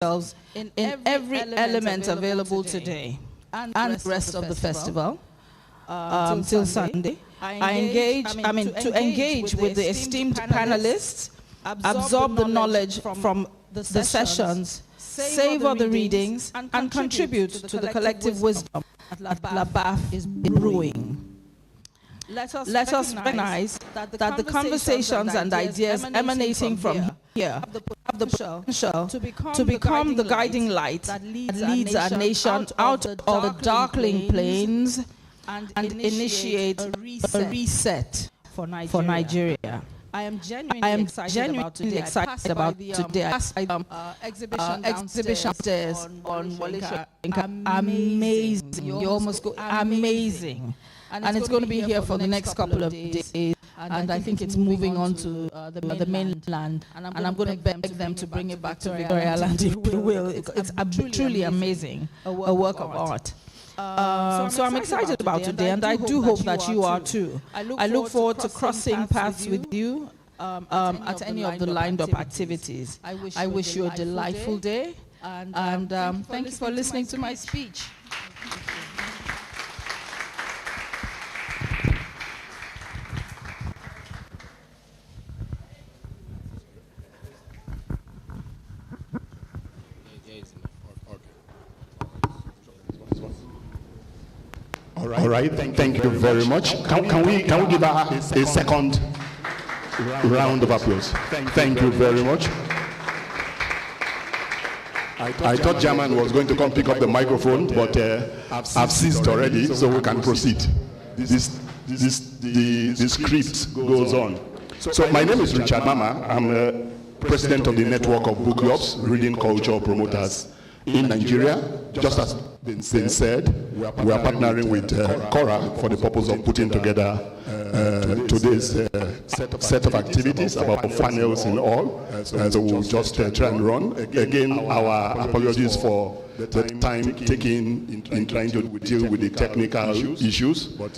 themselves in every element available today and the rest of the festival till Sunday. To engage with the esteemed panelists, absorb the knowledge from the sessions, savor the readings, and contribute to the collective wisdom that Labaf is brewing. Let us recognize that the conversations and ideas emanating from here have the potential to become the guiding light that leads our nation out of the Darkling plains and initiate a reset for Nigeria. I am genuinely excited about today. Exhibition downstairs on Wale Soyinka. Amazing. You almost go amazing. And it's going to be here for the next couple of days. And I think it's moving on to the mainland. And I'm going to beg them to bring it back to Victoria Island if they will. It's truly amazing, a work of art. So I'm excited about today, and I do hope that you are too. I look forward to crossing paths with you at any of the lined up activities. I wish you a delightful day, and thank you for listening to my speech. All right. Thank you very much. Can we give her a second round of applause? Thank you very much. I thought German was going to come pick up the microphone, but I've ceased already, so we can proceed. The script goes on. So my name is Richard Mama. I'm president of the network of book clubs, reading culture promoters in Nigeria. Just as been said, we are partnering with Cora for the purpose of putting together today's set of activities, about panels in all. So we'll just try and run. Again, our apologies for the time taken in trying to deal with the technical issues. But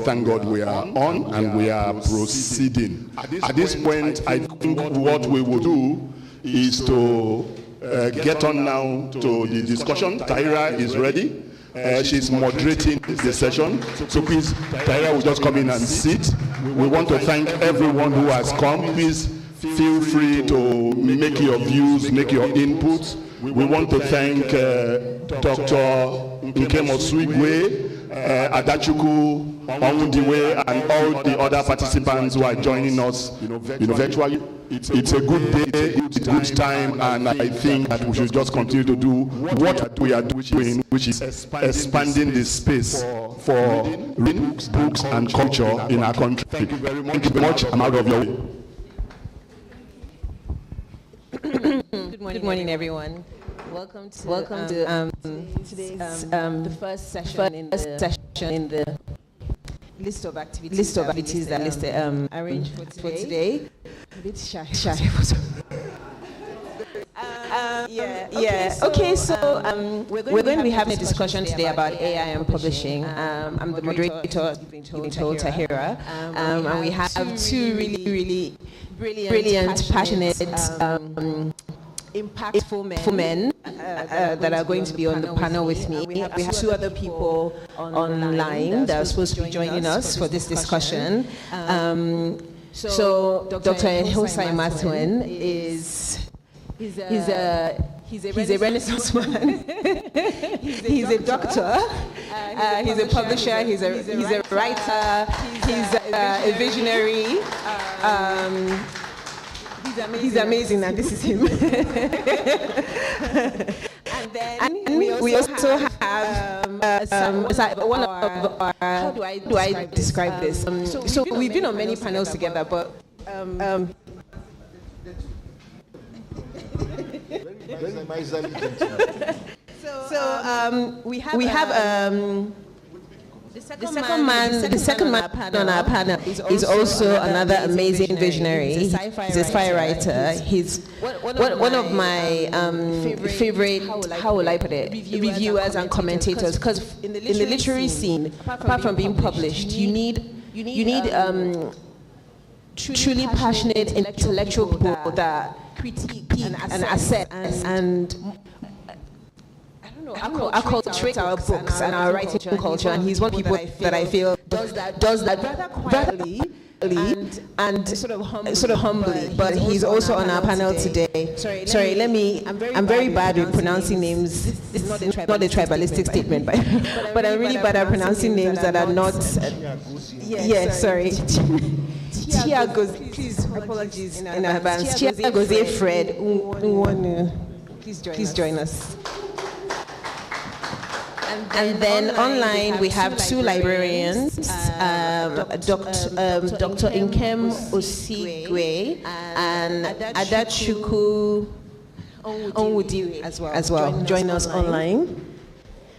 thank God we are on and we are proceeding. At this point, I think what we will do is to get on now to the discussion. Tyra is ready. She's moderating the session. So please, Tyra will just come in and sit. We want to thank everyone who has come. Please feel free to make your views, make your inputs. We want to thank Dr. Nkemo Swigwe, Adachuku, Onwudiwe, and all the other participants who are joining us virtually. It's a good day, it's a good time, and I think that we should just continue to do what we are doing, which is expanding the space for reading, books, and culture in our country. Thank you very much. I'm out of your way. Good morning, everyone. Welcome to today's the first session in the list of activities that listed arranged for today. A bit shy. Okay, so we're going to be having a discussion today about AI and publishing. I'm the moderator, you've been told, Tahira, and we have two really brilliant, passionate, impactful men that are going to be on the panel with me. We have two other people online that are supposed to be joining us for this discussion. So Dr. Hosai Matwen he's a Renaissance man. He's a doctor. He's a publisher. He's a writer. He's a visionary. He's amazing, and this is him. And then we also have one of our, how do I describe this? So we've been on many panels together, but we have the second man on our panel is also another amazing visionary. He's a sci-fi writer. He's one of my favorite, how will I put it, reviewers and commentators. Because in the literary scene, apart from being published, you need truly passionate intellectual people that critique and assess and acculturate our books and our writing culture, and he's one of the people that I feel does that rather quietly and sort of humbly, but he's also on our panel today. Sorry, I'm very bad with pronouncing names. This is not a tribalistic statement, but I'm really bad at pronouncing names that are not. Yes, sorry. Tia goes, please, apologies in advance. Tia goes, Fred, please join us. And then online we have two librarians, Dr. Nkem Osigwe and Adachuku Onwudiwe as well. Join us online.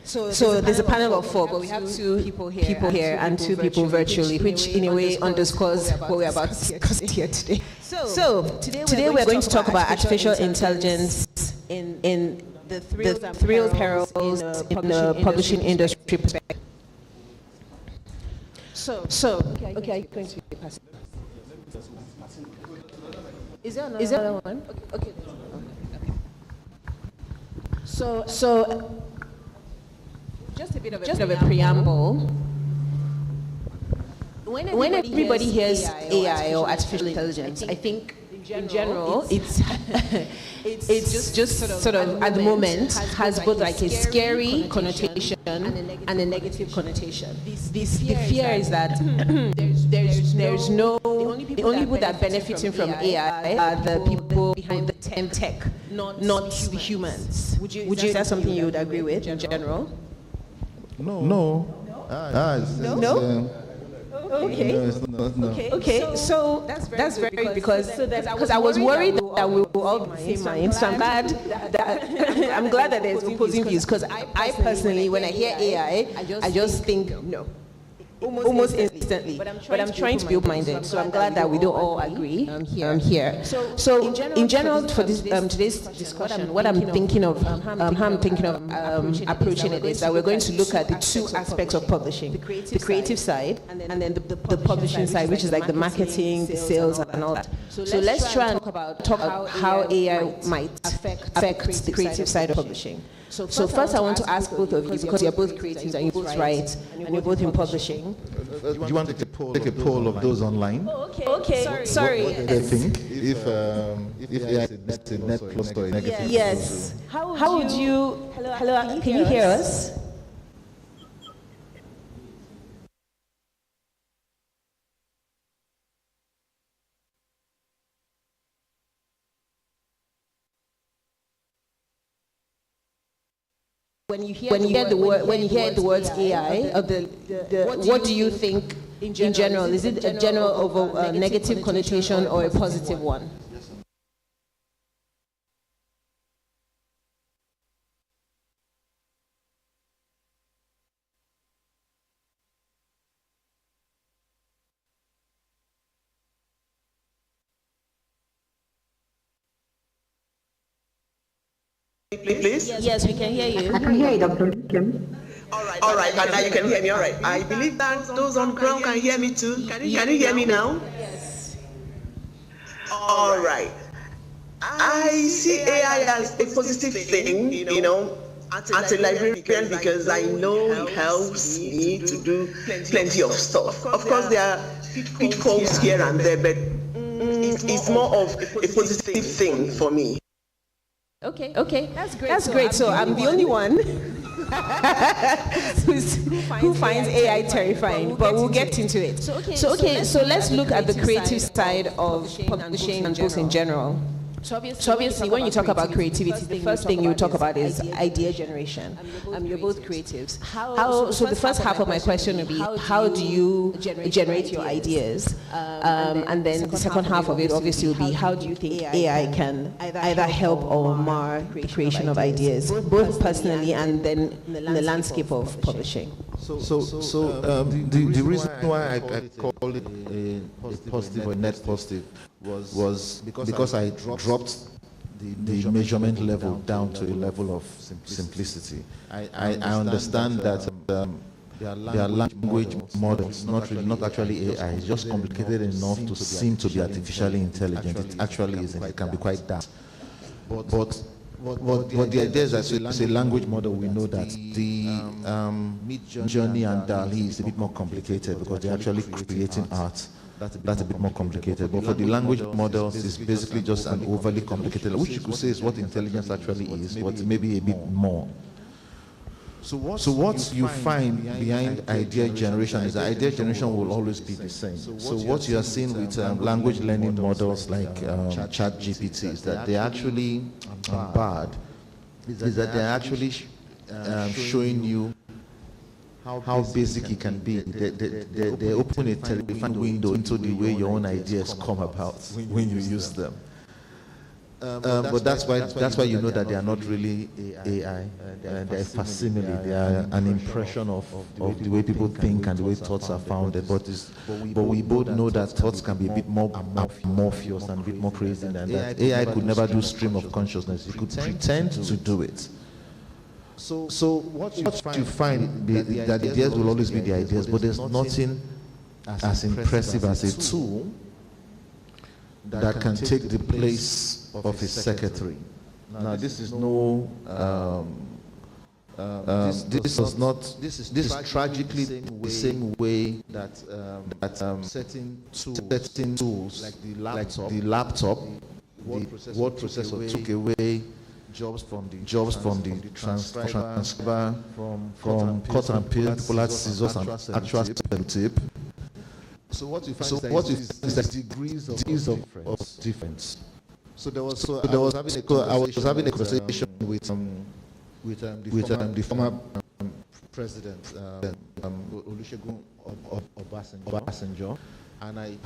So there's a panel of 4, but we have 2 people here and 2 people virtually, which in a way underscores what we're about to discuss here today. So today we're going to talk about artificial intelligence in the thrill perils in the publishing industry perspective. Okay, I'm going to pass it. Is there another one? Okay. So just a bit of a preamble. When everybody hears AI or artificial intelligence, I think in general, it's just sort of at the moment has both like a scary connotation and a negative connotation. The fear is that there's no, the only people that are benefiting from AI are the people behind the tech, not the humans. Is that something you would agree with in general? No. Okay. So that's very because I was worried that we will all be the same mind. So I'm glad that there's opposing views, because I personally, when I hear AI, I just think no. Almost instantly, but I'm trying to be open-minded, so I'm glad that we don't all agree here. So in general, for this today's discussion, what I'm thinking of, approaching it is that we're going to look at the 2 aspects of publishing: the creative side and then the publishing side, which is like the marketing, the sales, and all that. So let's try and talk about how AI might affect the creative side of publishing. So first I want to ask both of you, because you're both creatives and you both write and you're both in publishing. Do you want to take a poll of those online? Oh, okay. Sorry. What do they think? If AI is a net plus or a negative? Yes. How would you? Hello. Can you hear us? When you hear the words AI, what do you think in general? Is it a general over negative connotation or a positive one? Please? Yes, we can hear you. I can hear you, Dr. Kim. All right, and now you can hear me. All right. I believe that those on ground can hear me too. Can you hear me now? Yes. All right. I see AI as a positive thing, as a librarian, because I know it helps me to do plenty of stuff. Of course, there are pitfalls here and there, but it's more of a positive thing for me. Okay, that's great. So I'm the only one who finds AI terrifying, but we'll get into it. So let's look at the creative side of publishing and books in general. So obviously, when you talk about creativity, the first thing you talk about is idea generation. You're both creatives. So the first half of my question will be, how do you generate your ideas? And then the second half of it obviously will be, how do you think AI can either help or mar the creation of ideas, both personally and then in the landscape of publishing? The reason why I called it a positive or net positive was because I dropped the measurement level down to a level of simplicity. I understand that They are language models, not actually AI. It's just complicated enough to seem to be artificially intelligent. It actually isn't. It can be quite dark. But the idea is that it's a language model. We know that the Midjourney and DALL-E is a bit more complicated because they're actually creating art. That's a bit more complicated. But for the language models, it's basically just an overly complicated, which you could say is what intelligence actually is, but maybe a bit more. So what you find behind idea generation is that idea generation will always be the same. So what you are seeing with language learning models like ChatGPT is that they're actually bad. Is that they're actually showing you how basic it can be. They open a terrifying window into the way your own ideas come about when you use them. But that's why you know that they are not really AI. They're a facsimile. They are an impression of the way people think and the way thoughts are founded. But we both know that thoughts can be a bit more amorphous and a bit more crazy than that. AI could never do stream of consciousness. It could pretend to do it. So what you find that the ideas will always be the ideas, but there's nothing as impressive as a tool that can take the place of a secretary. Now, this is no. This is tragically the same way that certain tools like the laptop, the word processor took away jobs from the transcriber, from cut and paste, people had scissors and actual tape. So what you find is that degrees of difference. I was having a conversation with the former president Olusegun Obasanjo, and I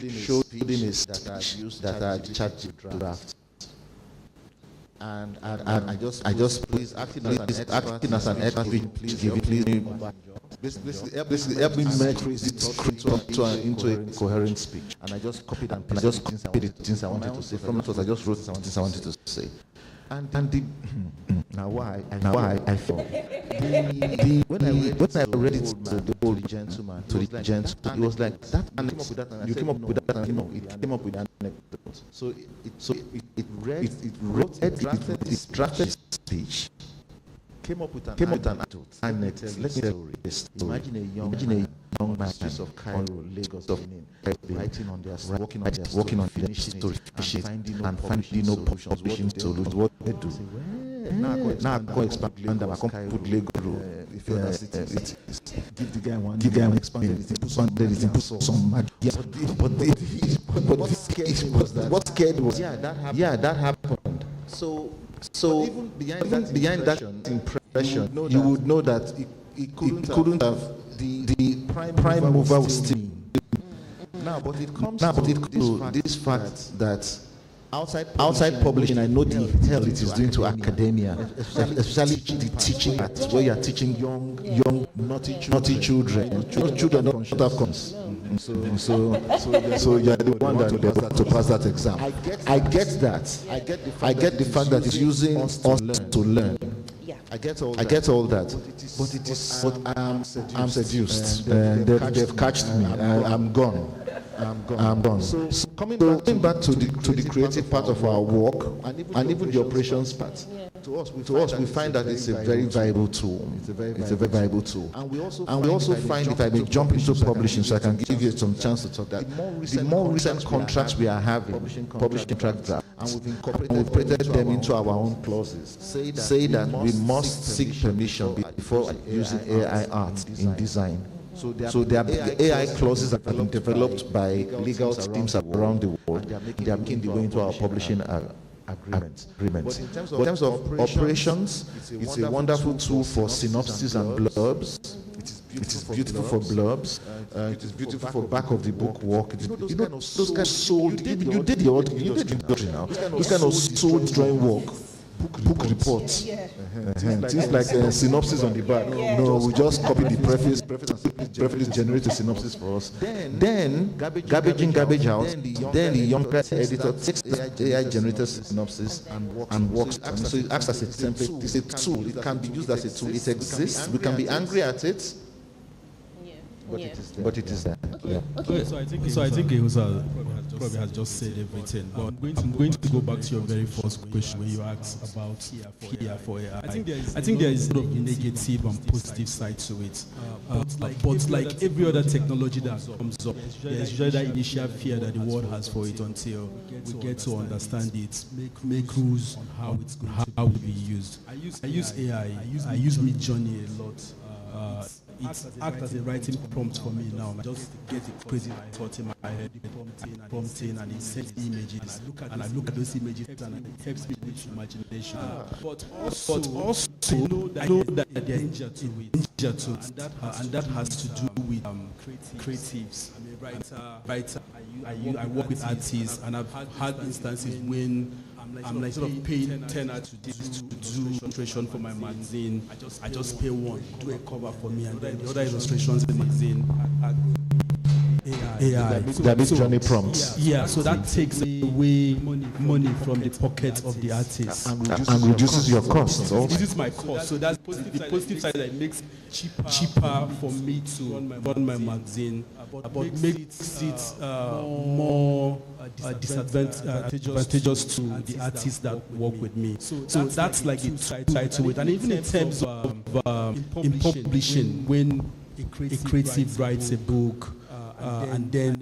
showed him a speech that I had draft. And I just please acting as an expert, please help me make it into a coherent speech. And I just copied and pasted the things I wanted to say. From that, I just wrote the things I wanted to say. And the now why I thought when I read it to the old gentleman, it was like that. And you came up with that, and it came up with an anecdote. So it drafted speech, came up with an anecdote. Let me tell you a story. Imagine a young man of Cairo, Lagos, writing on their working on their story and finding no publishing solutions. What they do? Now I go expand them. I can't put Lego. If you give the guy one expand it, put some magic. But what scared was that happened. So even behind that impression, you would know that it couldn't have the prime mover was still. Now, but it comes to this fact that outside publishing, I know the hell it is doing to academia, especially the teaching part, where you are teaching young naughty children don't have cons. So you are the one that to pass that exam. I get that. I get the fact that it's using us to learn. I get all that, but I'm seduced. They've catched me. I'm gone. So coming back to the creative part of our work and even the operations part, to us we find that it's a very viable tool. It's a very viable tool. And we also find, if I may jump into publishing, so I can give you some chance to talk, that the more recent contracts we are having, publishing contracts, and we've incorporated them into our own clauses, say that we must seek permission before using AI art in design. So there are AI clauses that have been developed by legal teams around the world. They are making the way into our publishing agreements. But in terms of operations, it's a wonderful tool for synopses and blurbs. It is beautiful for blurbs. It is beautiful for back of the book work. Those guys sold. You did the ordinary now. Those kind of sold drawing work. Book reports. Things like synopsis on the back. No, we just copy the preface. Preface generates a synopsis for us. Then garbage in, garbage out. Then the younger editor takes the AI generated synopsis and works. So it acts as a template. It's a tool. It can be used as a tool. It exists. We can be angry at it. But it is there. Okay, so I think Ehusa probably has just said everything. But I'm going to go back to your very first question where you asked about PR for AI. I think there is a lot of negative and positive side to it. But like every other technology that comes up, there's usually that initial fear that the world has for it until we get to understand it, make rules on how it will be used. I use AI. I use Midjourney a lot. It acts as a writing prompt for me now. I just get a crazy thought in my head, prompting, and it sends images. And I look at those images, and it helps me with imagination. But also, I know that there's danger to it, and that has to do with creatives. I'm a writer. I work with artists, and I've had instances when I'm like sort of paying 10 artists to do illustration for my magazine. I just pay one, do a cover for me, and then the other illustrations in the magazine are AI. That is Johnny prompts. Yeah, so that takes away money from the pocket of the artist. And reduces your costs. This is my cost. So that's the positive side, that it makes cheaper for me to run my magazine, but makes it more disadvantageous to the artists that work with me. So that's like the side to it. And even in terms of in publishing, when a creative writes a book, and then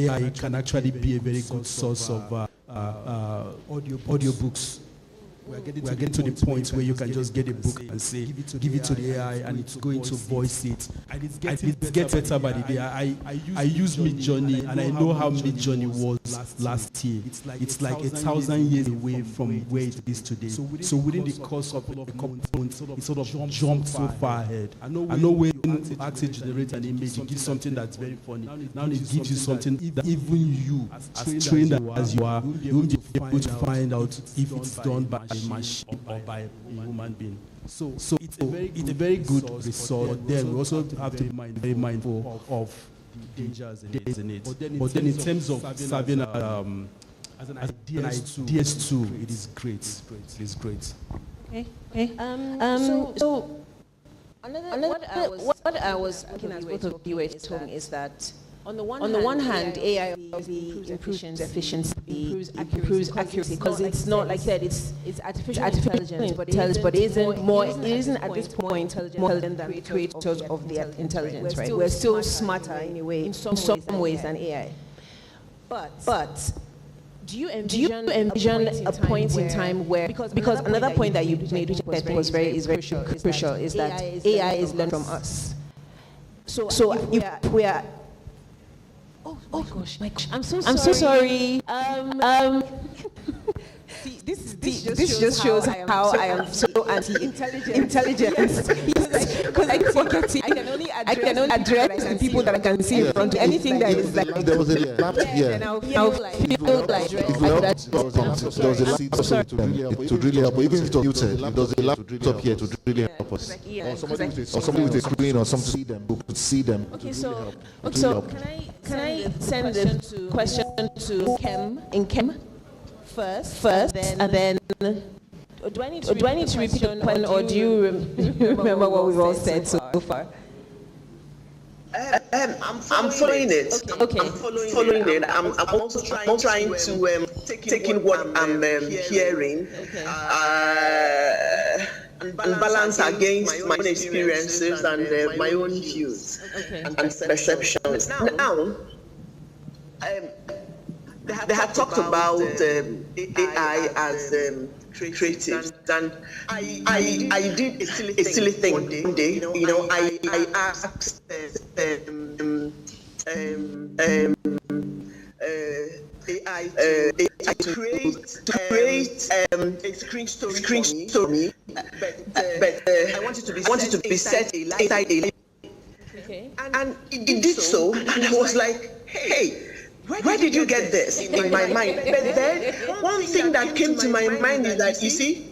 AI can actually be a very good source of audiobooks. We are getting to the point where you can just get a book and say, give it to the AI, and it's going to voice it. And it gets better by the day. I use Midjourney, and I know how Midjourney was last year. It's like 1,000 years away from where it is today. So within the course of a couple months, it sort of jumped so far ahead. I know when you ask it to generate an image, it gives something that's very funny. Now it gives you something that even you, as trained as you are, you won't be able to find out if it's done by a machine or by a human being. So it's a very good resource. But then we also have to be very mindful of the dangers in it. But then in terms of serving as an ideas tool, it is great. It is great. Okay. So what I was looking at both of you were talking is that on the one hand, AI obviously improves efficiency, improves accuracy, because it's not, like I said, it's artificial intelligence, but it isn't at this point more intelligent than the creators of the intelligence, right? We're still smarter anyway, in some ways than AI. But do you envision a point in time where, because another point that you made, which I think is very crucial, is that AI is learned from us. So if we are Oh gosh, I'm so sorry. See, this just shows how I am so anti-intelligent. Because I can only address the people that I can see in front of anything that is like. There was a laptop here. And I'll feel like there was a laptop to really help. Even if it was muted, there was a laptop here to really help us. Or somebody with a screen or something who could see them. Okay, so can I send the question to Kem first, and then do I need to repeat the question, or do you remember what we've all said so far? I'm following it. Okay. I'm following it. I'm also trying to take in what I'm hearing, and balance against my own experiences and my own views and perceptions. Now, they have talked about AI as creatives, and I did a silly thing one day. You know, I asked AI to create a screen story, but I wanted to be set inside a. Okay. And it did so, and I was like, hey. Where did you get this in my mind? But then one thing that came to my mind is that, you see,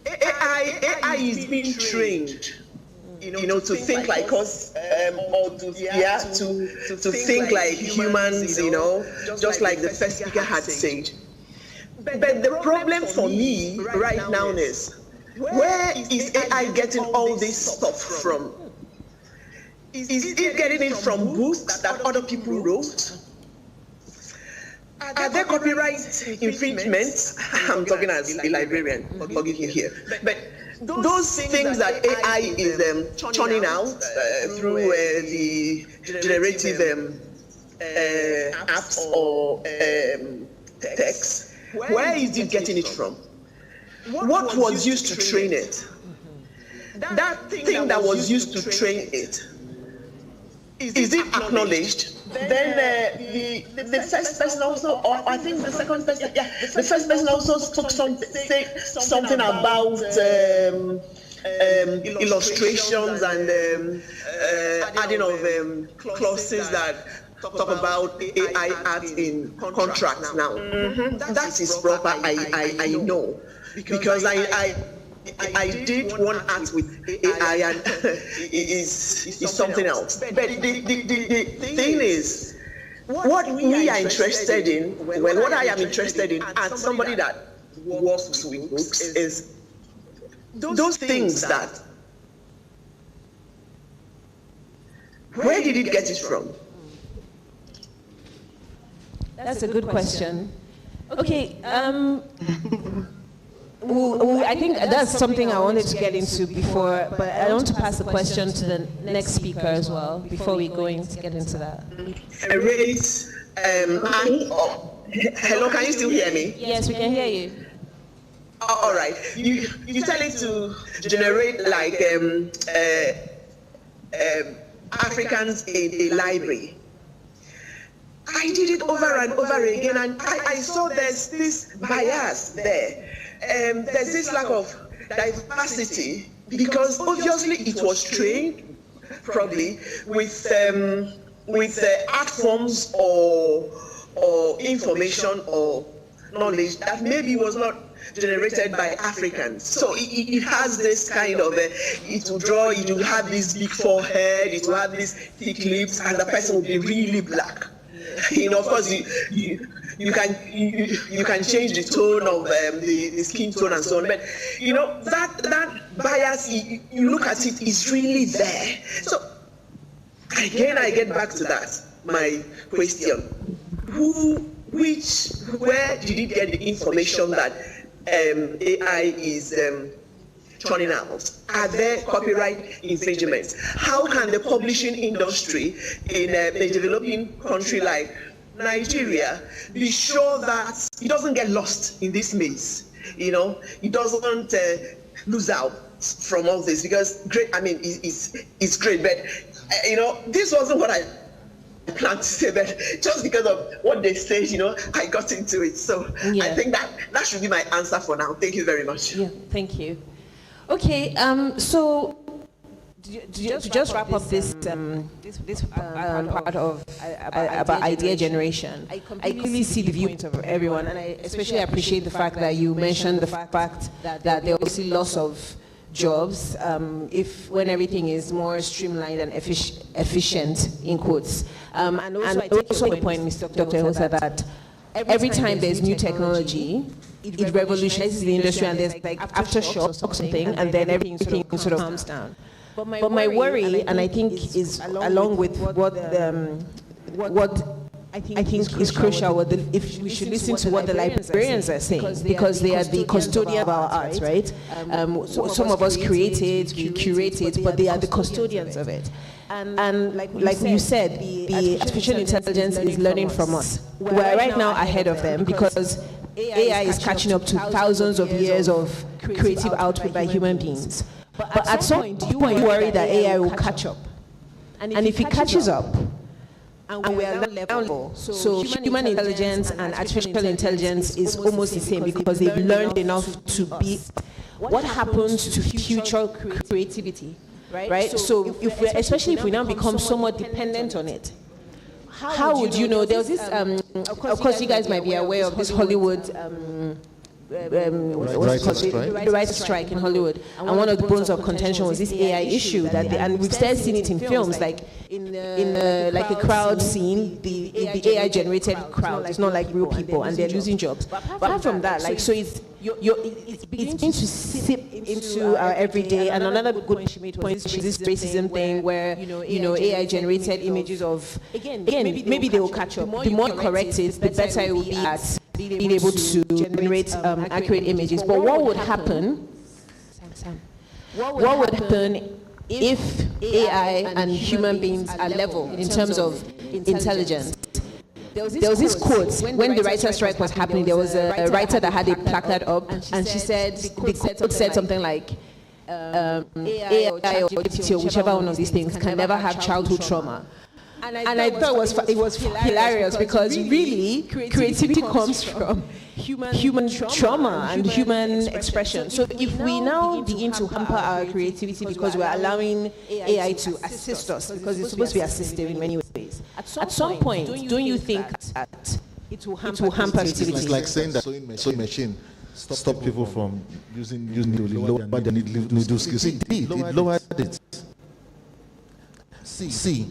AI is being trained, to think like us, or to think like humans, just like the first speaker had said. But the problem for me right now is, where is AI getting all this stuff from? Is it getting it from books that other people wrote? Are there copyright infringements? I'm talking as a librarian, forgive me here. But those things that AI is churning out through the generative apps or text, where is it getting it from? What was used to train it? That thing that was used to train it, is it acknowledged? Then the first person also, or I think the second person, the first person also spoke something about illustrations and adding of clauses that talk about AI art in contracts now. That is proper, I know, because I did one art with AI and is something else. But the thing is, what we are interested in, what I am interested in as somebody that works with books is those things that, where did it get it from? That's a good question. Okay. I think that's something I wanted to get into before, but I want to pass the question to the next speaker as well before we go in to get into that. Hello, can you still hear me? Yes, we can hear you. All right. You tell it to generate like Africans in a library. I did it over and over again, and I saw there's this bias there. There's this lack of diversity because obviously it was trained probably with art forms or information or knowledge that maybe was not generated by Africans. So it has this kind of it will have this big forehead, it will have these thick lips, and the person will be really black. Of course, you can change the tone of the skin tone and so on, but that bias, you look at it, is really there. So again, I get back to that, my question: where did it get the information that AI is churning out? Are there copyright infringements? How can the publishing industry in a developing country like Nigeria be sure that it doesn't get lost in this maze? It doesn't lose out from all this, because it's great, but this wasn't what I planned to say, but just because of what they say, I got into it. So yeah. I think that should be my answer for now. Thank you very much. Yeah, thank you. Okay, so to just wrap up this part of about idea generation, I completely see the viewpoint of everyone, and I especially appreciate the fact that you mentioned the fact that there will be loss of jobs when everything is more streamlined and efficient, in quotes. And also I take the point, Mr. Dr. Hosa, that every time there's new technology, it revolutionizes the industry, and there's like aftershock or something, and then everything sort of calms down. But my worry, and I think is along with what I think is crucial, if we should listen to what the librarians are saying, because they are the custodians of our art, right? Some of us create it, we curate it, but they are the custodians of it. And like you said, the artificial intelligence is learning from us. We're right now ahead of them because AI is catching up to thousands of years of creative output by human beings. But at some point, do you worry that AI will catch up? And if it catches up, and we are level, so human intelligence and artificial intelligence is almost the same, because they've learned enough to be. What happens to future creativity, right? So especially if we now become somewhat dependent on it, how would you know? There was this, of course you guys might be aware of this Hollywood writer's strike in Hollywood, and one of the bones of contention was this AI issue and we've started seeing it in films, like in like a crowd scene, the AI generated crowd. It's not like real people, and they're losing jobs. But apart from that, like, so it's beginning to seep into our everyday. And another good point she made was this racism thing where, AI generated images of, again, maybe they will catch up. The more you correct it, the better it will be at being able to generate accurate images. But what would happen? What would happen if AI and human beings are level in terms of intelligence? There was this quote when the writer's strike was happening. There was a writer that had a placard up, and she said, the quote said something like, AI or GPT or whichever one of these things can never have childhood trauma. And I thought it was hilarious because really creativity comes from human trauma and human expression. So if we now begin to hamper our creativity because we're allowing AI to assist us, because it's supposed to be assistive in many ways, at some point, don't you think that it will hamper creativity? It's like saying that sewing machine stop people from using lower their needle skills. It lowered it. See.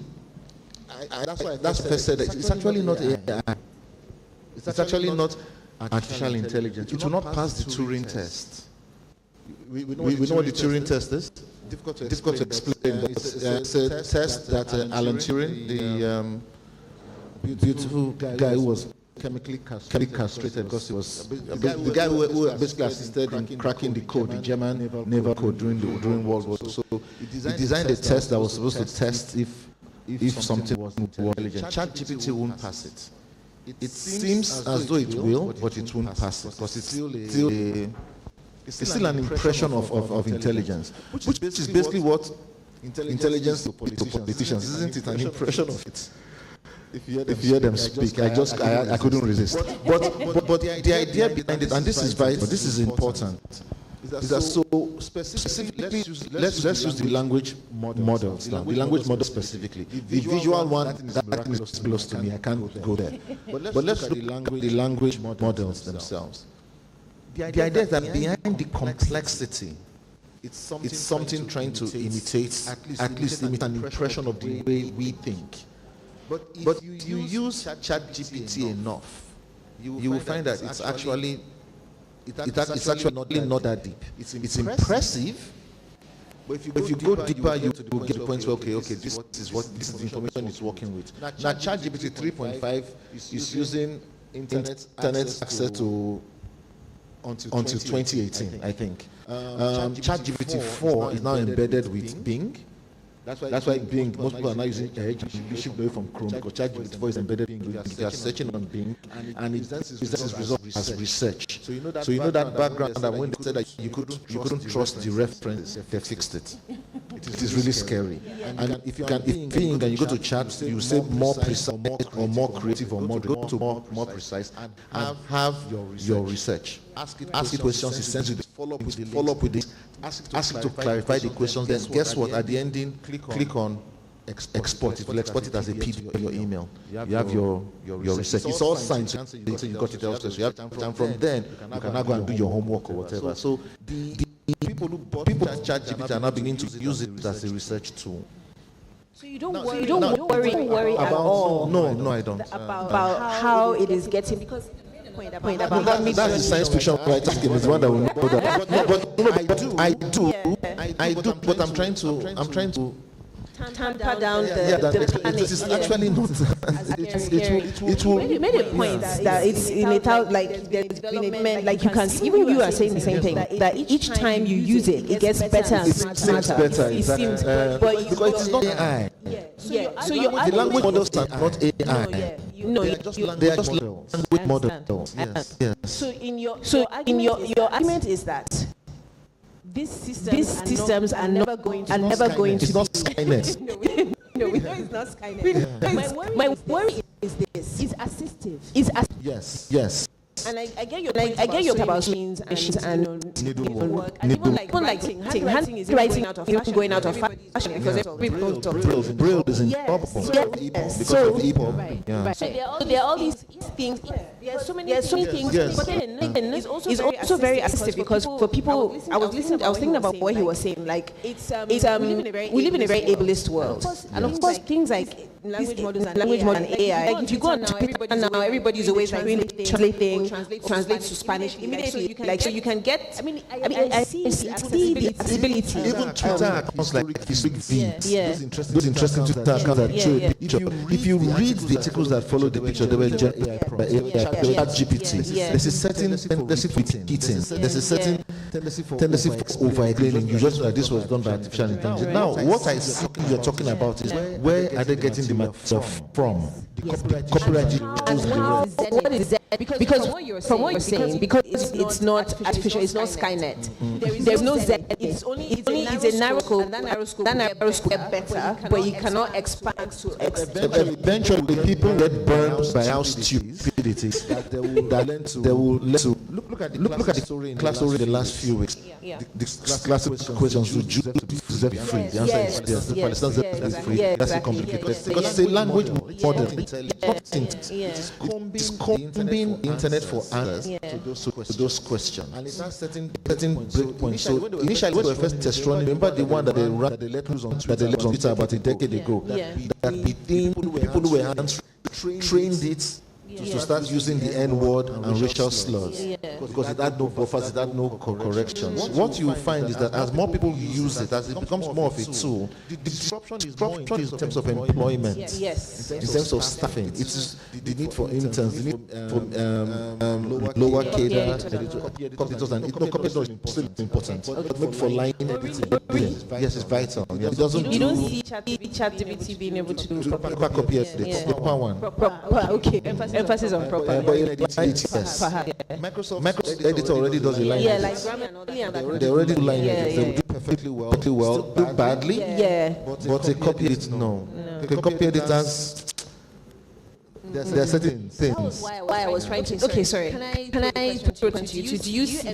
That's first said that it's actually not AI. It's actually not artificial intelligence. It will not pass the Turing test. We know what the Turing test is. Difficult to explain. But it's a test that Alan Turing, the beautiful guy who was chemically castrated because he was the guy who basically assisted in cracking the code, the German naval code during World War II. So he designed a test that was supposed to test if something was intelligent. ChatGPT won't pass it. It seems as though it will, but it won't pass it because it's still an impression of intelligence, which is basically what intelligence to politicians, isn't it? An impression of it. If you hear them speak, I couldn't resist. But the idea behind it, and this is vital, this is important, is that so specifically, let's use the language models now. The language model specifically. The visual one, that is close to me. I can't go there. But let's look at the language models themselves. The idea is that behind the complexity, it's something trying to imitate, at least imitate an impression of the way we think. But you use ChatGPT enough, you will find that it's actually not that deep. It's impressive, but if you go deeper, you will get to the point where this is the information it's working with. Now ChatGPT 3.5 is using internet access to until 2018, I think. ChatGPT 4 is now embedded with Bing. That's why Bing, most people are now using Edge, you shift away from Chrome because ChatGPT 4 is embedded in Bing. They are searching on Bing, and it presents results as research. So you know that background, that when they said that you couldn't trust the reference, they fixed it. It is really scary. And if Bing and you go to Chat, you say more precise or more creative or more, go to more precise and have your research. Ask it questions, it sends you the follow up with it. Ask it to clarify the questions. Then guess what? At the ending, click on export. It will export it as a PDF in your email. You have your research. It's all signed, so you got it elsewhere. So you have time from then. You can now go and do your homework or whatever. So the people who bought ChatGPT are now beginning to use it as a research tool. So you don't worry at all. No, I don't. About how it is getting, because that's the science fiction writer is one that will know that. But I do. But I'm trying to tamper down the panic. It is actually not. It will. You made a point that it's in a town like there's been like you can even you are saying the same thing that each time you use it, it gets better and smarter. It seems better, but because it is not AI. So the language models are not AI. No, they are just language models. Yes. So in your argument is that these systems are never going to. It's not Skynet. No, we know it's not Skynet. My worry is this: it's assistive. Yes. And I get your point about screens and needlework. And even like handwriting is going out of fashion because people talk. Braille is incredible because of EPUB. Right. So there are all these things. There are so many things. Yes. But then it's also very assistive because for people, I was thinking about what he was saying. Like we live in a very ableist world, and of course things like language models and AI. Like if you go on Twitter now, everybody's always like translating, translate to Spanish immediately. Like so you can get. I mean, I see the accessibility. Even Twitter accounts like those interesting Twitter accounts that show a picture. If you read the articles that follow the picture, they were GPT. There's a certain tendency for cheating. There's a certain tendency for over-explaining. You just know that this was done by artificial intelligence. Now, what I see you're talking about is where are they getting the material from? The copyright use what is that? Because from what you're saying, because it's not artificial, it's not Skynet. There's no Z. It's a narrow scope. That narrow scope better, but you cannot expand to. Eventually, people get burned by how stupid it is that they will let to look at the class story in the last few weeks. The classic questions: would Jews deserve to be free? The answer is yes. The Palestinians deserve to be free. That's a complicated because it's a language model. It's combing the internet for answers to those questions, and it has certain breakpoints. So initially, when we were first testosterone, remember the one that they let loose on Twitter about a decade ago. That people who were answering trained it to start using the N-word and racial slurs because it had no buffers, it had no corrections. What you find is that as more people use it, as it becomes more of a tool, the disruption is in terms of employment, in terms of staffing. It is the need for interns, the need for lower cadre competitors, and competitors is still important. But maybe for line editing, yes, it's vital. It doesn't. You don't see ChatGPT being able to do proper copy editing, the proper one. Okay. Emphasis on proper. Microsoft editor already does the line. They already do line edits. They will do perfectly well, do badly. But they copy it. No. They copy editors. There are certain things. Why I was trying to. Okay, sorry. Can I put it to you? Do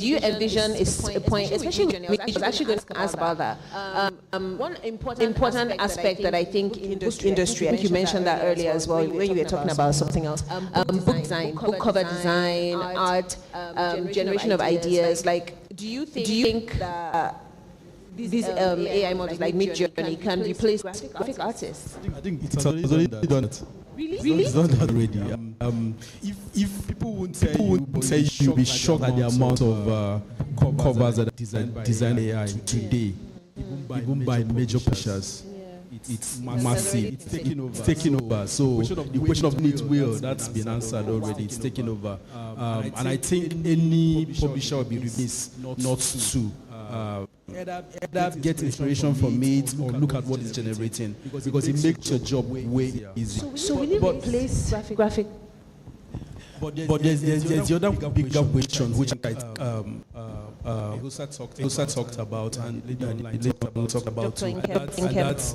you envision a point, especially when I was actually going to ask about that. One important aspect that I think in book industry, I think you mentioned that earlier as well when you were talking about something else. Book design, book cover design, art, generation of ideas. Like, do you think that these AI models like Midjourney can replace graphic artists? I think it's already done it. Really? It's done that already. If people won't say you'll be shocked at the amount of covers that are designed AI today, even by major publishers. It's massive. It's taking over. So the question of need will, that's been answered already. It's taking over. And I think any publisher will be remiss not to either get inspiration from it or look at what it's generating, because it makes your job way easier. So will it replace graphic? But there's the other bigger question which Husa talked about and later talked about too, and that's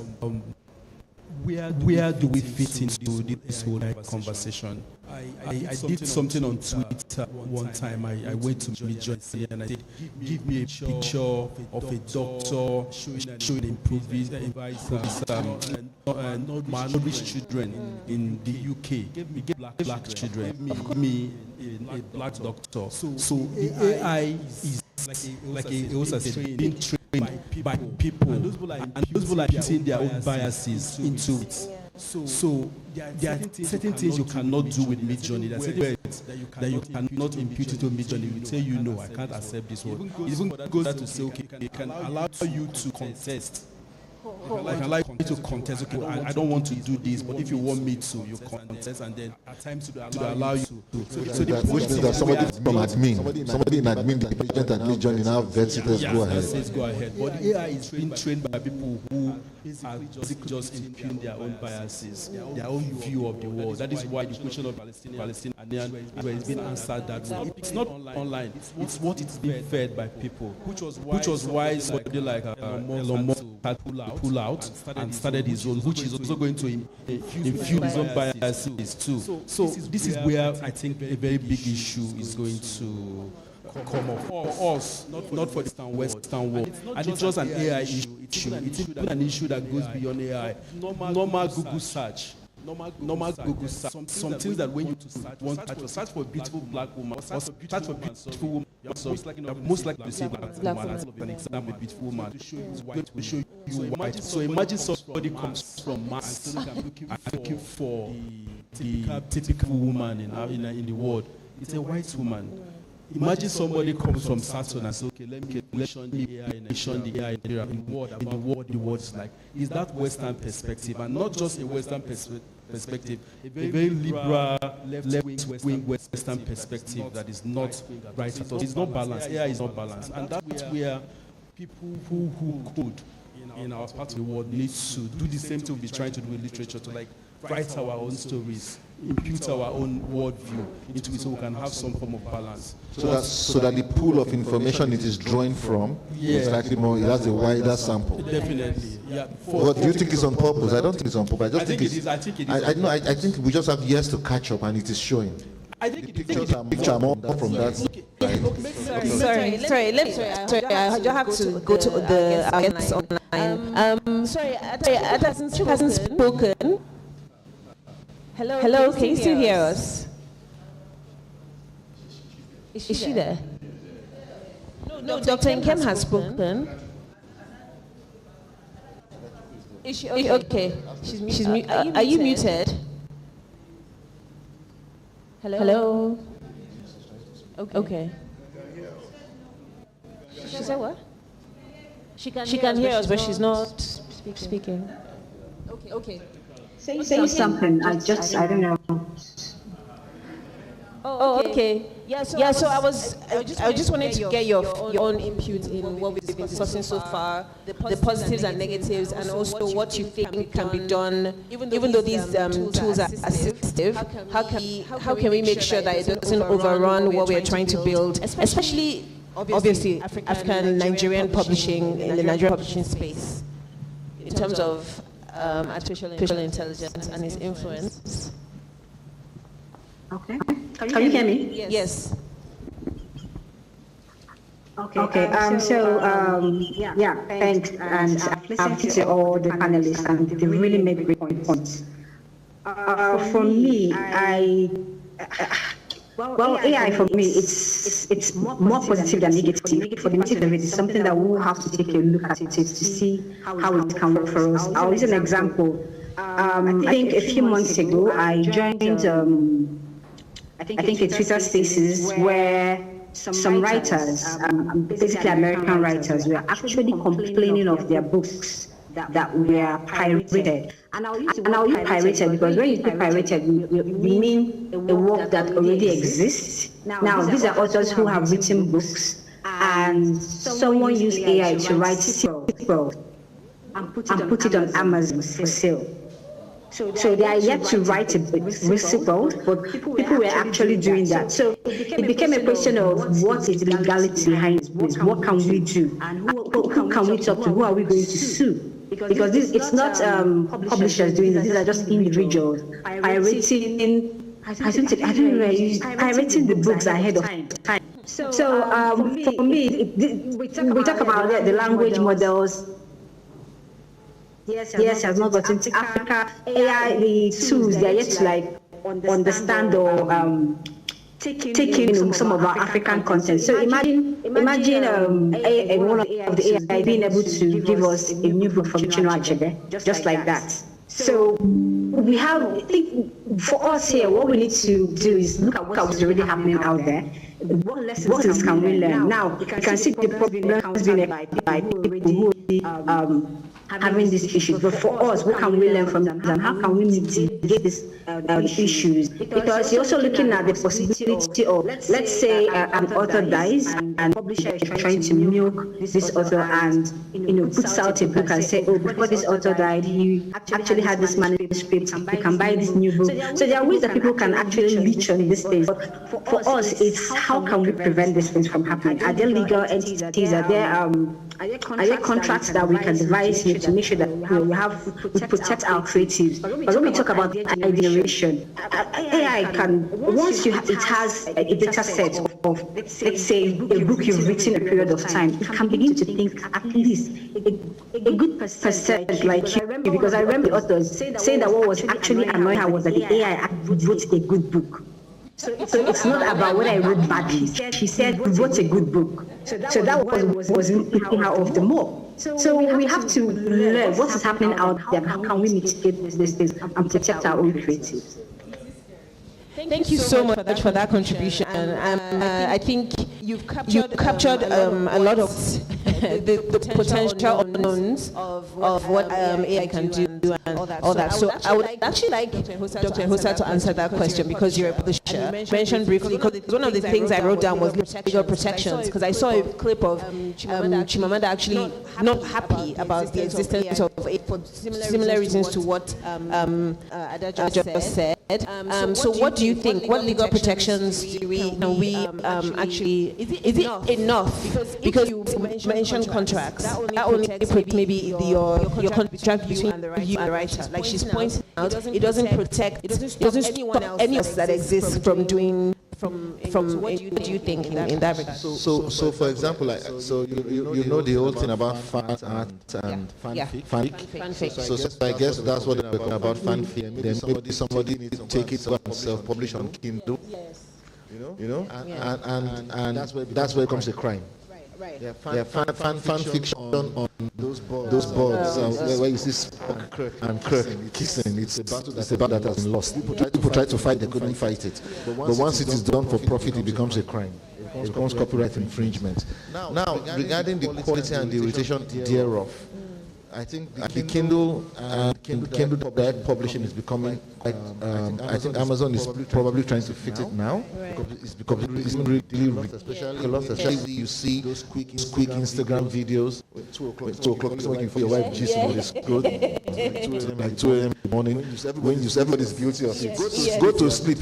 where do we fit into this whole conversation? I did something on Twitter one time. I went to Midjourney and I said, give me a picture of a doctor showing improvised malnourished children in the UK. Give black children. Give me a black doctor. So the AI is like a being trained by people, and those people are putting their own biases into it. So there are certain things you cannot do with Midjourney. There are certain words that you cannot impute it to Midjourney. We tell you, no, I can't accept this word. It even goes to say, okay, it can allow you to contest. I can allow you to contest. Okay, I don't want to do this, but if you want me to, you contest, and then at times to allow you to. So the question is that somebody from admin, somebody in admin, the agent at Midjourney now vets it. Go ahead. Says go ahead. But the AI is being trained by people who are just imputing their own biases, their own view of the world. That is why the question of Palestinian is being answered that way. It's not online. It's what it's being fed by people, which was why somebody like Elon Musk had pull out and started his own, which is also going to infuse his own biases too. So this is where I think a very big issue is going to come up for us, not for the Western world. And it's just an AI issue. It's an issue that goes beyond AI. Normal Google search, normal Google search, some things that when you want to search for a beautiful black woman, or search for a beautiful woman, so most likely to say black woman as an example, a beautiful woman, to show you white. So imagine somebody comes from Mars and looking for the typical woman in the world. It's a white woman. Imagine somebody comes from Saturn and says, okay, let me shun the AI in the world is like. Is that Western perspective, and not just a Western perspective, a very liberal, left-wing Western perspective that is not right at all. It's not balanced. AI is not balanced. And that's where people who could in our part of the world need to do the same thing we'll be trying to do with literature, to like write our own stories, impute our own worldview into it so we can have some form of balance. So that the pool of information it is drawing from is slightly more, it has a wider sample. Definitely, yeah. But do you think it's on purpose? I don't think it's on purpose. I think it is. I think we just have years to catch up, and it is showing. I think the pictures are more from that. Sorry. I just have to go to the guests online. Sorry, Ada hasn't spoken. Hello, can you still hear us? Is she there? No, Dr. Nkem has spoken. Is she okay? Okay. She's muted. Are you muted? Hello? Okay. She said what? She can hear us, but she's not speaking. Okay. Say something. I don't know. Oh, okay. Yeah, so I just wanted to get your own input in what we've been discussing so far, the positives and negatives, and also what you think can be done, even though these tools are assistive. How can we make sure that it doesn't overrun what we are trying to build, especially, obviously, African Nigerian publishing in the Nigerian publishing space, in terms of artificial intelligence and its influence. Okay. Can you hear me? Yes. Okay. Yeah. Thanks. And I've listened to all the panelists, and they really made great points. For me, AI for me, it's more positive than negative. For the negative, it's something that we'll have to take a look at it to see how it can work for us. I'll use an example. I think a few months ago, I joined I think a Twitter Spaces where some writers, basically American writers, were actually complaining of their books that were pirated. And I'll use pirated because when you say pirated, we mean a work that already exists. Now, these are authors who have written books, and someone used AI to write sequels and put it on Amazon for sale. So they are yet to write a sequel, but people were actually doing that. So it became a question of what is the legality behind this? What can we do? And who can we talk to? Who are we going to sue? Because it's not publishers doing this. These are just individuals pirating the books ahead of time. So for me, we talk about the language models. Yes, has not gotten to Africa. AI, the tools, they are yet to understand or taking some of our African content. So imagine one of the AI being able to give us a new book from Chinua Achebe, just like that. So we have, I think, for us here, what we need to do is look at what's already happening out there. What lessons can we learn? Now, you can see the problems being by people who having these issues, but for us, what can we learn from them, and how can we mitigate these issues? Because you're also looking at the possibility of, let's say, an author dies, and publisher is trying to milk this author, and puts out a book and say, oh, before this author died, he actually had this manuscript. You can buy this new book. So there are ways that people can actually leech on these things. But for us, it's how can we prevent these things from happening? Are there legal entities? Are there contracts that we can devise here to make sure that we protect our creatives? But when we talk about ideation, AI can, once it has a data set of let's say, a book you've written a period of time, you can begin to think at least a good percent like you, because I remember the authors saying that what was actually annoying her was that the AI wrote a good book. So it's not about what I wrote badly. She said wrote a good book. So that was picking her off the more. So we have to learn what is happening out there. How can we mitigate this and protect our own creatives? Thank you so much for that contribution. I think you've captured a lot of the potential unknowns of what AI can do and all that. So I would actually like Dr. Hosa to answer that question, because you're a publisher. Mentioned briefly, because one of the things I wrote down was legal protections, because I saw a clip of Chimamanda actually not happy about the existence of AI for similar reasons to what Ada just said. So what do you think? What legal protections do we actually, is it enough? Because you mentioned contracts. That only protects maybe your contract between you and the writer. Like she's pointing out, it doesn't protect, it doesn't stop any else that exists from doing. What do you think in that regard? So for example, like, so you know the whole thing about fan art and fanfic. So I guess that's what they're talking about, fanfic. Then maybe somebody needs to take it and self-publish on Kindle. Yes. You know, and that's where it comes a crime. Right. Yeah, fan fiction on those boards where you see Spock and Kirk kissing. It's a battle that has been lost. People try to fight, they couldn't fight it. But once it is done for profit, it becomes a crime. It becomes copyright infringement. Now, regarding the quality and the irritation thereof, I think the Kindle direct publishing is becoming quite. I think Amazon is probably trying to fix it now, because it's really especially you see those quick Instagram videos. 2 o'clock waiting for your wife gist on this good, like 2 a.m. in the morning. When everybody's guilty of it, go to sleep.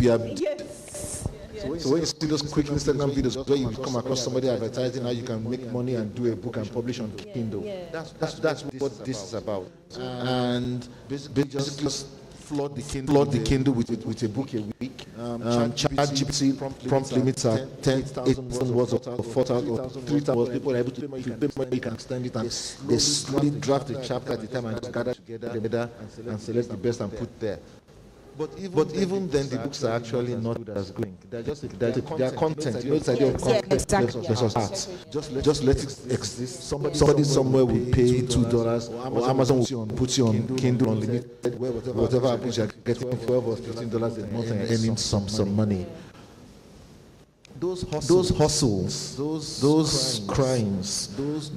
So when you see those quick Instagram videos where you come across somebody advertising how you can make money and do a book and publish on Kindle, that's what this is about. And basically just flood the Kindle with a book a week. ChatGPT prompt limits are 10,000 words or 4,000 or 3,000 words. People are able to pay money, you can extend it, and they slowly draft a chapter at a time and gather together and select the best and put there. But even then, the books are actually not as good. They're content. You know, it's idea of content versus art. Just let it exist. Somebody somewhere will pay $2, or Amazon will put you on Kindle Unlimited. Whatever happens, you're getting $12 or $15 a month and earning some money. Those hustles, those crimes,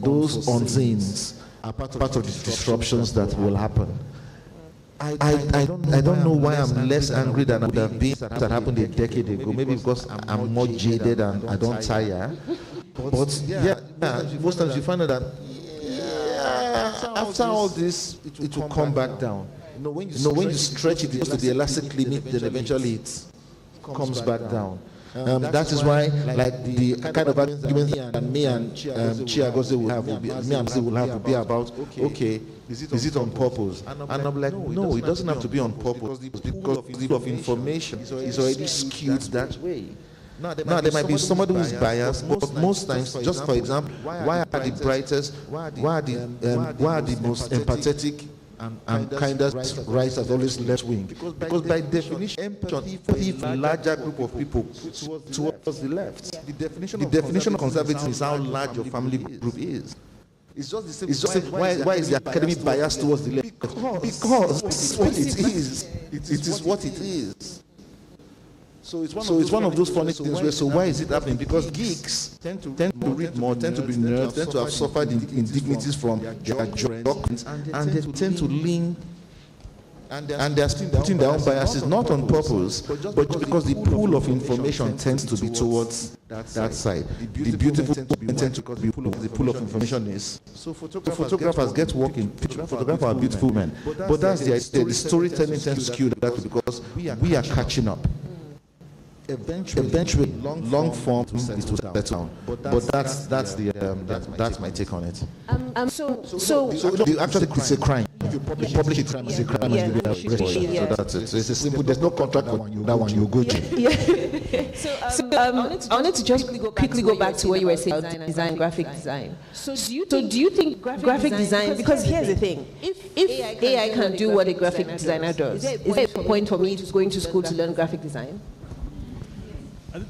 those unsins are part of the disruptions that will happen. I don't know why I'm less angry than I would have been that happened a decade ago. Maybe because I'm more jaded and I don't tire. But yeah, most times you find out that after all this, it will come back down. When you stretch it to the elastic limit, then eventually it comes back down. That is why, like, the kind of argument that me and Chiagoze will have, will be about, okay, is it on purpose? And I'm like, no, it doesn't have to be on purpose, because the of information is already skewed that way. Now, there might be somebody who's biased, but most times, just for example, why are the brightest, why are the most empathetic and kindest writers always left wing? Because by definition, empathy for a larger group of people towards the left. The definition of conservatism is how large your family group is. It's just the same. Why is the academy biased towards the left? Because it's what it is. It is what it is. So it's one of those funny things where, so why is it happening? Because geeks tend to read more, tend to be nerds, tend to have suffered indignities from their doctrines, and they tend to lean, and they're still putting their own biases, not on purpose, but because the pool of information tends to be towards that side. The beautiful women tend to be the pool of information is. So photographers get working. Photographers are beautiful men, but that's the idea. The storytelling tends to skew that because we are catching up. Eventually, long form is to settle down, but that's my take on it. So actually, it's a crime. If you publish a crime, it's a crime. So that's it. So it's a simple. There's no contract for that one. You go to. I wanted to just quickly go back to what you were saying about design, graphic design. So do you think graphic design, because here's the thing, if AI can do what a graphic designer does, is there a point for me going to school to learn graphic design?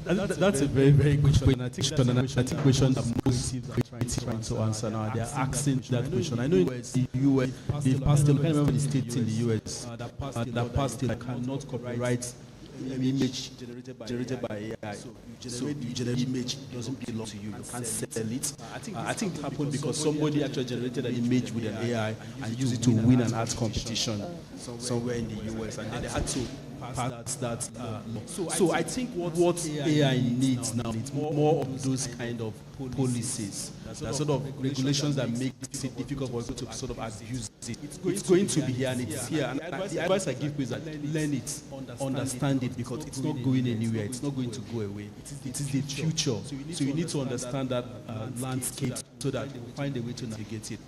That's a very, very good question. I think the question that most teams are trying to answer now. They are asking that question. I know in the US, they passed I can't remember the states in the US that passed it cannot copyright an image generated by AI. So you generate image, it doesn't belong to you. You can't sell it. I think it happened because somebody actually generated an image with an AI and used it to win an art competition somewhere in the US, and then they had to pass that law. So I think what AI needs now is more of those kind of policies, that sort of regulations that make it difficult for people to sort of abuse it. It's going to be here, and it's here. And the advice I give is that learn it, understand it, because it's not going anywhere. It's not going to go away. It is the future. So you need to understand that landscape so that you find a way to navigate it.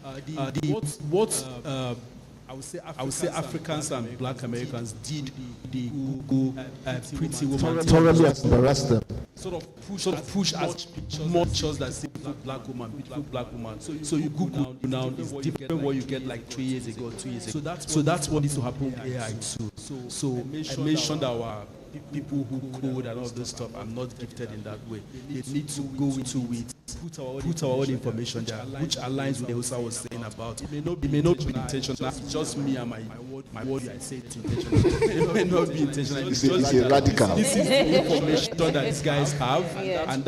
I would say Africans and Black Americans did the Google pretty woman Thoroughly embarrassed them. Sort of push as more pictures that say black woman, beautiful black woman. So you Google now is different what you get like 3 years ago, 2 years ago. So that's what needs to happen with AI too. So I mentioned that our people who code and all this stuff, I'm not gifted in that way. They need to go into it, put our own information there, which aligns with what I was saying about. It may not be intentional. It's just me and my word. I say it's intentional. It may not be intentional. It's just radical. This is the information that these guys have, and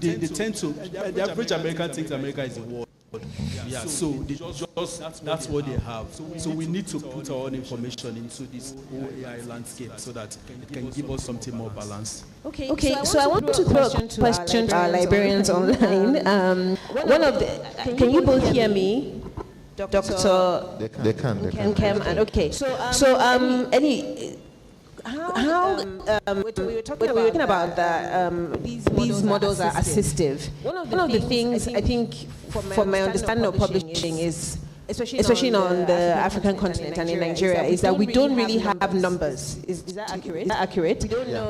they tend to. The average American thinks America is the world. Yeah, so that's what they have. So we need to put our own information into this whole AI landscape so that it can give us something more balanced. Okay. So I want to throw a question to our librarians online. Can you both hear me? Dr. They can. And okay. So we were talking about that these models are assistive. One of the things I think, from my understanding of publishing, is especially on the African continent and in Nigeria, is that we don't really have numbers. Is that accurate?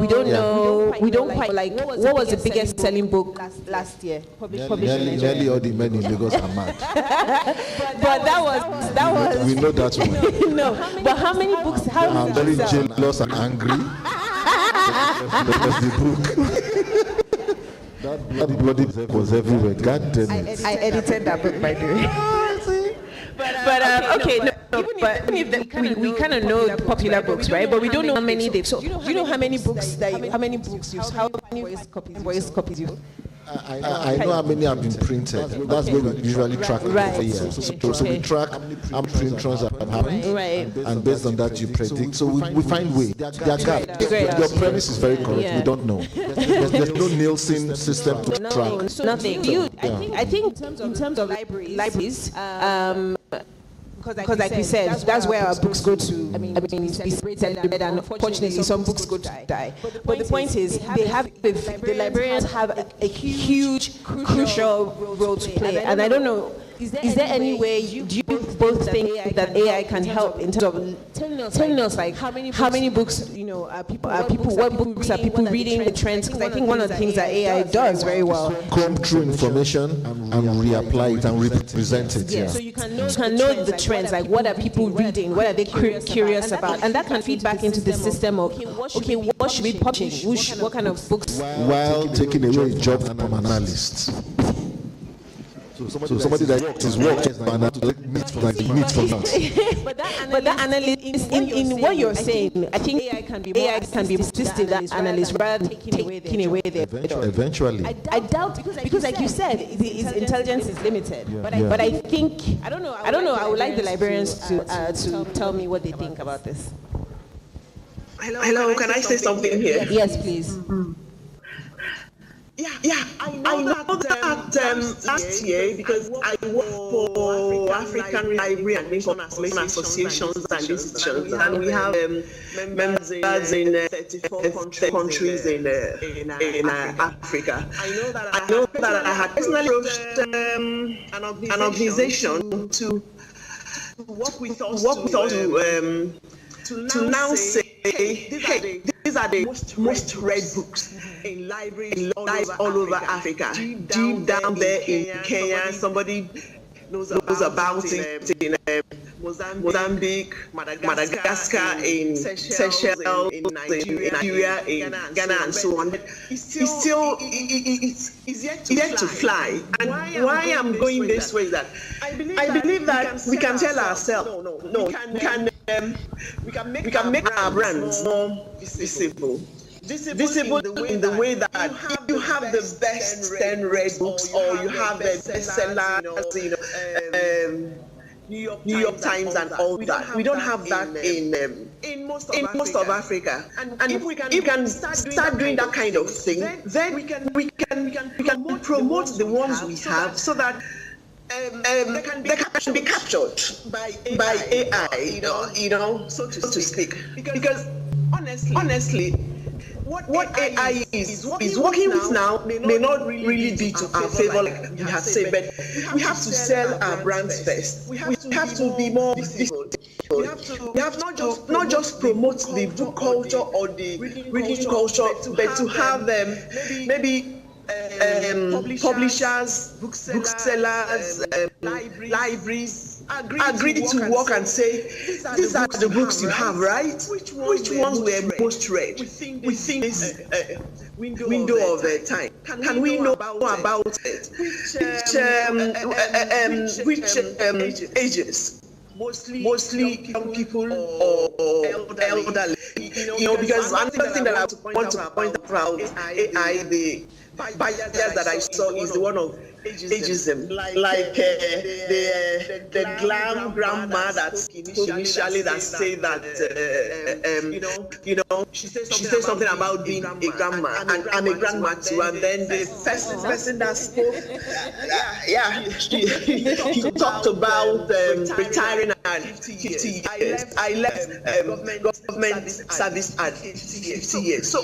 We don't know. We don't quite like. What was the biggest selling book last year? Nearly all the men in Lagos are mad. But that was. We know that one. No, but how many books? I'm very jealous and angry. That's the book. That bloody book was everywhere. God damn it. I edited that book, by the way. But we kind of know the popular books, right? But we don't know how many they've sold. Do you know how many books copies you? I know how many have been printed. That's where we usually track for years. So we track how many print runs have happened, and based on that you predict. So we find ways. There are gaps. Your premise is very correct. We don't know. There's no Nielsen system to track. Nothing. I think in terms of libraries. Because like we said, that's where our books go to. I mean, it's celebrated, and unfortunately some books go to die. But the point is, the librarians have a huge, crucial role to play. And I don't know, is there any way, do you both think that AI can help in terms of telling us like how many books, what books are people reading, the trends? Because I think one of the things that AI does very well, comb through information and reapply it and represent it. Yeah. So you can know the trends, like what are people reading, what are they curious about, and that can feed back into the system of what should we publish, what kind of books, while taking away a job from an analyst. So somebody that is worked and meet from that. But that analyst, in what you're saying, I think AI can be assisting that analyst rather than taking away their job. Eventually. I doubt, because like you said, his intelligence is limited. But I think, I don't know, I would like the librarians to tell me what they think about this. Hello, can I say something here? Yes, please. Mm-hmm. Yeah, I know that last year, because I work for African Library and Information Associations and institutions, and we have members in 34 countries in Africa. I know that I had personally approached an organization to work with us to now say, hey, these these are the most read books in libraries all over Africa. Deep down there in Kenya, somebody knows about it in Mozambique, Madagascar, in Seychelles, in Nigeria, in Ghana, and so on. It's yet to fly. And why I'm going this way is that I believe that we can tell ourselves, we can make our brands more visible in the way that you have the best 10 read books, or you have the bestsellers, New York Times and all that. We don't have that in most of Africa. And if we can start doing that kind of thing, then we can promote the ones we have, so that they can be captured by AI, so to speak. Because honestly, what AI is working with now may not really be to our favor, like we have said, but we have to sell our brands first. We have to be more visible. We have not just promote the book culture or the reading culture, but to have maybe publishers, booksellers, libraries agree to work and say, these are the books you have, right? Which ones were most read? We think this window of time. Can we know about it? Which ages? Mostly young people or elderly. Because another thing that I want to point out about AI, the bias that I saw is the one of ageism, like the glam grandma that spoke initially that said that she said something about being a grandma, and I'm a grandma too, and then the person that spoke, he talked about retiring at 50 years. I left government service at 50 years. So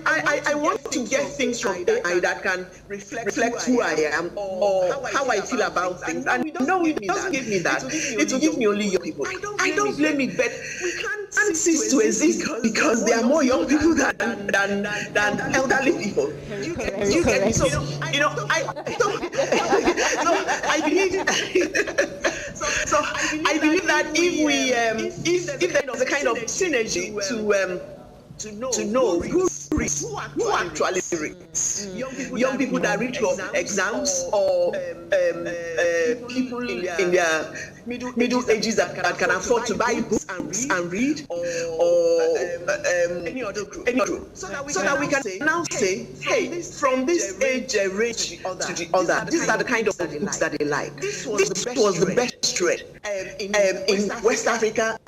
I want to get things from AI that can reflect who I am or how I feel about things. And no, it doesn't give me that. It will give me only young people. I don't blame it, but we can't cease to exist because there are more young people than elderly people. You get me? So I believe that if there's a kind of synergy to know who actually reads. Young people that read for exams, or people in their middle ages that can afford to buy books and read, or any other group. So that we can now say, hey, from this age range to the other, these are the kind of books that they like. This was the best read in West Africa,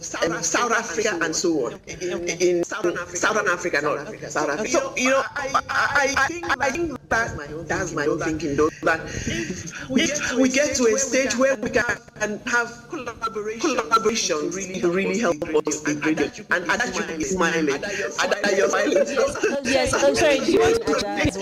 South Africa, and so on. In Southern Africa, North Africa, South Africa. So I think that's my own thinking, though. That if we get to a stage where we can have collaboration, really help us be greater. And that should be smiling. You're smiling. Yes, I'm sorry. Do you want to add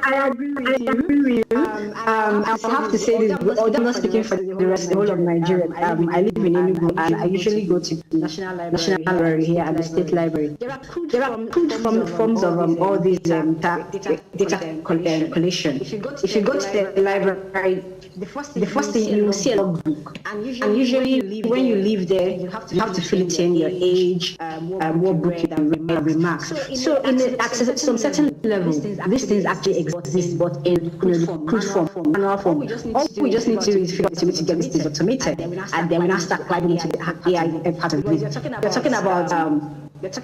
I agree with you. I have to say this, although I'm not speaking for the whole of Nigeria. I live in Enugu, and I usually go to the National Library here at the State Library. There are crude forms of all these data collection. If you go to the library, the first thing you will see a logbook, and usually when you leave there, you have to fill it in, your age, what book you read, remarks. So at some certain level, these things actually exist, but in crude form, manual form. All we just need to do is figure out a way to get these things automated, and then we now start plugging into the AI part of it. You're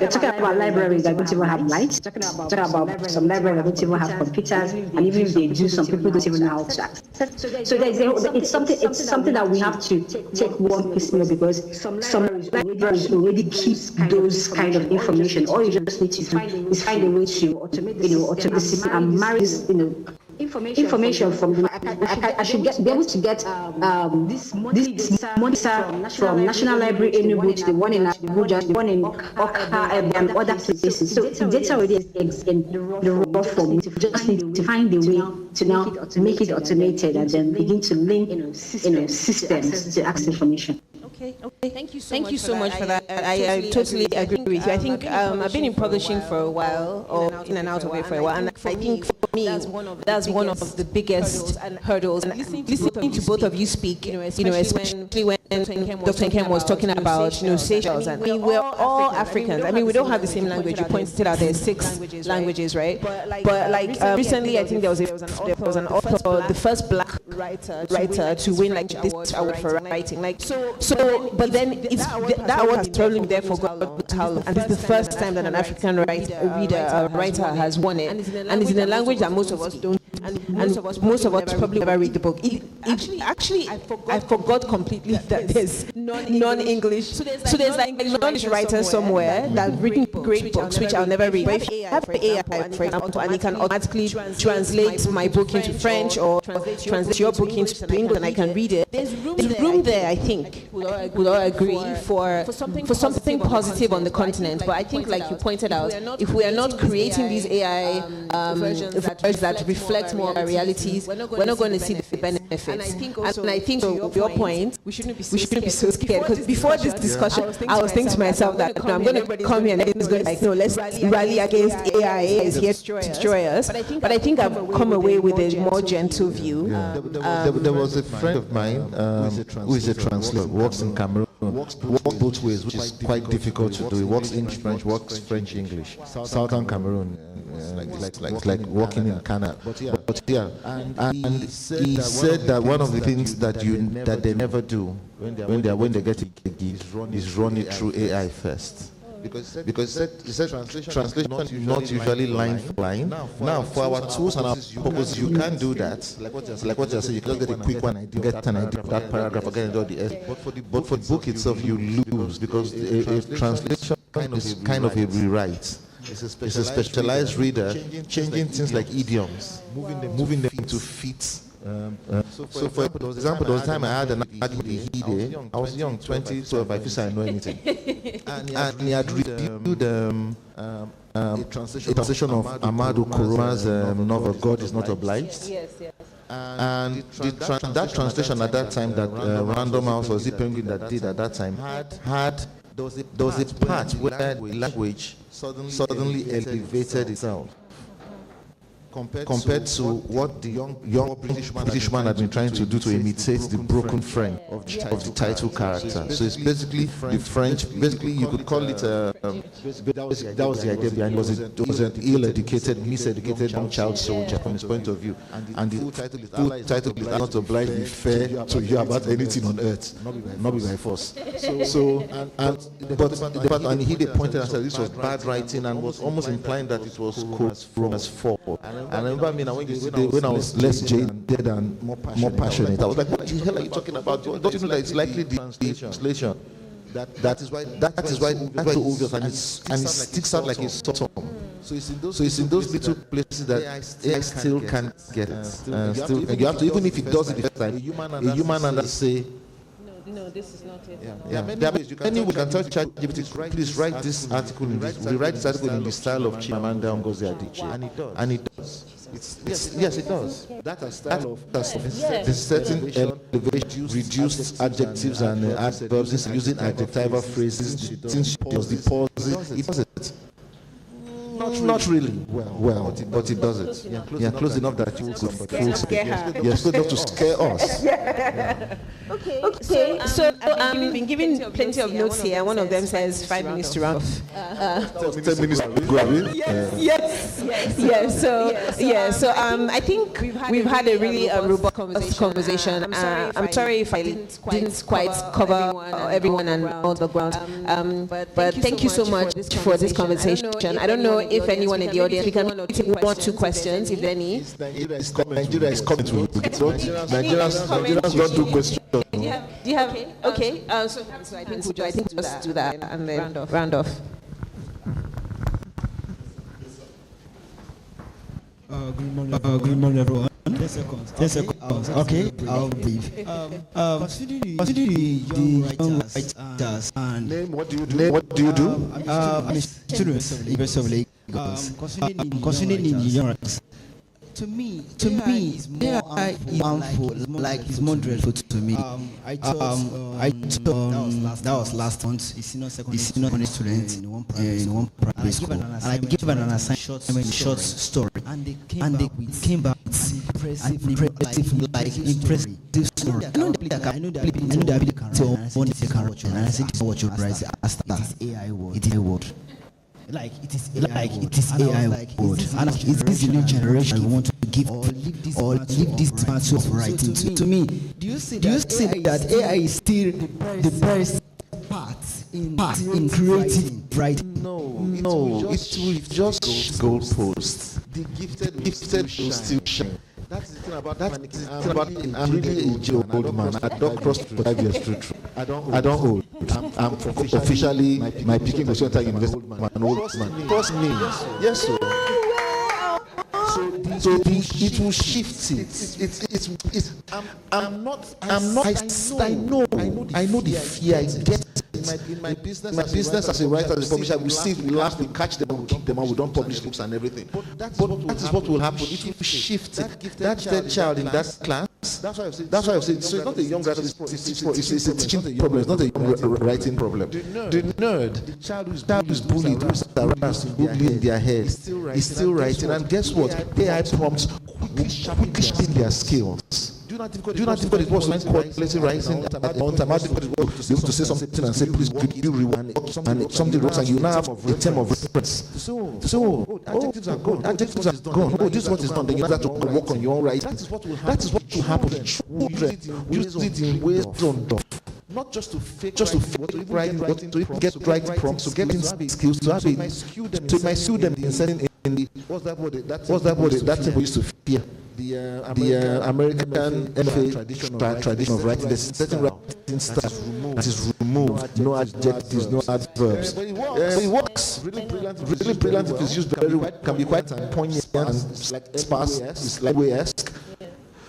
talking about libraries that don't even have lights. Talking about some libraries that don't even have computers, and even if they do, some people don't even know how to access. So it's something that we have to take one piecemeal, because some libraries already keep those kind of information. All you just need to do is find a way to automate the system and marry this, information from the. I should be able to get this monitor from National Library Enugu to the one in Abuja, the one in Oka, and other places. So the data already exists in the raw form. We just need to find a way to now make it automated and then begin to link systems to access information. Okay. Thank you so much for that. I totally agree with you. I think I've been in publishing for a while, or in and out of it for a while, and I think for me, that's one of the biggest hurdles. And listening to both of you speak, especially when Dr. Nkem was talking about, Seychelles, and we're all Africans. I mean, we don't have the same language. You pointed out there's 6 languages, right? But recently, I think there was an author, the first black writer to win this award for writing. But then that award has probably been there for God how long, and this is the first time that an African writer has won it, and it's in a language that most of us don't, and most of us probably never read the book. Actually, I forgot completely that there's non-English. So there's like a non-English writer somewhere that's written great books which I'll never read. But if you have AI, for example, and it can automatically translate my book into French or translate your book into English, and I can read it, there's room there, I think, would all agree, for something positive on the continent. But I think, like you pointed out, if we are not creating these AI versions that reflect more our realities, we're not going to see the benefits. And I think to your point, we shouldn't be so scared, because before this discussion, I was thinking to myself that I'm going to come here and everybody's going to be like, no, let's rally against AI. AI is here to destroy us. But I think I've come away with a more gentle view. There was a friend of mine who is a translator, works in Cameroon, works both ways, which is quite difficult to do. He works English French, works French English. Southern Cameroon, like working in Canada. But yeah, and he said that one of the things that they never do when they get a gig is run it through AI first. Because he said translation not usually line for line. Now for our tools and our purposes, you can't do that. Like what you're saying, you can just get a quick one idea, get an idea of that paragraph, or get all the S. But for the book itself, you lose, because a translation is kind of a rewrite. It's a specialized reader, changing things like idioms, moving them to fit. So for example, there was a time I had an argument with Hide. I was young, 20, so if I feel I know anything. And he had reviewed a translation of Amadou Kourouma's novel, God is Not Obliged. Yes. And that translation at that time, that Random House or Zip Penguin that did at that time, there was a part where the language suddenly elevated itself, compared to what the young British man had been trying to do to imitate the broken French of the title character. So it's basically the French. Basically, you could call it. That was the idea behind it. It was an ill-educated, miseducated young child soldier from his point of view. And the full title is Not Obliged, Be Fair to Hear About Anything on Earth, not be by force. And he pointed out that this was bad writing and was almost implying that it was code as fault. And I remember when I was less jaded and more passionate, I was like, what the hell are you talking about? Don't you know that it's likely the translation? That is why it's so obvious, and it sticks out like a sore thumb. So it's in those little places that AI still can't get it. You have to, even if it does it the first time, a human and say, no, this is not it. Anyway, you can tell ChatGPT, please write this article in this. We write this article in the style of Chimamanda Ngozi Adichie, and it does. Yes, it does. That style of the certain elevation, reduced adjectives and adverbs, using adjectival phrases, the pauses. It does it. Not really well, but it does it. Yeah, close enough that you could fool scare her. Yes, close enough to scare us. Okay. So I've been given plenty of notes here. One of them says 5 minutes to round off. 10 minutes to go away. Yes. So I think we've had a really robust conversation. I'm sorry if I didn't quite cover everyone and all the ground. But thank you so much for this conversation. I don't know if anyone in the audience, we can take 1 or 2 questions, if any. Nigeria is coming to Nigerians don't do questions. Do you have? Okay. So I think we'll just do that and then round off. Good morning, everyone. 10 seconds. Okay, I'll brief. Considering the young writers and what do you do? I'm a student, University of Lagos. Considering the young writers, to me, AI is harmful, like it's more dreadful to me. I that was last month. It's not secondary student in one private school, and I gave an assignment, short story, and they came back impressive story. I know the ability to watch, and I said, "This is what you write." It is AI word. It is a word. Like it is AI word, and is this the new generation we want to give or leave this part of writing to me? Do you see that AI is still the best part in creating writing? No, it will just goalposts. The gifted will still shine. That's the thing about that. I'm really a old man. I don't cross 5 years through. I don't old. I'm officially my picking position tag investment. An old man. Trust me. Yes, sir. So it will shift it. I know the fear. I get in my business as a writer, as a publisher, we see, we laugh, we catch them, we keep them out, we don't publish books and everything. But that is what will happen. It will shift. That dead child in that class. That's why I've said. So it's not a young writer. It's a teaching problem. It's not a young writing problem. The nerd, the child who's bullied, who's harassed, bullied in their head, is still writing. And guess what? AI prompts quickly sharpen their skills. Do not think it was quality writing at one time. How difficult it was to be able to say something and say, please, could you rewind it? And something wrong, and you now have a term of reference. Adjectives are gone. Oh, this is what is done. Then you have to work on your own writing. That is what will happen. Children use it in ways turned off. Not just to fake writing, but to get writing prompts, to get skills, to have it, to sue them in the what's that word? That thing we used to fear. The American tradition of writing, there's certain writing style that is removed. No adjectives, no adverbs. It works. Really brilliant. If it's used very well, can be quite poignant and sparse. It's like way-esque.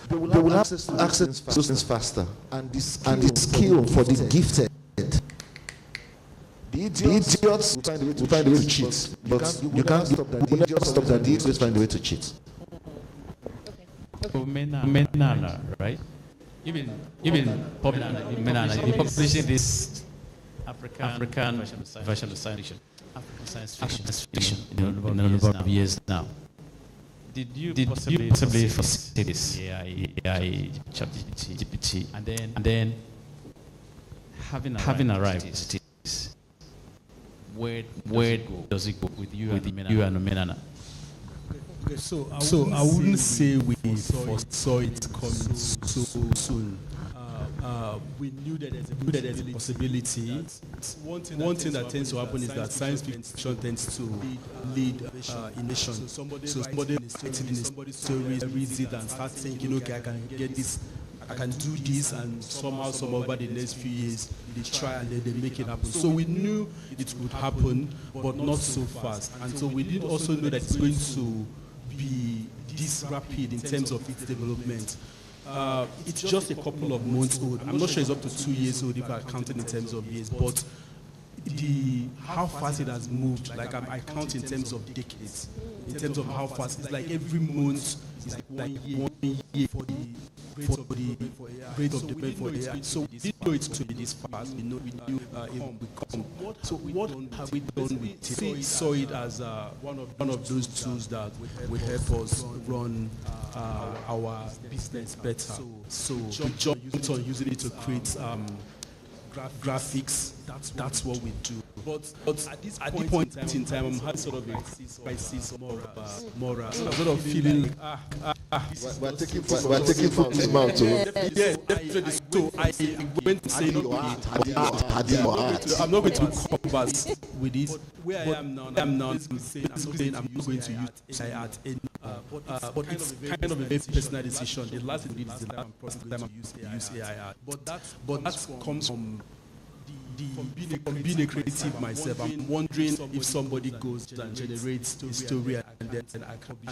They will have access to things faster. And the skill for the gifted. The idiots will find a way to cheat. But you can't stop that. The idiots find a way to cheat. Menana, right? You've been publishing this African version of science fiction in a number of years now. Did you possibly foresee this AI ChatGPT, and then having arrived at this, where does it go with you and Menana? Okay, so I wouldn't say we foresaw it coming so soon. We knew that there's a possibility. One thing that tends to happen is that science fiction tends to lead innovation. So somebody is writing in somebody's story, reads it and starts thinking, okay, I can get this, I can do this, and somehow over the next few years they try and they make it happen. So we knew it would happen, but not so fast. And so we did also know that it's going to be this rapid in terms of its development. It's just a couple of months old. I'm not sure it's up to 2 years old if I count it in terms of years, but how fast it has moved, like I count in terms of decades, in terms of how fast. It's like every month is like 1 year for the rate of development for AI. So we didn't know it to be this fast. We knew it would come. So what have we done with it? We saw it as one of those tools that will help us run our business better. So we jumped on using it to create graphics. That's what we do. But at this point in time, I'm having sort of a crisis, more sort of feeling we're taking food in his mouth. Yeah, definitely. So I went to say, I'm not going to converse with it. Where I am now, I'm not saying I'm not going to use AI at any. But it's kind of a very personal decision. The last thing is the time I use AI at. But that comes from being a creative myself. I'm wondering if somebody goes and generates a story and then I can't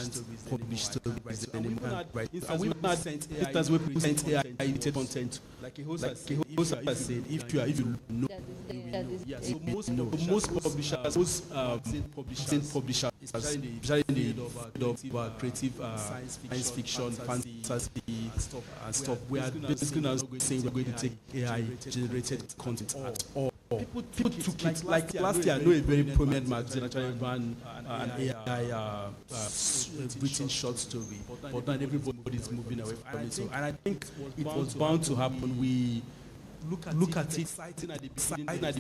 publish stories anymore. Right? And we present AI content. Like a host has said, if you know, so most publishers especially in the creative science fiction, fantasy, and stuff. We are basically now saying we're going to take AI-generated content at all. People took it, like last year, I know a very prominent magazine actually ran an AI written short story, but not everybody is moving away from it. So, and I think it was bound to happen. We look at it at the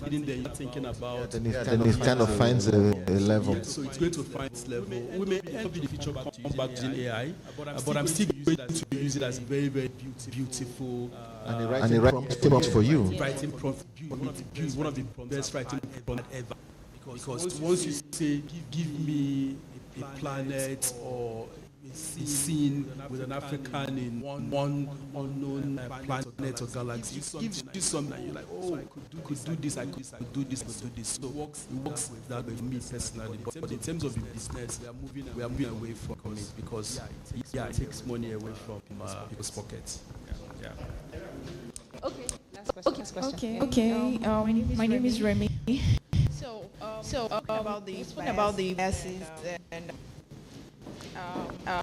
beginning, then you're thinking about. Then it kind of finds a level. Yeah, so it's going to find its level. We may in the future come back using AI, but I'm still going to use it as very, very beautiful. And it writes prompt for you. Writing prompt, one of the best writing prompt ever. Because once you say, give me a planet or a scene with an African in one unknown planet or galaxy, it gives you something that you're like, oh, I could do this, I could do this. So it works with that with me personally. But in terms of the business, we are moving away from it because it takes money away from people's pockets. Yeah. Okay. Last question. Okay. My name is Remy. So about the biases and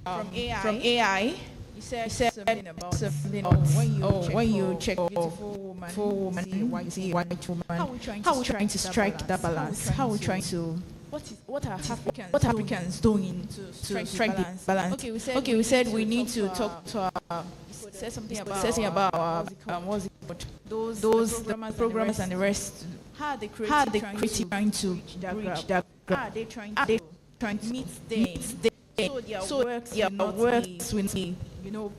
from AI. You said something about when you check beautiful woman, you see white woman. How are we trying to strike that balance? How are we trying to? What are Africans doing to strike the balance? Okay, we said we need to talk to our. Say something about what's it called? Those the programmers and the rest. How are they trying to bridge that gap? How are they trying to meet them? So their works will be, the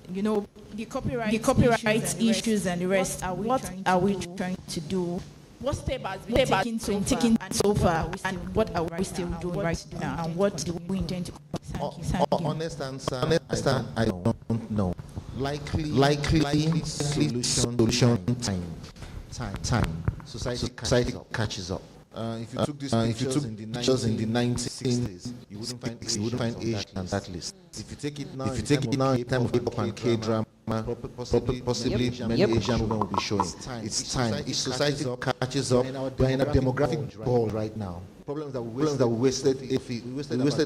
copyright issues and the rest. What are we trying to do? What step has been taken so far, and what are we still doing right now, and what do we intend to do? Thank you. Honest answer, I don't know. Likely solution time. Society catches up. If you took pictures in the 1960s, you wouldn't find Asia on that list. If you take it now in time of hip-hop and K-drama, possibly many Asian women will be showing. It's time. Each society catches up. We're in a demographic ball right now. Problems that we wasted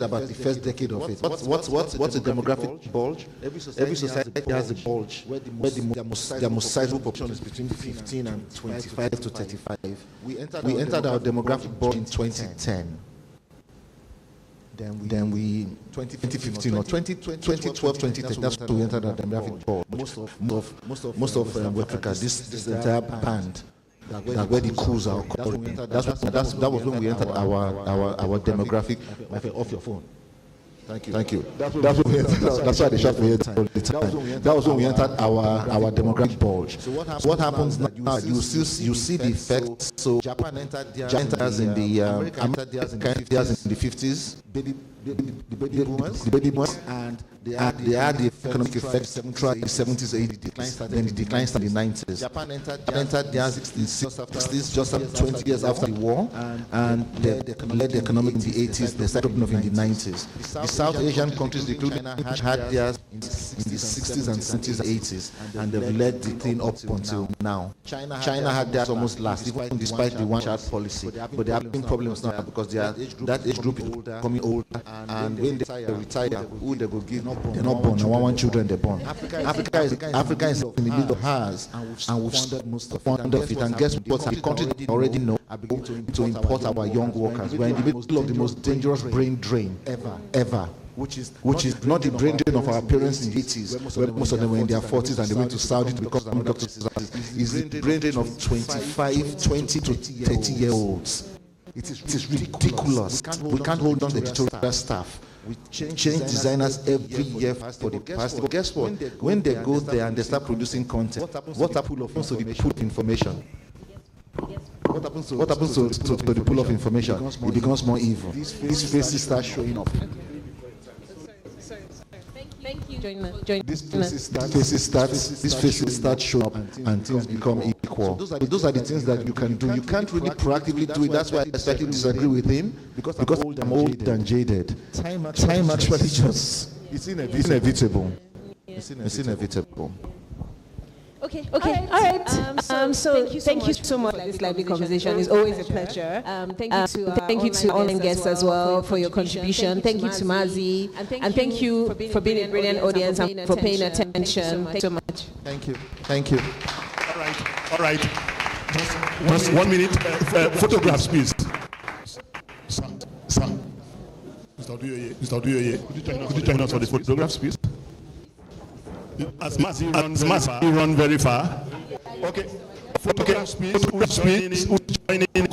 about the first decade of it. What's a demographic bulge? Every society has a bulge where the most sizable population is between 15 and 25 to 35. We entered our demographic bulge in 2010. Then we 2015 or 2012, 2013. That's when we entered our demographic bulge. Most of Africa, this entire band. That where the crews are called. That was when we entered our demographic. Off your phone. Thank you. That's why they shout for you all the time. That was when we entered our demographic bulge. So what happens now? You see the effect. So Japan entered theirs in the America in the 50s. The baby boomers, and they had the economic effects throughout the 70s, 80s, then the decline started in the 90s. Japan entered theirs in the 60s, just 20 years after the war, and they led the economic in the 80s. They started opening up in the 90s. The South Asian countries, including had theirs in the 60s and 70s, 80s, and they've led the thing up until now. China had theirs almost last, even despite the one-child policy. But they're having problems now because that age group is becoming older. And when they retire, who they will give? They're not born. They want children. They're born. Africa is in the middle of ours, and we've sponsored most of it. And guess what? The country already know to import our young workers. We're in the middle of the most dangerous brain drain ever. Which is not the brain drain of our parents in the 80s, where most of them were in their 40s and they went to Saudi to become doctors. It's the brain drain of 20 to 30-year-olds. It is ridiculous. We can't hold on to the editorial staff. We change designers every year for the past. But guess what? When they go there and they start producing content, what happens to the pool of information? What happens to the pool of information? It becomes more evil. These faces start showing up. Thank you. These faces start showing up and things become equal. So those are the things that you can do. You can't really proactively do it. That's why I especially disagree with him, because I'm old and jaded. Time actually just, it's inevitable. It's inevitable. Okay. Okay, all right. So thank you so much for this lively conversation. It's always a pleasure. Thank you to online guests as well for your contribution. Thank you to Mazi, and thank you for being a brilliant audience and for paying attention. Thanks so much. Thank you. Thank you. All right. Just 1 minute. Photographs, please. Sir. Mr. Oduyoye, could you join us for the photographs, please? As Mazi run very far. Okay. Photographs, please. Who's joining?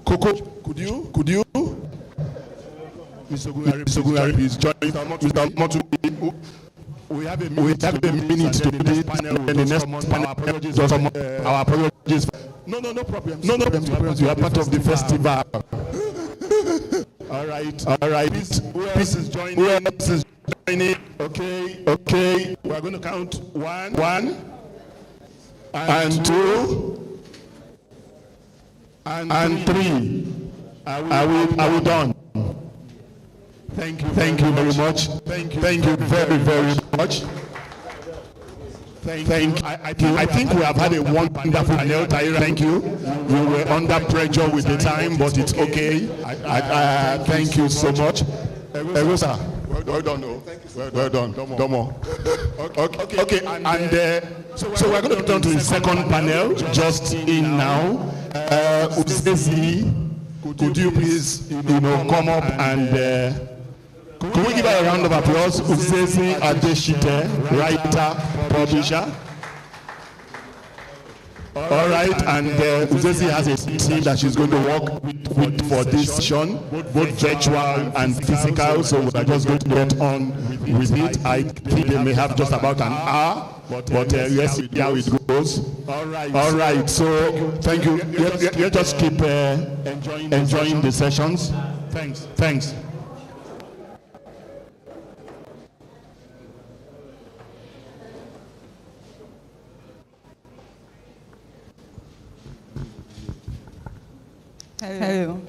Coco, could you? Mr. Gugari, please join Mr. Motu. We have a minute to do this panel. And the next panel, our apologies. No problem. No problems. You are part of the festival. All right. Who else is joining? Okay. We are going to count 1 and 2 and 3. Are we done? Thank you very much. Thank you very, very much. Thank you. I think we have had a wonderful panel. Thank you. You were under pressure with the time, but it's okay. Thank you so much. Erosa. Well done. Well done. No more. Okay. And so we're going to turn to the second panel just in now. Usezi, could you please, come up and could we give her a round of applause? Usezi Adeshite, writer, publisher. All right, and Usezi has a team that she's going to work with for this session, both virtual and physical, so we're just going to get on with it. I think they may have just about an hour, but let's see how it goes. All right, so thank you. Let's just keep enjoying the sessions. Thanks. Hello.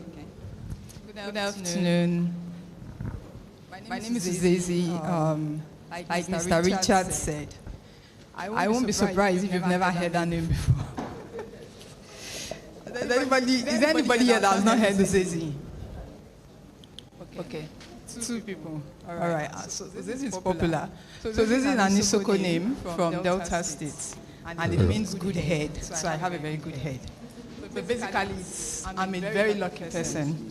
Good afternoon. My name is Zazie. Like Mr. Richard said, I won't be surprised if you've never heard that name before. Is there anybody here that has not heard of Zazie? Okay. 2 people. All right. So this is popular. So this is an Isoko name from Delta State, and it means good head. So I have a very good head. So basically, I'm a very lucky person.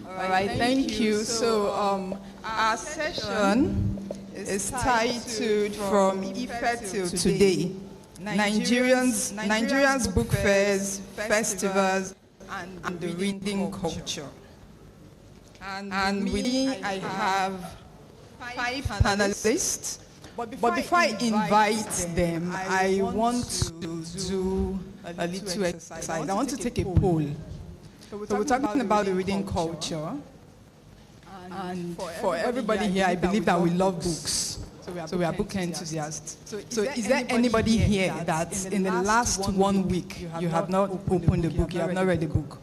All right, thank you. So our session is titled From Ife Till Today, Nigerians book fairs, festivals, and the reading culture. And with me, I have 5 panelists. But before I invite them, I want to do a little exercise. I want to take a poll. So we're talking about the reading culture. And for everybody here, I believe that we love books. So we are book enthusiasts. So is there anybody here that in the last 1 week, you have not opened a book, you have not read a book?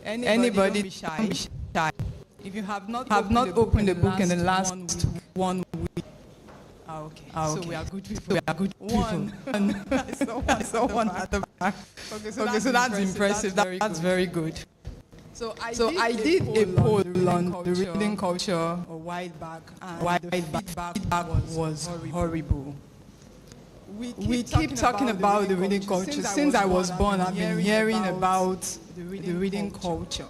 Anybody? Don't be shy. If you have not opened a book in the last 1 week, okay. So we are good people. One. I saw one at the back. Okay, so that's impressive. That's very good. So I did a poll on the reading culture a while back, and the feedback was horrible. We keep talking about the reading culture. Since I was born, I've been hearing about the reading culture.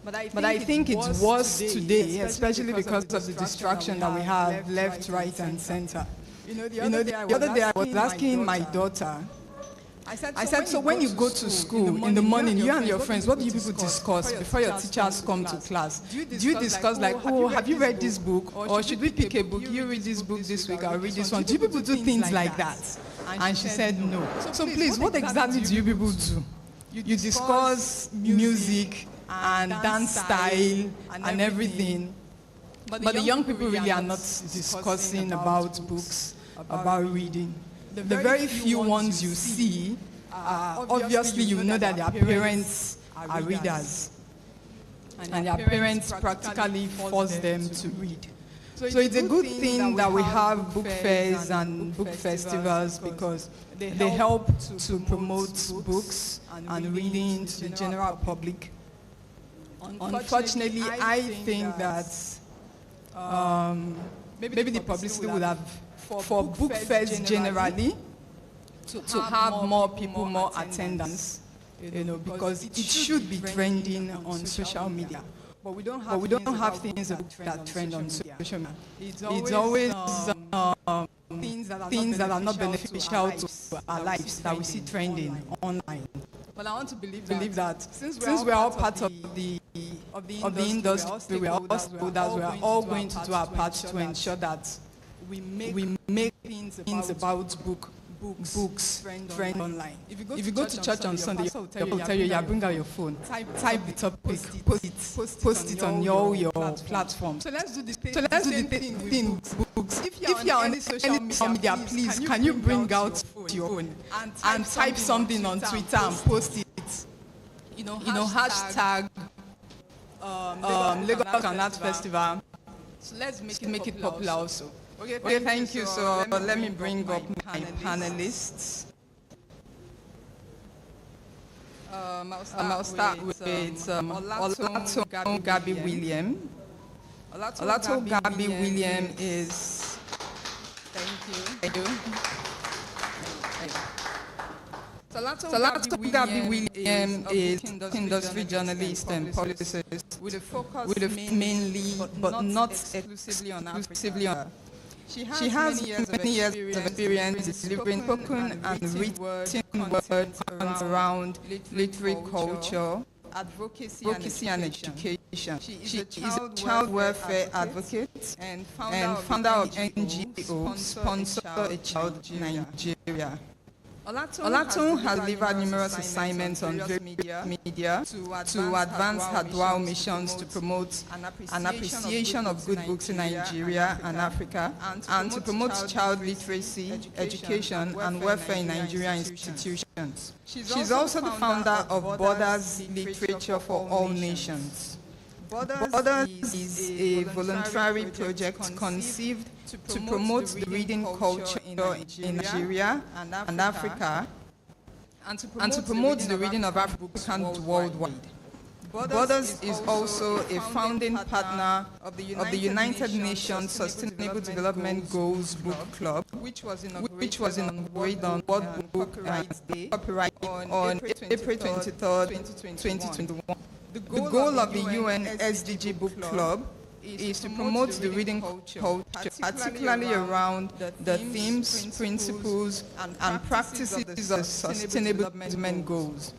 But I think it's worse today, especially because of the distraction that we have left, right, and center. The other day I was asking my daughter, I said, so when you go to school in the morning, you and your friends, what do you people discuss before your teachers come to class? Do you discuss like, oh, have you read this book? Or should we pick a book? You read this book this week, I'll read this one. Do you people do things like that? And she said no. So please, what exactly do you people do? You discuss music and dance style and everything. But the young people really are not discussing about books, about reading. The very few ones you see, obviously you know that their parents are readers. And their parents practically force them to read. So it's a good thing that we have book fairs and book festivals because they help to promote books and reading to the general public. Unfortunately, I think that maybe the publicity would have, for book fairs generally, to have more people, more attendance, because it should be trending on social media. But we don't have things that trend on social media. It's always things that are not beneficial to our lives that we see trending online. But I want to believe that since we are all part of the industry, we are all stakeholders, we are all going to do our part to ensure that we make things about books trend online. If you go to church on Sunday, they'll tell you, bring out your phone, type the topic, post it on your platform. So let's do the thing with books. If you're on any social media, please, can you bring out your phone and type something on Twitter and post it? Hashtag Lagos and Art Festival. So let's make it popular also. Okay, thank you. So let me bring up my panelists. I'll start with Olato Gabi William. Olato Gabi William is... Thank you. Olato Gabi William is industry journalist and publicist with a focus mainly, but not exclusively on Africa. She has many years of experience delivering spoken and written words around literary culture, advocacy and education. She is a child welfare advocate and founder of NGO Sponsor a Child Nigeria. Olato has delivered numerous assignments on various media to advance her dual missions to promote an appreciation of good books in Nigeria and Africa, and to promote child literacy, education, and welfare in Nigerian institutions. She's also the founder of Borders Literature for All Nations. Borders is a voluntary project conceived to promote the reading culture in Nigeria and Africa, and to promote the reading of Africans worldwide. Borders is also a founding partner of the United Nations Sustainable Development Goals Book Club, which was inaugurated on World Book and Copyright on April 23rd, 2021. The goal of the UN SDG Book Club is to promote the reading culture, particularly around the themes, principles, and practices of sustainable development goals.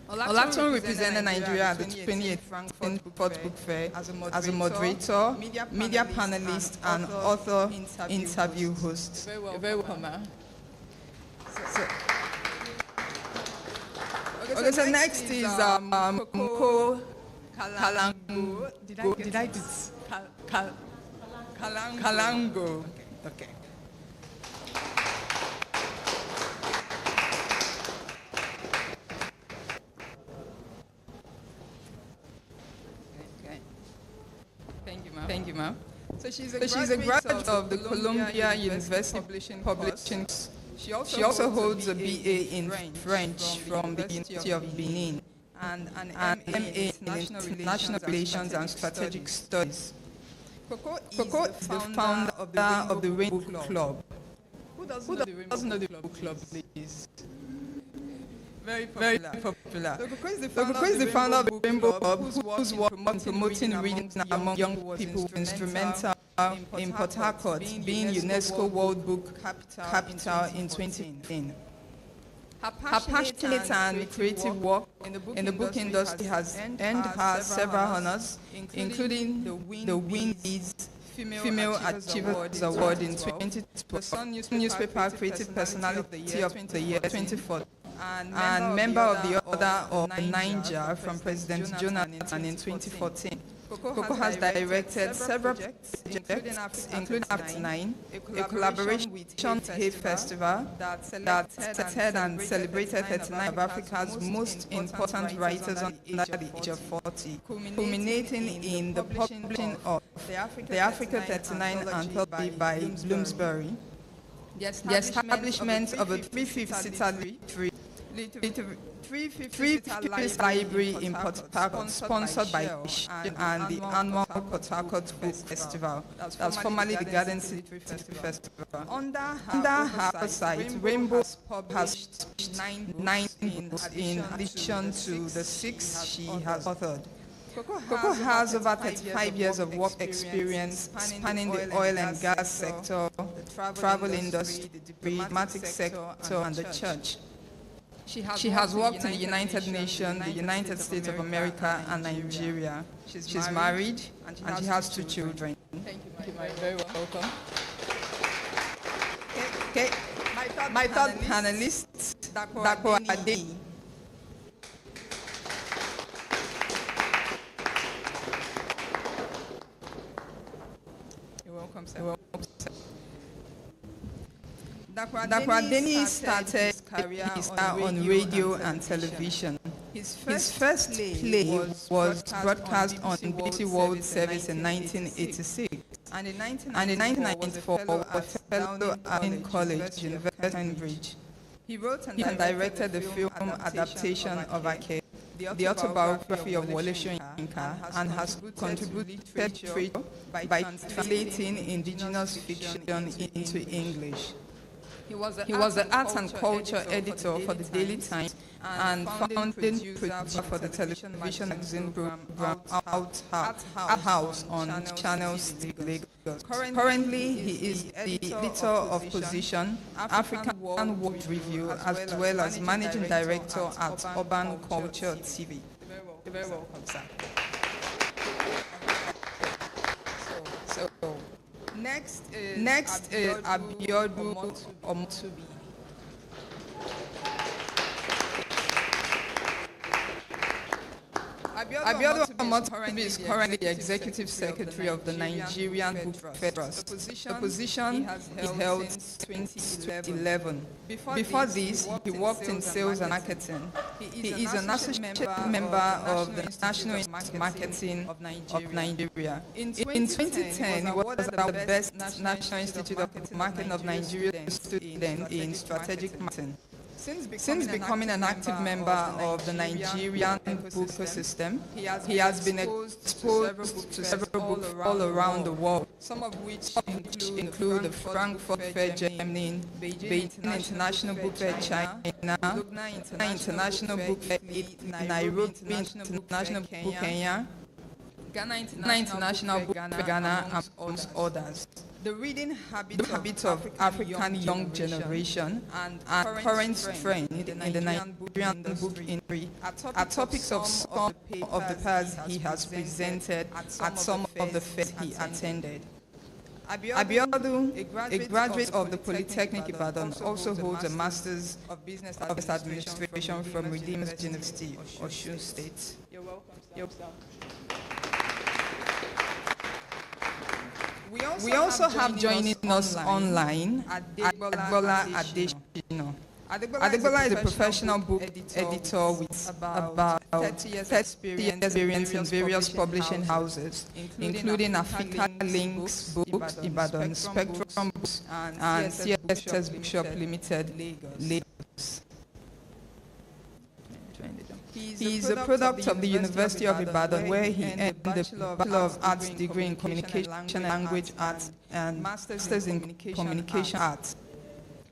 Olato represented Nigeria at the 28th Frankfurt Book Fair as a moderator, media panelist, and author interview host. You're very welcome, ma'am. Okay, so next is Mko Kalango. Did I do it? Kalango. Okay. Thank you, ma'am. So she's a graduate of the Columbia University Publishing. She also holds a BA in French from the University of Benin and an MA in International Relations and Strategic Studies. Coco is the founder of the Rainbow Book Club. Who doesn't know the Book Club, please? Very popular. Coco is the founder of the Rainbow Club, whose work in promoting reading among young people was instrumental in Port Harcourt being UNESCO World Book Capital in 2010. Her passionate and creative work in the book industry has earned her several honors, including the Windies Female Achievers Award in 2012, Newspaper Creative Personality of the Year 2014, and member of the Order of Niger from President Jonathan in 2014. Coco has directed several projects, including After 9, a collaboration with Hay Festival that selected and celebrated 39 of Africa's most important writers under the age of 40, culminating in the publishing of the Africa 39 anthology by Bloomsbury, the establishment of a 350-seater library in Port Harcourt, sponsored by Fish, and the annual Port Harcourt Book Festival, that's formerly the Garden City Festival. Under her site, Rainbow has nine in addition to the 6 she has authored. Coco has over 35 years of work experience spanning the oil and gas sector, the travel industry, the diplomatic sector, and the church. She has worked in the United Nations, the United States of America, and Nigeria. She's married, and she has 2 children. Thank you, you're very welcome. Okay. My third panelist, Dapo Adeni. You're welcome, sir. Dapo Adeni started his career on radio and television. His first play was broadcast on BBC World Service in 1986. And in 1994, was fellow at College, University of Cambridge. He wrote and directed the film adaptation of Ake, the autobiography of Wole Soyinka, and has contributed to literature by translating indigenous fiction into English. He was the arts and culture editor for the Daily Times and founding producer for the television magazine program Art House on Channel 6 Lagos. Currently, he is the editor of Position, African World Review, as well as managing director at Urban Culture TV. You're very welcome, sir. So next is Abiodun Omotubi. Abiodun Omotubi is currently the Executive Secretary of the Nigerian Book Trust. The position he held since 2011. Before this, he worked in sales and marketing. He is an associate member of the National Marketing of Nigeria. In 2010, he was the best National Institute of Marketing of Nigeria student in strategic marketing. Since becoming an active member of the Nigerian book ecosystem, he has been exposed to several books all around the world, some of which include the Frankfurt Fair Germany, Beijing International Book Fair China, International Book Fair Nairobi International Book Kenya, Ghana International Book Ghana, amongst others. The reading habit of African young generation and current trend in the Nigerian book industry are topics of some of the papers he has presented at some of the fairs he attended. Abiodun, a graduate of the Polytechnic Ibadan, also holds a Master's of Business Administration from Redeemer's University, Osun State. You're welcome. We also have joining us online Adebola Adeshino. Adebola is a professional book editor with about 30 years experience in various publishing houses, including Africa Links Books, Ibadan Spectrum Books, and CSS Bookshop Limited, Lagos. He is a product of the University of Ibadan, where he earned the Bachelor of Arts degree in Communication Language Arts and Masters in Communication Arts.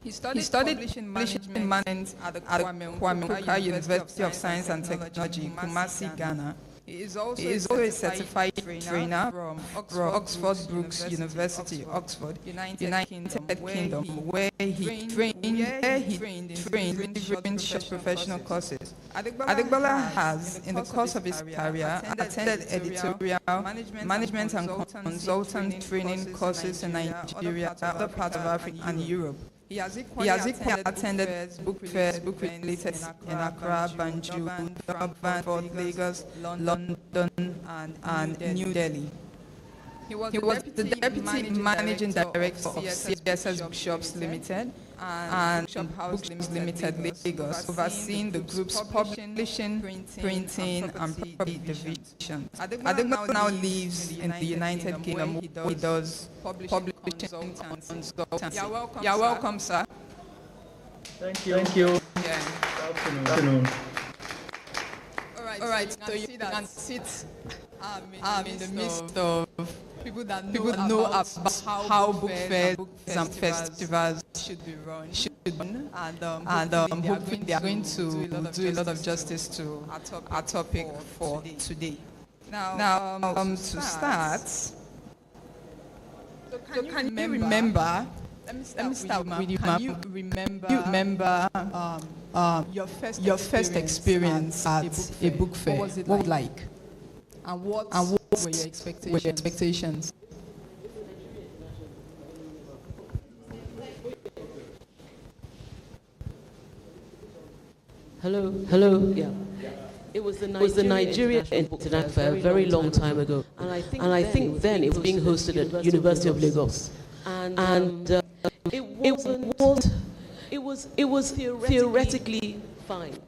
He studied publishing management at the Kwame Nkrumah University of Science and Technology, Kumasi, Ghana. He is also a certified trainer from Oxford Brookes University, Oxford, United Kingdom, where he trained delivering short professional courses. Adebola has, in the course of his career, attended editorial, management and consultant training courses in Nigeria, other parts of Africa and Europe. He has equally attended book fairs, book releases in Accra, Banjul, Durban, Fort Lagos, London, and New Delhi. He was the deputy managing director of CSS Bookshops Limited and Bookshop House Limited Lagos, overseeing the group's publishing, printing, and property division. Adegma now lives in the United Kingdom, where he does publishing consultants. You're welcome, sir. Thank you. Thank you. Yeah. Good afternoon. All right. So you can sit in the midst of people that know about how book fairs and festivals should be run, and hopefully they are going to do a lot of justice to our topic for today. Now, to start, so can you remember? Let me start with you, ma'am. Can you remember your first experience at a book fair? What was it like? And what were your expectations? Hello. Yeah. It was the Nigeria Internet Fair a very long time ago, and I think then it was being hosted at University of Lagos, and it was theoretically fine,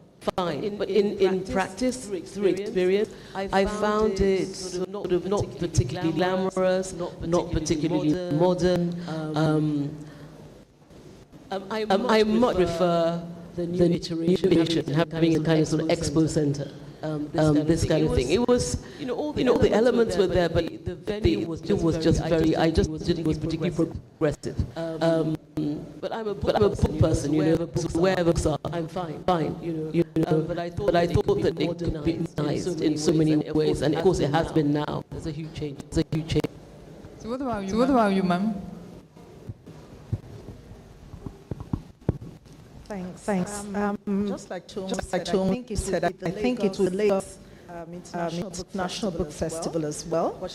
but in practice, through experience, I found it sort of not particularly glamorous, not particularly modern. I much prefer the new iteration, having a kind of sort of expo center, this kind of thing. It was, all the elements were there, but the venue was just very, I just didn't was particularly progressive. But I'm a book person, wherever books are, I'm fine. But I thought that it could be nice in so many ways, and of course it has been now. There's a huge change. So what about you, ma'am? Thanks. Just like Tom said, I think it was Lagos International Book Festival as well. But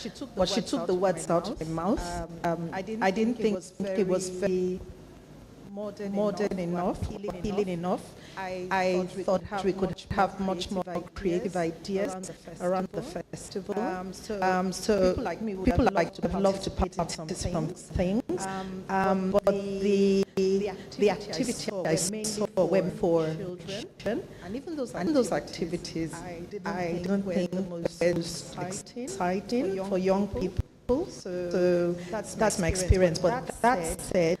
she took the words out of my mouth. I didn't think it was very modern enough, appealing enough. I thought we could have much more creative ideas around the festival. So people like to have loved to participate in some things. But the activity I saw were for children, and even those activities, I don't think was exciting for young people. So that's my experience. But that said,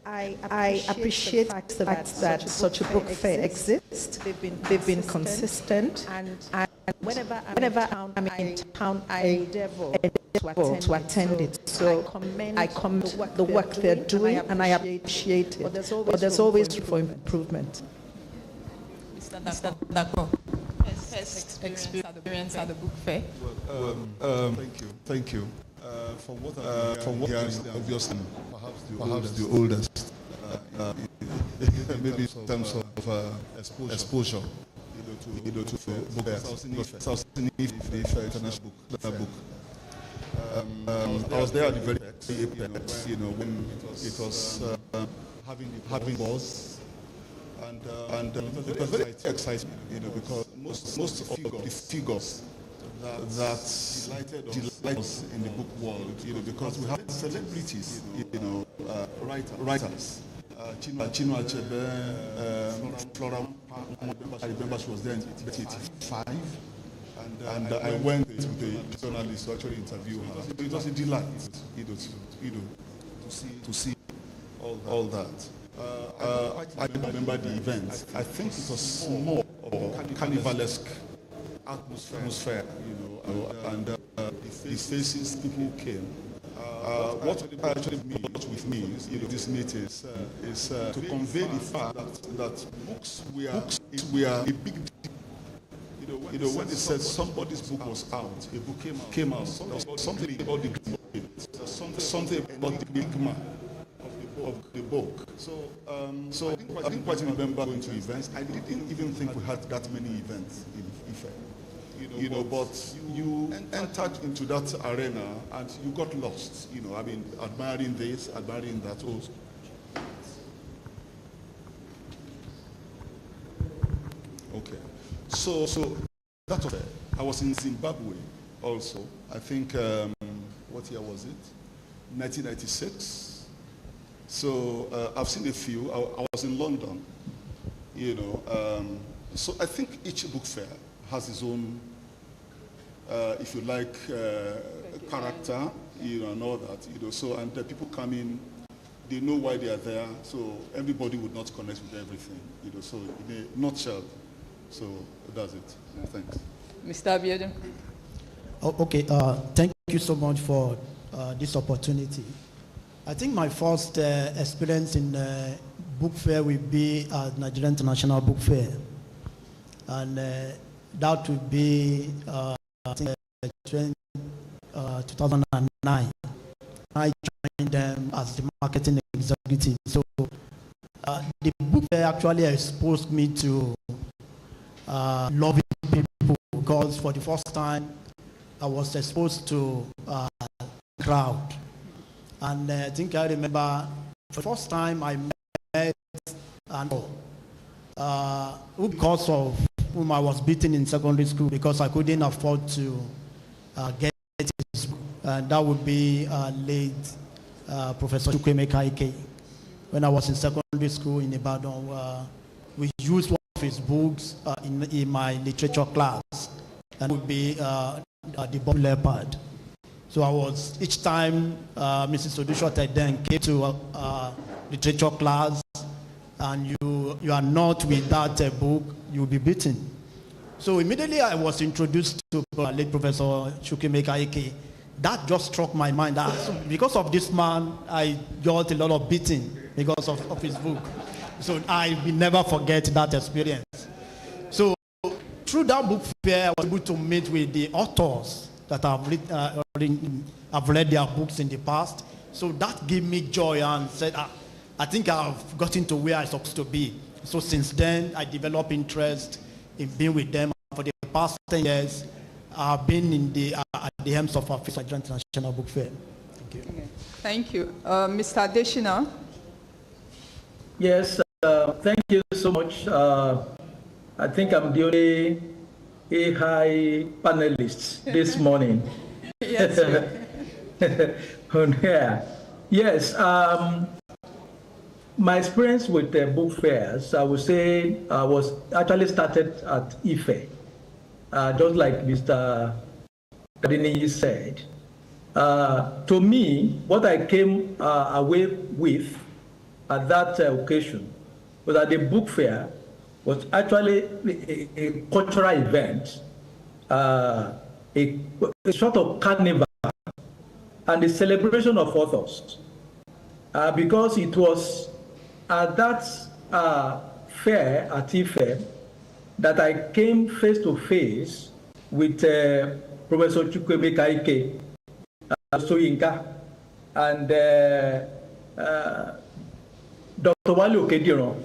I appreciate the fact that such a book fair exists. They've been consistent, and whenever I'm in town, I endeavor to attend it. So I commend the work they're doing, and I appreciate it. But there's always room for improvement. Mr. Dako, experience at the book fair. Thank you. From what obviously perhaps the oldest, maybe in terms of exposure, to book the international book. I was there at the very apex, when it was having buzz, and it was very exciting, because most of the figures that delight us in the book world, because we have celebrities, writers. Chinua Achebe, Flora, I remember she was there in 1985, and I went to the journalist to actually interview her. It was a delight, to see all that. I remember the event. I think it was more of a carnivalesque atmosphere, and the faces people came. What actually brought with me, this meeting is to convey the fact that books were a big deal. When they said somebody's book was out, a book came out, something about the something about the big man of the book. So I didn't quite remember going to events. I didn't even think we had that many events in Ife. But you entered into that arena and you got lost, admiring this, admiring that also. Okay. So that was I was in Zimbabwe also. I think, what year was it? 1996. So I've seen a few. I was in London, you know. So I think each book fair has its own, if you like, character, you know, and all that, you know. So, and the people come in, they know why they are there, so everybody would not connect with everything, you know. So in a nutshell, so that's it. Thanks. Mr. Abiodun. Oh, okay, thank you so much for this opportunity. I think my first experience in book fair will be at Nigerian International Book Fair. And that would be, I think, 2009. I joined them as the marketing executive. So the book fair actually exposed me to loving people, because for the first time I was exposed to crowd. And I think I remember the first time I met and because of whom I was beaten in secondary school because I couldn't afford to get his book. And that would be late Professor Chukwemeka Ike. When I was in secondary school in Ibadan, we used one of his books in my literature class, and it would be The Bob Leopard. So I was, each time Mrs. Odushote then came to literature class, and you are not with that book, you'll be beaten. So immediately I was introduced to late Professor Chukwemeka Ike. That just struck my mind. Because of this man, I got a lot of beating because of his book. So I will never forget that experience. So through that book fair, I was able to meet with the authors that have read their books in the past. So that gave me joy and said, I think I've gotten to where I'm supposed to be. So since then, I developed interest in being with them. For the past 10 years, I've been in at the helms of our International Book Fair. Thank you. Okay. Thank you. Mr. Adeshina. Yes, Thank you so much. I think I'm the only AI panelist this morning. Yes, On here. Yes, my experience with book fairs, I would say, was actually started at IFE. Just like Mr. Kadini said. To me, what I came away with at that occasion was that the book fair was actually a cultural event, a sort of carnival, and a celebration of authors. Because it was at that fair at IFE that I came face to face with Professor Chukwemeka Ike, Soyinka, and Dr. Wale Okediran.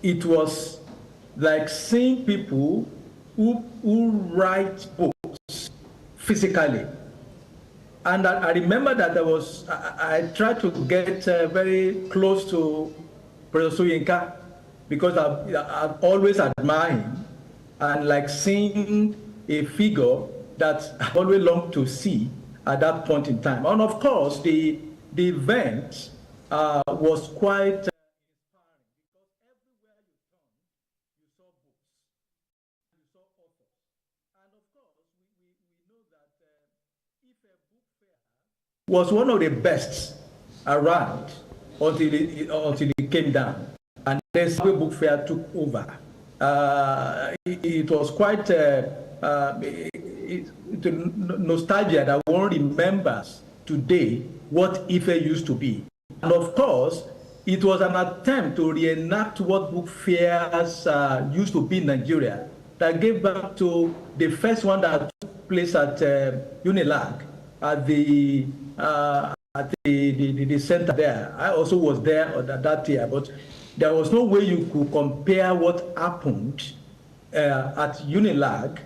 It was like seeing people who write books physically. And I remember that I tried to get very close to Professor Soyinka because I've always admired him and like seeing a figure that I've always longed to see at that point in time. And of course, the event was quite was one of the best around until it came down, and then Sabwe Book Fair took over. It was quite nostalgia that one remembers today what IFE used to be. And of course, it was an attempt to reenact what book fairs used to be in Nigeria that gave back to the first one that took place at Unilag at the center there. I also was there that year, but there was no way you could compare what happened at Unilag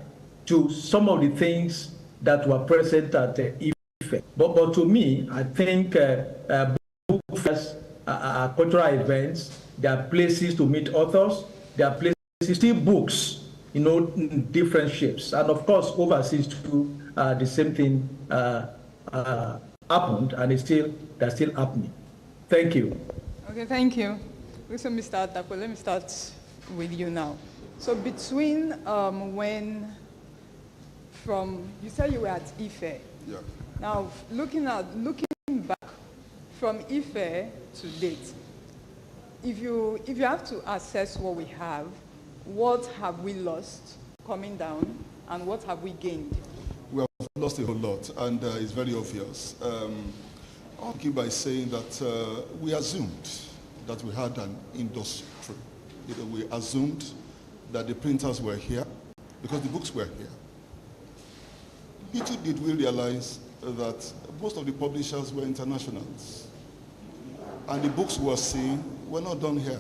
to some of the things that were present at IFE. But to me, I think book fairs are cultural events. They are places to meet authors. They are places is still books, you know, in different shapes. And of course, overseas too, the same thing happened, and that's still happening. Thank you. Okay, thank you. So, Mr. Atapo, let me start with you now. So between you said you were at Ife. Yeah. Now, looking back from Ife to date, if you have to assess what we have, what have we lost coming down, and what have we gained? We have lost a whole lot, and it's very obvious. I'll begin by saying that we assumed that we had an industry. We assumed that the printers were here because the books were here. Little did we realize that most of the publishers were internationals, and the books we were seeing were not done here.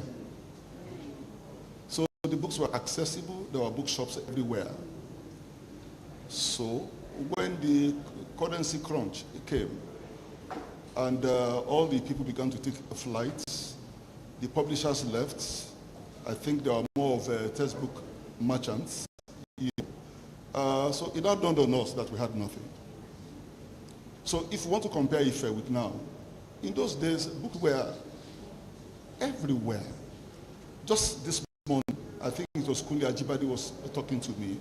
So the books were accessible, there were bookshops everywhere. So when the currency crunch came, and all the people began to take flights, the publishers left. I think there were more of textbook merchants. So it now dawned on us that we had nothing. So if you want to compare Ife with now, in those days, books were everywhere. Just this morning, I think it was Kunle Ajibade was talking to me,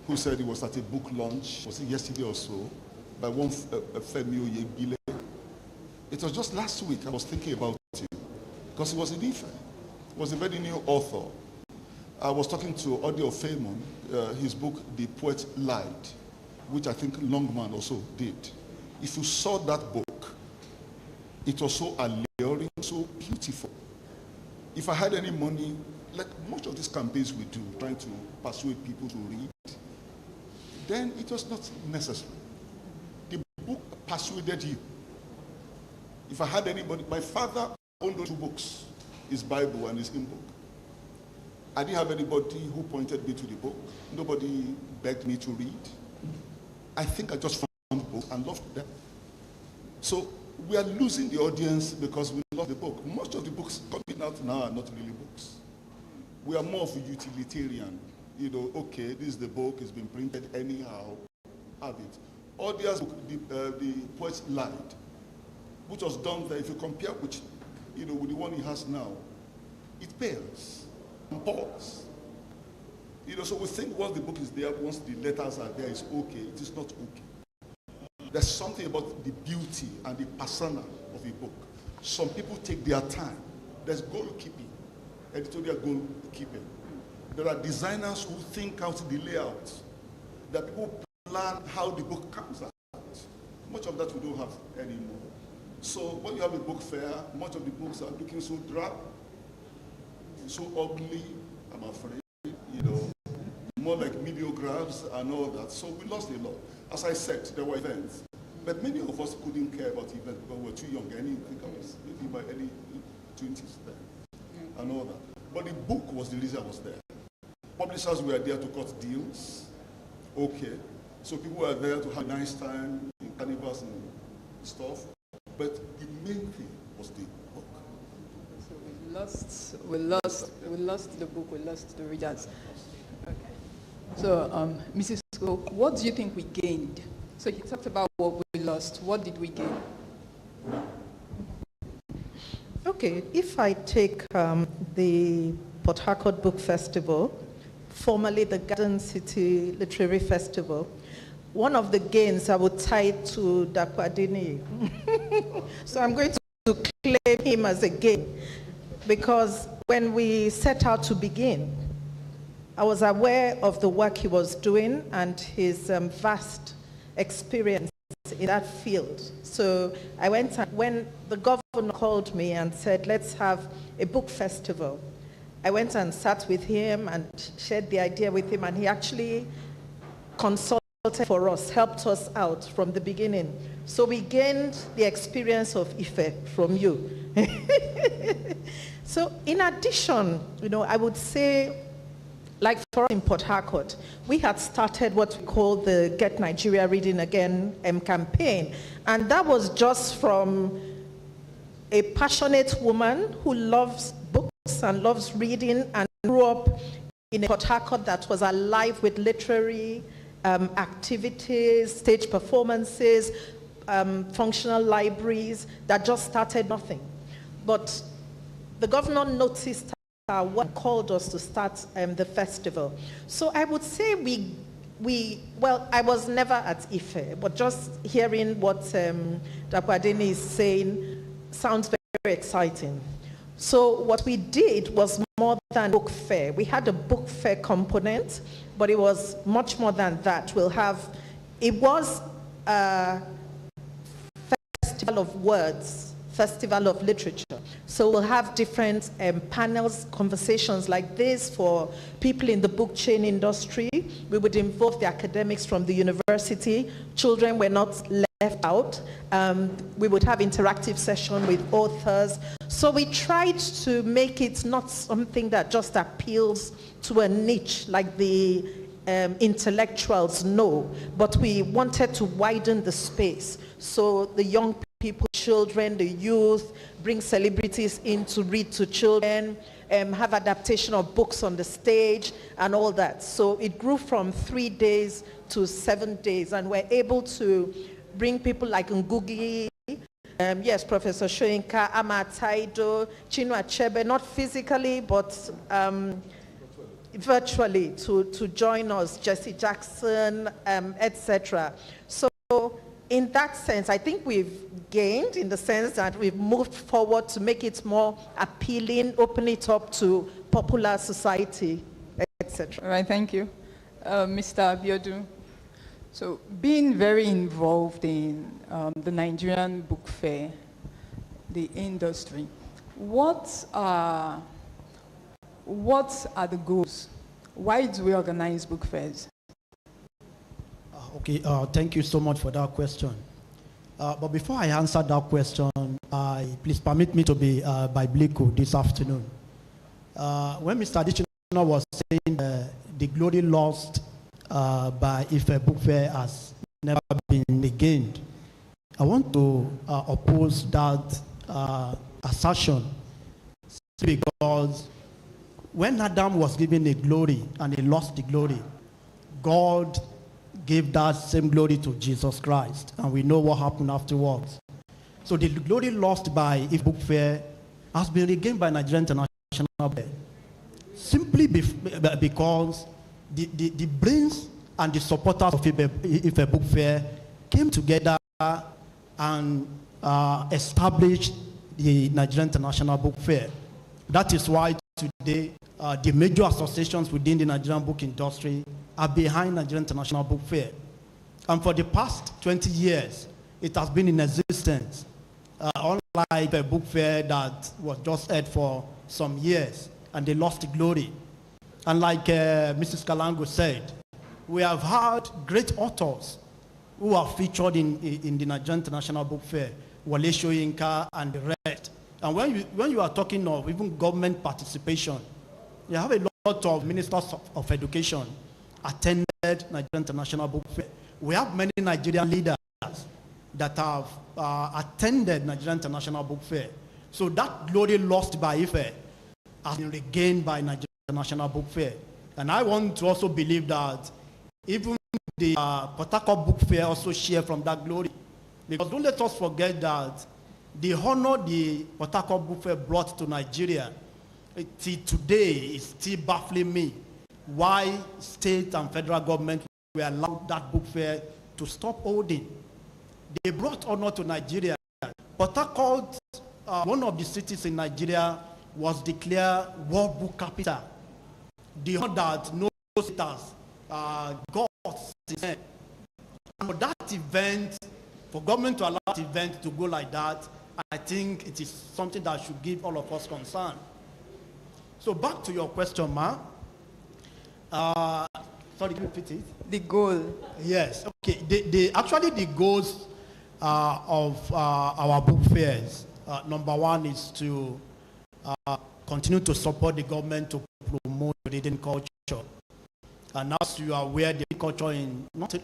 who said he was at a book launch, was it yesterday or so, by one Femi Oyebile. It was just last week I was thinking about it, because he was in Ife. He was a very new author. I was talking to Odi Ofemon, his book, The Poet Lied, which I think Longman also did. If you saw that book, it was so alluring, so beautiful. If I had any money, like much of these campaigns we do, trying to persuade people to read, then it was not necessary. The book persuaded you. If I had anybody, my father owned those two books, his Bible and his hymn book. I didn't have anybody who pointed me to the book. Nobody begged me to read. I think I just found the book and loved them. So we are losing the audience because we lost the book. Most of the books coming out now are not really books. We are more of a utilitarian. You know, okay, this is the book, it's been printed anyhow, have it. Odia's book, the Poet Lied, which was done there, if you compare with, you know, with the one he has now, it pales and palls. You know, so we think once the book is there, once the letters are there, it's okay. It is not okay. There's something about the beauty and the persona of a book. Some people take their time. There's goalkeeping, editorial goalkeeping. There are designers who think out the layout. There are people who plan how the book comes out. Much of that we don't have anymore. So when you have a book fair, much of the books are looking so drab, so ugly, I'm afraid, you know, more like mediocres and all that. So we lost a lot. As I said, there were events, but many of us couldn't care about events because we were too young. I think I was maybe my early 20s then, and all that. But the book was the reason I was there. Publishers were there to cut deals. Okay. So people were there to have a nice time in carnivals and stuff. But the main thing was the book. So we lost the book, we lost the readers. Okay. So, Mrs. Sko, what do you think we gained? So you talked about what we lost. What did we gain? Okay, if I take the Port Harcourt Book Festival, formerly the Garden City Literary Festival, one of the gains I would tie to Dakwadini. So I'm going to claim him as a gain, because when we set out to begin, I was aware of the work he was doing and his vast experience in that field. So I went, and when the governor called me and said, let's have a book festival, I went and sat with him and shared the idea with him, and he actually consulted for us, helped us out from the beginning. So we gained the experience of Ife from you. So in addition, you know, I would say, like for us in Port Harcourt, we had started what we call the Get Nigeria Reading Again campaign. And that was just from a passionate woman who loves books and loves reading and grew up in Port Harcourt that was alive with literary activities, stage performances, functional libraries that just started nothing. But the governor noticed what called us to start the festival. So I would say well, I was never at IFE, but just hearing what Dr. Adeni is saying sounds very exciting. So what we did was more than book fair. We had a book fair component, but it was much more than that. It was a festival of words, festival of literature. So we'll have different panels, conversations like this for people in the book chain industry. We would involve the academics from the university. Children were not left out. We would have interactive session with authors. So we tried to make it not something that just appeals to a niche like the intellectuals know, but we wanted to widen the space. So the young people, children, the youth, bring celebrities in to read to children, have adaptation of books on the stage and all that. So it grew from 3 days to 7 days, and we're able to bring people like Ngugi, yes, Professor Shoyinka, Ama Taido, Chinua Achebe, not physically, but virtually to join us, Jesse Jackson, etc. So in that sense, I think we've gained in the sense that we've moved forward to make it more appealing, open it up to popular society, etc. All right, thank you. Mr. Abiodun, so being very involved in the Nigerian book fair, the industry, what are the goals? Why do we organize book fairs? Okay, thank you so much for that question. But before I answer that question, please permit me to be biblical this afternoon. When Mr. Additional was saying the glory lost by Ife Book Fair has never been regained, I want to oppose that assertion, because when Adam was given the glory and he lost the glory, God gave that same glory to Jesus Christ, and we know what happened afterwards. So the glory lost by Ife Book Fair has been regained by Nigerian International Fair, simply because the brains and the supporters of Ife Book Fair came together and established the Nigerian International Book Fair. That is why today the major associations within the Nigerian book industry are behind Nigerian International Book Fair. And for the past 20 years, it has been in existence, unlike a book fair that was just held for some years and they lost the glory. And like Mrs. Kalango said, we have had great authors who are featured in the Nigerian International Book Fair, Wale Soyinka and the rest. And when you are talking of even government participation, you have a lot of ministers of education attended Nigerian International Book Fair. We have many Nigerian leaders that have attended Nigerian International Book Fair. So that glory lost by Ife has been regained by Nigerian International Book Fair. And I want to also believe that even the Port Harcourt Book Fair also share from that glory. Because don't let us forget that the honor the Port Harcourt Book Fair brought to Nigeria, till today is still baffling me why state and federal government were allowed that book fair to stop holding. They brought honor to Nigeria. Port Harcourt, one of the cities in Nigeria, was declared World Book Capital. The honor that no states got since then. And for that event, for government to allow that event to go like that, I think it is something that should give all of us concern. So back to your question, Ma. Sorry, can you repeat it? The goal. Yes. Okay. Actually, the goals of our book fairs, number one is to continue to support the government to promote reading culture. And as you are aware, the culture in not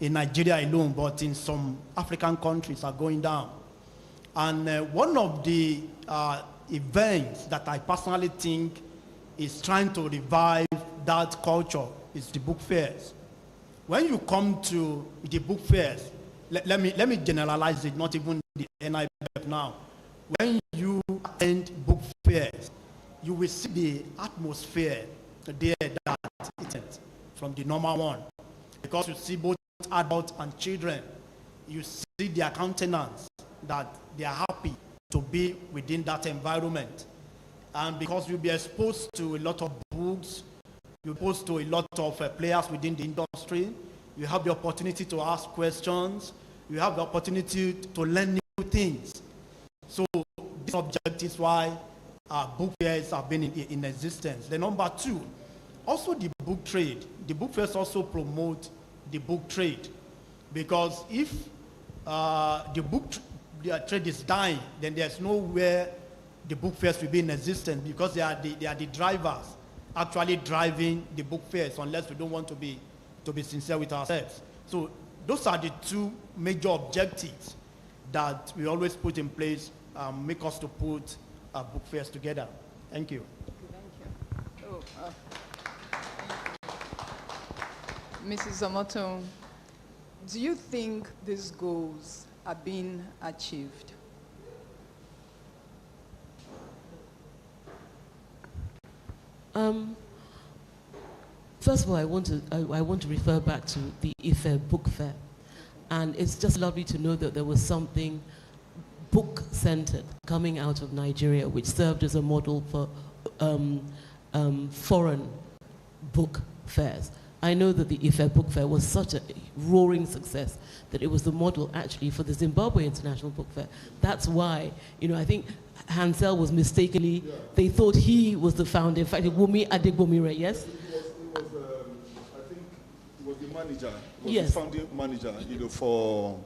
in Nigeria alone, but in some African countries are going down. And one of the events that I personally think is trying to revive that culture is the book fairs. When you come to the book fairs, let me generalize it, not even the NIBF now. When you attend book fairs, you will see the atmosphere there that isn't from the normal one. Because you see both adults and children, you see their countenance that they are happy to be within that environment. And because you'll be exposed to a lot of books, you're exposed to a lot of players within the industry, you have the opportunity to ask questions, you have the opportunity to learn new things. So this object is why book fairs have been in existence. The number two, also the book trade. The book fairs also promote the book trade, because if the book trade is dying, then there's nowhere the book fairs will be in existence, because they are the drivers actually driving the book fairs, unless we don't want to be sincere with ourselves. So those are the two major objectives that we always put in place, make us to put book fairs together. Thank you. Thank you. Mrs. Omoto, do you think these goals are being achieved? First of all, I want to refer back to the Ife Book Fair, and it's just lovely to know that there was something book-centered coming out of Nigeria, which served as a model for foreign book fairs. I know that the Ife Book Fair was such a roaring success that it was the model actually for the Zimbabwe International Book Fair. That's why, I think Hansel was mistakenly, they thought he was the founder. In fact, Wumi Adegbomire, yes? I think it was the manager, yes. The founding manager, for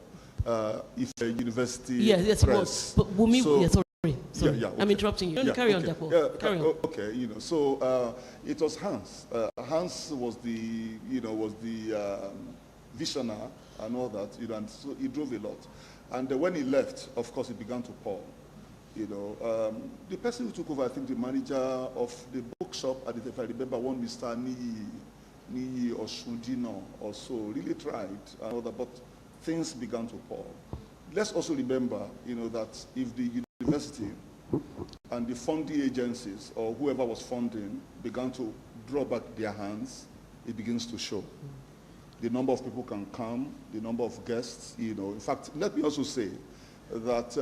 Ife University yes, Press. It was. But Wumi, sorry. Yeah, okay. I'm interrupting you. Carry on, Depo. Carry on. Okay, so it was Hans. Hans was the, visionary and all that, and so he drove a lot. And when he left, of course, it began to pour. The person who took over, I think, the manager of the bookshop, if I remember, one Mr. Niyi or Shundino or so, really tried and all that, but things began to pour. Let's also remember, that if the university and the funding agencies or whoever was funding began to draw back their hands, it begins to show. The number of people can come, the number of guests, In fact, let me also say that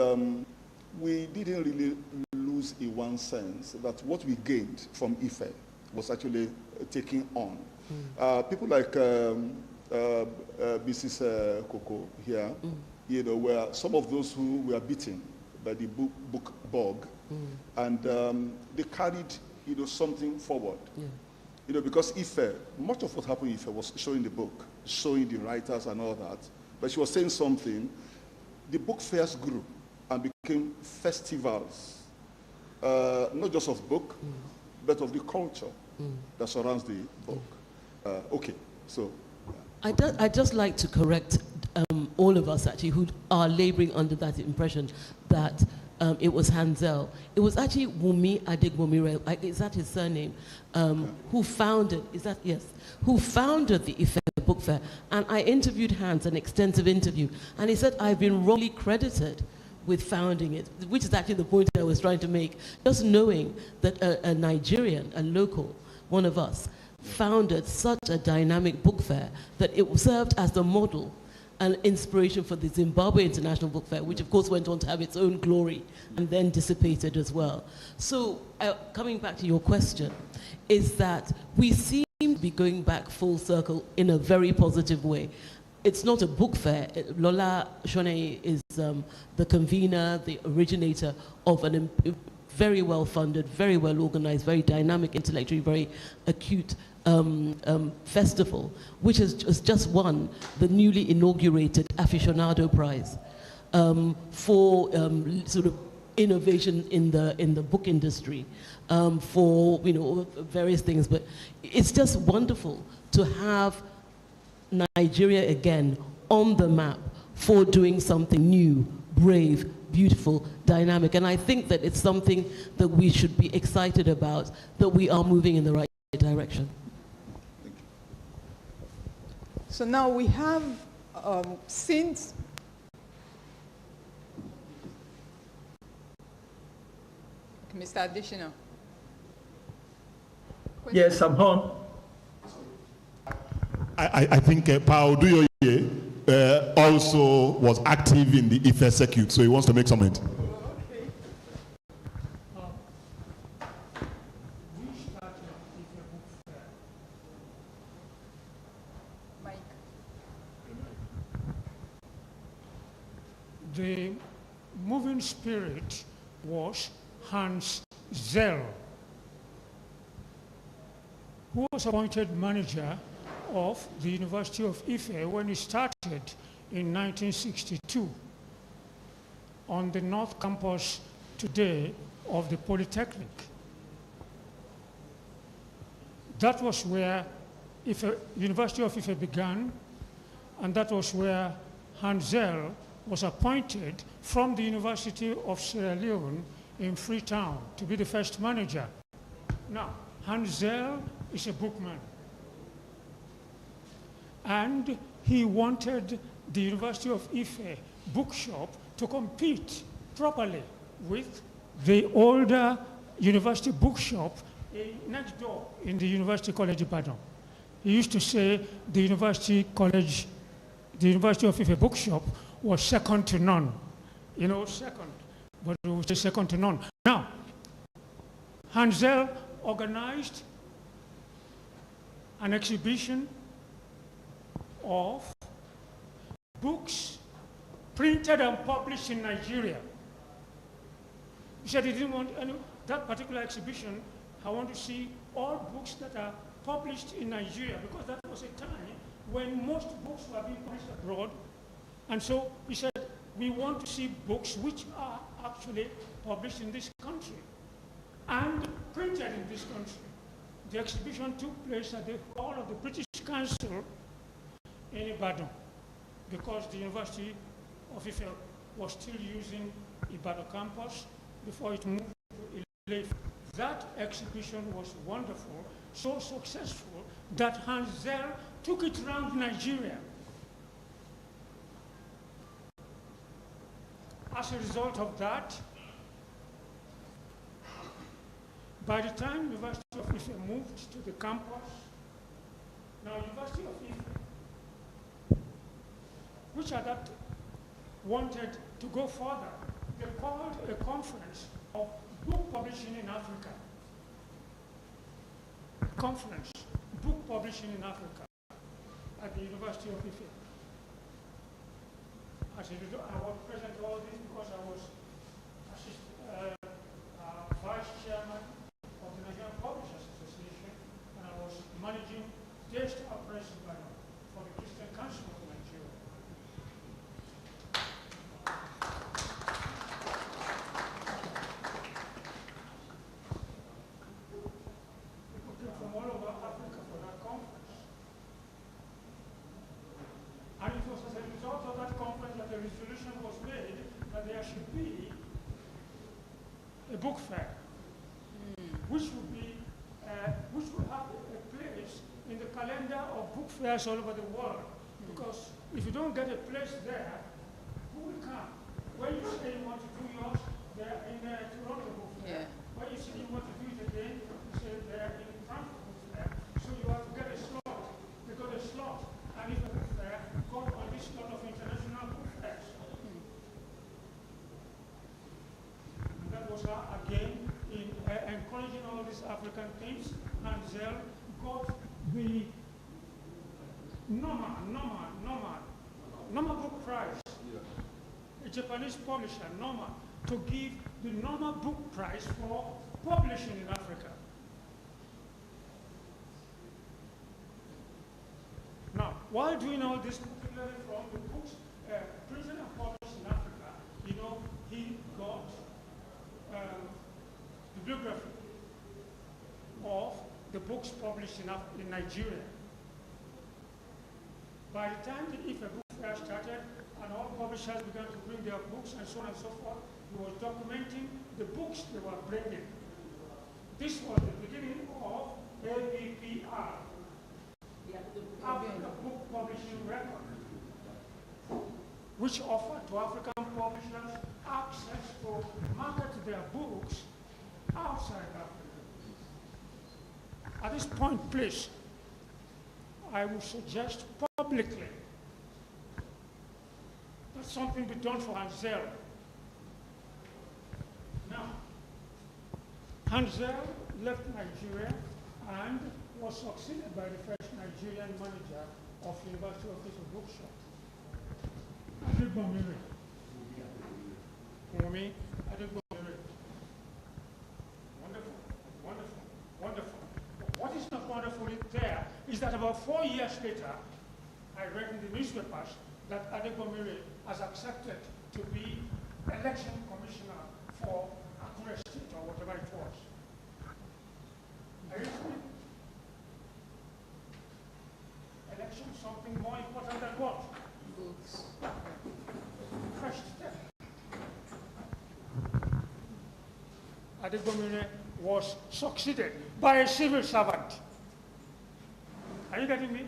we didn't really lose in one sense that what we gained from Ife was actually taking on. People like Mrs. Coco here, were some of those who were beaten by the book bug, and they carried, something forward. Yeah. Because Ife, much of what happened in Ife was showing the book, showing the writers and all that, but she was saying something. The book fairs grew and became festivals, not just of book, but of the culture that surrounds the book. Okay, so. I'd just like to correct all of us actually who are laboring under that impression that it was Hansel. It was actually Wumi Adegbomire, is that his surname, who founded, who founded the Ife Book Fair. And I interviewed Hans, an extensive interview, and he said, I've been wrongly credited with founding it, which is actually the point I was trying to make. Just knowing that a Nigerian, a local, one of us, founded such a dynamic book fair that it served as the model and inspiration for the Zimbabwe International Book Fair, which of course went on to have its own glory and then dissipated as well. So coming back to your question, is that we seem to be going back full circle in a very positive way. It's not a book fair. Lola Shone is the convener, the originator of a very well-funded, very well-organized, very dynamic, intellectually very acute festival, which has just won the newly inaugurated Aficionado Prize for sort of innovation in the book industry, for various things. But it's just wonderful to have Nigeria again on the map for doing something new, brave, beautiful dynamic. And I think that it's something that we should be excited about, that we are moving in the right direction. So now we have, since Mr. Additional. Yes, I'm on. I think Paul Duyoye also was active in the IFE circuit, so he wants to make some comment. The moving spirit was Hans Zell, who was appointed manager of the University of Ife when he started in 1962 on the North Campus today of the Polytechnic. That was where University of Ife began, and that was where Hans Zell was appointed from the University of Sierra Leone in Freetown to be the first manager. Now, Hans Zell is a bookman, and he wanted the University of Ife bookshop to compete properly with the older university bookshop next door in the University College Ibadan. He used to say the University of Ife bookshop was second to none. You know, second, but it was second to none. Now, Hans Zell organized an exhibition of books printed and published in Nigeria. He said he didn't want that particular exhibition. I want to see all books that are published in Nigeria, because that was a time when most books were being published abroad. And so he said, we want to see books which are actually published in this country and printed in this country. The exhibition took place at the hall of the British Council in Ibadan, because the University of Ife was still using Ibadan campus before it moved to Ile-Ife. That exhibition was wonderful, so successful that Hans Zell took it around Nigeria. As a result of that, by the time University of Ife moved to the campus, now University of Ife, which at that wanted to go further, they called a conference of book publishing in Africa. Conference, book publishing in Africa at the University of Ife. As I was present all this because I was vice chairman of the Nigerian Publishers Association, and I was managing their staff press for the Christian Council of Nigeria. People came from all over Africa for that conference. And it was as a result of that conference that the resolution was made that there should be a book fair, which would have a place in the calendar of book fairs all over the world. Because if you don't get a place there, who will come? When you say you want to do yours, they're in Toronto Book Fair. When you say you want to do it again, you say they're in Frankfurt Book Fair. So you have to get a slot. They got a slot. And if a book fair, go on this slot of international book fairs. And that was again in encouraging all these African things. And Zell got the Noma Book Prize. A Japanese publisher, Noma, to give the Noma Book Prize for publishing in Africa. Now, while doing all this, particularly from the books printed and published in Africa, you know, he got the bibliography of the books published in Nigeria. By the time the IFE Book fair started, and all publishers began to bring their books and so on and so forth. He was documenting the books they were bringing. This was the beginning of ABPR, Africa Book Publishing Record, which offered to African publishers access to market their books outside Africa. At this point, please, I would suggest publicly that something be done for Hansel. Now, Hansel left Nigeria and was succeeded by the first Nigerian manager of University of Ife Bookshop. Adegbomire. Adegbomire. Wonderful, wonderful, wonderful. But what is not wonderful there is that about 4 years later, I read in the newspapers that Adegbomire has accepted to be election commissioner for Akure State or whatever it was. Are you listening? Election, something more important than what? Books. First step. Adegbomire was succeeded by a civil servant. Are you getting me?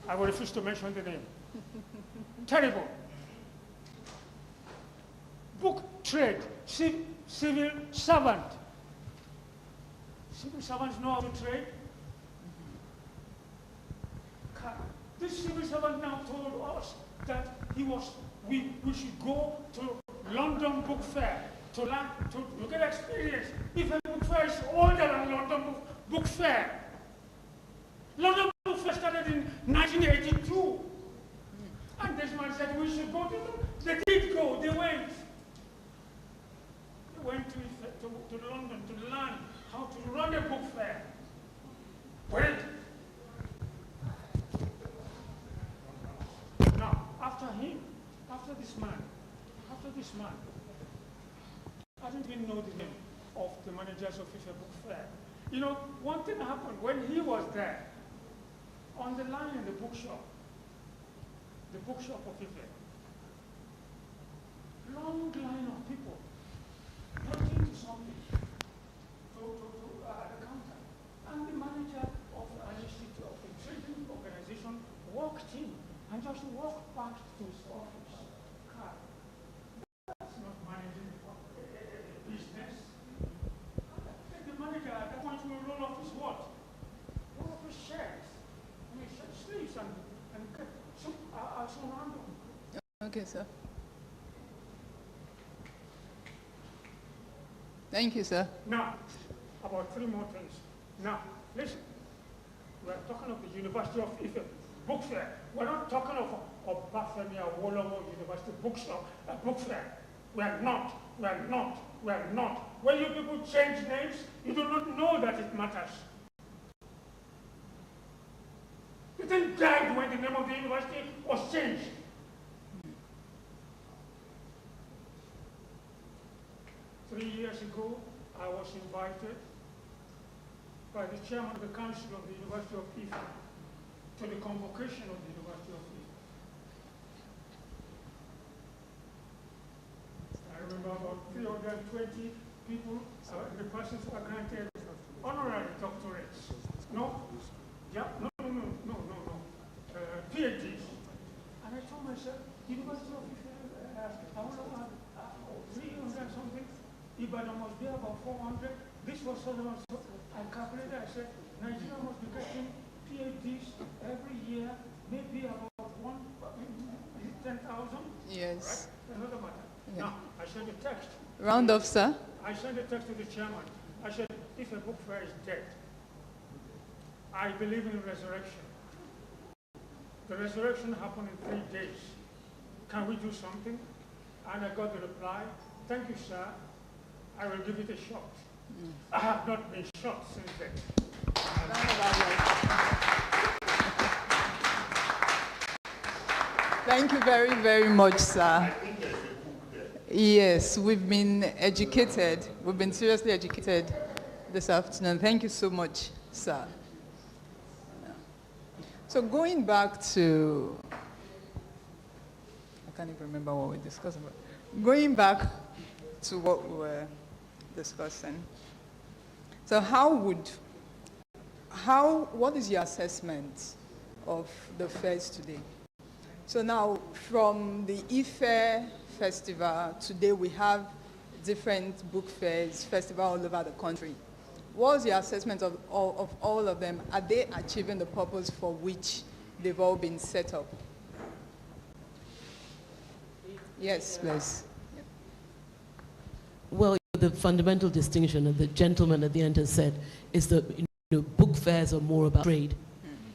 I will refuse to mention the name. Terrible. Book trade, civil servant. Civil servants know how to trade. This civil servant now told us that we should go to London Book Fair to learn, to get experience. If a book fair is older than London Book Fair. London Book Fair started in 1982. And this man said we should go to them. They did go, they went. They went to London to learn how to run a book fair. Well, now, after this man, I didn't even know the name of the managers of Ife Book Fair. You know, one thing happened when he was there, on the line in the bookshop of Ife, long line of people waiting to something at the counter. And the manager of an institute, of a trading organization, walked in and just walked back to his office. God, that's not managing a business. The manager at that point will roll off his what? Roll off his shirts. And his shirt sleeves and some random. Okay, sir. Thank you, sir. Now, about 3 more things. Now, listen. We're talking of the University of Ife Book Fair. We're not talking of Bafemi Awolowo University Book Fair. We're not. When you people change names, you do not know that it matters. You didn't die when the name of the university was changed. Three years ago, I was invited by the chairman of the council of the University of Ife to the convocation of the University of Ife. I remember about 320 people, the persons who are granted honorary doctorates. No? Yeah? No. PhDs. And I told myself, University of Ife, I want to have 300 something. Ibadan must be about 400. This was so. I calculated, I said, Nigeria must be getting PhDs every year, maybe about 10,000. Yes. Right? Another matter. Yeah. Now, I sent a text. Round off, sir. I sent a text to the chairman. I said, if a book fair is dead, I believe in resurrection. The resurrection happened in 3 days. Can we do something? And I got the reply, thank you, sir. I will give it a shot. I have not been shot since then. Thank you very, very much, sir. Yes, we've been educated. We've been seriously educated this afternoon. Thank you so much, sir. So going back to can't even remember what we're discussing. But going back to what we were discussing. So what is your assessment of the fairs today? So now, from the IFE festival, today we have different book fairs, festivals all over the country. What's your assessment of all of them? Are they achieving the purpose for which they've all been set up? Yes, please. Well, the fundamental distinction, and the gentleman at the end has said, is that book fairs are more about trade,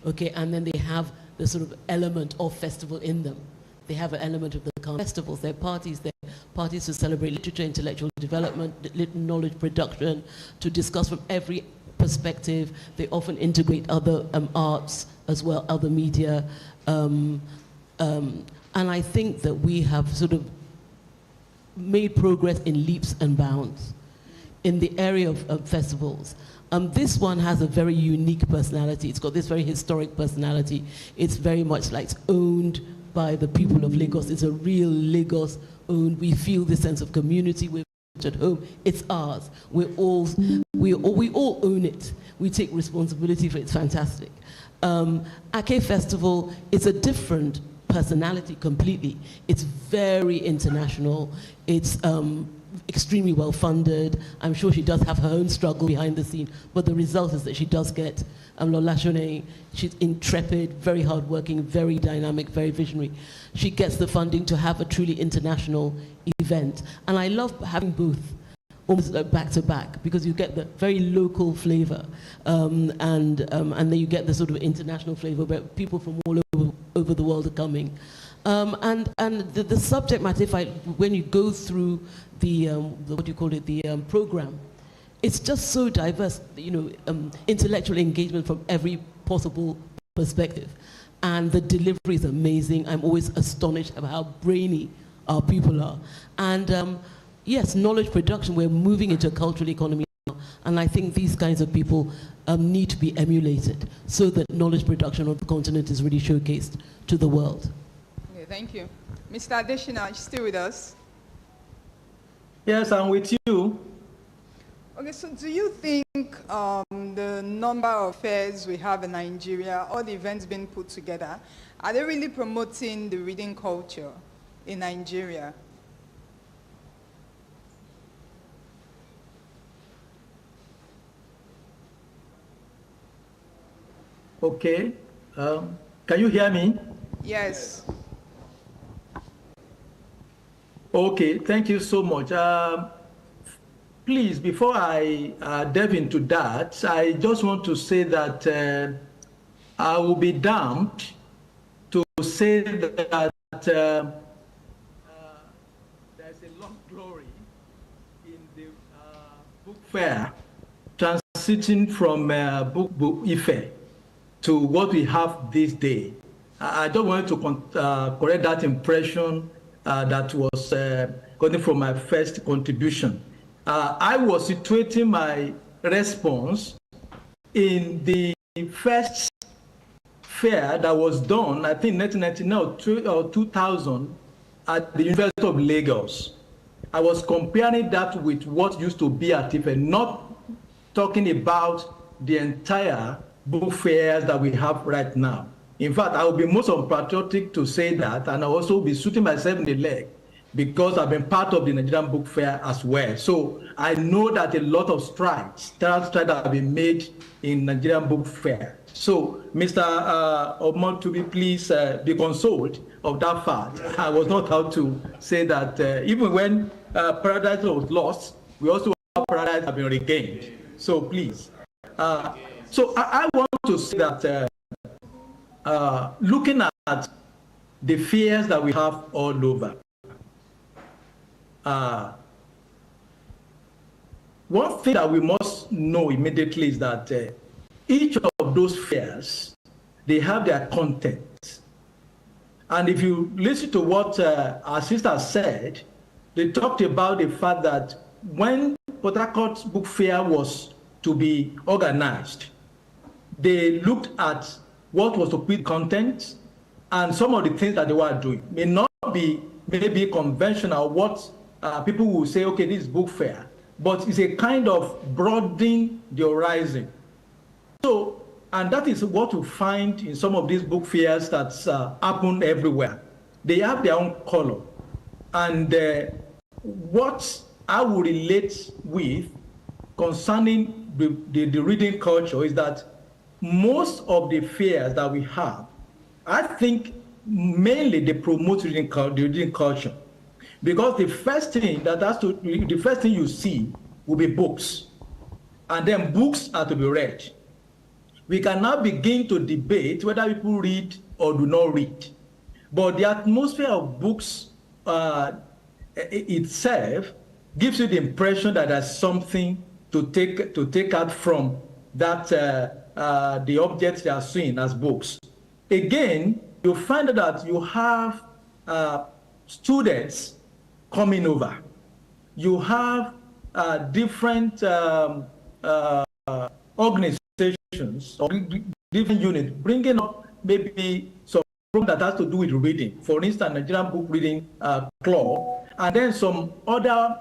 okay, and then they have the sort of element of festival in them. They have an element of the kind of festivals. They're parties to celebrate literature, intellectual development, knowledge production, to discuss from every perspective. They often integrate other arts as well, other media, and I think that we have sort of made progress in leaps and bounds in the area of festivals. This one has a very unique personality. It's got this very historic personality. It's very much like it's owned by the people of Lagos. It's a real Lagos owned. We feel this sense of community. We're at home. It's ours. We all own it. We take responsibility for it. It's fantastic. Ake Festival is a different personality completely. It's very international. It's extremely well funded. I'm sure she does have her own struggle behind the scene, but the result is that she does get Lola Shone. She's intrepid, very hardworking, very dynamic, very visionary. She gets the funding to have a truly international event. And I love having both almost back to back, because you get the very local flavor and then you get the sort of international flavor where people from all over the world are coming. And the subject matter, when you go through the what do you call it, the program, it's just so diverse, intellectual engagement from every possible perspective. And the delivery is amazing. I'm always astonished about how brainy our people are. And yes, knowledge production, we're moving into a cultural economy now. And I think these kinds of people need to be emulated so that knowledge production on the continent is really showcased to the world. Okay, thank you. Mr. Adeshina, are you still with us? Yes, I'm with you. Okay, so do you think the number of fairs we have in Nigeria, all the events being put together, are they really promoting the reading culture in Nigeria? Okay. Can you hear me? Yes. Okay, thank you so much. Please, before I delve into that, I just want to say that I will be damned to say that there's a long glory in the book fair transiting from book Ife to what we have this day. I don't want to correct that impression that was coming from my first contribution. I was situating my response in the first fair that was done, I think 1999 or 2000, at the University of Lagos. I was comparing that with what used to be at IFE, not talking about the entire book fairs that we have right now. In fact, I will be most unpatriotic to say that, and I'll also be shooting myself in the leg because I've been part of the Nigerian Book Fair as well. So I know that a lot of strides have been made in Nigerian Book Fair. So, Mr. Omotubi, please be consoled of that fact. I was not out to say that even when paradise was lost, we also have paradise have been regained. So please. So I want to say that looking at the fears that we have all over, one thing that we must know immediately is that each of those fears, they have their content. And if you listen to what our sister said, they talked about the fact that when Port Harcourt Book Fair was to be organized, they looked at what was the content and some of the things that they were doing may not be maybe conventional, what people will say, okay, this is book fair, but it's a kind of broadening the horizon. So, and that is what you find in some of these book fairs that happen everywhere. They have their own color. And what I will relate with concerning the reading culture is that most of the fairs that we have, I think mainly they promote the reading culture. Because the first thing you see will be books. And then books are to be read. We can now begin to debate whether people read or do not read. But the atmosphere of books itself gives you the impression that there's something to take out from that the objects they are seeing as books. Again, you find that you have students coming over. You have different organizations or different units bringing up maybe some program that has to do with reading. For instance, Nigerian Book Reading Club, and then some other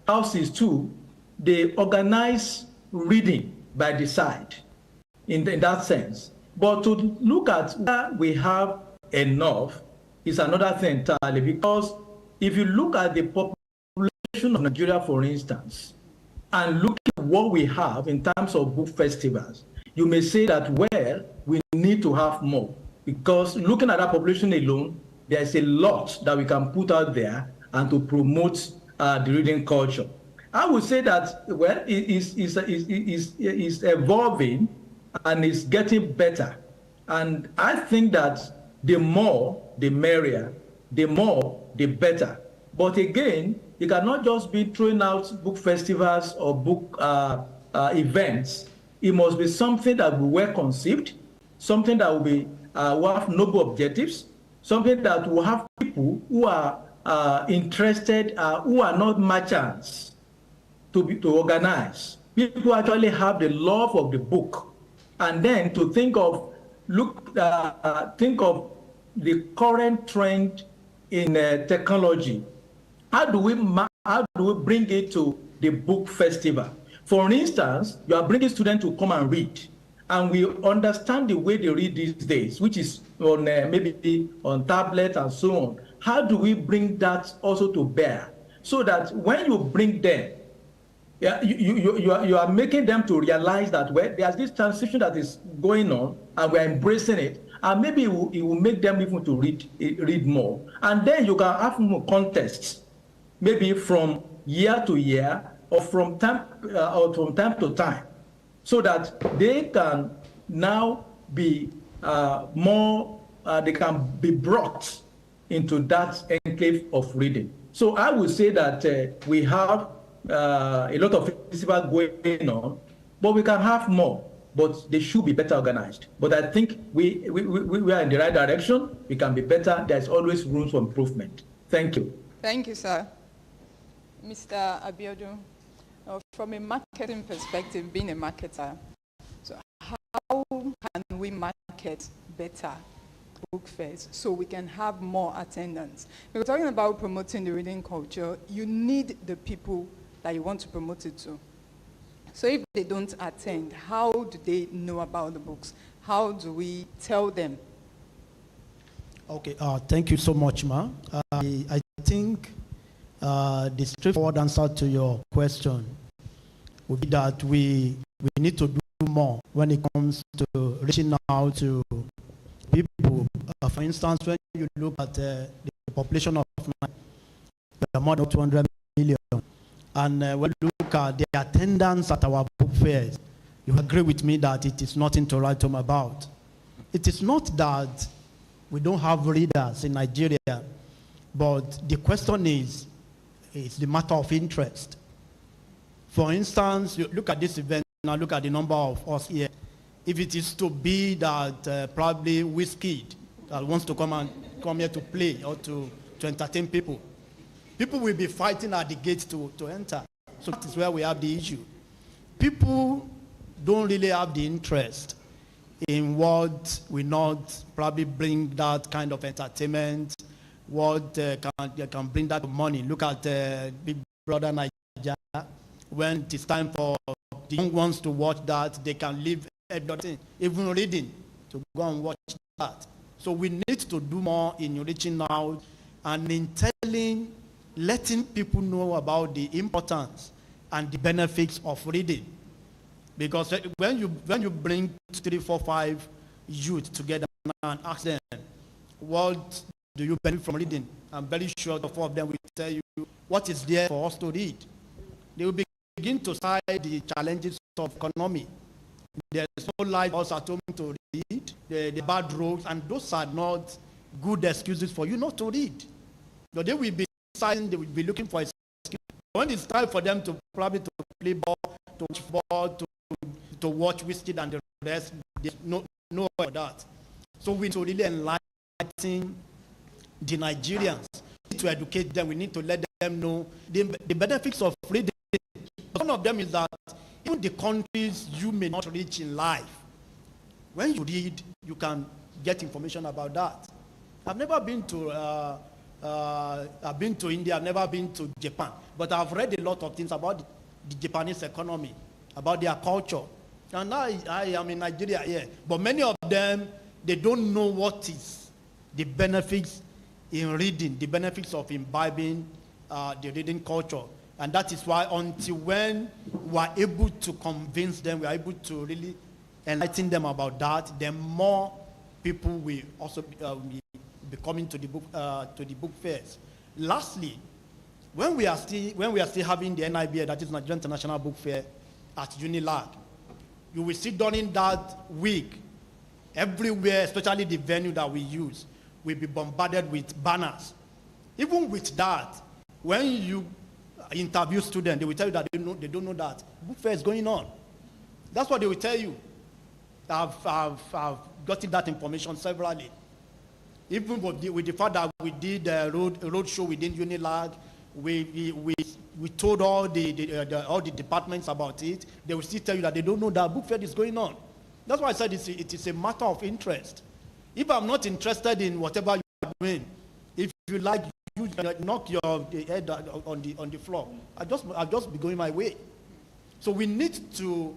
houses too. They organize reading by the side in that sense. But to look at where we have enough is another thing entirely, because if you look at the population of Nigeria, for instance, and look at what we have in terms of book festivals, you may say that, well, we need to have more, because looking at that population alone, there's a lot that we can put out there and to promote the reading culture. I would say that, well, it is evolving and it's getting better. And I think that the more, the merrier, the more, the better. But again, it cannot just be throwing out book festivals or book events. It must be something that will be well conceived, something that will have noble objectives, something that will have people who are interested, who are not merchants, to organize. People actually have the love of the book, and then to think of the current trend in technology. How do we bring it to the book festival? For instance, you are bringing students to come and read, and we understand the way they read these days, which is on maybe on tablet and so on. How do we bring that also to bear, so that when you bring them, you are making them to realize that, well, there's this transition that is going on, and we're embracing it, and maybe it will make them even to read more. And then you can have more contests, maybe from year to year or from time to time, so that they can now be they can be brought into that enclave of reading. So I would say that we have a lot of festivals going on, but we can have more, but they should be better organized. But I think we are in the right direction. We can be better. There's always room for improvement. Thank you. Thank you, sir. Mr. Abiodun, from a marketing perspective, being a marketer, so how can we market better book fairs so we can have more attendance? We're talking about promoting the reading culture. You need the people that you want to promote it to. So if they don't attend, how do they know about the books? How do we tell them? Okay, thank you so much, Ma. I think the straightforward answer to your question would be that we need to do more when it comes to reaching out to people. For instance, when you look at the population of more than 200 million, and when you look at the attendance at our book fairs, you agree with me that it is nothing to write home about. It is not that we don't have readers in Nigeria, but the question is, it's the matter of interest. For instance, you look at this event, now look at the number of us here. If it is to be that probably Wizkid that wants to come here to play or to entertain people, people will be fighting at the gate to enter. So that is where we have the issue. People don't really have the interest in what will not probably bring that kind of entertainment, what can bring that money. Look at Big Brother Nigeria. When it is time for the young ones to watch that, they can leave everything, even reading, to go and watch that. So we need to do more in reaching out and in letting people know about the importance and the benefits of reading. Because when you bring 3, 4, 5 youth together and ask them, what do you benefit from reading? I'm very sure the 4 of them will tell you what is there for us to read. They will begin to cite the challenges of economy. There's no life for us at home to read, the bad roads, and those are not good excuses for you not to read. But they will be citing, they will be looking for excuses. When it's time for them to probably to play ball, to watch football, to watch whiskey and the rest, there's no for that. So we need to really enlighten the Nigerians. We need to educate them. We need to let them know the benefits of reading. One of them is that even the countries you may not reach in life, when you read, you can get information about that. I've never been to I've been to India, I've never been to Japan, but I've read a lot of things about the Japanese economy, about their culture. And now I am in Nigeria here, but many of them, they don't know what is the benefits in reading, the benefits of imbibing the reading culture. And that is why until when we are able to convince them, we are able to really enlighten them about that, then more people will also be coming to the book fairs. Lastly, when we are still having the NIBA, that is Nigerian International Book Fair, at Unilag, you will see during that week, everywhere, especially the venue that we use, will be bombarded with banners. Even with that, when you interview students, they will tell you that they don't know that book fair is going on. That's what they will tell you. I've gotten that information severally. Even with the fact that we did a road show within Unilag, we told all the departments about it. They will still tell you that they don't know that book fair is going on. That's why I said it is a matter of interest. If I'm not interested in whatever you are doing, if you like, you knock your head on the floor. I'll just be going my way. So we need to,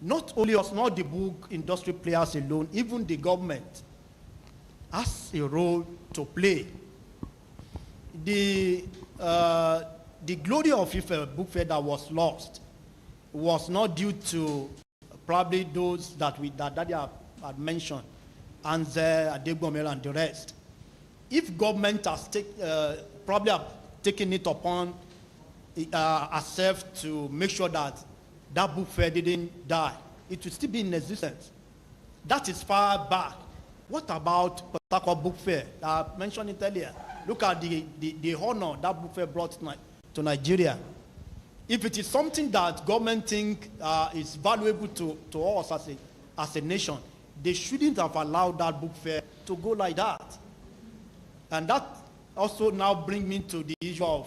not only us, not the book industry players alone, even the government has a role to play. The glory of Ife book fair that was lost was not due to probably those that Daddy had mentioned, Anze, Adegbomero, and the rest. If government has probably have taken it upon herself to make sure that that book fair didn't die, it will still be in existence. That is far back. What about Port Harcourt Book Fair? I mentioned it earlier. Look at the honor that book fair brought to Nigeria. If it is something that government think is valuable to us as a nation, they shouldn't have allowed that book fair to go like that. And that also now brings me to the issue of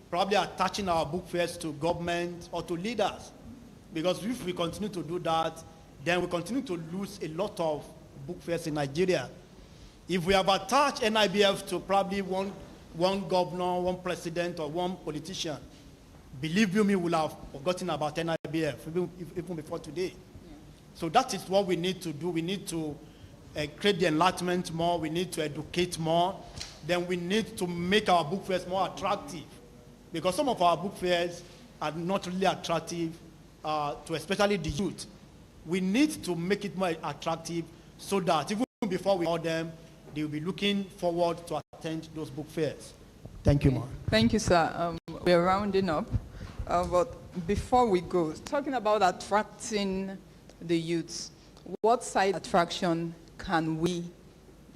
probably attaching our book fairs to government or to leaders. Because if we continue to do that, then we continue to lose a lot of book fairs in Nigeria. If we have attached NIBF to probably one governor, one president, or one politician, believe you me, we'll have forgotten about NIBF even before today. Yeah. So that is what we need to do. We need to create the enlightenment more. We need to educate more. Then we need to make our book fairs more attractive. Because some of our book fairs are not really attractive to especially the youth. We need to make it more attractive so that even before we order them, they will be looking forward to attend those book fairs. Thank you, Mark. Thank you, sir. We're rounding up. But before we go, talking about attracting the youths, what side attraction can we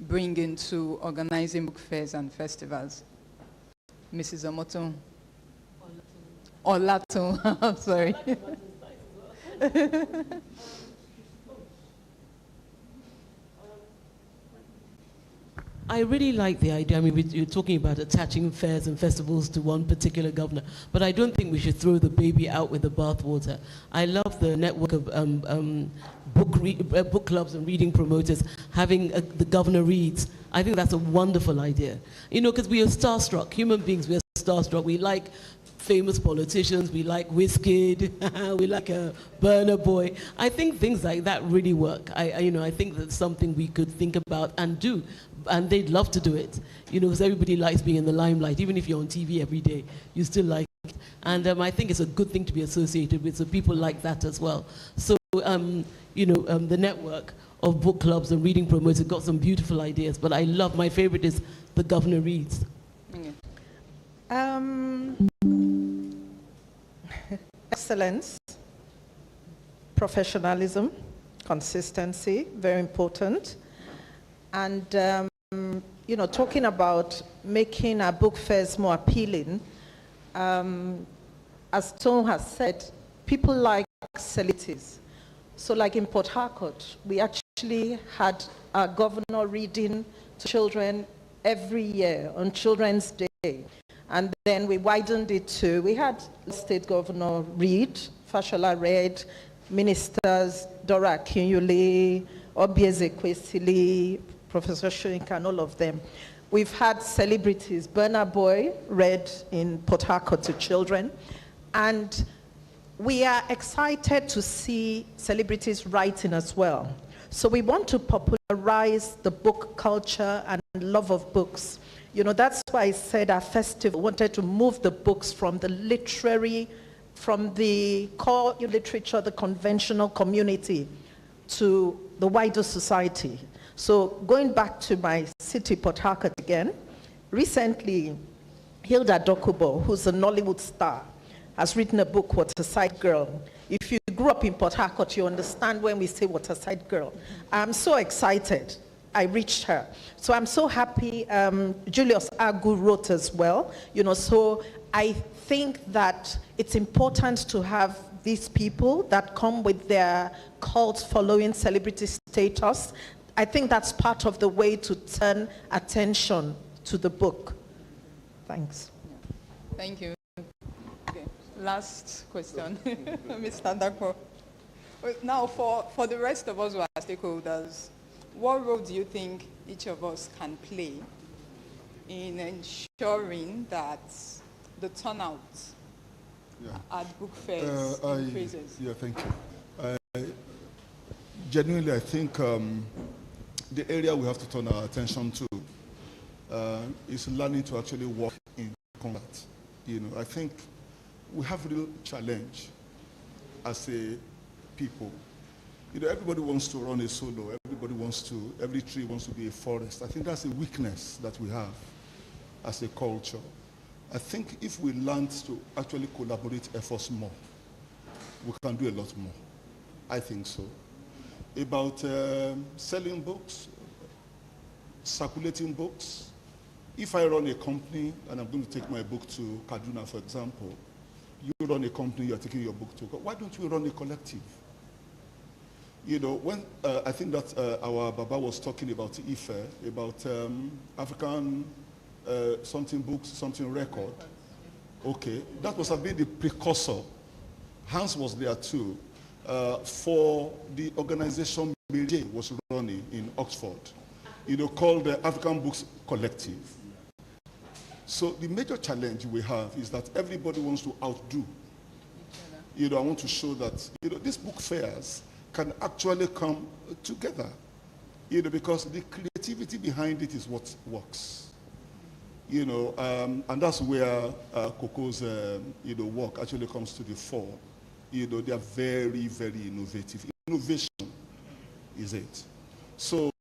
bring into organizing book fairs and festivals? Mrs. Omoto. Olato. I'm sorry. I really like the idea. I mean, you're talking about attaching fairs and festivals to one particular governor, but I don't think we should throw the baby out with the bathwater. I love the network of book clubs and reading promoters having the governor reads I think that's a wonderful idea. You know, because we are starstruck. Human beings, we are starstruck. We like famous politicians, we like Wizkid, we like a Burner Boy. I think things like that really work. I think that's something we could think about and do, and they'd love to do it. You know, because everybody likes being in the limelight. Even if you're on TV every day, you still like it. And I think it's a good thing to be associated with, so people like that as well. So, the network of book clubs and reading promoters got some beautiful ideas, but I love, my favorite is The Governor Reads. Excellence, professionalism, consistency, very important. And, talking about making our book fairs more appealing, as Tom has said, people like celebrities. So like in Port Harcourt, we actually had our governor reading to children every year on Children's Day. And then we widened it to, we had State Governor read, Fashola read, ministers, Dora Akinyuli, Obieze Kwesili, Professor Shoyinka, and all of them. We've had celebrities, Burna Boy read in Port Harcourt to children. And we are excited to see celebrities writing as well. So we want to popularize the book culture and love of books. You know, that's why I said our festival wanted to move the books from the literary, from the core literature, the conventional community, to the wider society. So going back to my city, Port Harcourt again, recently, Hilda Dokubo, who's a Nollywood star, has written a book, Waterside Girl. If you grew up in Port Harcourt, you understand when we say Waterside Girl. I'm so excited. I reached her. So I'm so happy. Julius Agu wrote as well. You know, so I think that it's important to have these people that come with their cult following, celebrity status. I think that's part of the way to turn attention to the book. Thanks. Thank you. Okay. Last question, Mr. Dakpo. Now, for the rest of us who are stakeholders, what role do you think each of us can play in ensuring that the turnout at book fairs increases? Thank you. Genuinely, I think the area we have to turn our attention to is learning to actually work in combat. You know, I think we have a real challenge as a people. You know, everybody wants to run a solo. Every tree wants to be a forest. I think that's a weakness that we have as a culture. I think if we learn to actually collaborate efforts more, we can do a lot more. I think so. About selling books, circulating books. If I run a company and I'm going to take my book to Kaduna, for example, you run a company, you're taking your book to, why don't we run a collective? You know, when I think that our Baba was talking about IFE, about African something books, something record. Okay, that was have been the precursor. Hans was there too. For the organization Mary was running in Oxford, you know, called the African Books Collective. So the major challenge we have is that everybody wants to outdo. You know, I want to show that, you know, these book fairs can actually come together, you know, because the creativity behind it is what works. You know, and that's where Coco's, you know, work actually comes to the fore. You know, they are very, very innovative. Innovation is it. So,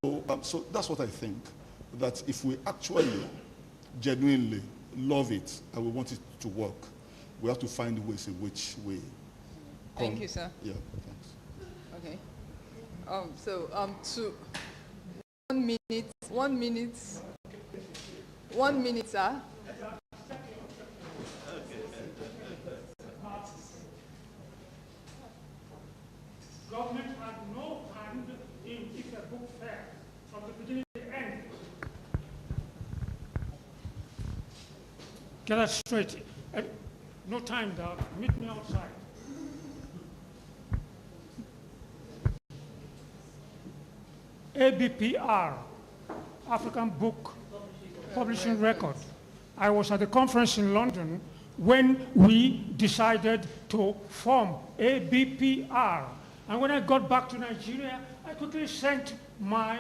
so that's what I think, that if we actually genuinely love it and we want it to work, we have to find ways in which we come. Thank you, sir. Yeah, thanks. Okay. To 1 minute, sir. Government had no hand in a book fair from the beginning to the end. Get that straight. No time, dog. Meet me outside. ABPR African book publishing record. I was at the conference in London when we decided to form ABPR. And when I got back to Nigeria, I quickly sent my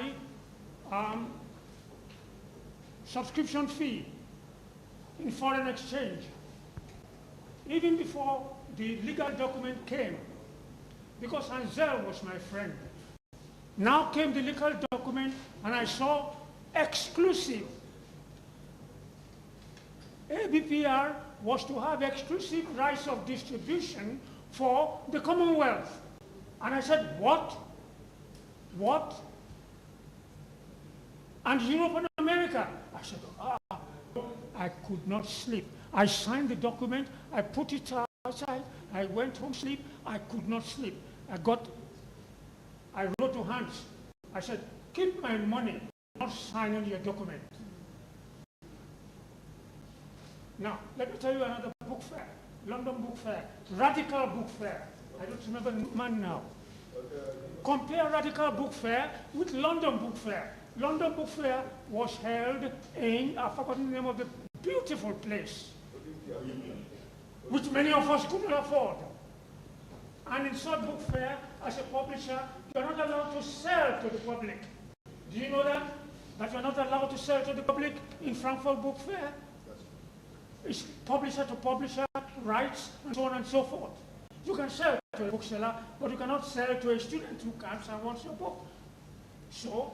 subscription fee in foreign exchange. Even before the legal document came, because Ansel was my friend. Now came the legal document, and I saw exclusive. ABPR was to have exclusive rights of distribution for the Commonwealth. And I said, what? What? And Europe and America. I said, I could not sleep. I signed the document, I put it outside, I went home sleep, I could not sleep. I wrote to Hans. I said, keep my money, not signing your document. Now, let me tell you another book fair, London Book Fair, Radical Book Fair. I don't remember the man now. Compare Radical Book Fair with London Book Fair. London Book Fair was held in, I've forgotten the name of the beautiful place, which many of us couldn't afford. And in such book fair, as a publisher, you're not allowed to sell to the public. Do you know that? That you're not allowed to sell to the public in Frankfurt Book Fair? It's publisher to publisher, rights, and so on and so forth. You can sell to a bookseller, but you cannot sell to a student who comes and wants your book. So,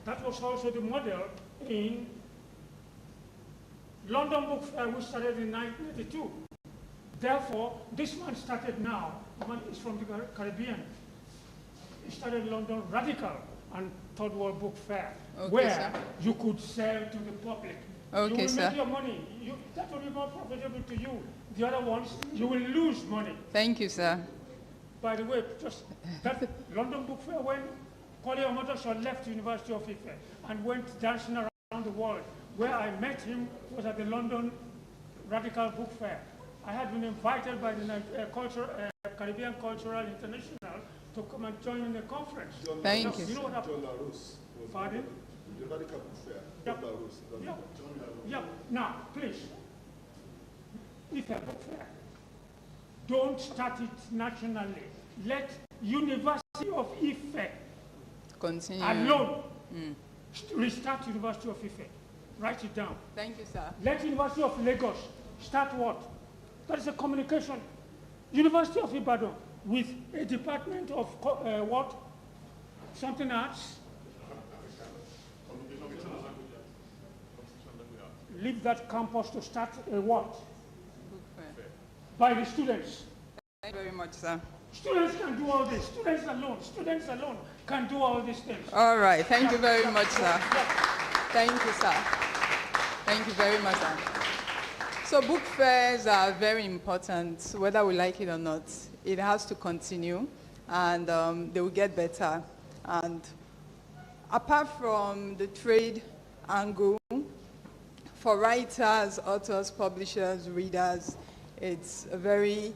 that was also the model in London Book Fair, which started in 1982. Therefore, this man started now. The man is from the Caribbean. He started London Radical and Third World Book Fair, where you could sell to the public. You will make your money. That will be more profitable to you. The other ones, you will lose money. Thank you, sir. By the way, just that London Book Fair, when Collier Motoshaw left the University of Ife and went dancing around the world, where I met him was at the London Radical Book Fair. I had been invited by the Caribbean Cultural International to come and join in the conference. Thank you. You know what happened? Pardon? The Radical Book Fair. Yep. Yep. Now, please, Ife Book Fair, don't start it nationally. Let University of Ife continue alone restart University of Ife. Write it down. Thank you, sir. Let University of Lagos start what? That is a communication. University of Ibadan with a department of what? Something arts. Leave that campus to start a what? By the students. Thank you very much, sir. Students can do all this. Students alone can do all these things. All right. Thank you very much, sir. Thank you, sir. Thank you very much, sir. So book fairs are very important, whether we like it or not. It has to continue, and they will get better. And apart from the trade angle, for writers, authors, publishers, readers, it's a very,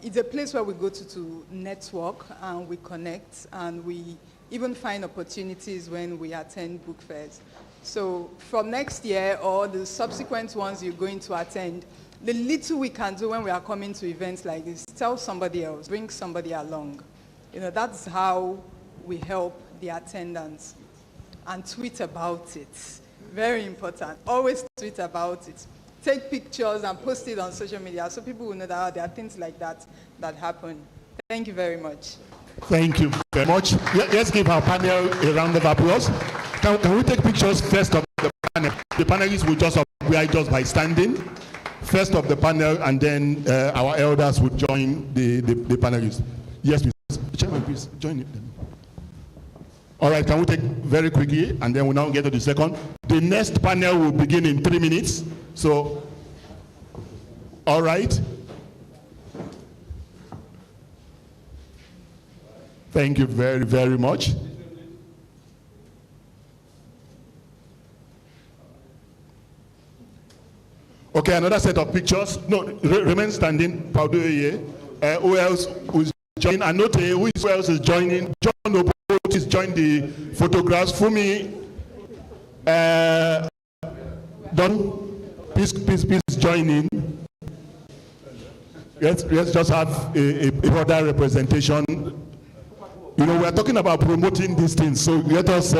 it's a place where we go to network and we connect, and we even find opportunities when we attend book fairs. So from next year or the subsequent ones you're going to attend, the little we can do when we are coming to events like this, tell somebody else, bring somebody along. You know, that's how we help the attendants. And tweet about it. Very important. Always tweet about it. Take pictures and post it on social media so people will know that there are things like that that happen. Thank you very much. Thank you very much. Let's give our panel a round of applause. Can we take pictures first of the panel? The panelists will just appear just by standing. First of the panel, and then our elders will join the panelists. Yes, please. Chairman, please join it. All right, can we take very quickly, and then we'll now get to the second. The next panel will begin in 3 minutes. So, all right. Thank you very, very much. Okay, another set of pictures. No, remain standing. Who else is joining? Anote, who else is joining? John Obo is joining the photographs. Fumi, Don, please join in. Let's just have a broader representation. You know, we are talking about promoting these things, so let us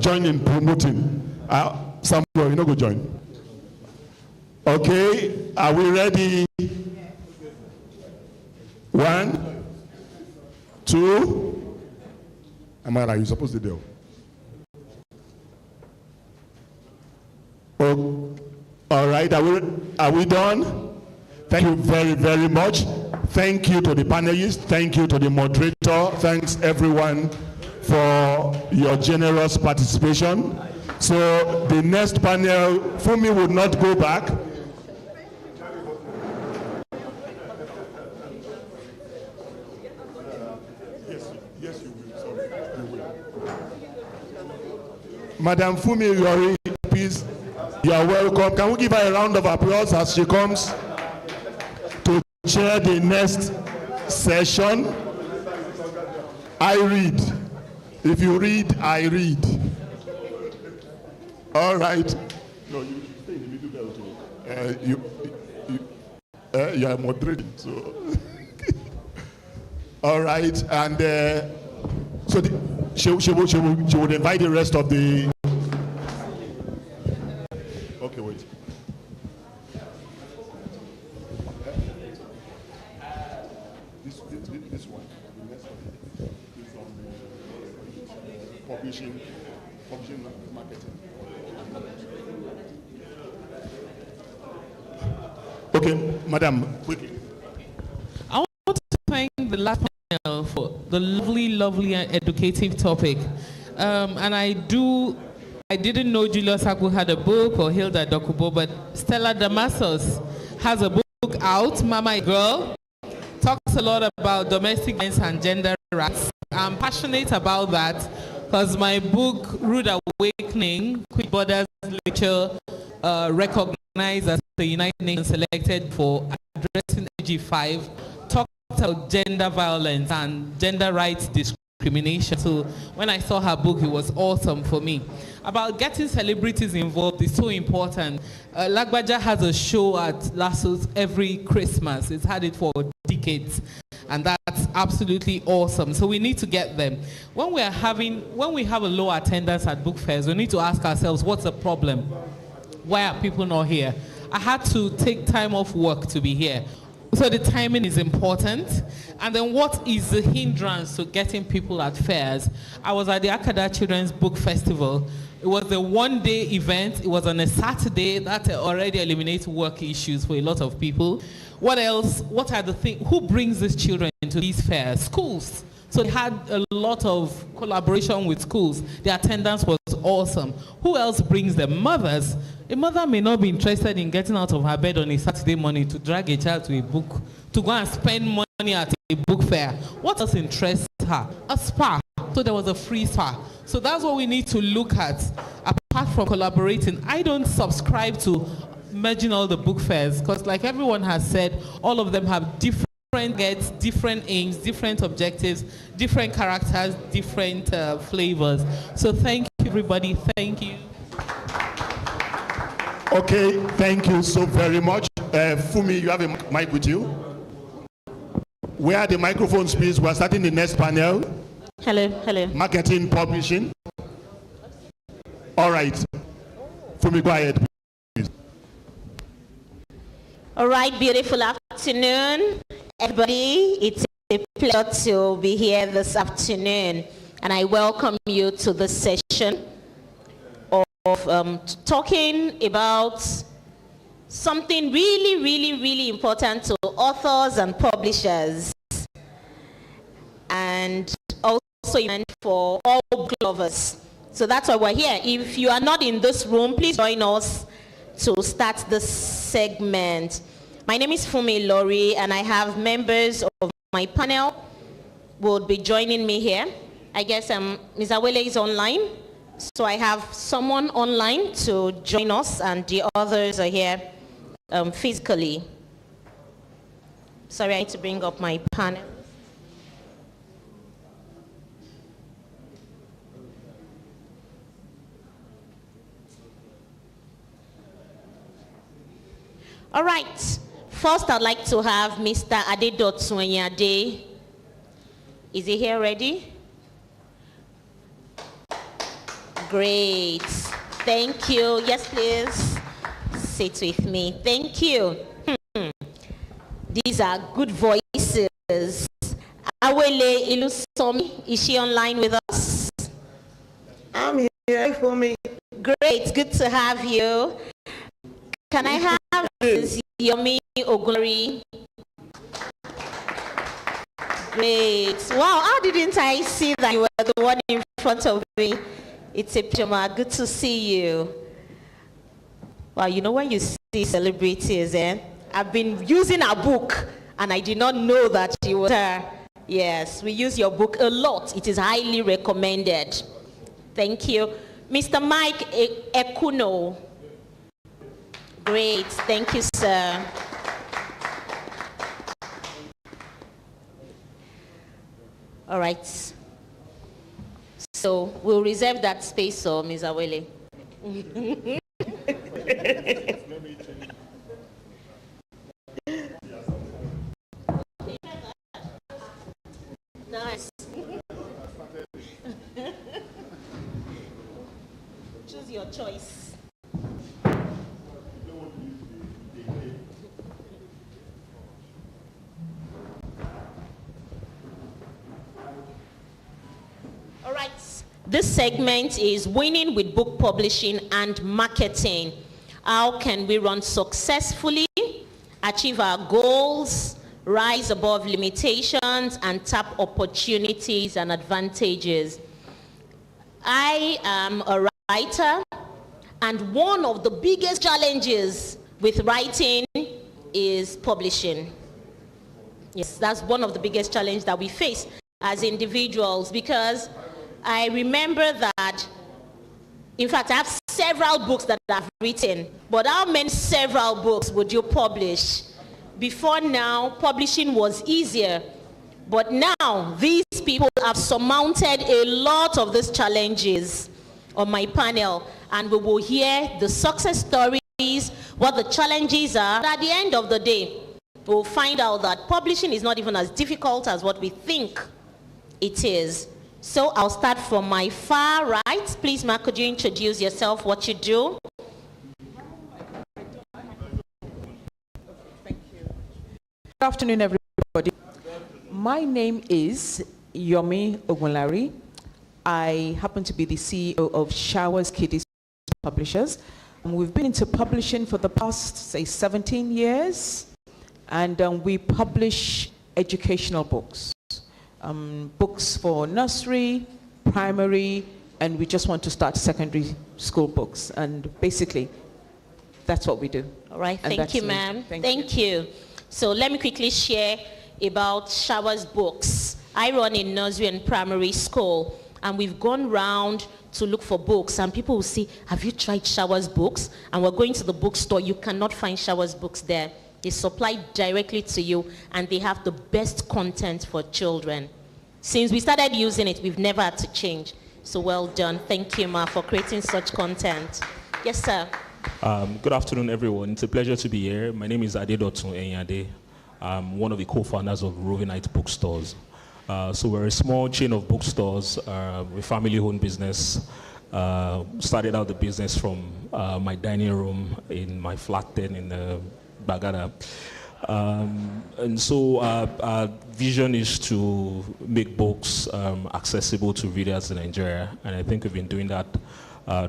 join in promoting. Samuel, you know, go join. Okay, are we ready? 1, 2. Amara, you're supposed to do. Oh, all right, are we done? Thank you very, very much. Thank you to the panelists. Thank you to the moderator. Thanks everyone for your generous participation. So the next panel, Fumi would not go back. Yes, you will. Sorry, you will. Madam Fumi Yori, please, you are welcome. Can we give her a round of applause as she comes to chair the next session? I read. If you read, I read. All right. No, you stay in the middle there too. You are moderating, so. All right, and so she would invite the rest of the. Okay, wait. This one, the next one is on the publishing marketing. Okay, madam, quickly. I want to thank the last panel for the lovely and educative topic. And I didn't know Julius Haku had a book or Hilda Dokubo, but Stella Damasos has a book out, Mama Girl, talks a lot about domestic violence and gender rights. I'm passionate about that because my book, Rude Awakening, Quick Borders Lecture, recognized as the United Nations selected for addressing SDG5, talked about gender violence and gender rights discrimination. So when I saw her book, it was awesome for me. About getting celebrities involved is so important. Lagbaja has a show at Lassos every Christmas. It's had it for decades, and that's absolutely awesome. So we need to get them. When we have a low attendance at book fairs, we need to ask ourselves, what's the problem? Why are people not here? I had to take time off work to be here. So the timing is important. And then what is the hindrance to getting people at fairs? I was at the Akada Children's Book Festival. It was a one-day event. It was on a Saturday. That already eliminates work issues for a lot of people. What else? What are the things? Who brings these children into these fairs? Schools. So they had a lot of collaboration with schools. The attendance was awesome. Who else brings them? Mothers. A mother may not be interested in getting out of her bed on a Saturday morning to drag a child to a book, to go and spend money at a book fair. What else interests her? A spa. So there was a free spa. So that's what we need to look at. Apart from collaborating, I don't subscribe to merging all the book fairs because, like everyone has said, all of them have different gets, different aims, different objectives, different characters, different flavors. So thank you, everybody. Thank you. Okay, thank you so very much. Fumi, you have a mic with you. Where are the microphones, please? We're starting the next panel. Hello. Marketing, publishing. All right. Fumi, go ahead, please. All right, beautiful afternoon, everybody. It's a pleasure to be here this afternoon, and I welcome you to this session of talking about something really important to authors and publishers, and also meant for all book lovers. So that's why we're here. If you are not in this room, please join us to start this segment. My name is Fumi Lori, and I have members of my panel who will be joining me here. I guess Ms. Awele is online, so I have someone online to join us, and the others are here physically. Sorry, I need to bring up my panel. All right. First, I'd like to have Mr. Adedotun Enyade. Is he here ready? Great. Thank you. Yes, please. Sit with me. Thank you. These are good voices. Awele Ilusomi, is she online with us? I'm here for me. Great. Good to have you. Can I have Ms. Yomi Ogunlari? Great. Wow, how didn't I see that you were the one in front of me? It's a pajama. Good to see you. Wow, you know when you see celebrities, I've been using a book and I did not know that you were there. Yes, we use your book a lot. It is highly recommended. Thank you. Mr. Mike Ekuno. Great. Thank you, sir. All right. So we'll reserve that space for Ms. Awele. Nice. Choose your choice. All right. This segment is winning with book publishing and marketing. How can we run successfully, achieve our goals, rise above limitations, and tap opportunities and advantages? I am a writer, and one of the biggest challenges with writing is publishing. Yes, that's one of the biggest challenges that we face as individuals, because I remember that, in fact, I have several books that I've written, but how many several books would you publish? Before now, publishing was easier, but now these people have surmounted a lot of these challenges on my panel, and we will hear the success stories, what the challenges are. At the end of the day, we'll find out that publishing is not even as difficult as what we think it is. So I'll start from my far right. Please, Mark, could you introduce yourself, what you do? Thank you. Good afternoon, everybody. My name is Yomi Ogunlari. I happen to be the CEO of Showers Kiddies Publishers. And we've been into publishing for the past, say, 17 years. And we publish educational books. Books for nursery, primary, and we just want to start secondary school books. And basically, that's what we do. All right, thank you, ma'am. Thank you. So let me quickly share about Showers Books. I run a nursery and primary school, and we've gone round to look for books, and people will say, have you tried Showers Books? And we're going to the bookstore. You cannot find Showers Books there. They supply directly to you, and they have the best content for children. Since we started using it, we've never had to change. So well done. Thank you, Ma, for creating such content. Yes, sir. Good afternoon, everyone. It's a pleasure to be here. My name is Adedotun Enyade. I'm one of the co-founders of Rovinite Bookstores. So we're a small chain of bookstores, a family-owned business. Started out the business from my dining room in my flat 10 in Bagada. And so our vision is to make books accessible to readers in Nigeria. And I think we've been doing that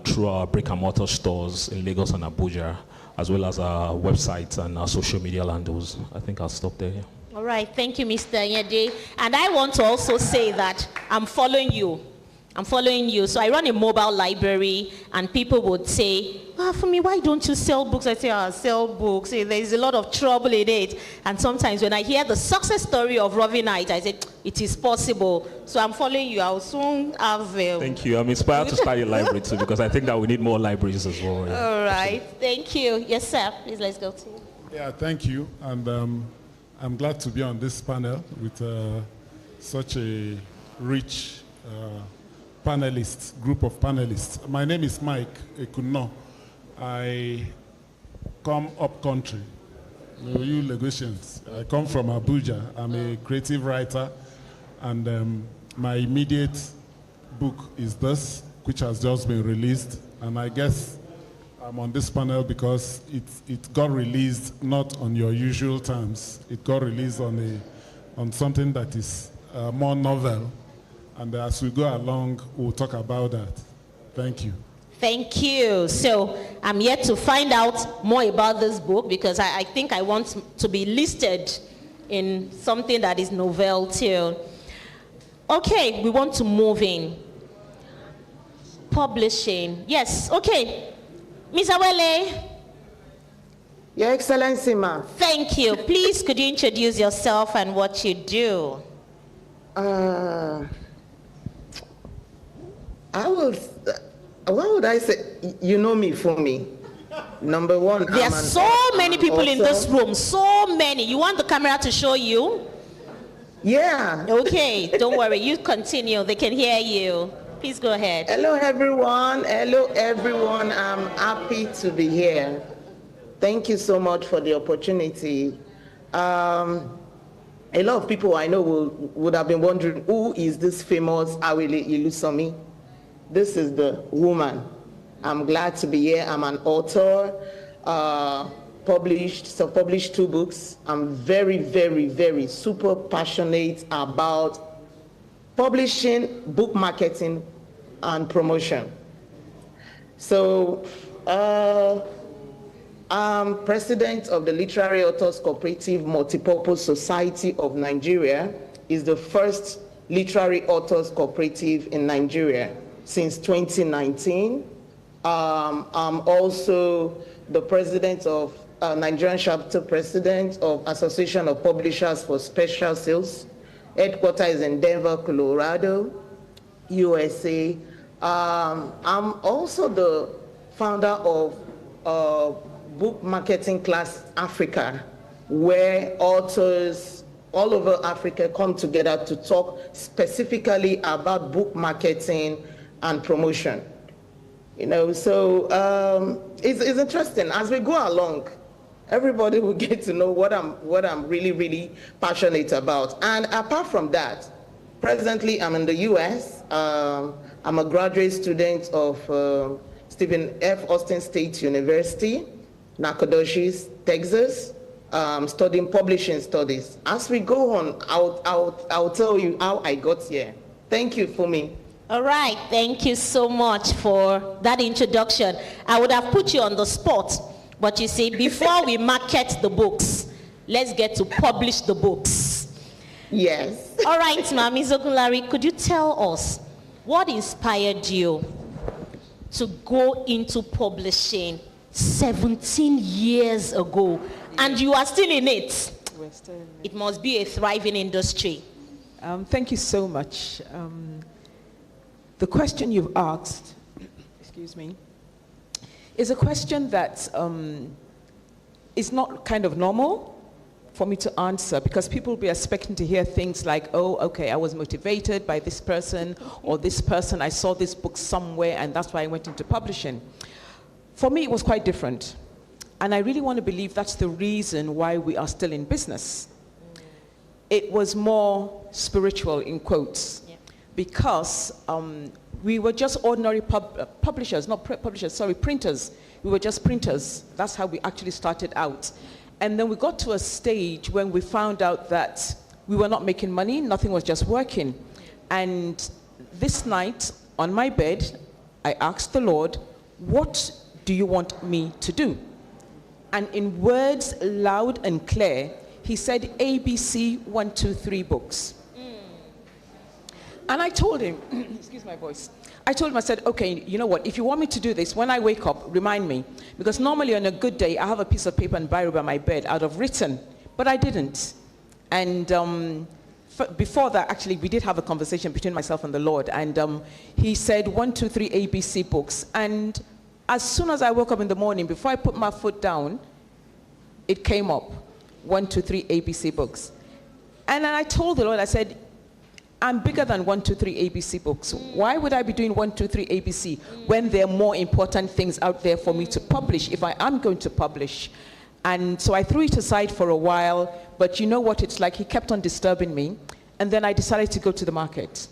through our brick and mortar stores in Lagos and Abuja, as well as our websites and our social media handles. I think I'll stop there. All right, thank you, Mr. Enyade. And I want to also say that I'm following you. So I run a mobile library, and people would say, for me, why don't you sell books? I say, I sell books. There's a lot of trouble in it. And sometimes when I hear the success story of Rovinite, I say, it is possible. So I'm following you. I'll soon have... Thank you. I'm inspired to start a library too, because I think that we need more libraries as well. Yeah. All right. Thank you. Yes, sir. Please, let's go to you. Yeah, thank you. And I'm glad to be on this panel with such a rich group of panelists. My name is Mike Ekuno. I come up country You Lagosians. I come from Abuja. I'm a creative writer, and my immediate book is this, which has just been released. And I guess I'm on this panel because it got released not on your usual terms. It got released on something that is more novel. And as we go along, we'll talk about that. Thank you. Thank you. So I'm yet to find out more about this book because I think I want to be listed in something that is novel too. Okay, we want to move in. Publishing. Yes, okay. Ms. Awele. Your Excellency, ma'am. Thank you. Please, could you introduce yourself and what you do? What would I say? You know me for me. Number one, there are so many people in this room. So many. You want the camera to show you? Yeah. Okay, don't worry. You continue. They can hear you. Please go ahead. Hello, everyone. Hello, everyone. I'm happy to be here. Thank you so much for the opportunity. A lot of people I know would have been wondering, who is this famous Awele Ilusomi? This is the woman. I'm glad to be here. I'm an author, self-published 2 books. I'm very, very, very super passionate about publishing, book marketing, and promotion. So I'm president of the Literary Authors Cooperative Multipurpose Society of Nigeria. It's the first literary authors cooperative in Nigeria since 2019. I'm also the president of Nigerian chapter president of Association of Publishers for Special Sales. Headquarters is in Denver, Colorado, USA. I'm also the founder of Book Marketing Class Africa, where authors all over Africa come together to talk specifically about book marketing and promotion. You know, so it's interesting. As we go along, everybody will get to know what I'm really, really passionate about. And apart from that, presently I'm in the US. I'm a graduate student of Stephen F. Austin State University, Nacogdoches, Texas, studying publishing studies. As we go on, I'll tell you how I got here. Thank you for me. All right, thank you so much for that introduction. I would have put you on the spot, but you see, before we market the books, let's get to publish the books. Yes. All right, Ms. Ogunlari, could you tell us what inspired you to go into publishing 17 years ago, and you are still in it? We're still in it. It must be a thriving industry. Thank you so much. The question you've asked, excuse me, is a question that is not kind of normal for me to answer, because people will be expecting to hear things like, oh, okay, I was motivated by this person or this person, I saw this book somewhere and that's why I went into publishing. For me, it was quite different. And I really want to believe that's the reason why we are still in business. It was more spiritual, in quotes, because we were just ordinary printers. We were just printers. That's how we actually started out. And then we got to a stage when we found out that we were not making money, nothing was just working. And this night, on my bed, I asked the Lord, what do you want me to do? And in words loud and clear, he said, ABC 1, 2, 3 books. And I told him, excuse my voice, I told him, I said, okay, you know what, if you want me to do this, when I wake up, remind me. Because normally on a good day, I have a piece of paper and biro by my bed, I'd have written, but I didn't. And before that, actually, we did have a conversation between myself and the Lord, and he said 1, 2, 3 ABC books. And as soon as I woke up in the morning, before I put my foot down, it came up, 1, 2, 3 ABC books. And then I told the Lord, I said, I'm bigger than 1, 2, 3 ABC books. Why would I be doing 1, 2, 3 ABC when there are more important things out there for me to publish if I am going to publish? And so I threw it aside for a while, but you know what it's like, he kept on disturbing me. And then I decided to go to the market.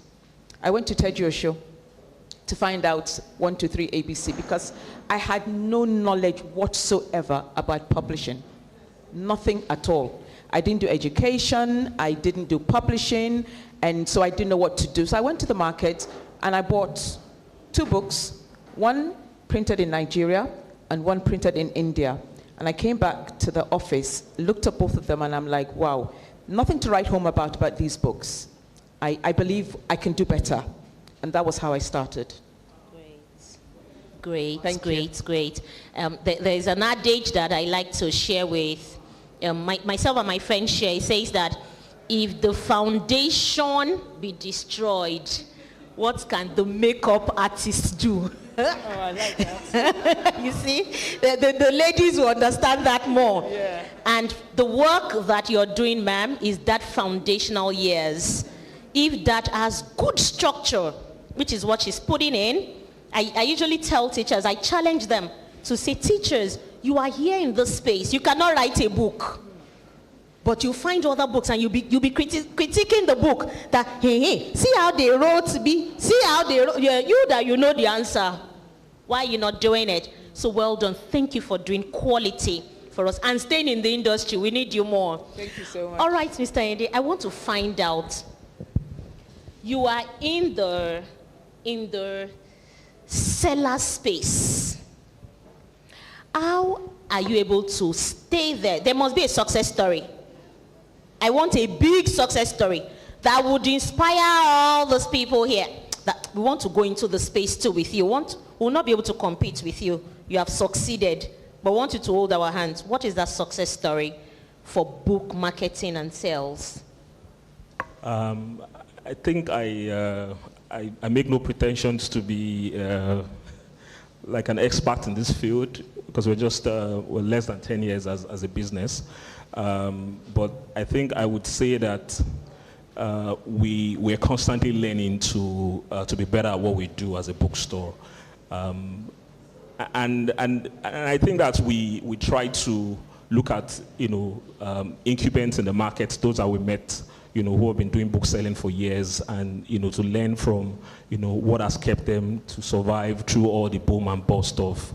I went to Teju Osho to find out 1, 2, 3 ABC because I had no knowledge whatsoever about publishing. Nothing at all. I didn't do education, I didn't do publishing, and so I didn't know what to do. So I went to the market and I bought 2 books, one printed in Nigeria and one printed in India. And I came back to the office, looked at both of them, and I'm like, wow, nothing to write home about these books. I believe I can do better. And that was how I started. Great. There's an adage that I like to share with myself and my friend share. It says that if the foundation be destroyed, what can the makeup artist do? Oh, I like that. You see, the ladies will understand that more. Yeah. And the work that you're doing, ma'am, is that foundational years. If that has good structure, which is what she's putting in, I usually tell teachers, I challenge them to say, teachers, you are here in this space. You cannot write a book. But you find other books and you'll be critiquing the book that, hey, see how they wrote, see how they wrote, you that you know the answer. Why are you not doing it? So well done. Thank you for doing quality for us and staying in the industry. We need you more. Thank you so much. All right, Mr. Ende, I want to find out. You are in the seller space. How are you able to stay there? There must be a success story. I want a big success story that would inspire all those people here. That we want to go into the space too with you. We'll not be able to compete with you. You have succeeded, but we want you to hold our hands. What is that success story for book marketing and sales? I think I make no pretensions to be like an expert in this field because we're less than 10 years as a business. But I think I would say that we're constantly learning to be better at what we do as a bookstore. And I think that we try to look at, incumbents in the market, those that we met, who have been doing book selling for years and, to learn from, what has kept them to survive through all the boom and bust of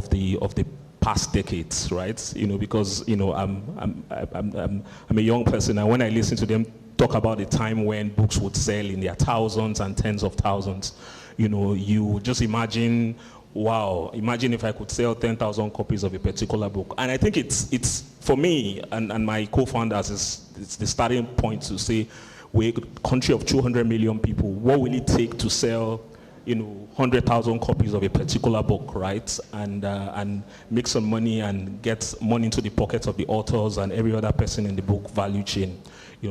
the past decades, right? Because, I'm a young person, and when I listen to them talk about the time when books would sell in their thousands and tens of thousands, you just imagine, wow, imagine if I could sell 10,000 copies of a particular book. And I think it's for me and my co-founders, it's the starting point to say, we're a country of 200 million people. What will it take to sell 100,000 copies of a particular book, right? And make some money and get money into the pockets of the authors and every other person in the book value chain,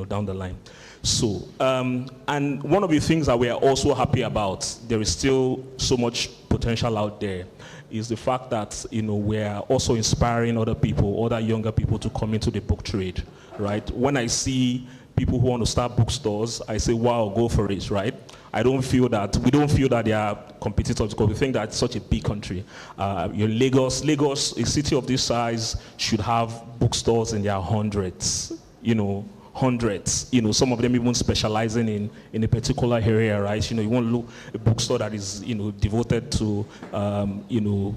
down the line. So, and one of the things that we are also happy about, there is still so much potential out there, is the fact that, we are also inspiring other people, other younger people to come into the book trade, right? When I see people who want to start bookstores, I say, wow, go for it, right? We don't feel that they are competitors because we think that it's such a big country. Lagos, a city of this size, should have bookstores in their hundreds, hundreds. Some of them even specializing in a particular area, right? You want to look a bookstore that is, devoted to,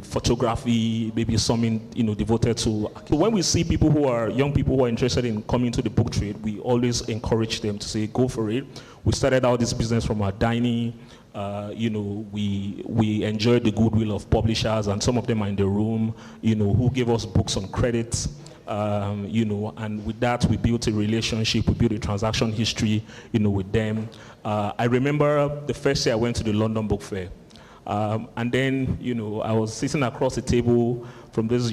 photography, maybe something, devoted to. When we see young people who are interested in coming to the book trade, we always encourage them to say, go for it. We started out this business from our dining. We enjoyed the goodwill of publishers, and some of them are in the room, who gave us books on credit. And with that, we built a relationship, we built a transaction history, with them. I remember the first year I went to the London Book Fair. And then, I was sitting across the table from this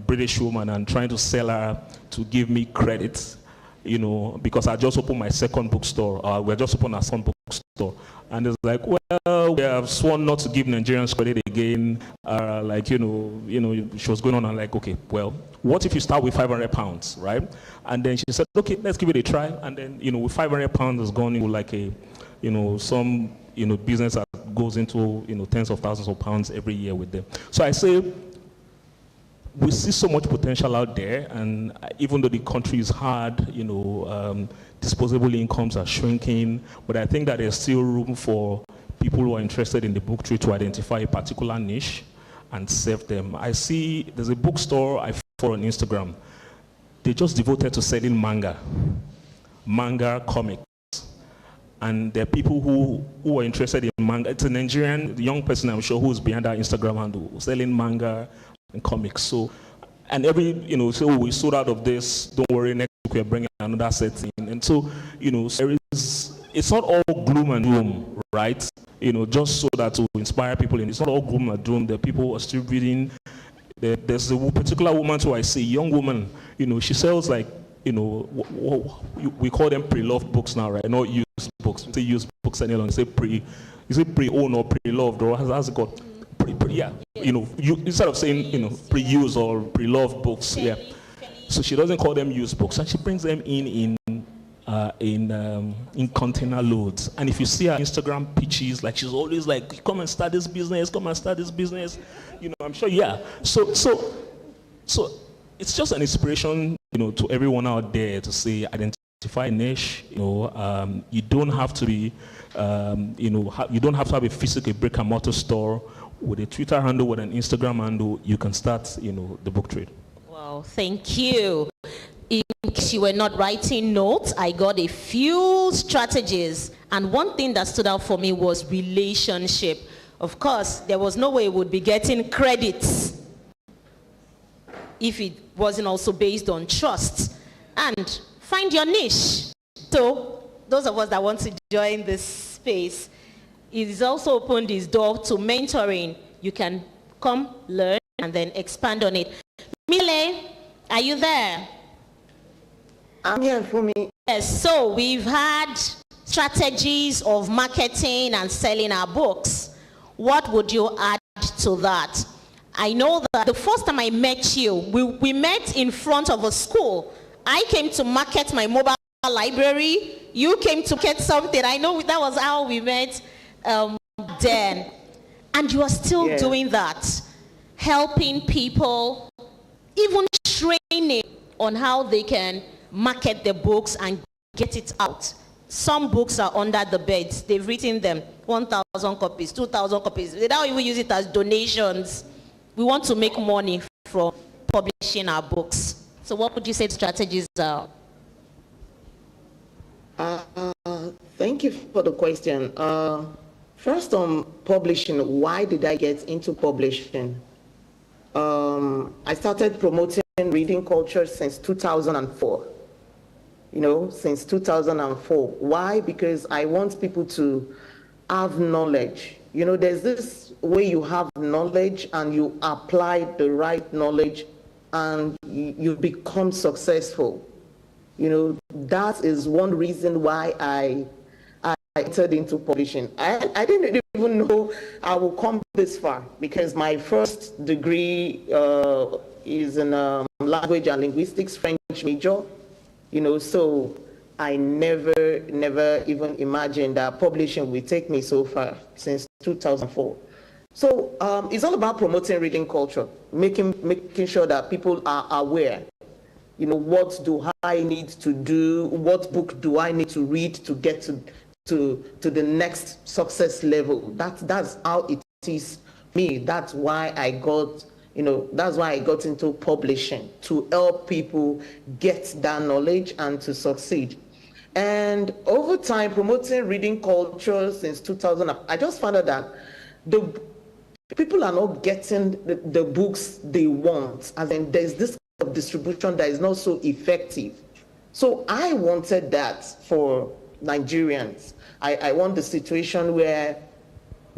British woman and trying to sell her to give me credit, because I just opened my second bookstore. We just opened our second bookstore. And it's like, well, we have sworn not to give Nigerians credit again. She was going on and like, okay, well, what if you start with £500, right? And then she said, okay, let's give it a try. And then, with £500 has gone into like a, some, business that goes into, tens of thousands of pounds every year with them. So I say, we see so much potential out there, and even though the country is hard, disposable incomes are shrinking, but I think that there's still room for people who are interested in the book trade to identify a particular niche and serve them. I see there's a bookstore I follow on Instagram. They just devoted to selling manga comics. And there are people who are interested in manga. It's a Nigerian young person, I'm sure, who's behind that Instagram handle, selling manga and comics. So, and so we sold out of this, don't worry, next week we're bringing another set in. And so, it's not all gloom and doom, right? Just so that to inspire people. And it's not all gloom and doom. The people are still reading. There's a particular woman who I see, young woman, she sells like, we call them pre-loved books now, right? Not used books. We say used books any longer. Is it pre-owned or pre-loved, or how's it called? Yeah. Instead of saying, pre-used or pre-loved books, yeah. So she doesn't call them used books, and she brings them in container loads. And if you see her Instagram pitches, like she's always like, come and start this business, I'm sure, yeah. So it's just an inspiration, to everyone out there to say, identify a niche. You don't have to be, you don't have to have a physical brick and mortar store. With a Twitter handle, with an Instagram handle, you can start, the book trade. Wow, thank you. In case you were not writing notes, I got a few strategies. And one thing that stood out for me was relationship. Of course, there was no way we would be getting credits if it wasn't also based on trust. And find your niche. So those of us that want to join this space, it has also opened its door to mentoring. You can come, learn, and then expand on it. Mile, are you there? I'm here for me. Yes, so we've had strategies of marketing and selling our books. What would you add to that? I know that the first time I met you, we met in front of a school. I came to market my mobile library. You came to get something. I know that was how we met then. And you are still doing that, helping people, even training on how they can market their books and get it out. Some books are under the bed. They've written them 1,000 copies, 2,000 copies. They don't even use it as donations. We want to make money from publishing our books. So what would you say the strategies are? Thank you for the question. First on publishing, why did I get into publishing? I started promoting reading culture since 2004. Since 2004. Why? Because I want people to have knowledge. There's this way you have knowledge and you apply the right knowledge and you become successful. That is one reason why I entered into publishing. I didn't even know I would come this far because my first degree is in language and linguistics, French major. So I never even imagined that publishing would take me so far since 2004. So it's all about promoting reading culture, making sure that people are aware. What do I need to do? What book do I need to read to get to the next success level? That's how it is me. That's why I got into publishing, to help people get that knowledge and to succeed. And over time, promoting reading culture since 2000, I just found out that the people are not getting the books they want. As in, there's this kind of distribution that is not so effective. So I wanted that for Nigerians. I want the situation where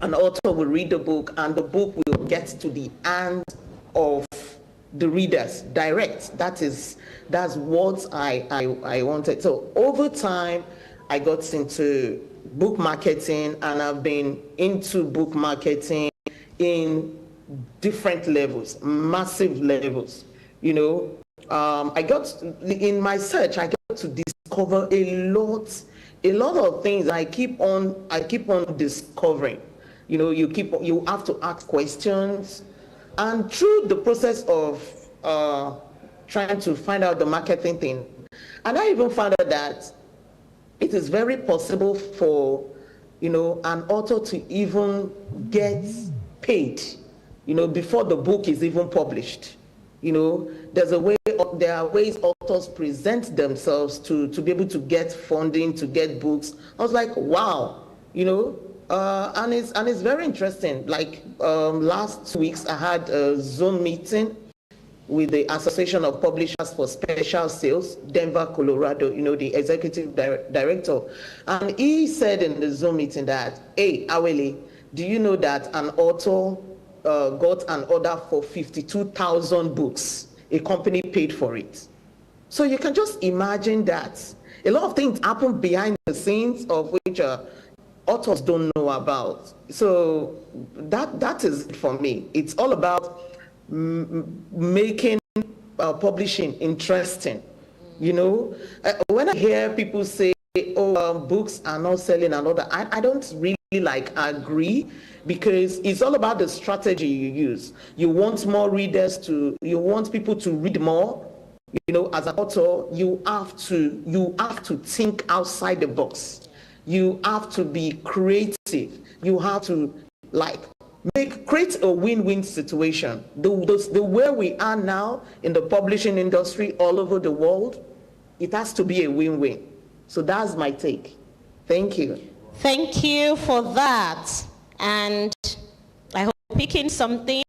an author will read the book and the book will get to the hand of the readers direct. That's what I wanted. So over time, I got into book marketing, and I've been into book marketing in different levels, massive levels. I got in my search, I got to discover a lot of things. I keep on discovering. You have to ask questions. And through the process of trying to find out the marketing thing. And I even found out that it is very possible for, an author to even get paid, before the book is even published. There are ways authors present themselves to be able to get funding, to get books. I was like, wow, and it's very interesting. Like last 2 weeks, I had a Zoom meeting with the Association of Publishers for Special Sales, Denver, Colorado, the executive director. And he said in the Zoom meeting that, hey, Awele, do you know that an author got an order for 52,000 books? A company paid for it. So you can just imagine that a lot of things happen behind the scenes of which authors don't know about. So that is it for me. It's all about making publishing interesting. When I hear people say, books are not selling and all that, I don't really agree, because it's all about the strategy you use. You want more readers you want people to read more. As an author, you have to think outside the box. You have to be creative. You have to create a win-win situation. The way we are now in the publishing industry all over the world, it has to be a win-win. So that's my take. Thank you. Thank you for that. And I hope picking something,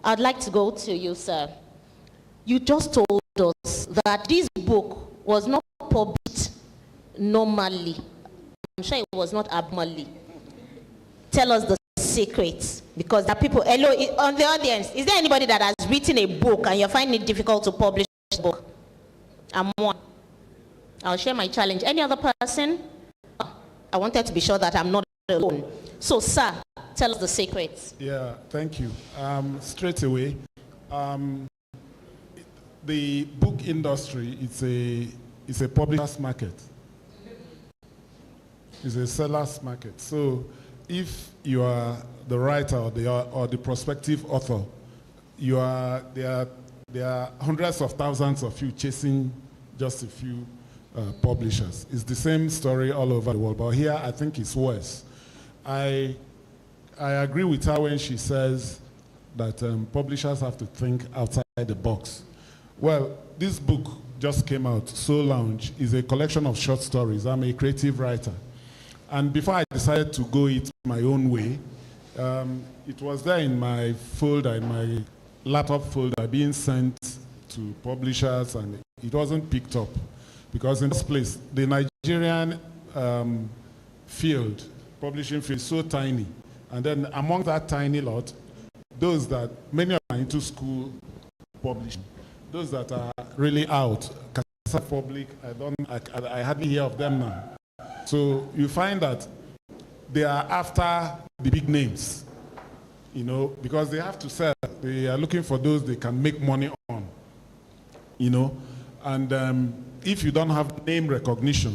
I'd like to go to you, sir. You just told us that this book was not published normally. I'm sure it was not abnormally. Tell us the secrets, because there are people, hello, on the audience, is there anybody that has written a book and you're finding it difficult to publish a book? I'm one. I'll share my challenge. Any other person? I wanted to be sure that I'm not alone. So, sir, tell us the secrets. Yeah, thank you. Straight away, the book industry, it's a publisher's market. It's a seller's market. So if you are the writer or the prospective author, there are hundreds of thousands of you chasing just a few publishers. It's the same story all over the world, but here I think it's worse. I agree with her when she says that publishers have to think outside the box. Well, this book just came out, Soul Lounge, is a collection of short stories. I'm a creative writer. And before I decided to go it my own way, it was there in my folder, in my laptop folder, being sent to publishers, and it wasn't picked up. Because in this place, the Nigerian publishing field is so tiny. And then among that tiny lot, those that, many are into school publishing, those that are really out, Casa Public, I hardly hear of them now. So you find that they are after the big names, because they have to sell. They are looking for those they can make money on, And if you don't have name recognition,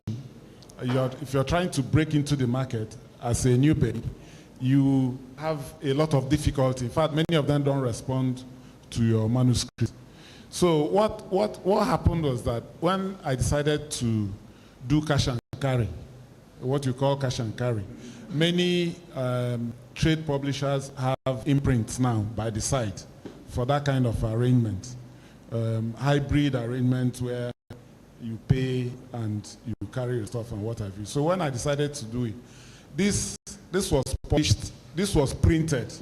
if you're trying to break into the market as a newbie, you have a lot of difficulty. In fact, many of them don't respond to your manuscript. So what happened was that when I decided to do cash and carry, what you call cash and carry, many trade publishers have imprints now by the side for that kind of arrangement, hybrid arrangement where you pay and you carry your stuff and what have you. So when I decided to do it, this was published, this was printed.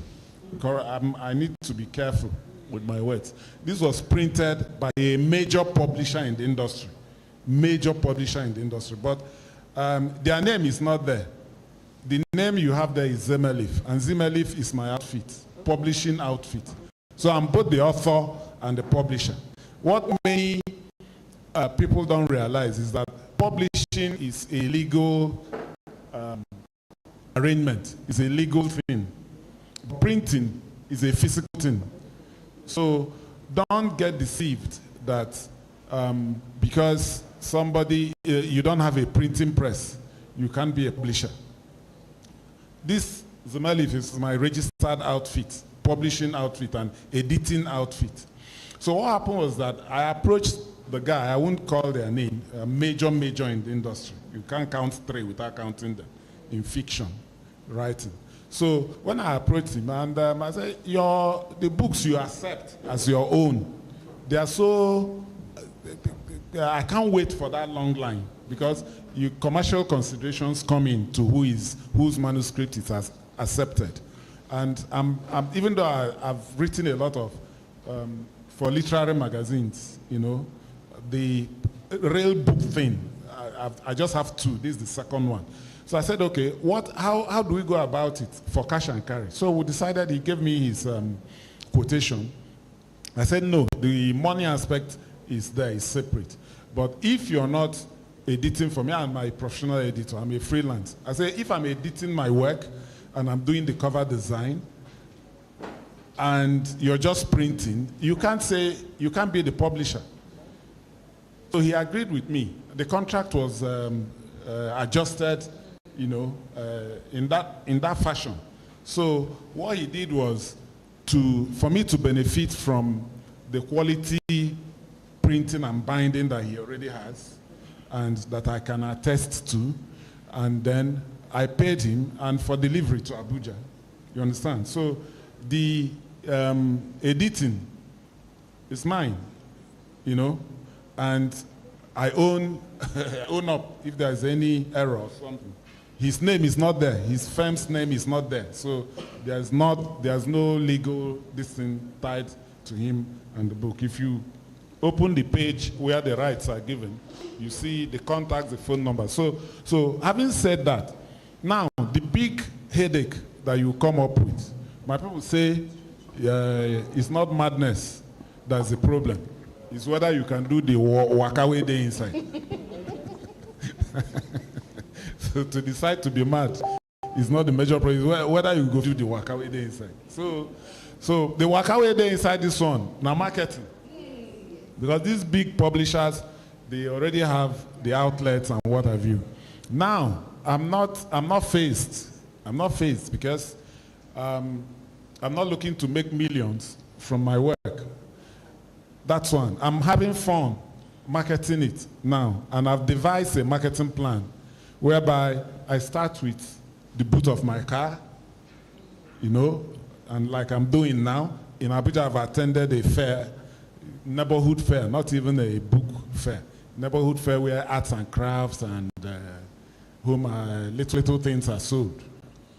I need to be careful with my words. This was printed by a major publisher in the industry. But their name is not there. The name you have there is Zemelif, and Zemelif is my outfit, publishing outfit. So I'm both the author and the publisher. What many people don't realize is that publishing is a legal arrangement, it's a legal thing. Printing is a physical thing. So don't get deceived that because you don't have a printing press, you can't be a publisher. This Zemelif is my registered outfit, publishing outfit and editing outfit. So what happened was that I approached the guy, I won't call their name, a major in the industry. You can't count 3 without counting them in fiction writing. So when I approached him, and I said, the books you accept as your own, they are so, I can't wait for that long line, because commercial considerations come in to whose manuscript is accepted. And even though I've written a lot of, for literary magazines, the real book thing, I just have 2. This is the second one. So I said, okay, how do we go about it for cash and carry? So we decided, he gave me his quotation. I said, no, the money aspect is there, is separate. But if you're not editing for me, I'm my professional editor, I'm a freelance. I say, if I'm editing my work and I'm doing the cover design, and you're just printing, you can't be the publisher. So he agreed with me. The contract was adjusted, in that fashion. So what he did was for me to benefit from the quality printing and binding that he already has, and that I can attest to, and then I paid him, and for delivery to Abuja. You understand? So the editing is mine, and I own up if there's any error or something. His name is not there. His firm's name is not there. So there's no legal thing tied to him and the book. If you open the page where the rights are given, you see the contacts, the phone number. So having said that, now the big headache that you come up with, my people say it's not madness that's the problem. It's whether you can do the walkaway day inside. So to decide to be mad is not the major problem. It's whether you go do the walkaway day inside. So the walkaway day inside this one, now marketing. Because these big publishers, they already have the outlets and what have you. Now, I'm not faced. I'm not faced because I'm not looking to make millions from my work. That's one. I'm having fun marketing it now, and I've devised a marketing plan whereby I start with the boot of my car, and like I'm doing now. In Abuja, I've attended a fair, neighborhood fair, not even a book fair. Neighborhood fair where arts and crafts and little things are sold.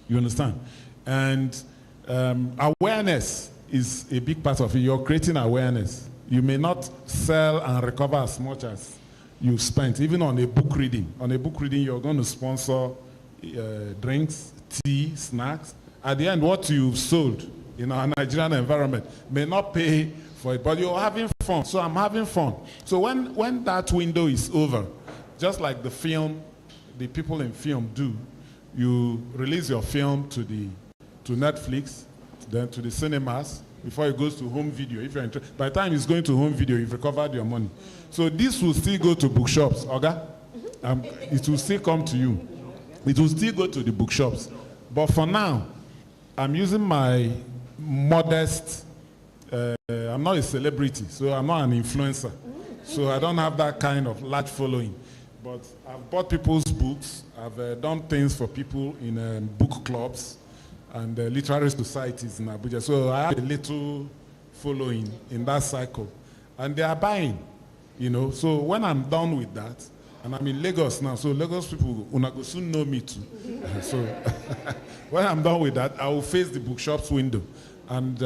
You understand? And awareness is a big part of it. You're creating awareness. You may not sell and recover as much as you spent, even on a book reading. On a book reading, you're going to sponsor drinks, tea, snacks. At the end, what you've sold in our Nigerian environment may not pay for it, but you're having fun. So I'm having fun. So when that window is over, just like the film, the people in film do, you release your film to Netflix, then to the cinemas, before it goes to home video. If you're interested, by the time it's going to home video, you've recovered your money. So this will still go to bookshops, Oga. It will still come to you. It will still go to the bookshops. But for now, I'm using my modest, I'm not a celebrity, so I'm not an influencer. So I don't have that kind of large following. But I've bought people's books. I've done things for people in book clubs and literary societies in Abuja. So I have a little following in that cycle. And they are buying, So when I'm done with that, and I'm in Lagos now, so Lagos people will soon know me too. So when I'm done with that, I will face the bookshop's window. And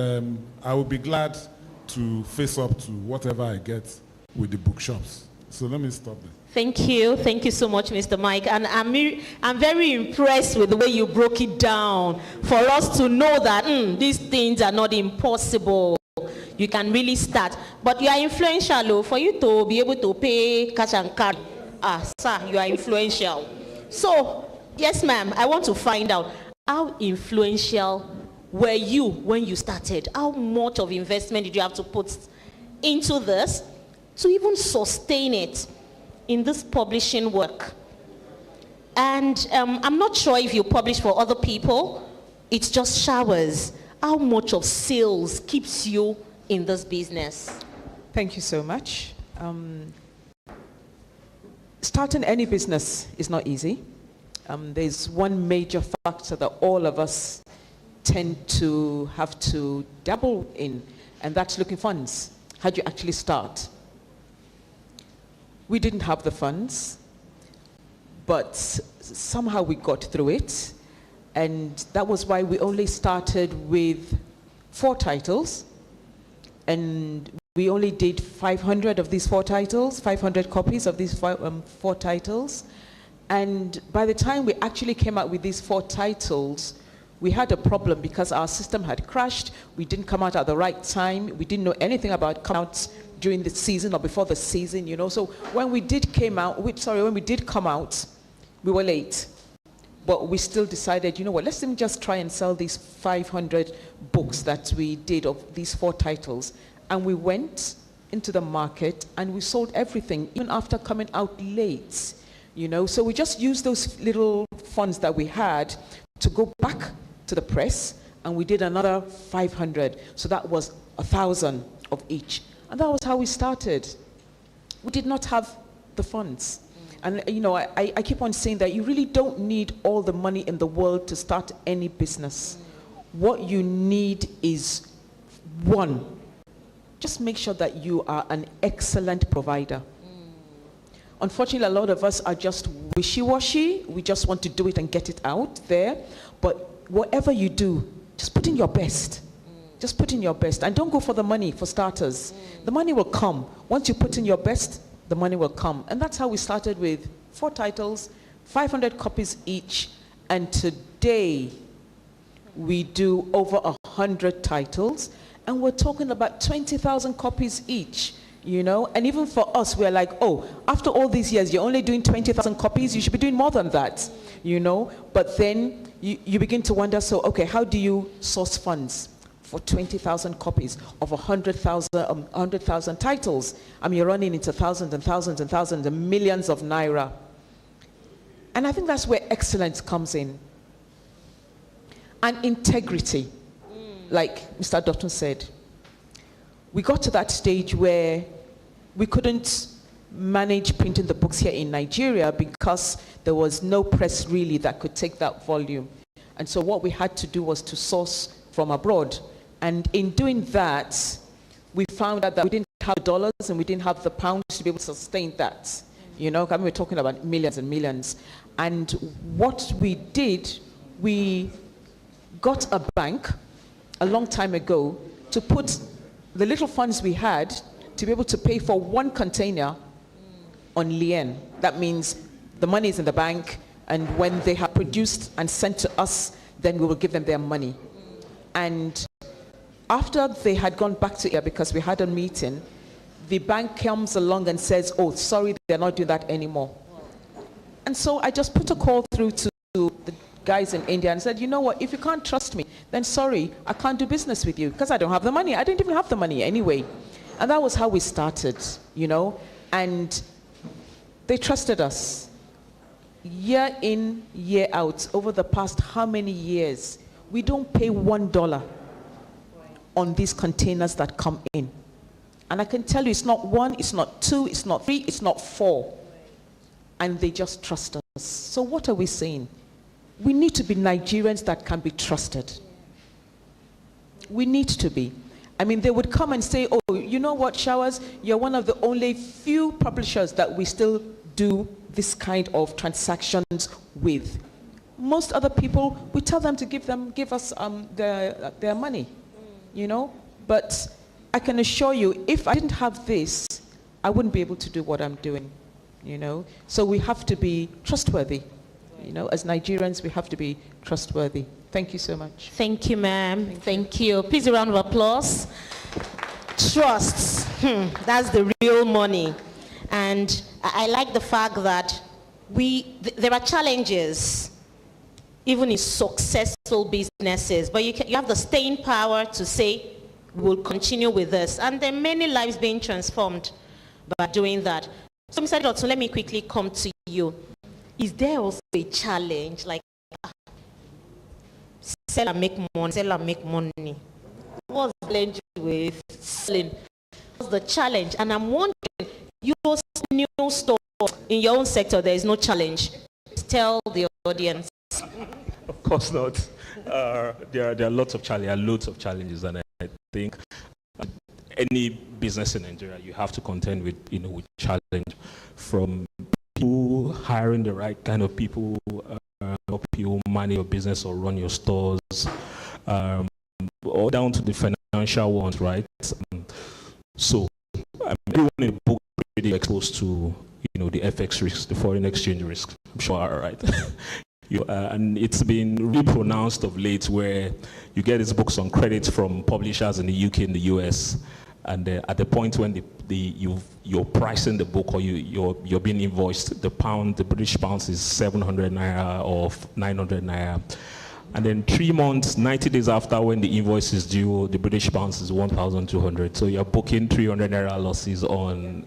I will be glad to face up to whatever I get with the bookshops. So let me stop there. Thank you so much, Mr. Mike. And I'm very impressed with the way you broke it down for us to know that these things are not impossible. You can really start. But you are influential, for you to be able to pay cash and card. Sir, you are influential. So, yes, ma'am, I want to find out, how influential were you when you started? How much of investment did you have to put into this to even sustain it in this publishing work? And I'm not sure if you publish for other people. It's just Showers. How much of sales keeps you in this business? Thank you so much. Starting any business is not easy. There's one major factor that all of us tend to have to dabble in, and that's looking funds. How do you actually start? We didn't have the funds, but somehow we got through it, and that was why we only started with 4 titles, and we only did 500 of these 4 titles, 500 copies of these 4 titles. And by the time we actually came out with these 4 titles, we had a problem because our system had crashed. We didn't come out at the right time. We didn't know anything about coming out during the season or before the season, you know. So when we did come out, we were late. But we still decided, you know what, let's just try and sell these 500 books that we did of these 4 titles. And we went into the market and we sold everything, even after coming out late, you know. So we just used those little funds that we had to go back to the press, and we did another 500. So that was 1,000 of each. And that was how we started. We did not have the funds. And you know, I keep on saying that you really don't need all the money in the world to start any business. What you need is, one, just make sure that you are an excellent provider. Unfortunately, a lot of us are just wishy-washy. We just want to do it and get it out there. But whatever you do, just put in your best. Just put in your best. And don't go for the money, for starters. The money will come. Once you put in your best, the money will come. And that's how we started with 4 titles, 500 copies each. And today, we do over 100 titles. And we're talking about 20,000 copies each, you know. And even for us, we're like, oh, after all these years, you're only doing 20,000 copies. You should be doing more than that, you know. But then you begin to wonder, so, okay, how do you source funds for 20,000 copies of 100,000 titles? I mean, you're running into thousands and thousands and thousands and millions of naira. And I think that's where excellence comes in. And integrity. Like Mr. Dotun said, we got to that stage where we couldn't manage printing the books here in Nigeria because there was no press really that could take that volume. And so what we had to do was to source from abroad. And in doing that, we found out that we didn't have dollars and we didn't have the pounds to be able to sustain that. You know, I mean, we're talking about millions and millions. And what we did, we got a bank a long time ago to put the little funds we had to be able to pay for 1 container on lien. That means the money is in the bank, and when they have produced and sent to us, then we will give them their money. And after they had gone back to here, because we had a meeting, the bank comes along and says, oh, sorry, they're not doing that anymore. And so I just put a call through to the guys in India and said, you know what, if you can't trust me, then sorry, I can't do business with you because I don't have the money. I didn't even have the money anyway. And that was how we started, you know, and they trusted us. Year in, year out, over the past how many years, we don't pay $1 on these containers that come in. And I can tell you, it's not 1, it's not 2, it's not 3, it's not 4. And they just trust us. So what are we saying? We need to be Nigerians that can be trusted. We need to be. I mean, they would come and say, oh, you know what, Showers, you're one of the only few publishers that we still do this kind of transactions with. Most other people, we tell them to give us their money, you know. But I can assure you, if I didn't have this, I wouldn't be able to do what I'm doing, you know. So we have to be trustworthy. You know, as Nigerians, we have to be trustworthy. Thank you so much. Thank you, ma'am. Thank you. Please, a round of applause. Trust. That's the real money. And I like the fact that there are challenges, even in successful businesses, but you have the staying power to say, we'll continue with this. And there are many lives being transformed by doing that. So, Mr. Dotun, let me quickly come to you. Is there also a challenge, like sell and make money, sell and make money? What's the challenge with selling? What's What's the challenge? And I'm wondering, your new store in your own sector, there is no challenge. Tell the audience. Of course not. There are lots of challenges, and I think any business in Nigeria, you have to contend with, with challenge, from people hiring the right kind of people, help you manage your business or run your stores, all down to the financial ones, right? So everyone in the book is really exposed to, the FX risks, the foreign exchange risk. I'm sure, right? And it's been really pronounced of late, where you get these books on credit from publishers in the UK and the US, and at the point when you're pricing the book, or you're being invoiced, the British pound is 700 naira or 900 naira. And then 3 months, 90 days after, when the invoice is due, the British pound is 1,200. So you're booking 300 naira losses on,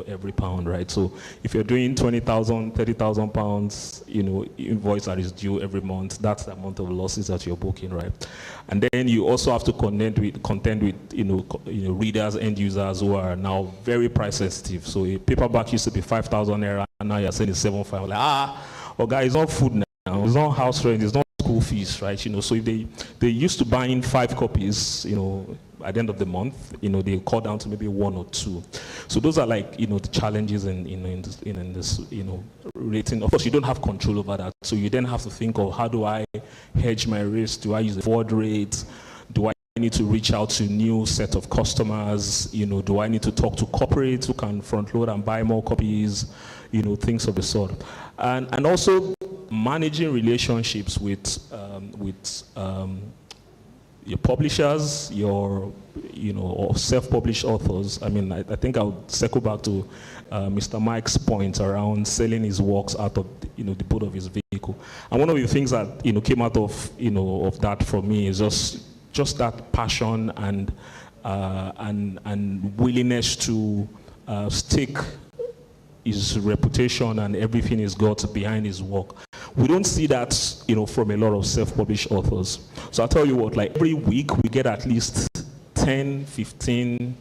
every pound, right? So if you're doing 20,000, 30,000 pounds, invoice that is due every month, that's the amount of losses that you're booking, right? And then you also have to contend with readers, end users who are now very price sensitive. So a paperback used to be 5,000 naira, and now you're saying it's 7,500. Like, guys, it's not food now, it's not house rent, it's not school fees, right? So if they used to buying 5 copies, at the end of the month, they call down to maybe 1 or 2. So those are like, the challenges in this, rating. Of course, you don't have control over that. So you then have to think of, how do I hedge my risk? Do I use the forward rate? Do I need to reach out to new set of customers? Do I need to talk to corporates who can front load and buy more copies? Things of the sort. And also managing relationships with your publishers, or self-published authors. I mean, I think I'll circle back to Mr. Mike's point around selling his works out of the boot of his vehicle. And one of the things that came out of of that for me is just that passion and willingness to stake his reputation and everything he's got behind his work. We don't see that, from a lot of self-published authors. So I'll tell you what, like every week we get at least 10, 15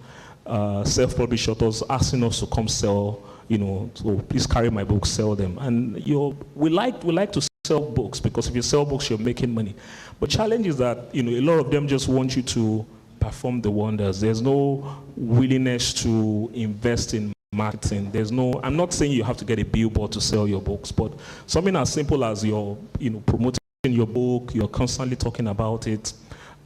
self-published authors asking us to come sell, so please carry my books, sell them. And we like to sell books, because if you sell books, you're making money. But challenge is that, a lot of them just want you to perform the wonders. There's no willingness to invest in marketing. I'm not saying you have to get a billboard to sell your books, but something as simple as you're, promoting your book, you're constantly talking about it,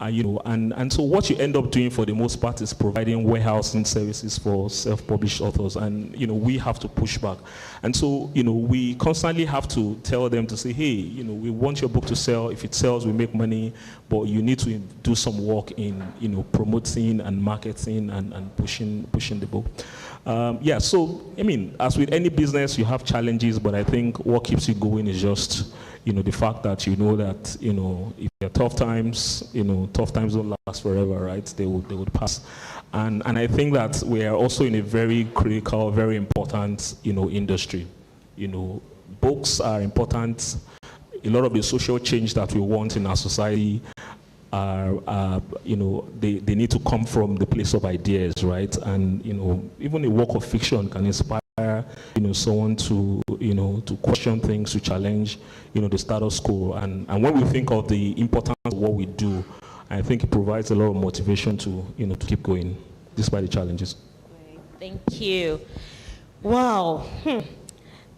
and so what you end up doing for the most part is providing warehousing services for self-published authors, and we have to push back. And so we constantly have to tell them to say, hey, we want your book to sell. If it sells, we make money, but you need to do some work in promoting and marketing and pushing the book. So I mean, as with any business, you have challenges, but I think what keeps you going is just the fact that that if there are tough times, tough times don't last forever, right? They would pass. And I think that we are also in a very critical, very important industry. Books are important. A lot of the social change that we want in our society they need to come from the place of ideas, right? And even a work of fiction can inspire someone to question things, to challenge the status quo. And when we think of the importance of what we do, I think it provides a lot of motivation to to keep going despite the challenges. Thank you. Wow.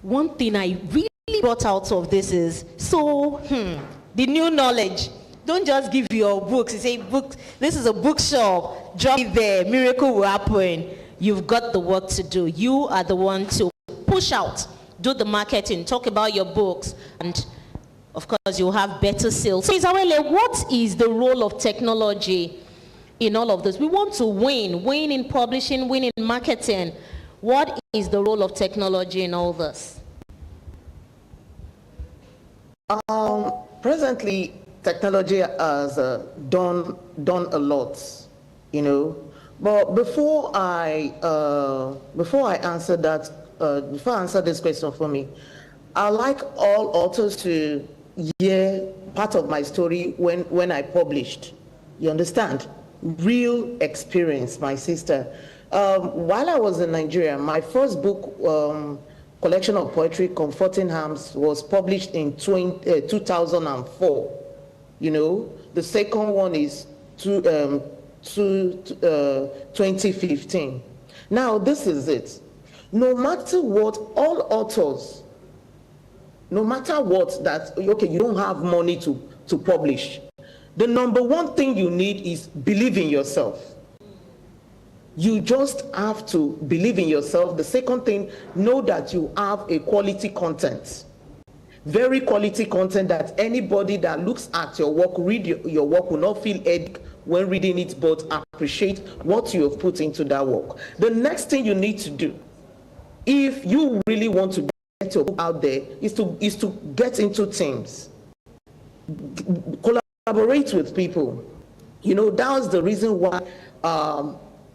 One thing I really brought out of this is the new knowledge. Don't just give your books. You say, "Book. This is a bookshop. Drop it there. Miracle will happen." You've got the work to do. You are the one to push out, do the marketing, talk about your books, and of course, you'll have better sales. So, Isawele, what is the role of technology in all of this? We want to win in publishing, win in marketing. What is the role of technology in all this? Presently, technology has done a lot, But before I answer that, before I answer this question for me, I'd like all authors to hear part of my story when I published. You understand? real experience, my sister. While I was in Nigeria, my first book, collection of poetry, Comforting Arms, was published in 2004. You know, the second one is 2015. Now, this is it. No matter what, all authors, no matter what, that, okay, you don't have money to publish. The number one thing you need is believe in yourself. You just have to believe in yourself. The second thing, know that you have a quality content. Very quality content that anybody that looks at your work, read your work, will not feel headache when reading it, but appreciate what you have put into that work. The next thing you need to do, if you really want to get your book out there, is to get into teams. Collaborate with people. You know, that was the reason why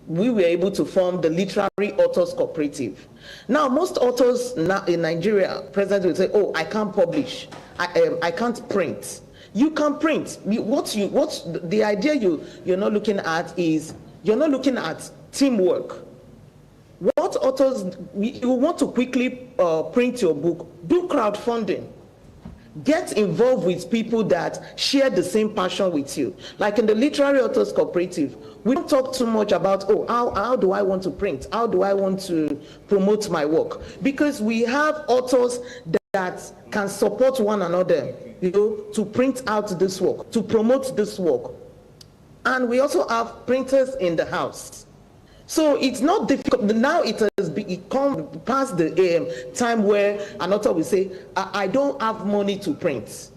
we were able to form the Literary Authors Cooperative. Now, most authors now in Nigeria presently will say, oh, I can't publish, I can't print. You can print. The idea you're not looking at is, you're not looking at teamwork. What authors, you want to quickly print your book, do crowdfunding. Get involved with people that share the same passion with you. Like in the Literary Authors Cooperative, we don't talk too much about, oh, how do I want to print? How do I want to promote my work? Because we have authors that can support one another, you know, to print out this work, to promote this work. And we also have printers in the house. So it's not difficult. Now it has come past the time where an author will say, I don't have money to print.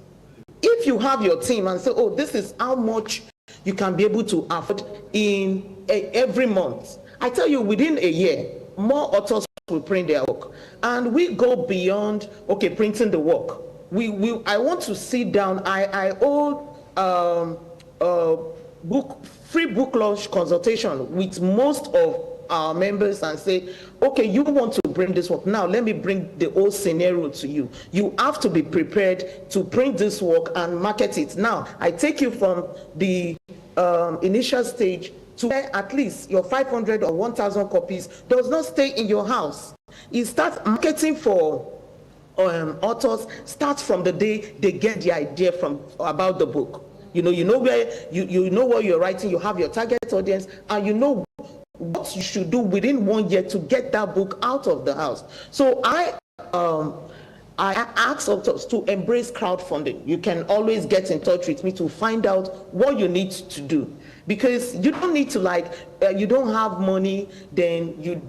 If you have your team and say, oh, this is how much you can be able to afford in every month, I tell you, within a year, more authors will print their work. And we go beyond, okay, printing the work. I want to sit down. I hold free book launch consultation with most of our members and say, okay, you want to bring this work. Now let me bring the whole scenario to you. You have to be prepared to print this work and market it. Now, I take you from the initial stage to where at least your 500 or 1,000 copies does not stay in your house. You start marketing for authors, starts from the day they get the idea about the book. You know where you know what you're writing, you have your target audience, and you know what you should do within 1 year to get that book out of the house. So I ask authors to embrace crowdfunding. You can always get in touch with me to find out what you need to do, because you don't need to you don't have money, then you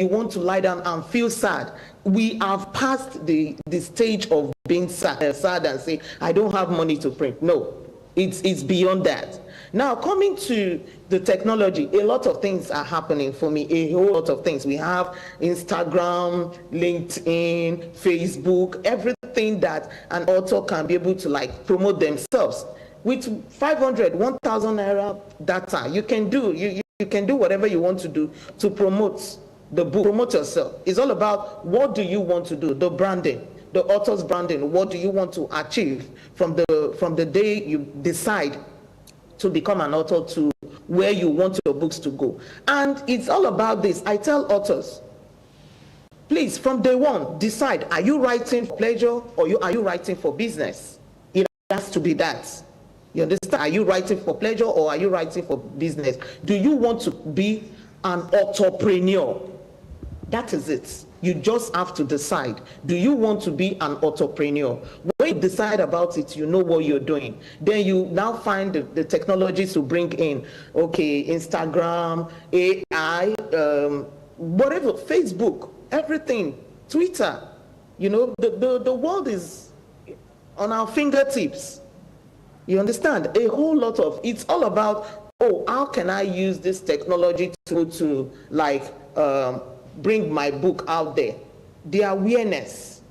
want to lie down and feel sad. We have passed the stage of being sad and say, I don't have money to print. No. It's beyond that. Now, coming to the technology, a lot of things are happening for me, a whole lot of things. We have Instagram, LinkedIn, Facebook, everything that an author can be able to promote themselves. With 500, 1,000 naira data, you can do whatever you want to do to promote the book, promote yourself. It's all about what do you want to do, the branding. The author's branding, what do you want to achieve from the day you decide to become an author to where you want your books to go. And it's all about this. I tell authors, please, from day one, decide, are you writing for pleasure or are you writing for business? It has to be that. You understand? Are you writing for pleasure or are you writing for business? Do you want to be an entrepreneur? That is it. You just have to decide. Do you want to be an entrepreneur? When you decide about it, you know what you're doing. Then you now find the technologies to bring in. Okay, Instagram, AI, whatever, Facebook, everything, Twitter. You know, the world is on our fingertips. You understand? A whole lot of, it's all about, oh, how can I use this technology to bring my book out there? The awareness.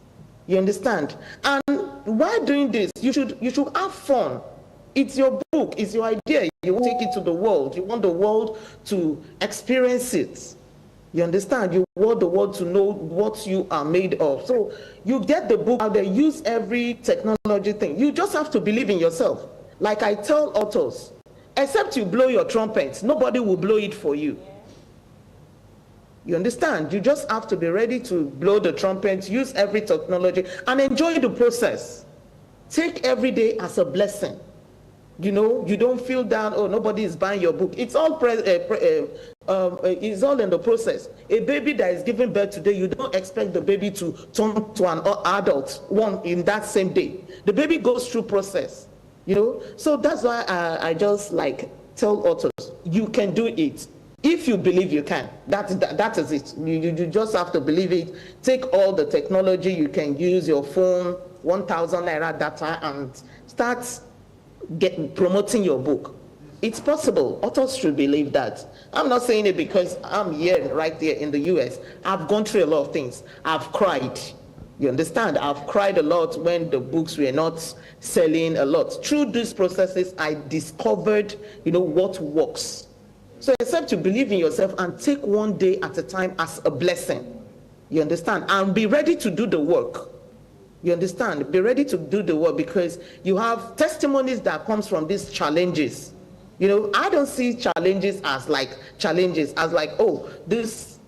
You understand? And while doing this, you should have fun. It's your book, it's your idea. You want to take it to the world. You want the world to experience it. You understand? You want the world to know what you are made of. So you get the book out there, use every technology thing. You just have to believe in yourself. Like I tell authors, Except you blow your trumpet, nobody will blow it for you. You understand? You just have to be ready to blow the trumpet, use every technology, and enjoy the process. Take every day as a blessing. You know, you don't feel down, oh, nobody is buying your book. It's all it's all in the process. A baby that is giving birth today, you don't expect the baby to turn to an adult one in that same day. The baby goes through process, you know. So that's why I just like tell authors, you can do it. If you believe you can, that is it. You just have to believe it. Take all the technology you can use, your phone, 1,000 naira data, and start promoting your book. It's possible. Authors should believe that. I'm not saying it because I'm here, right there in the US. I've gone through a lot of things. I've cried. You understand? I've cried a lot when the books were not selling a lot. Through these processes, I discovered, you know, what works. So except to believe in yourself and take one day at a time as a blessing. You understand? And be ready to do the work. You understand? Be ready to do the work, because you have testimonies that comes from these challenges. You know, I don't see challenges as like, oh, this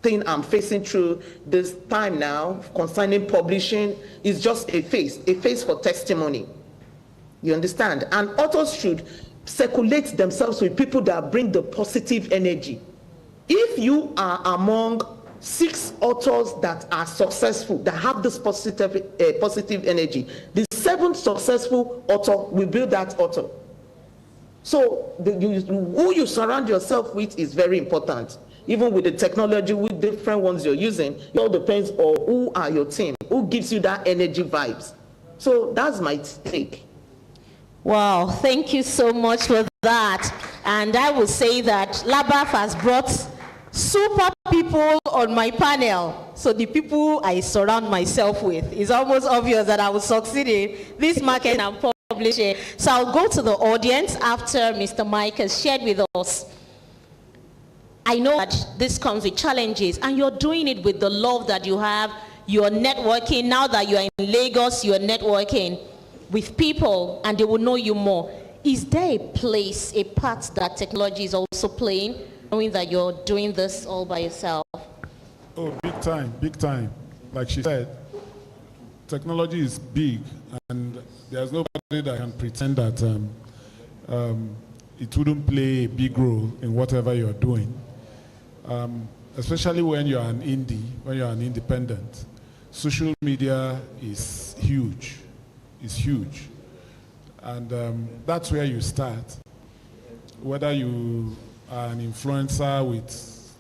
thing I'm facing through this time now concerning publishing is just a phase for testimony. You understand? And authors should circulate themselves with people that bring the positive energy. If you are among 6 authors that are successful, that have this positive energy, the 7th successful author will be that author. So who you surround yourself with is very important. Even with the technology, with different ones you're using, it all depends on who are your team, who gives you that energy vibes. So that's my take. Wow, thank you so much for that. And I will say that Labaf has brought super people on my panel. So the people I surround myself with, it's almost obvious that I will succeed in this market and publishing. So I'll go to the audience after Mr. Mike has shared with us. I know that this comes with challenges, and you're doing it with the love that you have. You're networking. Now that you're in Lagos, you're networking with people, and they will know you more. Is there a place, a part that technology is also playing, knowing that you're doing this all by yourself? Oh, big time, big time. Like she said, technology is big, and there's nobody that can pretend that it wouldn't play a big role in whatever you're doing. Especially when you're an indie, when you're an independent. Social media is huge. It's huge. And that's where you start. Whether you are an influencer with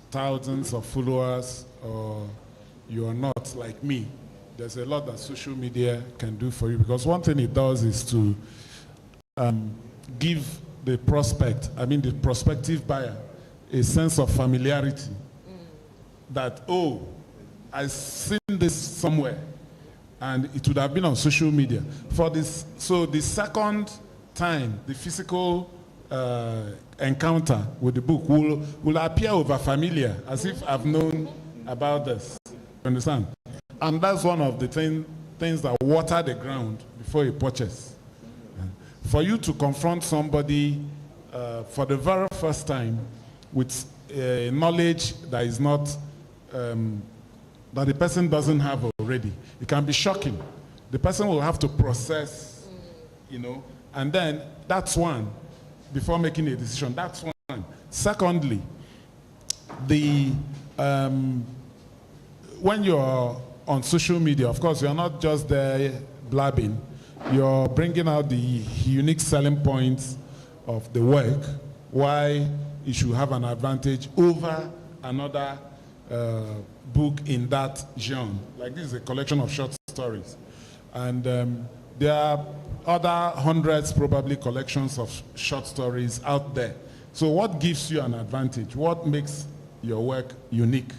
thousands of followers or you are not, like me, there's a lot that social media can do for you, because one thing it does is to give the prospective buyer a sense of familiarity. That, oh, I've seen this somewhere, and it would have been on social media. For this, so the second time, the physical encounter with the book will appear over familiar, as if I've known about this. You understand? And that's one of the things that water the ground before you purchase. For you to confront somebody for the very first time with knowledge that is not, that the person doesn't have already, it can be shocking. The person will have to process, you know, and then that's one, before making a decision, that's one. Secondly, when you're on social media, of course, you're not just there blabbing. You're bringing out the unique selling points of the work, why it should have an advantage over another book in that genre. Like this is a collection of short stories. And there are other hundreds, probably, collections of short stories out there. So what gives you an advantage? What makes your work unique?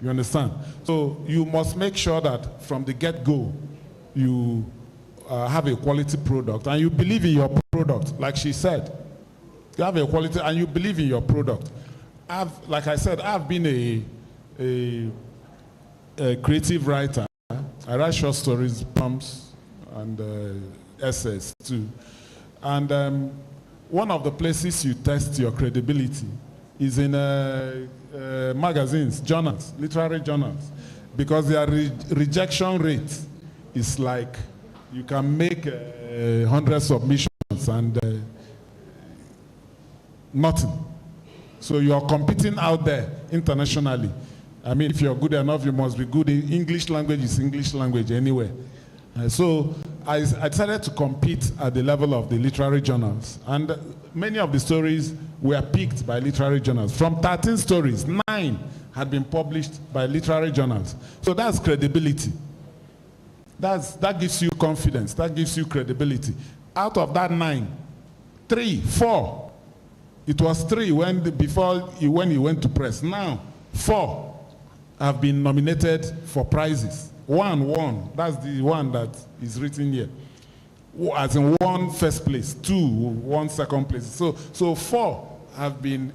You understand? So you must make sure that from the get-go, you have a quality product and you believe in your product. Like she said, you have a quality and you believe in your product. Like I said, I've been a creative writer. I write short stories, poems, and essays too. And one of the places you test your credibility is in magazines, journals, literary journals, because their rejection rate is like you can make 100 submissions and nothing. So you are competing out there internationally. I mean, if you're good enough, you must be good. English language is English language anywhere. So I decided to compete at the level of the literary journals. And many of the stories were picked by literary journals. From 13 stories, 9 had been published by literary journals. So that's credibility. That gives you confidence. That gives you credibility. Out of that 9, 3, 4. It was 3 when he went to press. Now, 4 have been nominated for prizes. 1 won. That's the one that is written here. As in 1 first place, 2 1 second place. So 4 have been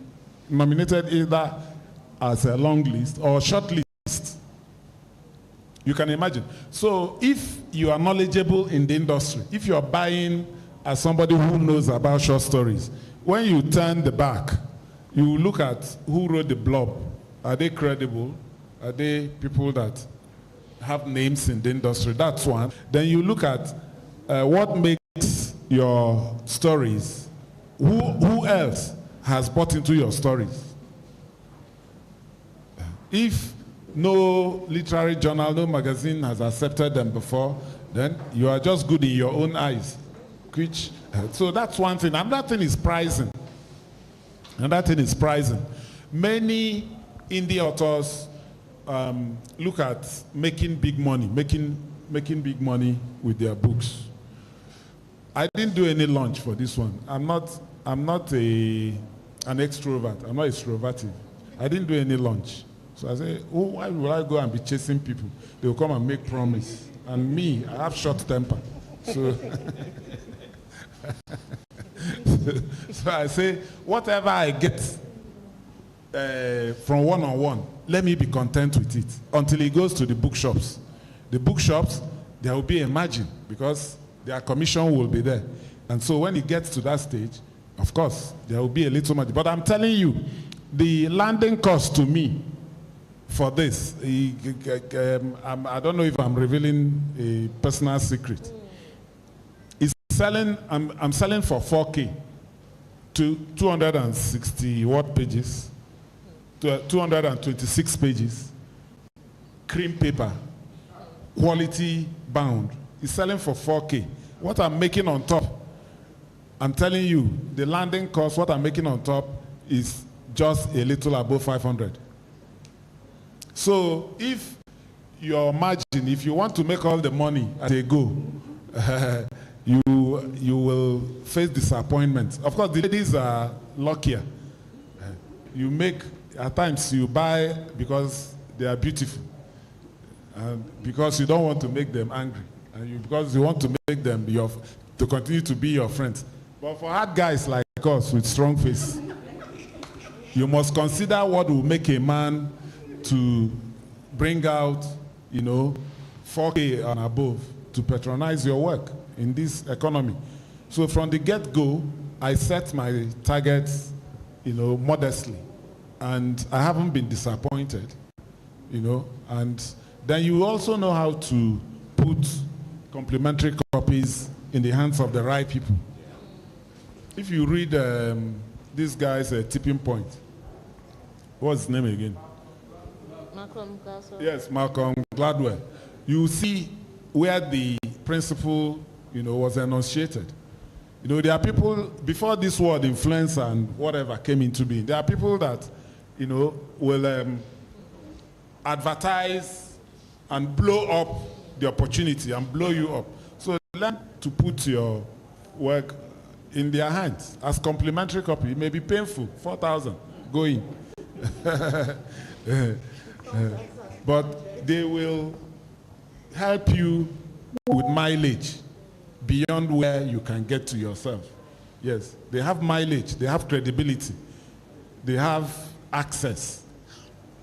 nominated either as a long list or short list. You can imagine. So if you are knowledgeable in the industry, if you are buying as somebody who knows about short stories, when you turn the back, you look at who wrote the blurb. Are they credible? Are they people that have names in the industry? That's one. Then you look at what makes your stories. Who else has bought into your stories? If no literary journal, no magazine has accepted them before, then you are just good in your own eyes. So that's one thing. Another thing is pricing. Many indie authors look at making big money, making big money with their books. I didn't do any launch for this one. I'm not an extrovert. I'm not extroverted. I didn't do any launch. So I say, why will I go and be chasing people? They will come and make promise. And me, I have short temper. So, so I say, whatever I get from one-on-one, let me be content with it until it goes to the bookshops. The bookshops, there will be a margin because their commission will be there. And so when it gets to that stage, of course, there will be a little margin. But I'm telling you, the landing cost to me for this, I don't know if I'm revealing a personal secret. It's selling, I'm selling for 4K to 260 what pages? 226 pages, cream paper, quality bound. It's selling for 4K. What I'm making on top, I'm telling you, the landing cost, what I'm making on top is just a little above 500. So if your margin, if you want to make all the money as they go, you will face disappointment. Of course, the ladies are luckier. You make, at times you buy because they are beautiful, and because you don't want to make them angry, and because you want to make them to continue to be your friends. But for hard guys like us with strong face, you must consider what will make a man to bring out, 4K and above to patronize your work in this economy. So from the get-go, I set my targets, modestly. And I haven't been disappointed, And then you also know how to put complementary copies in the hands of the right people. If you read this guy's Tipping Point, what's his name again? Malcolm Gladwell. Yes, Malcolm Gladwell. You see where the principle, was enunciated. There are people, before this word influencer and whatever came into being, there are people that, will advertise and blow up the opportunity and blow you up. So learn to put your work in their hands as complimentary copy. It may be painful, 4,000, go in. But they will help you with mileage beyond where you can get to yourself. Yes, they have mileage, they have credibility, they have access.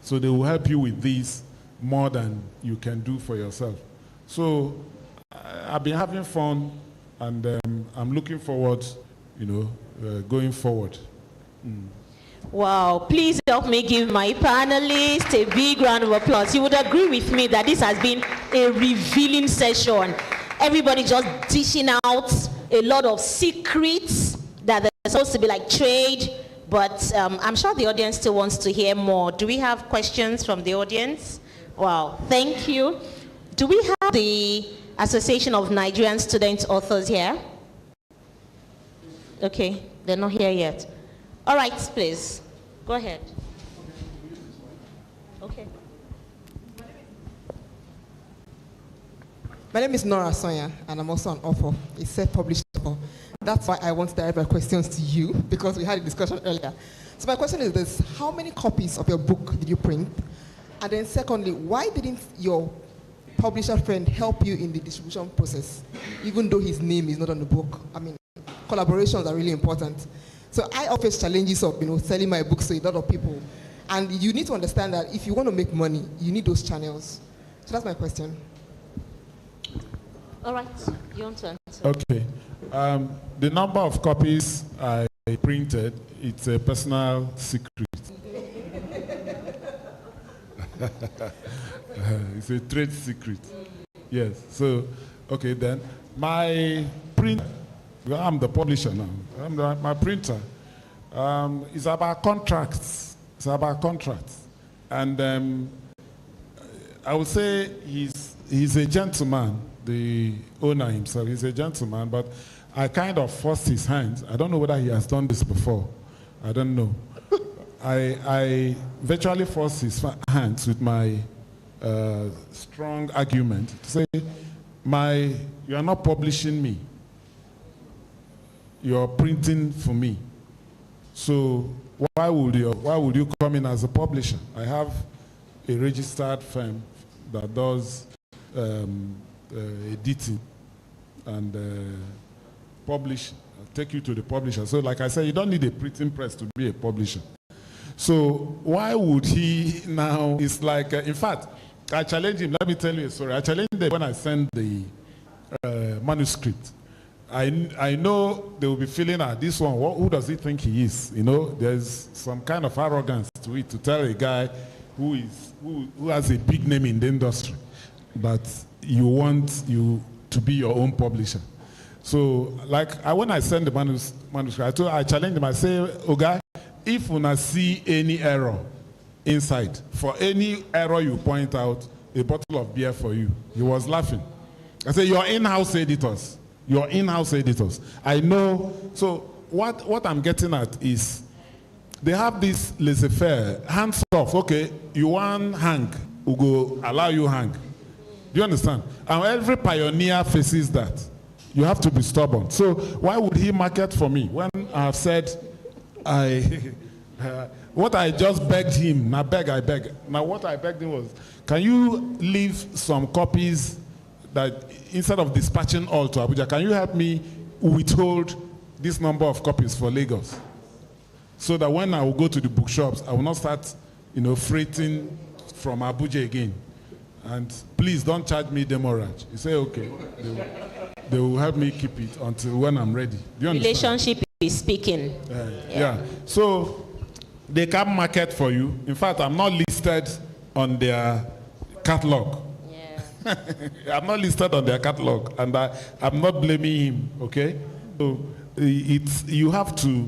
So they will help you with these more than you can do for yourself. So I've been having fun, and I'm looking forward, going forward. Wow, please help me give my panelists a big round of applause. You would agree with me that this has been a revealing session. Everybody just dishing out a lot of secrets that they're supposed to be like trade, but I'm sure the audience still wants to hear more. Do we have questions from the audience? Wow, thank you. Do we have the Association of Nigerian Student Authors here? Okay, they're not here yet. All right, please, go ahead. Okay. My name is Nora Sonia, and I'm also an author, a self-published author. That's why I want to direct my questions to you, because we had a discussion earlier. So my question is this: how many copies of your book did you print? And then secondly, why didn't your publisher friend help you in the distribution process, even though his name is not on the book? I mean, collaborations are really important. So I face challenges of, selling my books to a lot of people. And you need to understand that if you want to make money, you need those channels. So that's my question. All right, you want to answer? Okay. The number of copies I printed, it's a personal secret. It's a trade secret. Yes. So, okay then. My print, well, I'm the publisher now. My printer. It's about contracts. It's about contracts. And I would say he's a gentleman, the owner himself. He's a gentleman, but I kind of forced his hands. I don't know whether he has done this before. I don't know. I virtually forced his hands with my strong argument to say, you are not publishing me. You are printing for me. So why would you come in as a publisher? I have a registered firm that does editing and take you to the publisher. So like I said, you don't need a printing press to be a publisher. So why would he now? It's like, in fact, I challenged him. Let me tell you a story. I challenged him when I sent the manuscript. I know they will be feeling, this one, who does he think he is? There's some kind of arrogance to it, to tell a guy who has a big name in the industry, but you want you to be your own publisher. So, when I sent the manuscript, I challenged him. I say, Oga, if you see any error inside, for any error you point out, a bottle of beer for you. He was laughing. I said, your in-house editors. Your in-house editors. I know. So what I'm getting at is they have this laissez-faire, hands off. Okay, you want hang, we'll go allow you hang. Do you understand? And every pioneer faces that. You have to be stubborn. So why would he market for me when I've said what I just begged him? Now I beg. Now what I begged him was, can you leave some copies that instead of dispatching all to Abuja, can you help me withhold this number of copies for Lagos? So that when I will go to the bookshops, I will not start, freighting from Abuja again. And please don't charge me demurrage. You say, okay. They will help me keep it until when I'm ready. Do you understand? Relationship is speaking. Yeah. So they can market for you. In fact, I'm not listed on their catalog. I'm not listed on their catalog, and I'm not blaming him, okay? So you have to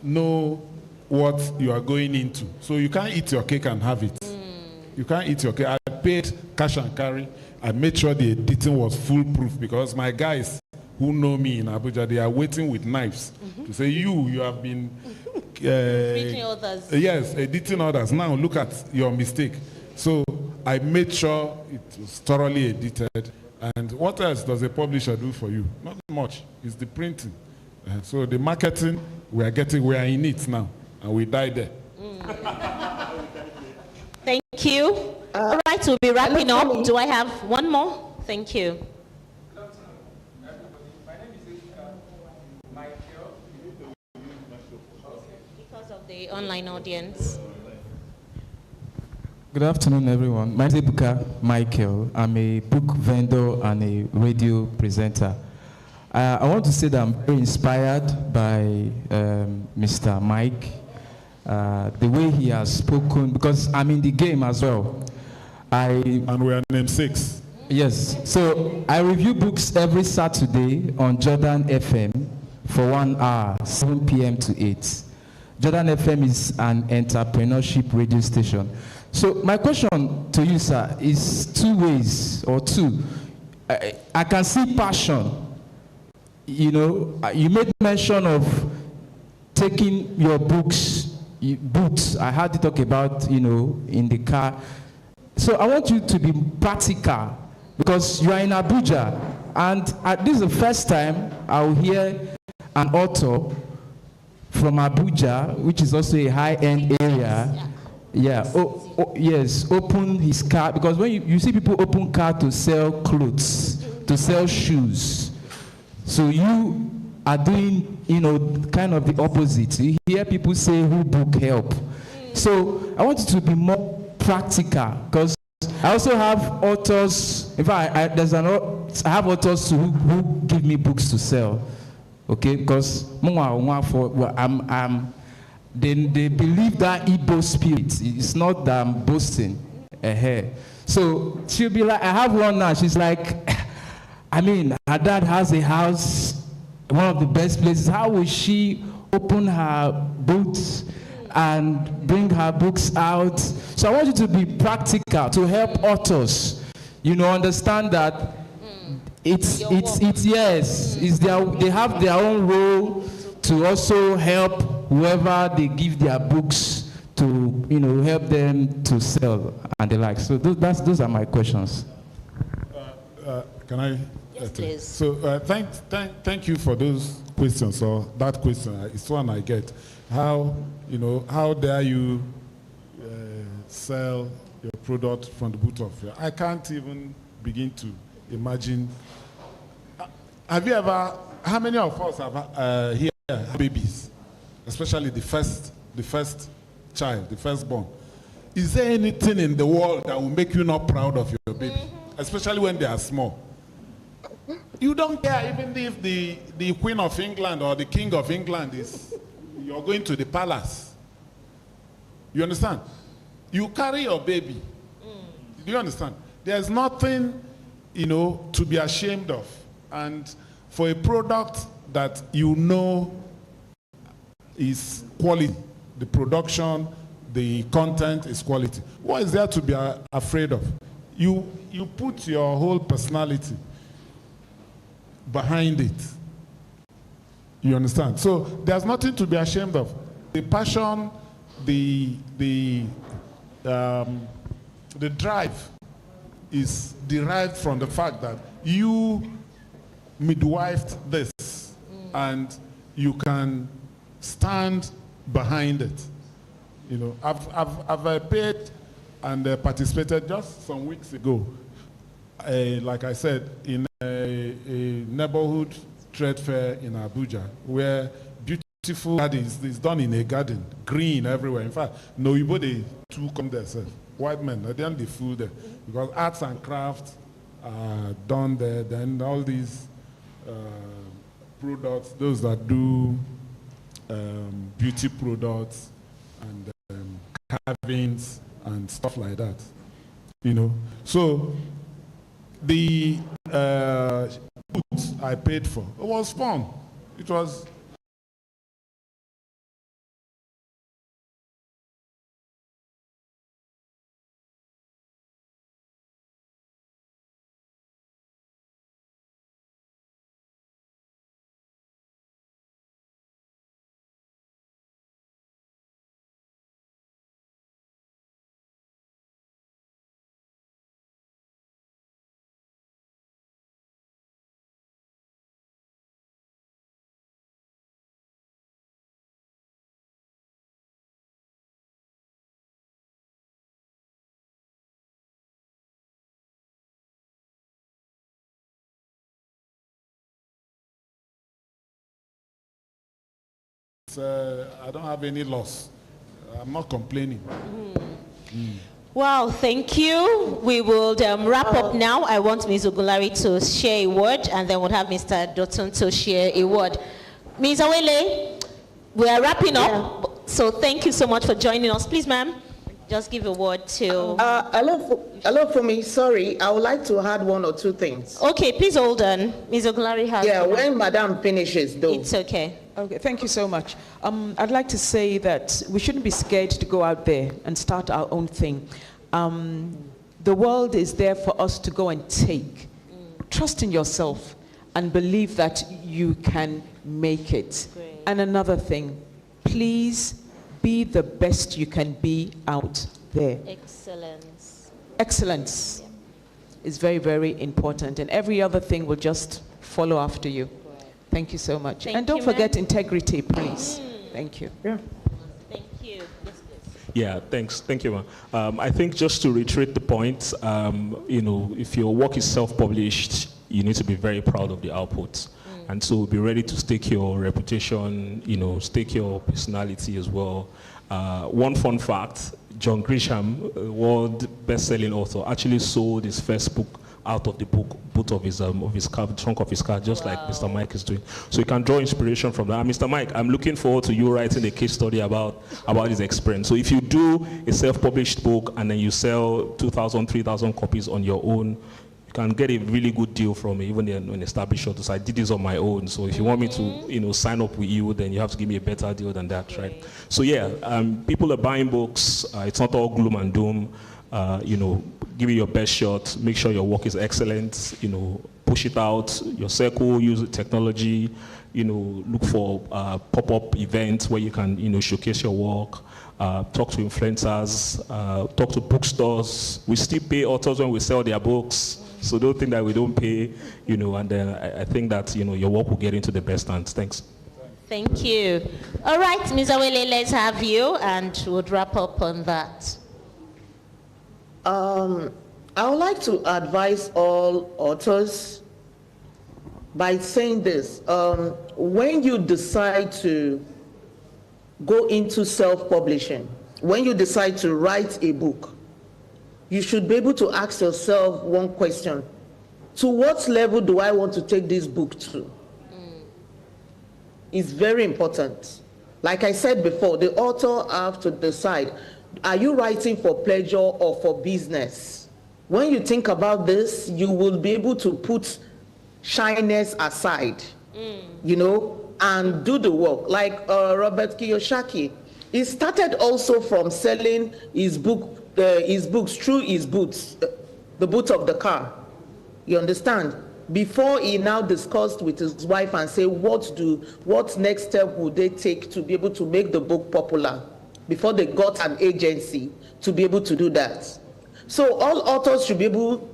know what you are going into. So you can't eat your cake and have it. You can't eat your cake. I paid cash and carry. I made sure the editing was foolproof because my guys who know me in Abuja, they are waiting with knives to say, you have been editing others. Yes, editing others. Now look at your mistake. So I made sure it was thoroughly edited. And what else does a publisher do for you? Not much. It's the printing. So the marketing, we are in it now. And we die there. Thank you. All right, we'll be wrapping up. Do I have one more? Thank you. Because of the online audience. Good afternoon, everyone. My name is Ebuka Michael. I'm a book vendor and a radio presenter. I want to say that I'm very inspired by Mr. Mike, the way he has spoken, because I'm in the game as well. And we are namesakes. Yes, so I review books every Saturday on Jordan FM for 1 hour, 7 p.m. to 8. Jordan FM is an entrepreneurship radio station. So my question to you, sir, is two ways, or two. I can see passion. You know, you made mention of taking your books, I heard you talk about, you know, in the car. So I want you to be practical, because you are in Abuja, and this is the first time I'll hear an author from Abuja, which is also a high-end area. Yeah, yes, open his car, because when you see people open car to sell clothes, to sell shoes, so you are doing, you know, kind of the opposite. You hear people say, who book help? So I want you to be more practical, because I also have authors. In fact, I have authors who give me books to sell. Okay, because they believe that Igbo spirit. It's not that I'm boasting. So she'll be like, I have one now. She's like, I mean, her dad has a house, one of the best places. How will she open her boots and bring her books out? So I want you to be practical to help authors, you know, understand that they have their own role to also help whoever they give their books to, you know, help them to sell and the like. So those are my questions. Can I? Yes, please. So thank you for those questions, or that question. It's one I get. How, you know, how dare you sell your product from the boot of your? I can't even begin to imagine. Have you ever? How many of us have here babies, especially the first child, the firstborn? Is there anything in the world that will make you not proud of your baby, especially when they are small? You don't care even if the Queen of England or the King of England is, you're going to the palace. You understand? You carry your baby. Do you understand? There's nothing, you know, to be ashamed of. And for a product that you know is quality, the production, the content is quality, what is there to be afraid of? You put your whole personality behind it. You understand? So there's nothing to be ashamed of. The passion, the drive is derived from the fact that you midwifed this, and you can stand behind it. You know, I've paid and participated just some weeks ago, like I said, in a neighborhood trade fair in Abuja, where beautiful gardens is done in a garden, green everywhere. In fact, no, you they too come there, sir. White men, they don't the food there, because arts and crafts are done there. Then all these products, those that do beauty products and carvings and stuff like that, you know. So the boots I paid for, it was fun. It was I don't have any loss. I'm not complaining. Wow, thank you. We will wrap up now. I want Ms. Ogunlari to share a word, and then we'll have Mr. Dotun to share a word. Ms. Awele, we are wrapping up, so thank you so much for joining us. Please, ma'am, just give a word to... Hello for me, sorry. I would like to add one or two things. Okay, please hold on. Ms. Ogunlari has... Yeah, when Madam finishes, though. It's okay. Okay, thank you so much. I'd like to say that we shouldn't be scared to go out there and start our own thing. The world is there for us to go and take. Trust in yourself and believe that you can make it. Great. And another thing, please be the best you can be out there. Excellence. Excellence is very, very important, and every other thing will just follow after you. Thank you so much. Thank and don't you, forget integrity, please. Thank you. Yeah. Thank you. Yes, please. Yeah, thanks. Thank you, ma'am. I think just to reiterate the point, if your work is self-published, you need to be very proud of the output. And so be ready to stake your reputation, stake your personality as well. One fun fact, John Grisham, world best-selling author, actually sold his first book out of the boot of his car, the trunk of his car, just like Mr. Mike is doing. So you can draw inspiration from that. And Mr. Mike, I'm looking forward to you writing a case study about his experience. So if you do a self-published book and then you sell 2,000, 3,000 copies on your own, you can get a really good deal from even an established author. So I did this on my own. So if you want me to, sign up with you, then you have to give me a better deal than that, right? So yeah, people are buying books. It's not all gloom and doom. Give it your best shot, make sure your work is excellent, push it out, your circle, use technology, look for pop-up events where you can, showcase your work, talk to influencers, talk to bookstores. We still pay authors when we sell their books, so don't think that we don't pay, and then I think that, your work will get into the best hands. Thanks. Thank you. All right, Ms. Awele, let's have you, and we'll wrap up on that. I would like to advise all authors by saying this. When you decide to go into self-publishing, when you decide to write a book, you should be able to ask yourself one question. To what level do I want to take this book to? It's very important. Like I said before, the author have to decide, are you writing for pleasure or for business? When you think about this, you will be able to put shyness aside, and do the work. Like Robert Kiyosaki, he started also from selling his books through his boots, the boot of the car. You understand? Before he now discussed with his wife and say, what next step would they take to be able to make the book popular? Before they got an agency to be able to do that. So all authors should be able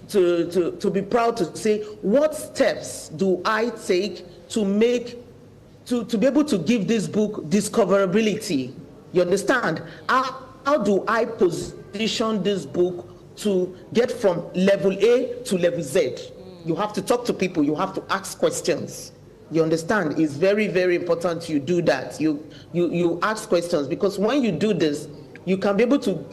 to be proud to say, what steps do I take to be able to give this book discoverability? You understand? How do I position this book to get from level A to level Z? You have to talk to people, you have to ask questions. You understand? It's very, very important you do that. You ask questions, because when you do this, you can be able to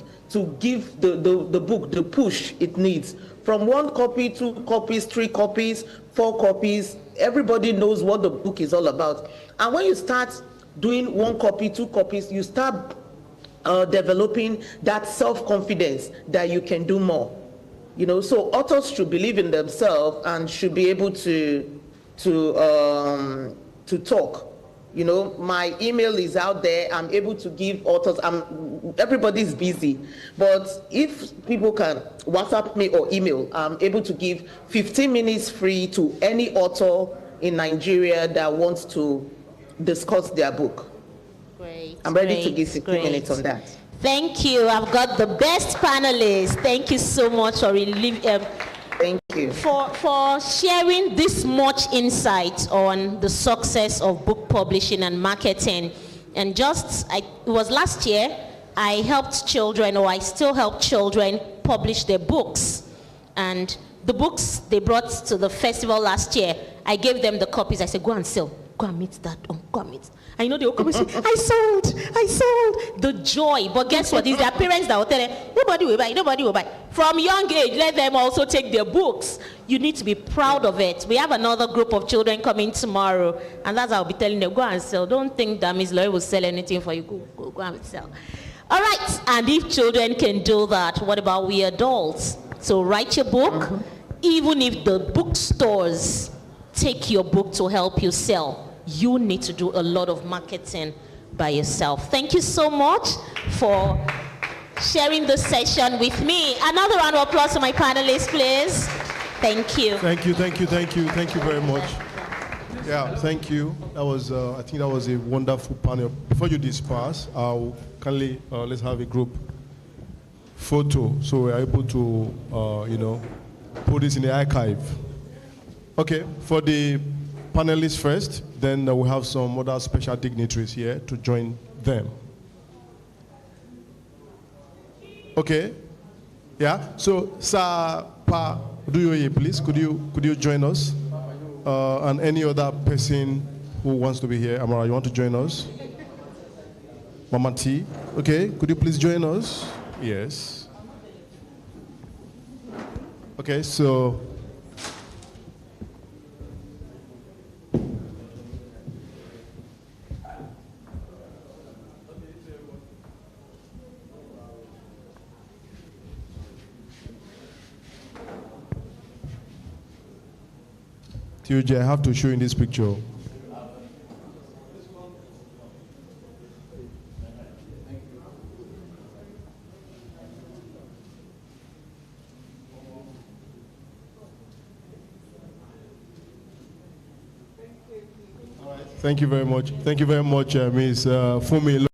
give the book the push it needs. From 1 copy, 2 copies, 3 copies, 4 copies, everybody knows what the book is all about. And when you start doing 1 copy, 2 copies, you start developing that self-confidence that you can do more. So authors should believe in themselves and should be able to talk. My email is out there. I'm able to give authors. Everybody's busy, but if people can WhatsApp me or email, I'm able to give 15 minutes free to any author in Nigeria that wants to discuss their book. Great. I'm ready to give 15 minutes on that. Thank you. I've got the best panelists. Thank you so much for Thank you. For sharing this much insight on the success of book publishing and marketing. And it was last year, I helped children, or I still help children publish their books. And the books they brought to the festival last year, I gave them the copies. I said, go and sell. go and meet that, go and meet. And you know, they will come and say, I sold, the joy. But guess what? It's their parents that will tell them, nobody will buy. From young age, let them also take their books. You need to be proud of it. We have another group of children coming tomorrow, and that's what I'll be telling them, go and sell. Don't think that Ms. Laurie will sell anything for you. Go and sell. All right, and if children can do that, what about we adults? So write your book, even if the bookstores take your book to help you sell, you need to do a lot of marketing by yourself. Thank you so much for sharing this session with me. Another round of applause to my panelists, please. Thank you. Thank you very much. Yeah, thank you. That was, I think that was a wonderful panel. Before you disperse, I'll kindly, let's have a group photo so we're able to, put this in the archive. Okay, for the panelists first, then we'll have some other special dignitaries here to join them. Okay, yeah, so Sir Pa Duyoye, please, could you join us? And any other person who wants to be here. Amara, you want to join us? Mama T, okay, could you please join us? Yes. Okay, so TJ, I have to show you in this picture. Thank you very much. Thank you very much, Ms. Fumi.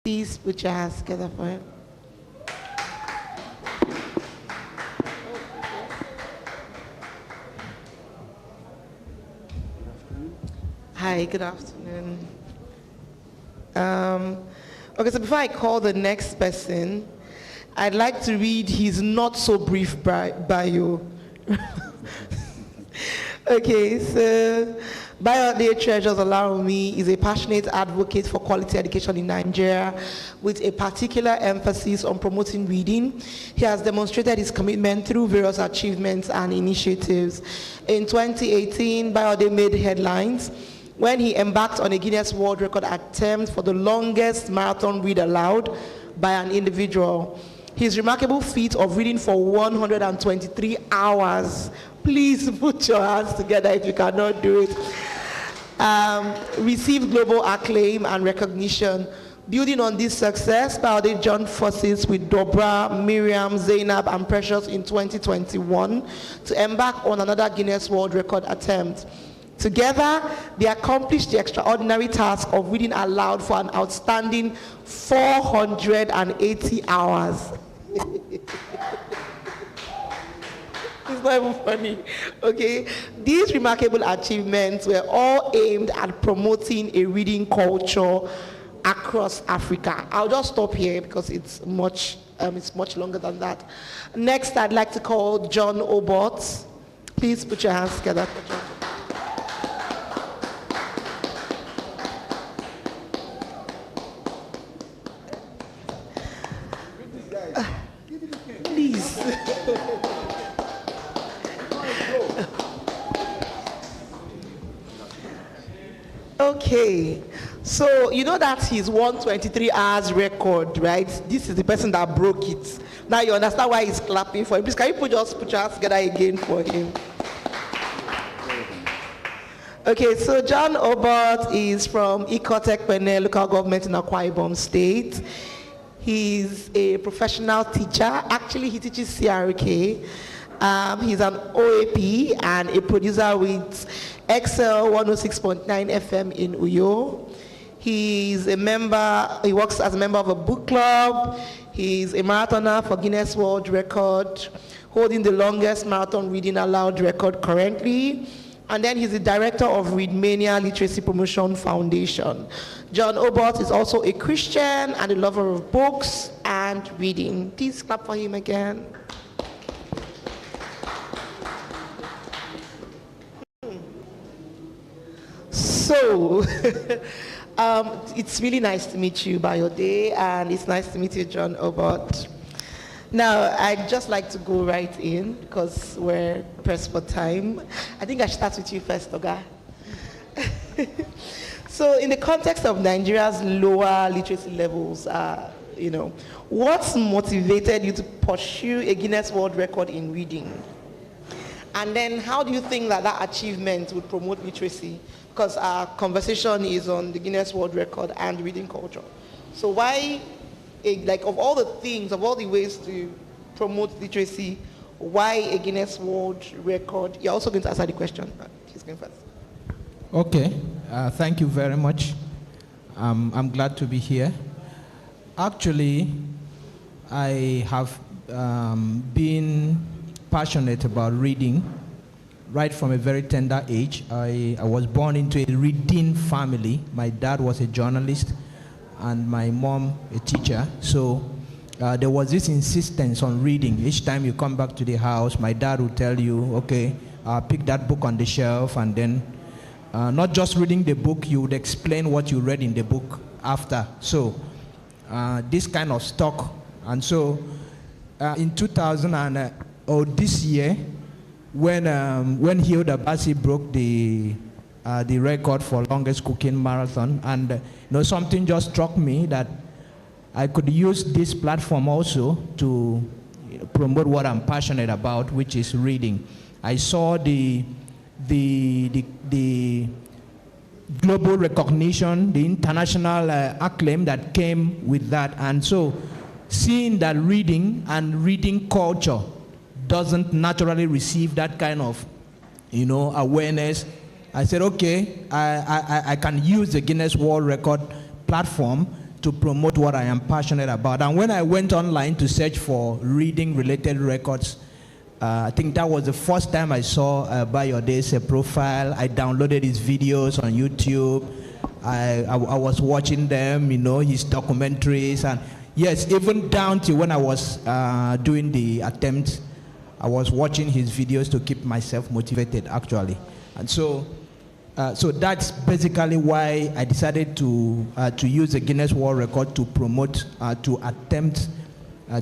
Please put your hands together for him. Hi, good afternoon. Okay, so before I call the next person, I'd like to read his not so brief bio. Okay, so Bayode Treasures Olarumi is a passionate advocate for quality education in Nigeria with a particular emphasis on promoting reading. He has demonstrated his commitment through various achievements and initiatives. In 2018, Bayode made headlines when he embarked on a Guinness World Record attempt for the longest marathon read aloud by an individual. His remarkable feat of reading for 123 hours, please put your hands together if you cannot do it, received global acclaim and recognition. Building on this success, Bayode joined forces with Dobra, Miriam, Zainab, and Precious in 2021 to embark on another Guinness World Record attempt. Together, they accomplished the extraordinary task of reading aloud for an outstanding 480 hours. It's not even funny, okay? These remarkable achievements were all aimed at promoting a reading culture across Africa. I'll just stop here because it's much longer than that. Next, I'd like to call John Obot. Please put your hands together for John. Please. Okay, so you know that his 123 hours record, right? This is the person that broke it. Now you understand why he's clapping for him. Please, can you just put your hands together again for him? Okay, so John Obot is from Ikotech Pene local government in Akwa Ibom State. He's a professional teacher. Actually, he teaches CRK. He's an OAP and a producer with XL 106.9 FM in Uyo. He's a member, he works as a member of a book club. He's a marathoner for Guinness World Record, holding the longest marathon reading aloud record currently. And then he's the director of Readmania Literacy Promotion Foundation. John Obot is also a Christian and a lover of books and reading. Please clap for him again. So, it's really nice to meet you, Bayode, and it's nice to meet you, John Obot. Now, I'd just like to go right in because we're pressed for time. I think I should start with you first, Oga. So, in the context of Nigeria's lower literacy levels, what's motivated you to pursue a Guinness World Record in reading? And then, how do you think that achievement would promote literacy? Because our conversation is on the Guinness World Record and reading culture. So why, of all the ways to promote literacy, why a Guinness World Record? You're also going to answer the question. He's going first. Okay, thank you very much. I'm glad to be here. Actually, I have been passionate about reading right from a very tender age. I was born into a reading family. My dad was a journalist and my mom a teacher. So there was this insistence on reading. Each time you come back to the house, my dad would tell you, okay, pick that book on the shelf, and then not just reading the book, you would explain what you read in the book after. So this kind of stuck. And so in 2000 or this year, when Hilda Bassi broke the record for longest cooking marathon, and something just struck me that I could use this platform also to promote what I'm passionate about, which is reading. I saw the global recognition, the international acclaim that came with that, and so seeing that reading and reading culture doesn't naturally receive that kind of, awareness, I said, okay, I can use the Guinness World Record platform to promote what I am passionate about. And when I went online to search for reading-related records, I think that was the first time I saw Bayode's profile. I downloaded his videos on YouTube. I was watching them, you know, his documentaries, and yes, even down to when I was doing the attempt, I was watching his videos to keep myself motivated, actually. And so that's basically why I decided to use the Guinness World Record to promote, to attempt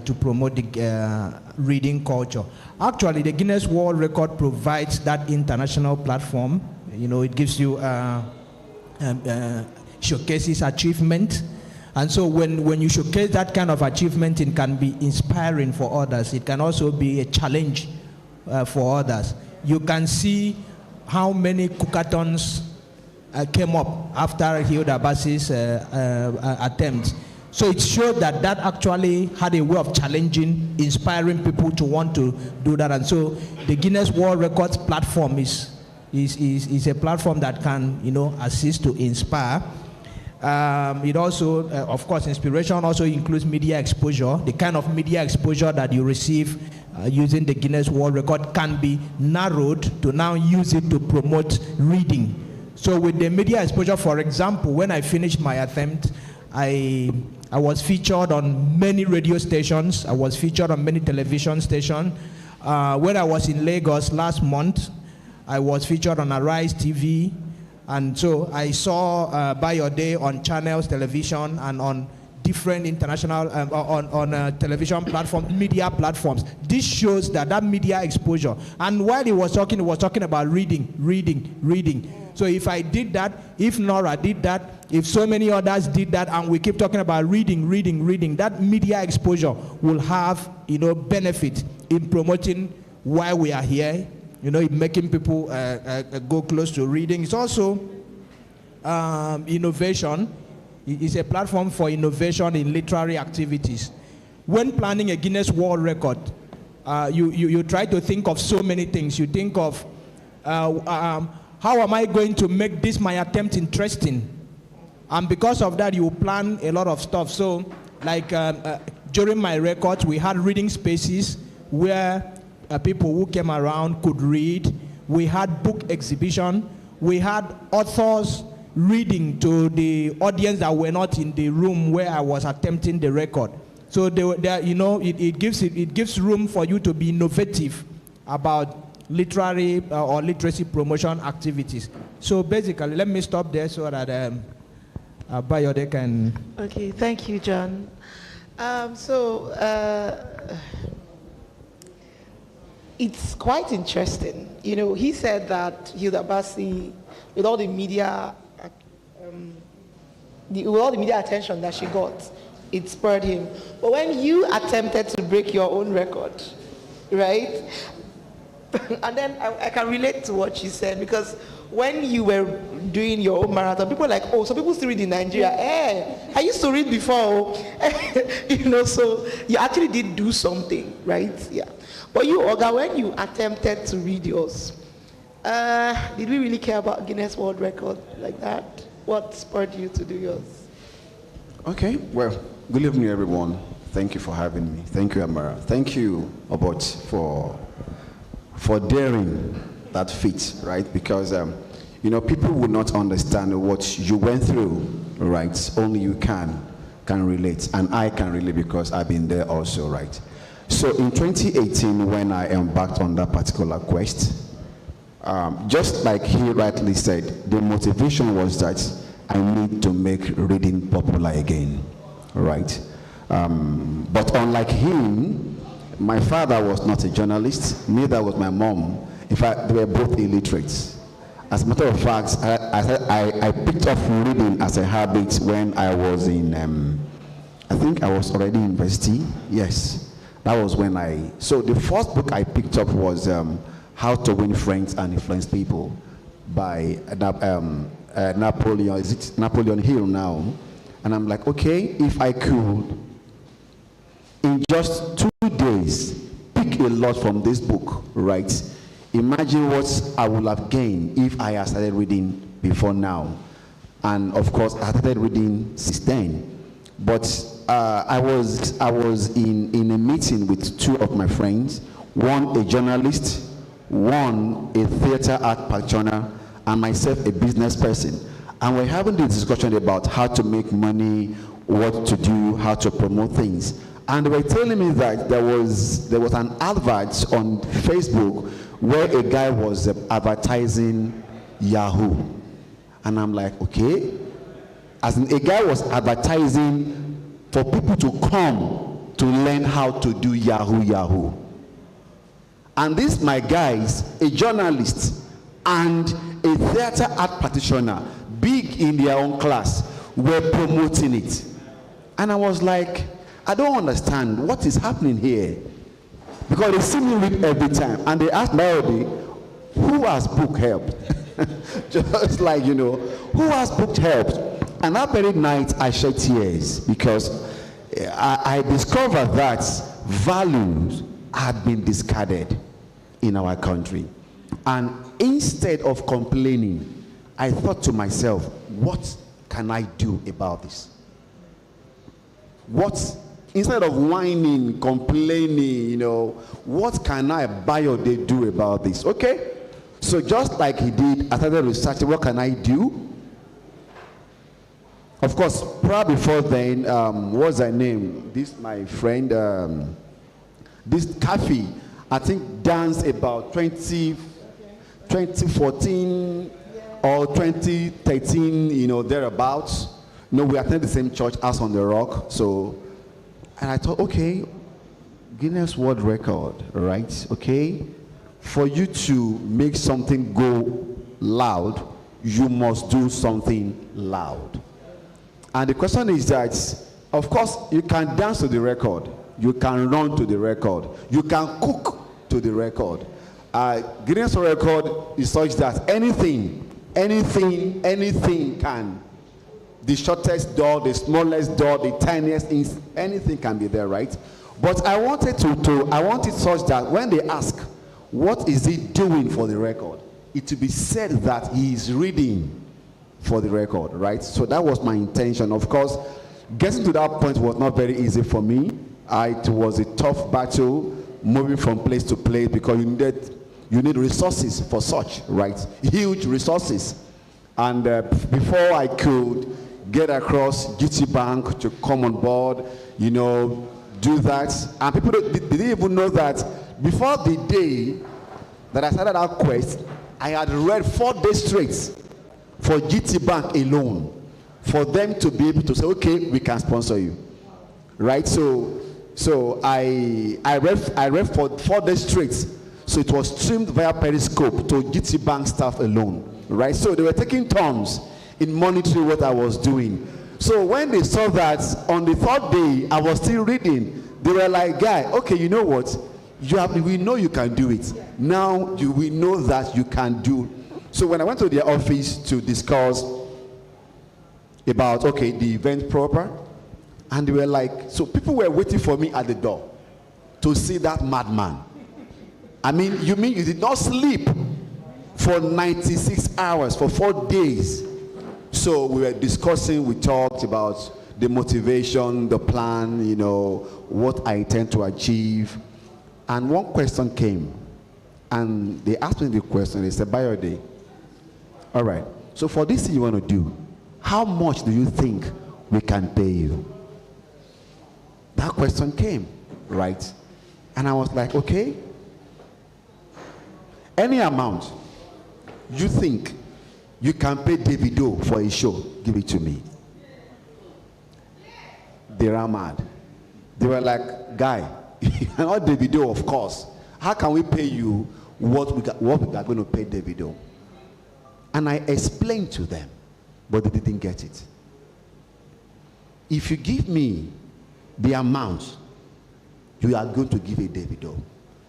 to promote the reading culture. Actually, the Guinness World Record provides that international platform. You know, it gives you, showcases achievement. And so when you showcase that kind of achievement, it can be inspiring for others. It can also be a challenge for others. You can see how many cookathons came up after Hilda Bassi's attempt. So it showed that actually had a way of challenging, inspiring people to want to do that. And so the Guinness World Records platform is a platform that can, you know, assist to inspire. It also, of course, inspiration also includes media exposure. The kind of media exposure that you receive using the Guinness World Record can be narrowed to now use it to promote reading. So with the media exposure, for example, when I finished my attempt, I was featured on many radio stations. I was featured on many television stations. When I was in Lagos last month, I was featured on Arise TV. And so I saw Bayode on channels, television, and on different international, on television platforms, media platforms. This shows that media exposure. And while he was talking about reading. So if I did that, if Nora did that, if so many others did that, and we keep talking about reading, that media exposure will have, you know, benefit in promoting why we are here, you know, making people go close to reading. It's also innovation. It's a platform for innovation in literary activities. When planning a Guinness World Record, you try to think of so many things. You think of how am I going to make this my attempt interesting? And because of that, you plan a lot of stuff. So, like during my records, we had reading spaces where people who came around could read. We had book exhibition. We had authors reading to the audience that were not in the room where I was attempting the record. So you know, it gives room for you to be innovative about literary or literacy promotion activities. So basically, let me stop there so that Bayode can. Okay, thank you, John. It's quite interesting. You know, he said that Hilda Bassi, with all the media, attention that she got, it spurred him. But when you attempted to break your own record, right? And then I can relate to what she said, because when you were doing your own marathon, people were like, oh, so people still read in Nigeria. I used to read before. You know, so you actually did do something, right? Yeah. But you, Oga, when you attempted to read yours, did we really care about Guinness World Record like that? What spurred you to do yours? Okay, well, good evening, everyone. Thank you for having me. Thank you, Amara. Thank you, Obot, for daring that feat, right? Because, you know, people would not understand what you went through, right? Only you can relate, and I can relate because I've been there also, right? So in 2018, when I embarked on that particular quest, just like he rightly said, the motivation was that I need to make reading popular again, right? But unlike him, my father was not a journalist, neither was my mom. In fact, they were both illiterate. As a matter of fact, I picked up reading as a habit when I was in, I think I was already in university, yes. That was when so the first book I picked up was How to Win Friends and Influence People by Napoleon, is it Napoleon Hill now? And I'm like, okay, if I could, in just 2 days, pick a lot from this book, right? Imagine what I would have gained if I had started reading before now. And of course, I started reading since then. But I was in a meeting with two of my friends one a journalist, one a theater art practitioner, and myself a business person. And we're having this discussion about how to make money, what to do, how to promote things. And they were telling me that there was an advert on Facebook where a guy was advertising Yahoo. And I'm like, okay. As in, a guy was advertising for people to come to learn how to do Yahoo. And this, my guys, a journalist and a theater art practitioner, big in their own class, were promoting it. And I was like, I don't understand what is happening here. Because they see me read every time, and they ask Melody, who has book help? Just like, who has book help? And that very night, I shed tears because I discovered that values had been discarded in our country. And instead of complaining, I thought to myself, what can I do about this? Instead of whining, complaining, what can I buy or they do about this? Okay? So just like he did, I started researching, what can I do? Of course, probably before then, what's her name? This, my friend, this Kathy, I think danced about 2014 or 2013, thereabouts. We attended the same church as on the Rock. So, and I thought, okay, Guinness World Record, right? Okay, for you to make something go loud, you must do something loud. And the question is that, of course, you can dance to the record, you can run to the record, you can cook to the record. Guinness World Record is such that anything can. The shortest door, the smallest door, the tiniest, anything can be there, right? But I wanted I wanted such that when they ask, what is he doing for the record? It to be said that he is reading for the record, right? So that was my intention. Of course, getting to that point was not very easy for me. It was a tough battle, moving from place to place, because you need resources for such, right? Huge resources. And before I could get across GT Bank to come on board, do that. And people didn't even know that before the day that I started our quest, I had read 4 days straight for GT Bank alone, for them to be able to say, okay, we can sponsor you, right? So I read for 4 days straight. So it was streamed via Periscope to GT Bank staff alone, right? So they were taking turns in monitoring what I was doing. So when they saw that on the 3rd day I was still reading, they were like, guy, okay, you know what? We know you can do it. Now we know that you can do. So when I went to their office to discuss about, okay, the event proper, and they were like, so people were waiting for me at the door to see that madman. I mean, you mean you did not sleep for 96 hours, for 4 days? So we were discussing, we talked about the motivation, the plan, what I intend to achieve. And one question came, and they asked me the question, they said, Bayode, all right, so for this thing you want to do, how much do you think we can pay you? That question came, right? And I was like, okay, any amount you think you can pay Davido for a show, give it to me. They ran mad. They were like, guy, not Davido, of course. How can we pay you what we are going to pay Davido? And I explained to them, but they didn't get it. If you give me the amount you are going to give a Davido,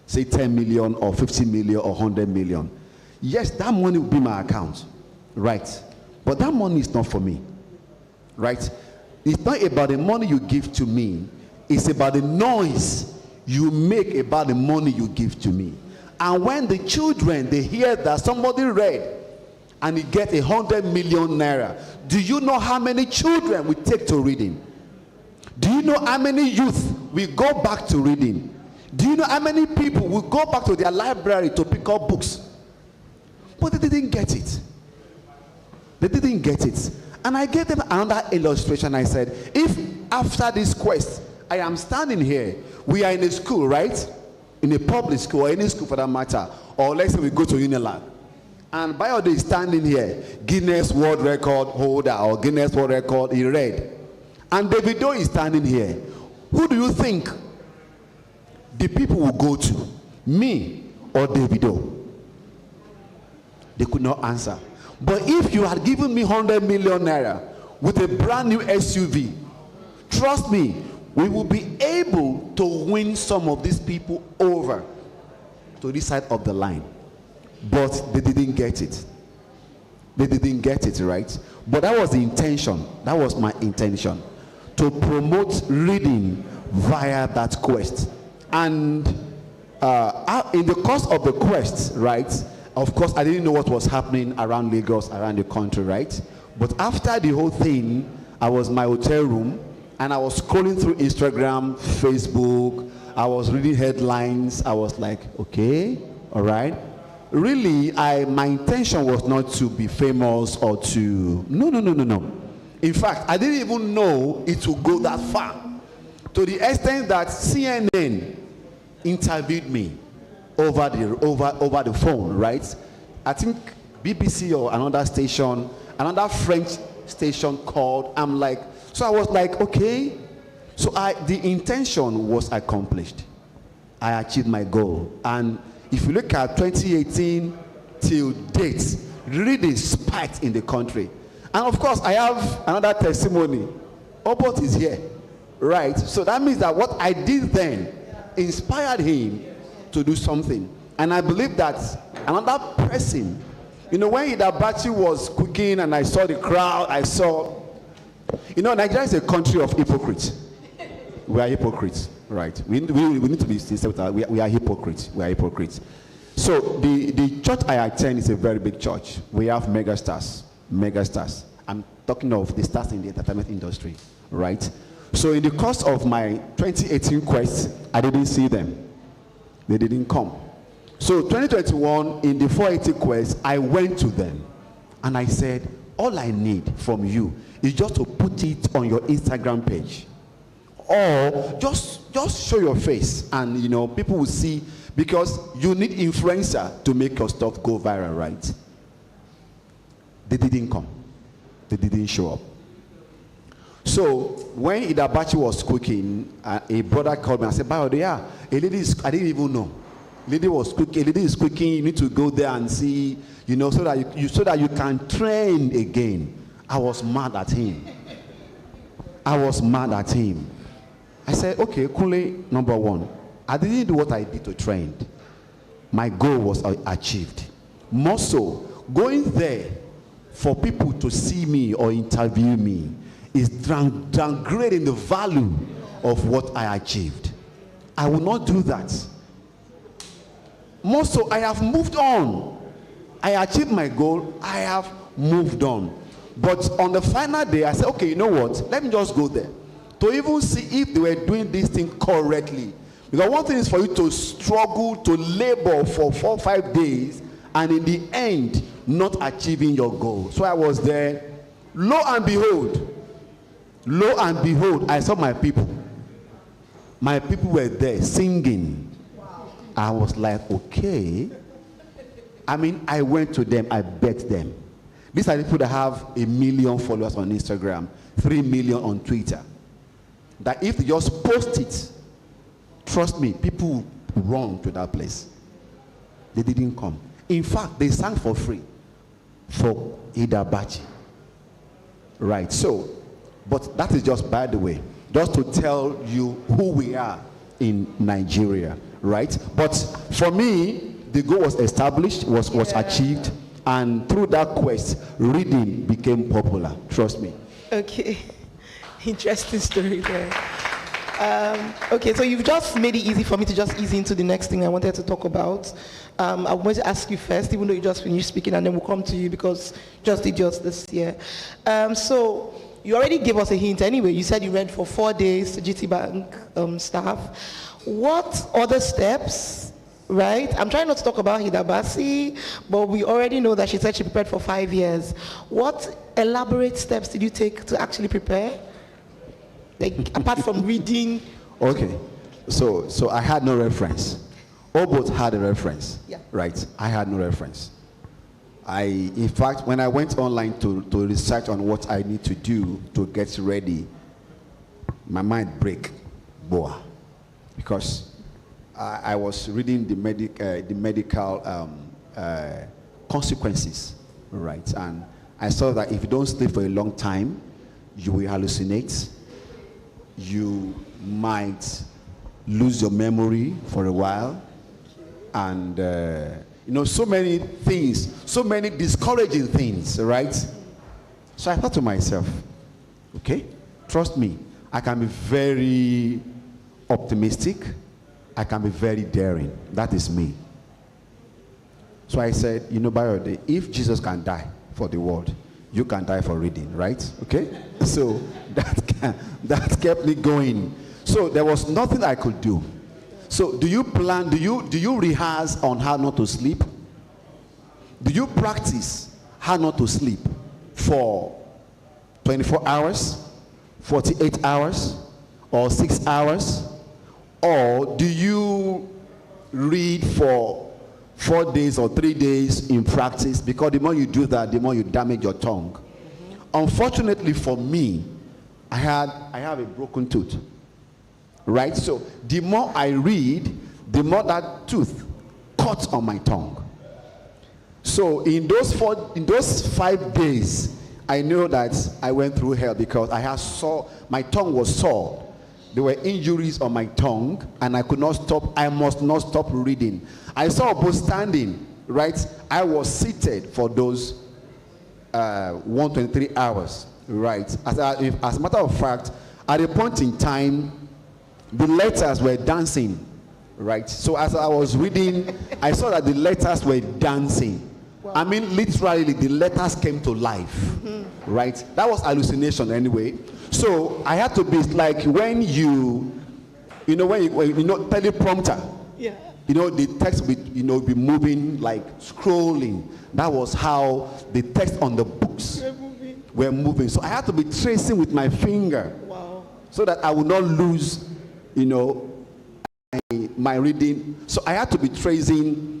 say 10 million or 50 million or 100 million, yes, that money will be my account, right? But that money is not for me, right? It's not about the money you give to me. It's about the noise you make about the money you give to me. And when the children, they hear that somebody read and he get 100 million naira, do you know how many children we take to reading? Do you know how many youth we go back to reading? Do you know how many people will go back to their library to pick up books? But they didn't get it. They didn't get it. And I gave them another illustration. I said, if after this quest, I am standing here, we are in a school, right? In a public school, or any school for that matter, or let's say we go to Unilag, and Bayode is standing here, Guinness World Record holder, or Guinness World Record, he read. And Davido is standing here. Who do you think the people will go to? Me or Davido? They could not answer. But if you had given me 100 million naira with a brand new SUV, trust me, we will be able to win some of these people over to this side of the line. But they didn't get it. They didn't get it, right? But that was the intention. That was my intention, to promote reading via that quest. And in the course of the quest, right, of course, I didn't know what was happening around Lagos, around the country, right? But after the whole thing, I was in my hotel room, and I was scrolling through Instagram, Facebook. I was reading headlines. I was like, okay, all right. Really, my intention was not to be famous or to, no. In fact, I didn't even know it would go that far, to the extent that CNN interviewed me over the phone, right? I think BBC or another station, another French station called. I'm like, so I was like, okay. So the intention was accomplished. I achieved my goal. And if you look at 2018 till date, really spiked in the country. And of course, I have another testimony. Obot is here, right? So that means that what I did then inspired him to do something. And I believe that another person, you know, when Idabachi was cooking and I saw the crowd, I saw, you know, Nigeria is a country of hypocrites. We are hypocrites, right? We need to be sincere with that. We are hypocrites. We are hypocrites. So the church I attend is a very big church. We have megastars. I'm talking of the stars in the entertainment industry, right? So in the course of my 2018 quest, I didn't see them. They didn't come. So 2021, in the 480 quest, I went to them and I said, all I need from you is just to put it on your Instagram page, or just show your face, and you know, people will see, because you need influencer to make your stuff go viral, right? They didn't come. They didn't show up. So when Idabachi was cooking, a brother called me and said, "Bayo, yeah, a lady is," I didn't even know. Lady was cooking. A lady is cooking. You need to go there and see, you know, so that you can train again. I was mad at him. I said, okay, Kunle, number one, I didn't do what I did to train. My goal was achieved. More so, going there for people to see me or interview me is downgrading the value of what I achieved. I will not do that. More so, I have moved on. I achieved my goal. I have moved on. But on the final day, I said, okay, you know what? Let me just go there to even see if they were doing this thing correctly. Because one thing is for you to struggle, to labor for 4 or 5 days, and in the end, not achieving your goal. So I was there. Lo and behold, I saw my people. My people were there singing. I was like, okay. I mean, I went to them, I begged them. These are people that have 1 million followers on Instagram, 3 million on Twitter. That if they just post it, trust me, people will run to that place. They didn't come. In fact, they sang for free for Idabachi. Right, so, but that is just by the way, just to tell you who we are in Nigeria, right? But for me, the goal was established, was achieved, and through that quest, reading became popular. Trust me. Okay, interesting story there. Okay, so you've just made it easy for me to just ease into the next thing I wanted to talk about. I wanted to ask you first, even though you just finished speaking, and then we'll come to you because just did yours this year. So you already gave us a hint anyway. You said you read for 4 days to GT Bank staff. What other steps, right? I'm trying not to talk about Hidabasi, but we already know that she said she prepared for 5 years. What elaborate steps did you take to actually prepare? Like, apart from reading? Okay, so I had no reference. Obot had a reference, yeah. Right? I had no reference. In fact, when I went online to research on what I need to do to get ready, my mind break, boa, because I was reading the medical consequences, right? And I saw that if you don't sleep for a long time, you will hallucinate. You might lose your memory for a while, and you know, so many things, so many discouraging things, right? So I thought to myself, okay, trust me, I can be very optimistic, I can be very daring. That is me. So I said, you know, Bayode, if Jesus can die for the world, you can die for reading, right? Okay? So that kept me going. So there was nothing I could do. So do you rehearse on how not to sleep? Do you practice how not to sleep for 24 hours, 48 hours, or 6 hours? Or do you read for 4 days or 3 days in practice? Because the more you do that, the more you damage your tongue. Mm-hmm. Unfortunately for me, I have a broken tooth. Right? So the more I read, the more that tooth cuts on my tongue. So in those 5 days, I know that I went through hell because my tongue was sore. There were injuries on my tongue, and I could not stop. I must not stop reading. I saw both standing, right? I was seated for those 123 hours, right? As a matter of fact, at a point in time, the letters were dancing, right? So as I was reading, I saw that the letters were dancing. Wow. I mean, literally, the letters came to life, mm-hmm. Right? That was hallucination anyway. So I had to be like when you know, teleprompter. Yeah. You know, the text will be moving, like scrolling. That was how the text on the books were moving. So I had to be tracing with my finger. Wow. So that I would not lose, you know, my reading. So I had to be tracing.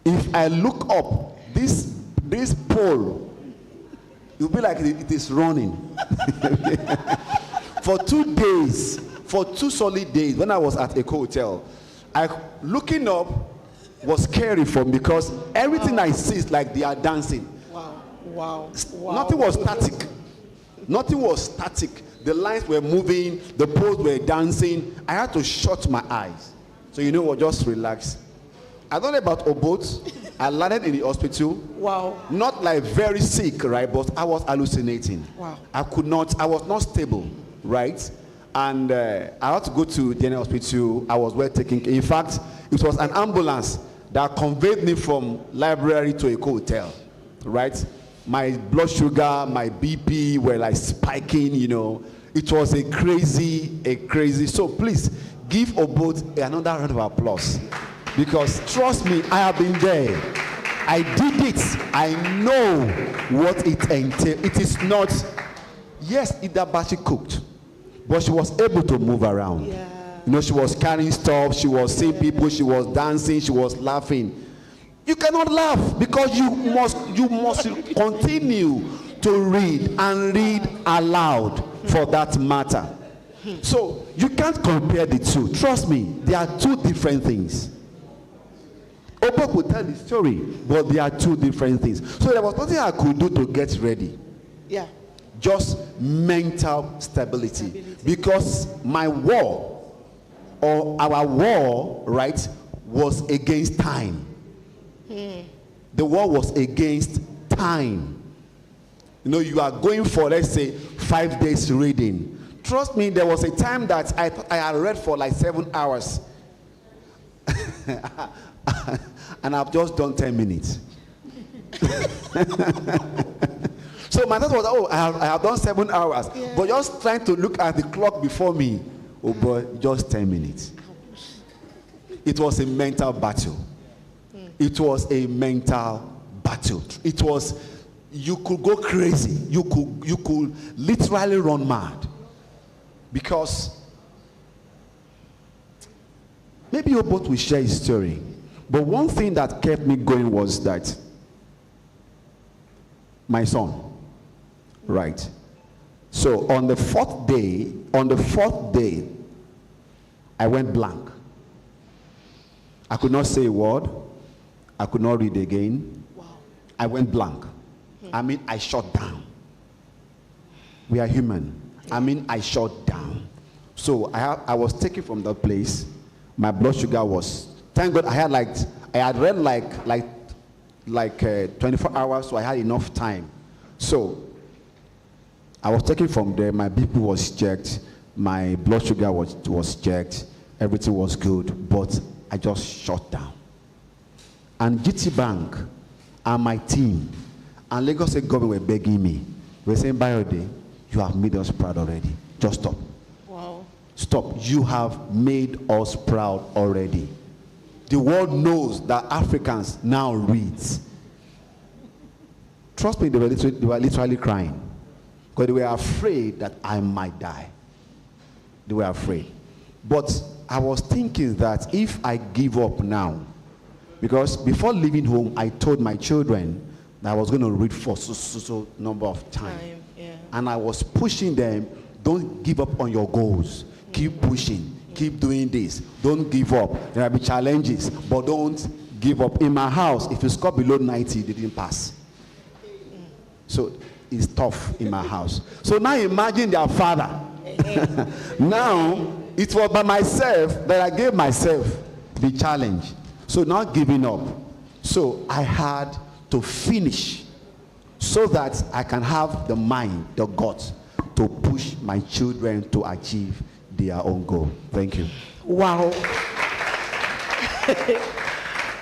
If I look up this pole, you'll be like it is running. For 2 days, for 2 solid days, when I was at a hotel, looking up was scary for me because everything I see is like they are dancing. Wow. Wow. Nothing was static. Nothing was static. The lines were moving, the poles were dancing. I had to shut my eyes. So you know what, just relax. I don't know about Obot. I landed in the hospital. Wow. Not like very sick, right? But I was hallucinating. Wow. I was not stable, right? And I had to go to general hospital. I was well taken care. In fact, it was an ambulance that conveyed me from library to a hotel, right? My blood sugar, my BP were like spiking, you know. It was a crazy. So please give Obot another round of applause. Because trust me, I have been there. I did it. I know what it entails. It is not, yes, Idabashi cooked, but she was able to move around. Yeah. You know, she was carrying stuff, she was seeing people, she was dancing, she was laughing. You cannot laugh because you must continue to read and read aloud for that matter. So you can't compare the two. Trust me, they are two different things. Opa could tell the story, but they are two different things. So there was nothing I could do to get ready. Yeah. Just mental stability. Because my war, or our war, right, was against time. The war was against time. You know, you are going for, let's say, 5 days reading. Trust me, there was a time that I thought I had read for like 7 hours. And I've just done 10 minutes. So my thought was, oh, I have done 7 hours. Yeah. But just trying to look at the clock before me, oh boy, just 10 minutes. It was a mental battle. It was a mental battle. It was, you could go crazy. You could literally run mad. Because maybe you both will share a story. But one thing that kept me going was that my son, right? So on the fourth day, I went blank. I could not say a word. I could not read again. Wow. I went blank. I mean, I shut down. We are human. I mean, I shut down. So I was taken from that place. My blood sugar was, thank God I had read 24 hours, so I had enough time. So I was taken from there. My BP was checked. My blood sugar was checked. Everything was good, but I just shut down. And GT Bank and my team and Lagos State government were begging me. They were saying, Bayode, you have made us proud already. Just stop. Wow. Stop. You have made us proud already. The world knows that Africans now read. Trust me, they were literally crying. Because they were afraid that I might die. They were afraid. But I was thinking that if I give up now, because before leaving home, I told my children that I was going to read for so number of time. Yeah. And I was pushing them, don't give up on your goals. Keep pushing. Keep doing this. Don't give up. There will be challenges, but don't give up. In my house, if you score below 90, you didn't pass. So it's tough in my house. So now imagine their father. Now, it was by myself that I gave myself the challenge. So not giving up. So I had to finish so that I can have the mind, the guts to push my children to achieve their own goal. Thank you. Wow.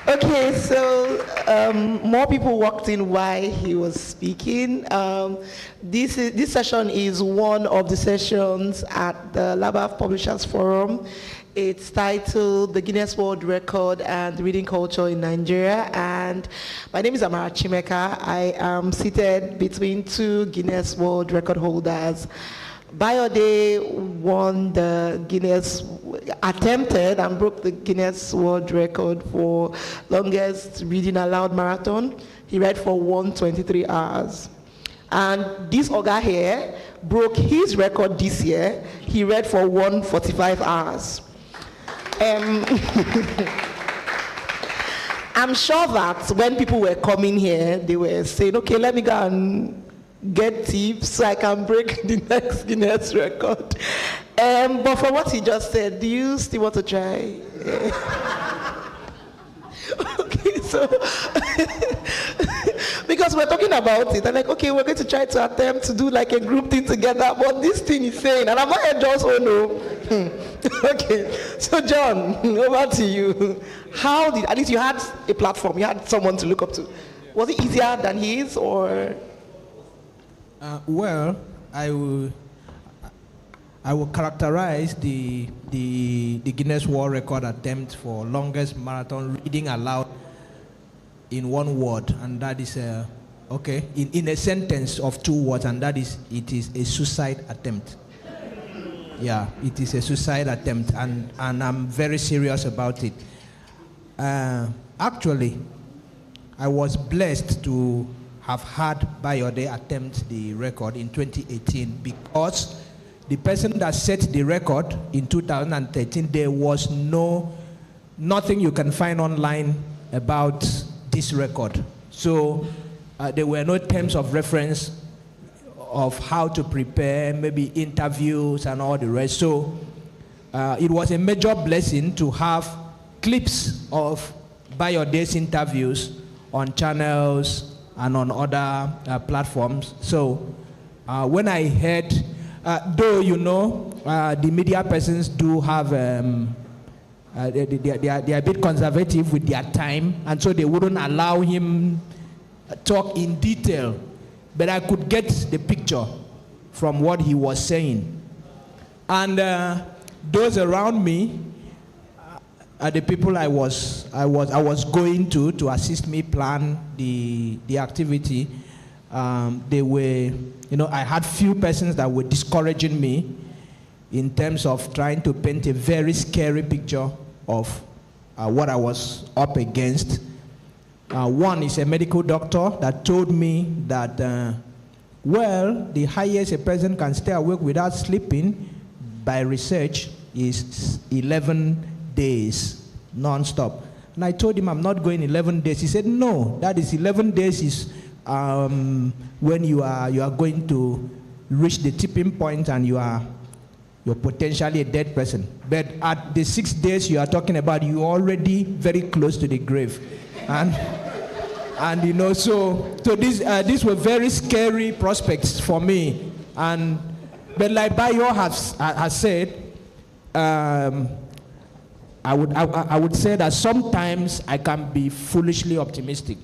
Okay, so more people walked in while he was speaking. This session is one of the sessions at the Labaf Publishers Forum. It's titled The Guinness World Record and Reading Culture in Nigeria. And my name is Amara Chimeka. I am seated between two Guinness World Record holders. Bayode won the Guinness, attempted and broke the Guinness World Record for longest reading aloud marathon. He read for 123 hours. And this Oga here broke his record this year. He read for 145 hours. I'm sure that when people were coming here, they were saying, okay, let me go and get tips so I can break the next Guinness record. But for what he just said, do you still want to try? Okay, so because we're talking about it, I'm like, okay, we're going to try to attempt to do like a group thing together, but this thing is saying, and I'm not a just, oh no. Okay, so John, over to you. How did, at least you had a platform, you had someone to look up to. Was it easier than his, or? Well, I will characterize the Guinness World Record attempt for longest marathon reading aloud in one word, and that is okay, in a sentence of 2 words, and that is, it is a suicide attempt. Yeah, it is a suicide attempt, and I'm very serious about it. Actually, I was blessed to have had Bayode attempt the record in 2018 because the person that set the record in 2013, there was nothing you can find online about this record. So there were no terms of reference of how to prepare, maybe interviews and all the rest. So it was a major blessing to have clips of Bayode's interviews on channels and on other platforms. So when I heard, though you know, the media persons do have, they are a bit conservative with their time, and so they wouldn't allow him talk in detail. but I could get the picture from what he was saying. And those around me are the people I was going to assist me plan the activity. They were, I had few persons that were discouraging me in terms of trying to paint a very scary picture of what I was up against. One is a medical doctor that told me that, the highest a person can stay awake without sleeping by research is 11 days non-stop. And I told him I'm not going 11 days. He said, no, that is 11 days is when you are going to reach the tipping point and you're potentially a dead person. But at the 6 days you are talking about, you're already very close to the grave. And so these were very scary prospects for me. But like Bayo has said, I would say that sometimes I can be foolishly optimistic.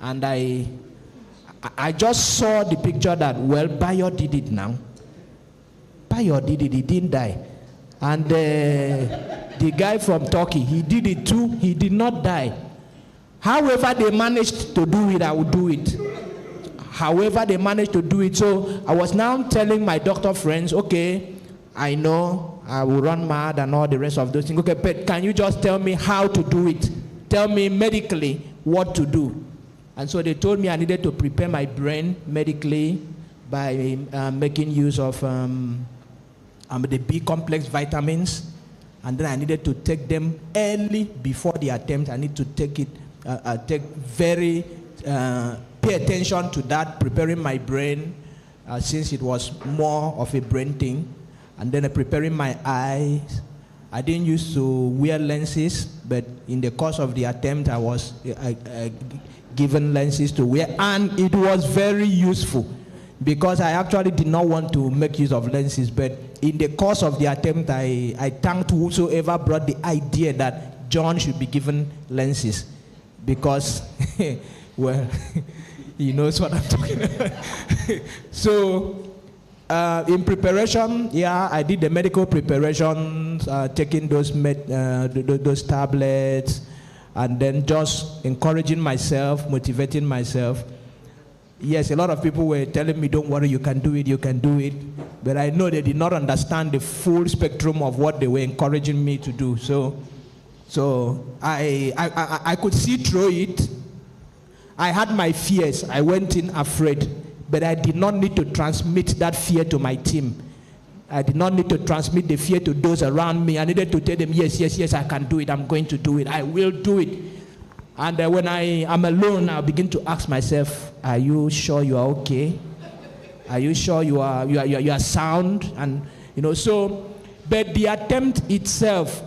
And I just saw the picture that, Bayo did it now. Bayo did it, he didn't die. And the guy from Turkey, he did it too, he did not die. However they managed to do it, I would do it. However they managed to do it. So I was now telling my doctor friends, okay, I know I will run mad and all the rest of those things. Okay, but can you just tell me how to do it? Tell me medically what to do. And so they told me I needed to prepare my brain medically by making use of the B complex vitamins. And then I needed to take them early before the attempt. I need to take it, pay attention to that, preparing my brain, since it was more of a brain thing. And then preparing my eyes. I didn't used to wear lenses, but in the course of the attempt, I was given lenses to wear, and it was very useful because I actually did not want to make use of lenses, but in the course of the attempt, I thanked whosoever brought the idea that John should be given lenses because, he knows what I'm talking about. So, in preparation, I did the medical preparations, taking those tablets, and then just encouraging myself, motivating myself. Yes, a lot of people were telling me, don't worry, you can do it, you can do it. But I know they did not understand the full spectrum of what they were encouraging me to do. So I could see through it. I had my fears. I went in afraid. But I did not need to transmit that fear to my team. I did not need to transmit the fear to those around me. I needed to tell them, yes, I can do it. I'm going to do it. I will do it. And when I am alone, I begin to ask myself, are you sure you are okay? Are you sure you are sound? And but the attempt itself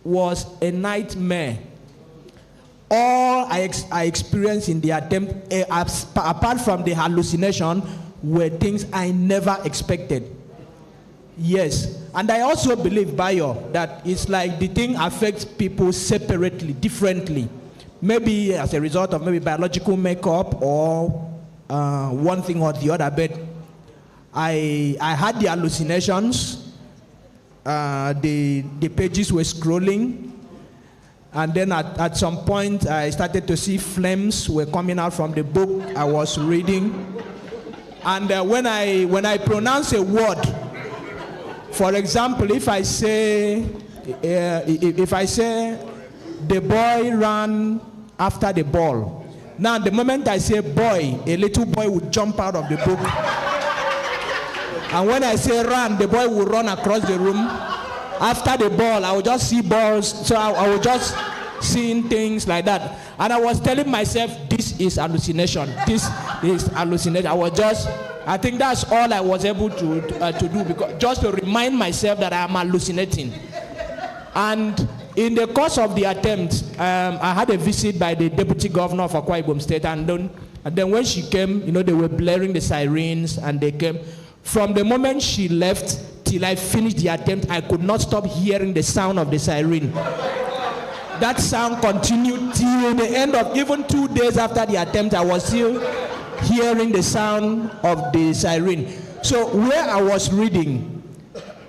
was a nightmare. All I experienced in the attempt, apart from the hallucination, were things I never expected. Yes, and I also believe, Bayo, that it's like the thing affects people separately, differently. Maybe as a result of maybe biological makeup or one thing or the other, but I had the hallucinations, the pages were scrolling, and then at some point I started to see flames were coming out from the book I was reading. And when I pronounce a word, for example, if I say the boy ran after the ball, now the moment I say boy, a little boy would jump out of the book. And when I say run, the boy will run across the room. After the ball, I would just see balls, so I would just seeing things like that. And I was telling myself, this is hallucination. This is hallucination. I think that's all I was able to do, because just to remind myself that I am hallucinating. And in the course of the attempt, I had a visit by the deputy governor of Akwa Ibom State, and then when she came, they were blaring the sirens, and they came. From the moment she left till I finished the attempt, I could not stop hearing the sound of the siren. That sound continued till the end of, even 2 days after the attempt, I was still hearing the sound of the siren. So where I was reading,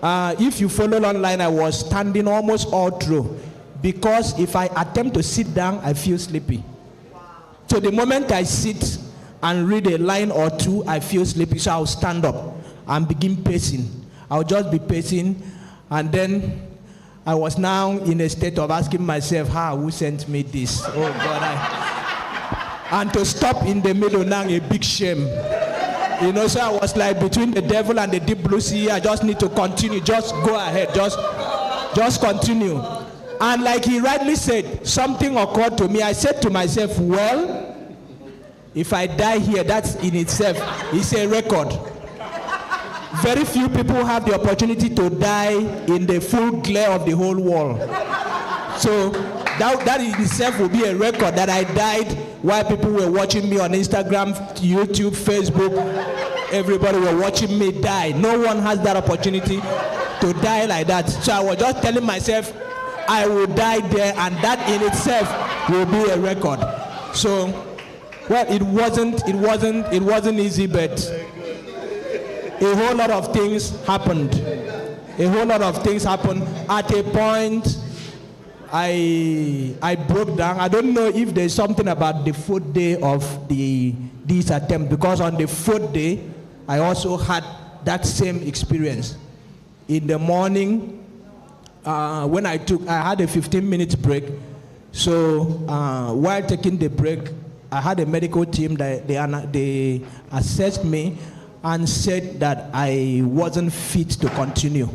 if you follow online, I was standing almost all through, because if I attempt to sit down, I feel sleepy. So the moment I sit and read a line or two, I feel sleepy. So I'll stand up and begin pacing. I'll just be pacing, and then I was now in a state of asking myself, who sent me this? Oh God, and to stop in the middle now, a big shame. You know, so I was like between the devil and the deep blue sea. I just need to continue. Just go ahead. Just continue. And like he rightly said, something occurred to me. I said to myself, well, if I die here, that's in itself is a record. Very few people have the opportunity to die in the full glare of the whole world. So that in itself will be a record, that I died while people were watching me on Instagram, YouTube, Facebook. Everybody were watching me die. No one has that opportunity to die like that. So I was just telling myself, I will die there, and that in itself will be a record. So, well, it wasn't easy, but a whole lot of things happened. A whole lot of things happened. At a point, I broke down. I don't know if there's something about the fourth day of this attempt, because on the fourth day, I also had that same experience. In the morning, when I had a 15-minute break. So while taking the break, I had a medical team that they assessed me and said that I wasn't fit to continue.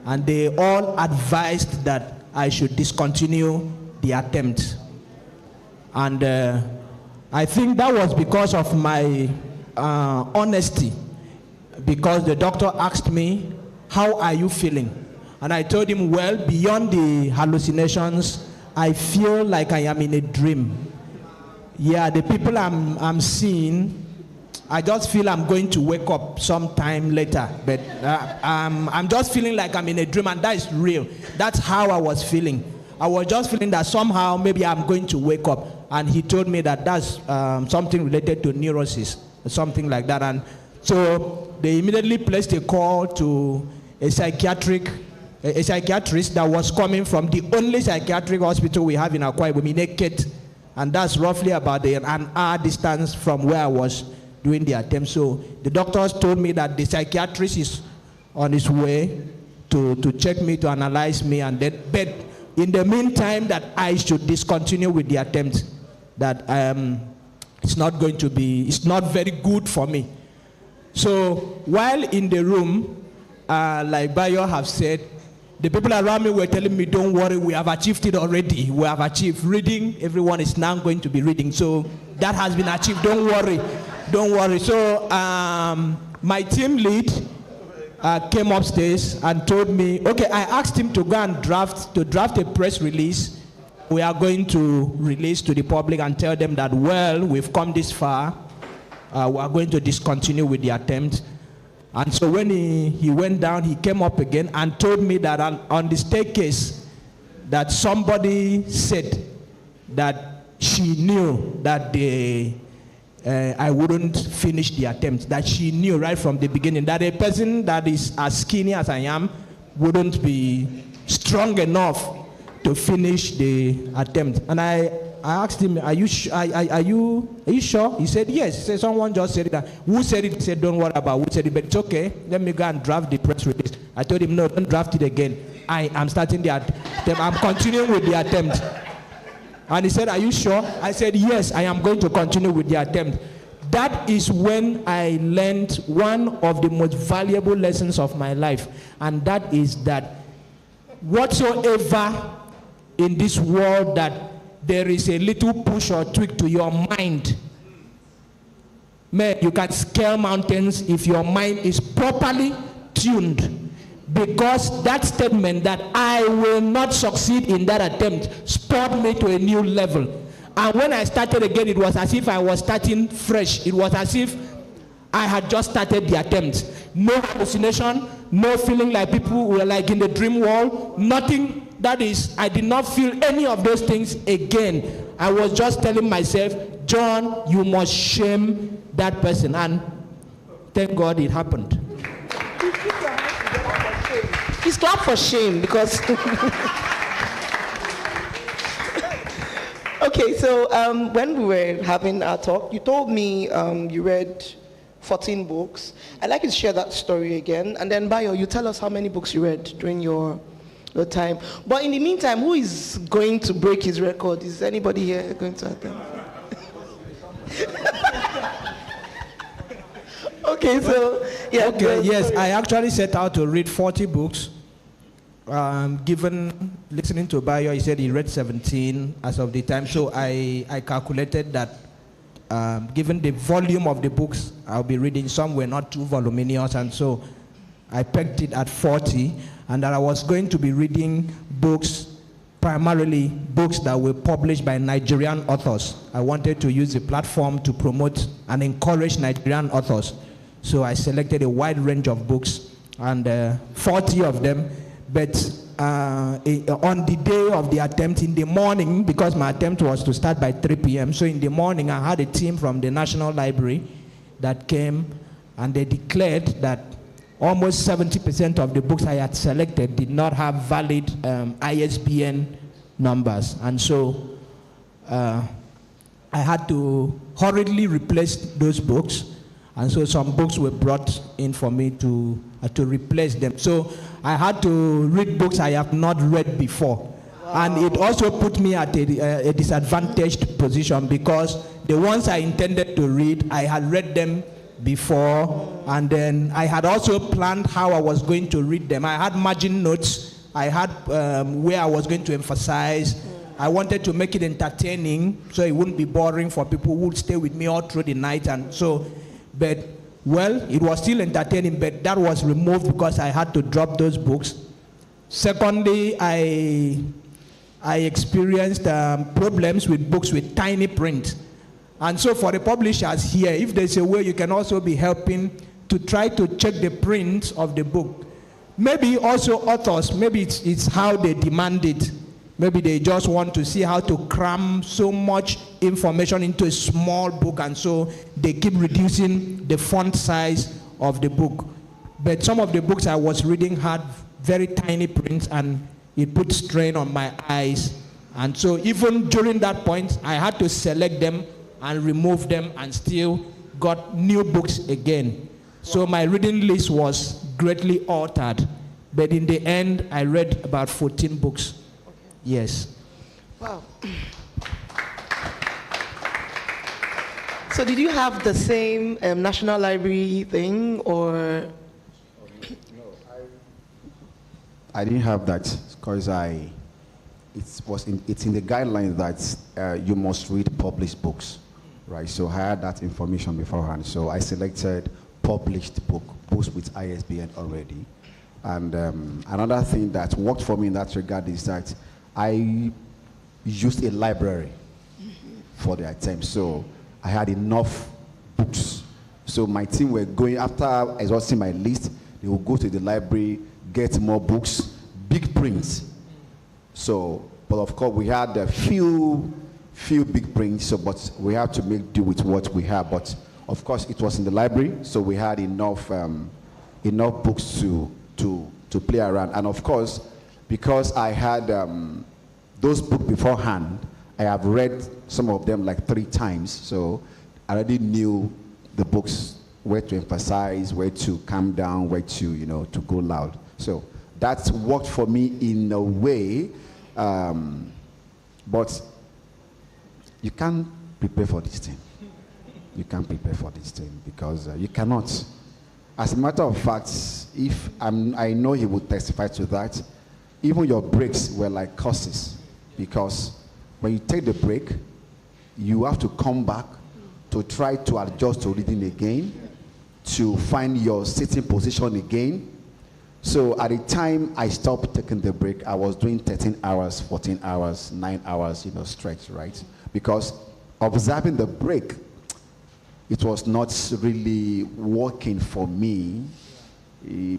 And they all advised that I should discontinue the attempt. And I think that was because of my honesty, because the doctor asked me, how are you feeling? And I told him, well, beyond the hallucinations, I feel like I am in a dream. Yeah, the people I'm seeing, I just feel I'm going to wake up sometime later. But I'm just feeling like I'm in a dream, and that is real. That's how I was feeling. I was just feeling that somehow maybe I'm going to wake up. And he told me that that's something related to neurosis, or something like that. And so they immediately placed a call to a psychiatrist that was coming from the only psychiatric hospital we have in Akwa Ibom, Naked, and that's roughly about an hour distance from where I was doing the attempt. So the doctors told me that the psychiatrist is on his way to check me, to analyze me, and then, but in the meantime, that I should discontinue with the attempt, that it's not very good for me. So while in the room, like Bayo have said, the people around me were telling me, don't worry, we have achieved it already. We have achieved reading. Everyone is now going to be reading. So that has been achieved. Don't worry. Don't worry. So my team lead came upstairs and told me, okay, I asked him to go and draft a press release. We are going to release to the public and tell them that, well, we've come this far. We are going to discontinue with the attempt. And so when he went down, he came up again and told me that on the staircase, that somebody said that she knew that I wouldn't finish the attempt, that she knew right from the beginning that a person that is as skinny as I am wouldn't be strong enough to finish the attempt. And I asked him, are you sure? He said, yes. He said, someone just said that. Who said it? He said, don't worry about who said it, but it's okay. Let me go and draft the press release. I told him, no, don't draft it again. I am starting the attempt. I'm continuing with the attempt. And he said, are you sure? I said, yes, I am going to continue with the attempt. That is when I learned one of the most valuable lessons of my life. And that is that whatsoever in this world that there is a little push or tweak to your mind, man, you can scale mountains if your mind is properly tuned. Because that statement that I will not succeed in that attempt spurred me to a new level. And when I started again, it was as if I was starting fresh. It was as if I had just started the attempt. No hallucination, no feeling like people were like in the dream world, nothing. That is, I did not feel any of those things again. I was just telling myself, John, you must shame that person. And thank God it happened. Please clap for shame, because... Okay, so when we were having our talk, you told me you read 14 books. I'd like you to share that story again. And then, Bayo, you tell us how many books you read during your time. But in the meantime, who is going to break his record? Is anybody here going to attempt? Okay, so, yeah. Okay, yes, I actually set out to read 40 books. Given listening to Bayo, he said he read 17 as of the time. So I calculated that given the volume of the books I'll be reading, some were not too voluminous, and so I pegged it at 40, and that I was going to be reading books, primarily books that were published by Nigerian authors. I wanted to use the platform to promote and encourage Nigerian authors. So I selected a wide range of books, and 40 of them. But on the day of the attempt, in the morning, because my attempt was to start by 3 p.m., so in the morning I had a team from the National Library that came, and they declared that almost 70% of the books I had selected did not have valid ISBN numbers. And so I had to hurriedly replace those books. And so some books were brought in for me to replace them. So I had to read books I have not read before. Wow. And it also put me at a disadvantaged position, because the ones I intended to read, I had read them before, and then I had also planned how I was going to read them. I had margin notes. I had where I was going to emphasize. I wanted to make it entertaining so it wouldn't be boring for people who would stay with me all through the night. And so, but, well, it was still entertaining, but that was removed because I had to drop those books. Secondly, I experienced problems with books with tiny print. And so for the publishers here, if there's a way you can also be helping to try to check the print of the book. Maybe also authors, maybe it's how they demand it. Maybe they just want to see how to cram so much information into a small book, and so they keep reducing the font size of the book. But some of the books I was reading had very tiny prints, and it put strain on my eyes. And so even during that point, I had to select them and remove them, and still got new books again. So my reading list was greatly altered. But in the end, I read about 14 books. Yes. Wow. So did you have the same National Library thing, or? I didn't have that, because it's in the guidelines that you must read published books, right? So I had that information beforehand. So I selected published books with ISBN already. And another thing that worked for me in that regard is that I used a library for the attempt. So I had enough books. So my team were going, after exhausting my list, they would go to the library, get more books, big prints. So, but of course we had a few big prints, so, but we had to make do with what we have. But of course it was in the library, so we had enough books to play around. And of course, because I had those books beforehand, I have read some of them like 3 times, so I already knew the books, where to emphasize, where to calm down, where to, to go loud. So that's worked for me in a way, but you can't prepare for this thing. You can't prepare for this thing, because you cannot. As a matter of fact, if I know he would testify to that, even your breaks were like courses, because when you take the break, you have to come back to try to adjust to reading again, to find your sitting position again. So at the time I stopped taking the break, I was doing 13 hours, 14 hours, 9 hours, stretch, right? Because observing the break, it was not really working for me,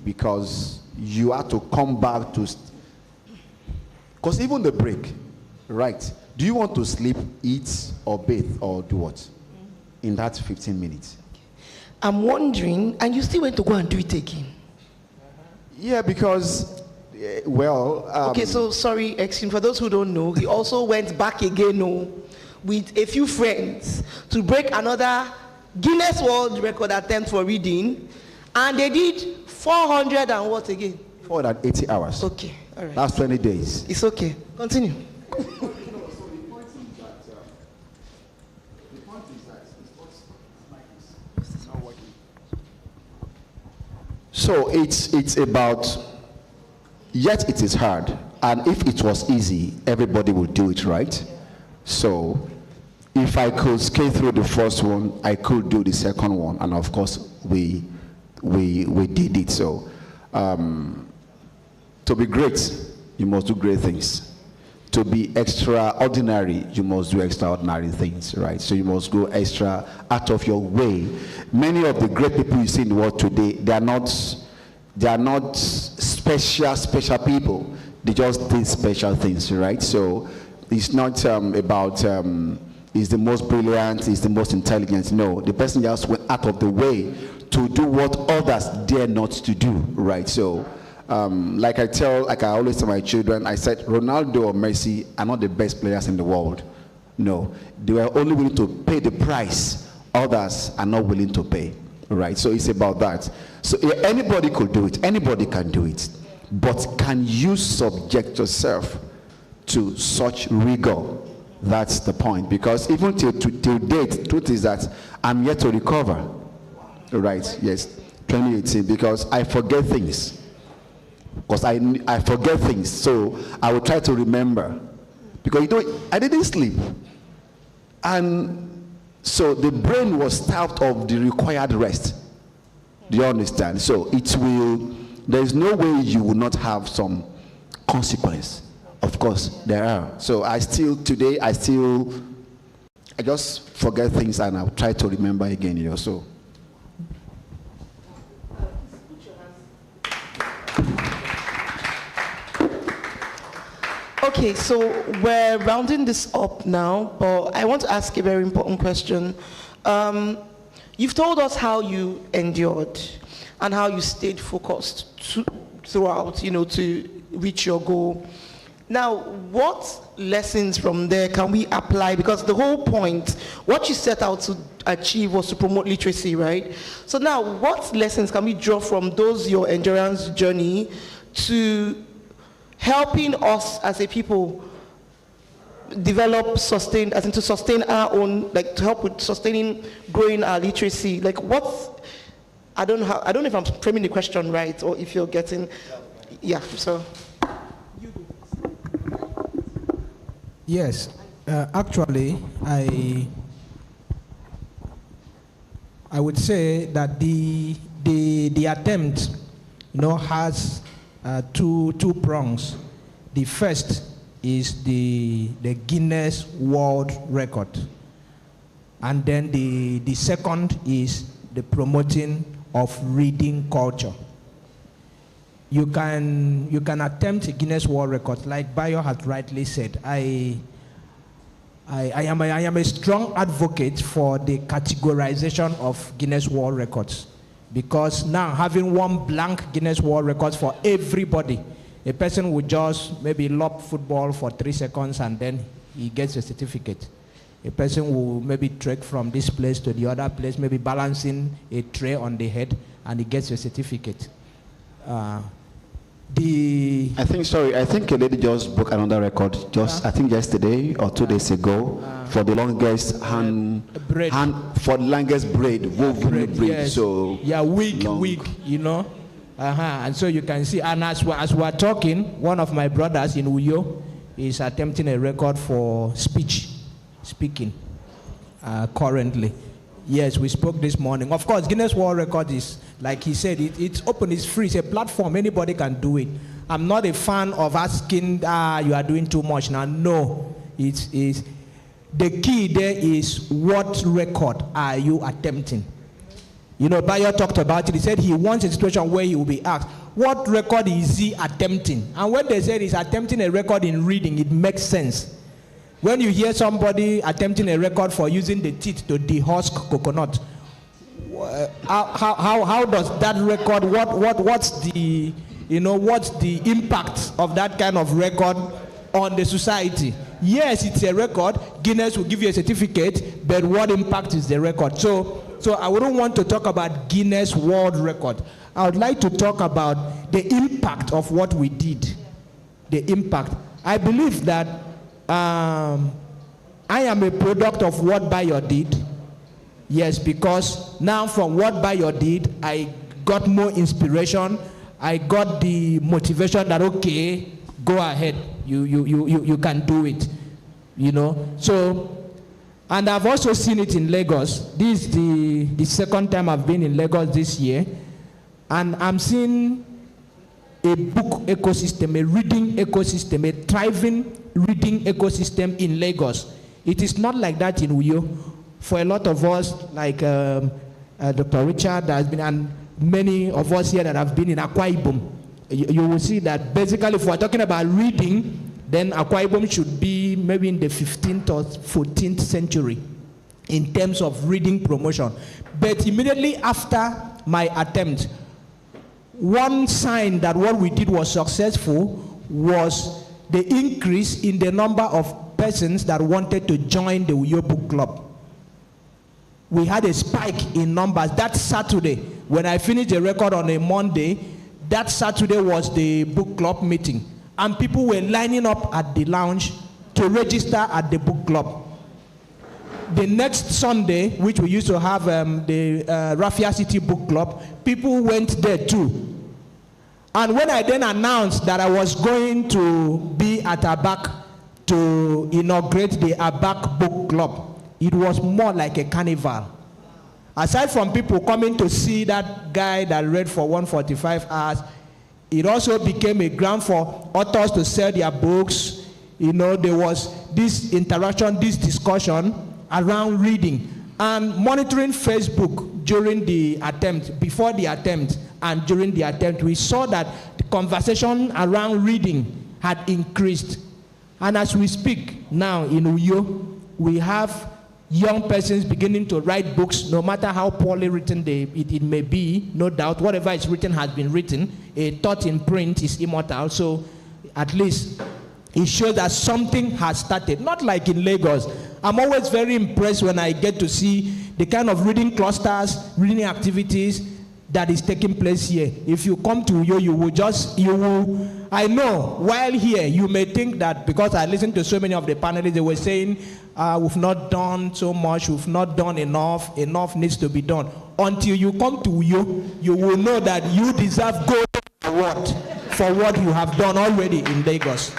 because you had to come back to, because even the break, right? Do you want to sleep, eat, or bathe, or do what? In that 15 minutes. I'm wondering, and you still went to go and do it again? Yeah, because, well... okay, so sorry, excuse me, for those who don't know, he also went back again with a few friends to break another Guinness World Record attempt for reading, and they did 400 and what again? 480 hours. Okay, all right. That's 20 days. It's okay. Continue. So it's about, yet it is hard, and if it was easy, everybody would do it, right? So if I could skate through the first one, I could do the second one, and of course we did it. So to be great, you must do great things. To be extraordinary, you must do extraordinary things, right? So you must go extra out of your way. Many of the great people you see in the world today, they are not special people. They just did special things, right? So it's not about is the most brilliant, is the most intelligent. No, the person just went out of the way to do what others dare not to do, right? So like I always tell my children, I said Ronaldo or Messi are not the best players in the world. No, they were only willing to pay the price others are not willing to pay, right? So it's about that. So anybody could do it, anybody can do it, but can you subject yourself to such rigor? That's the point. Because even till date, truth is that I'm yet to recover, right? Yes, 2018, because I forget things. Because I forget things, so I will try to remember. Because I didn't sleep, and so the brain was starved of the required rest. Do you understand? So there is no way you will not have some consequence. Of course there are. So I just forget things, and I'll try to remember again. So. Okay, so we're rounding this up now, but I want to ask a very important question. You've told us how you endured and how you stayed focused throughout, to reach your goal. Now, what lessons from there can we apply? Because the whole point, what you set out to achieve was to promote literacy, right? So now, what lessons can we draw from your endurance journey to helping us as a people sustain our own, to help with sustaining, growing our literacy? I don't know if I'm framing the question right, or if you're getting, so. Yes, actually, I would say that the attempt, has two prongs. The first is the Guinness World Record, and then the second is the promoting of reading culture. You can attempt a Guinness World Record, like Bayo has rightly said. I am a strong advocate for the categorization of Guinness World Records, because now having one blank Guinness World Records for everybody, a person would just maybe lob football for 3 seconds and then he gets a certificate. A person will maybe trek from this place to the other place, maybe balancing a tray on the head, and he gets a certificate. I think a lady just broke another record I think yesterday or 2 days ago for the longest for the longest braid, woven braid. Yes. So wig, and so you can see, and as we're talking, one of my brothers in Uyo is attempting a record for speaking currently. Yes, we spoke this morning. Of course, Guinness World Record is, like he said, it's open, it's free, it's a platform, anybody can do it. I'm not a fan of asking, you are doing too much now. No, it's the key there is, what record are you attempting? Bayo talked about it. He said he wants a situation where he will be asked, what record is he attempting? And when they said he's attempting a record in reading, it makes sense. When you hear somebody attempting a record for using the teeth to dehusk coconut, how does that record, what's the impact of that kind of record on the society? Yes, it's a record. Guinness will give you a certificate, but what impact is the record? So I wouldn't want to talk about Guinness World Record. I would like to talk about the impact of what we did. The impact. I believe that I am a product of what Bayo did. Yes, because now from what Bayo did, I got more inspiration. I got the motivation that, okay, go ahead, you can do it, So, and I've also seen it in Lagos. This is the second time I've been in Lagos this year, and I'm seeing a book ecosystem, a reading ecosystem, a thriving reading ecosystem in Lagos. It is not like that in Uyo. For a lot of us, like Dr. Richard has been, and many of us here that have been in Akwa Ibom, you will see that basically if we're talking about reading, then Akwa Ibom should be maybe in the 15th or 14th century in terms of reading promotion. But immediately after my attempt, one sign that what we did was successful was the increase in the number of persons that wanted to join the Uyo Book Club. We had a spike in numbers. That Saturday, when I finished the record on a Monday, that Saturday was the book club meeting. And people were lining up at the lounge to register at the book club. The next Sunday, which we used to have the Rafia City Book Club, people went there too. And when I then announced that I was going to be at Abak to inaugurate the Abak Book Club, it was more like a carnival. Aside from people coming to see that guy that read for 145 hours, it also became a ground for authors to sell their books. There was this interaction, this discussion around reading. And monitoring Facebook during the attempt, before the attempt, and during the attempt, we saw that the conversation around reading had increased. And as we speak now in Uyo, we have young persons beginning to write books, no matter how poorly written it may be, no doubt. Whatever is written has been written. A thought in print is immortal. So at least it shows that something has started. Not like in Lagos. I'm always very impressed when I get to see the kind of reading clusters, reading activities that is taking place here. If you come to Uyo, I know, while here, you may think that because I listened to so many of the panelists, they were saying, we've not done so much, we've not done enough needs to be done. Until you come to Uyo, you will know that you deserve gold award for what you have done already in Lagos.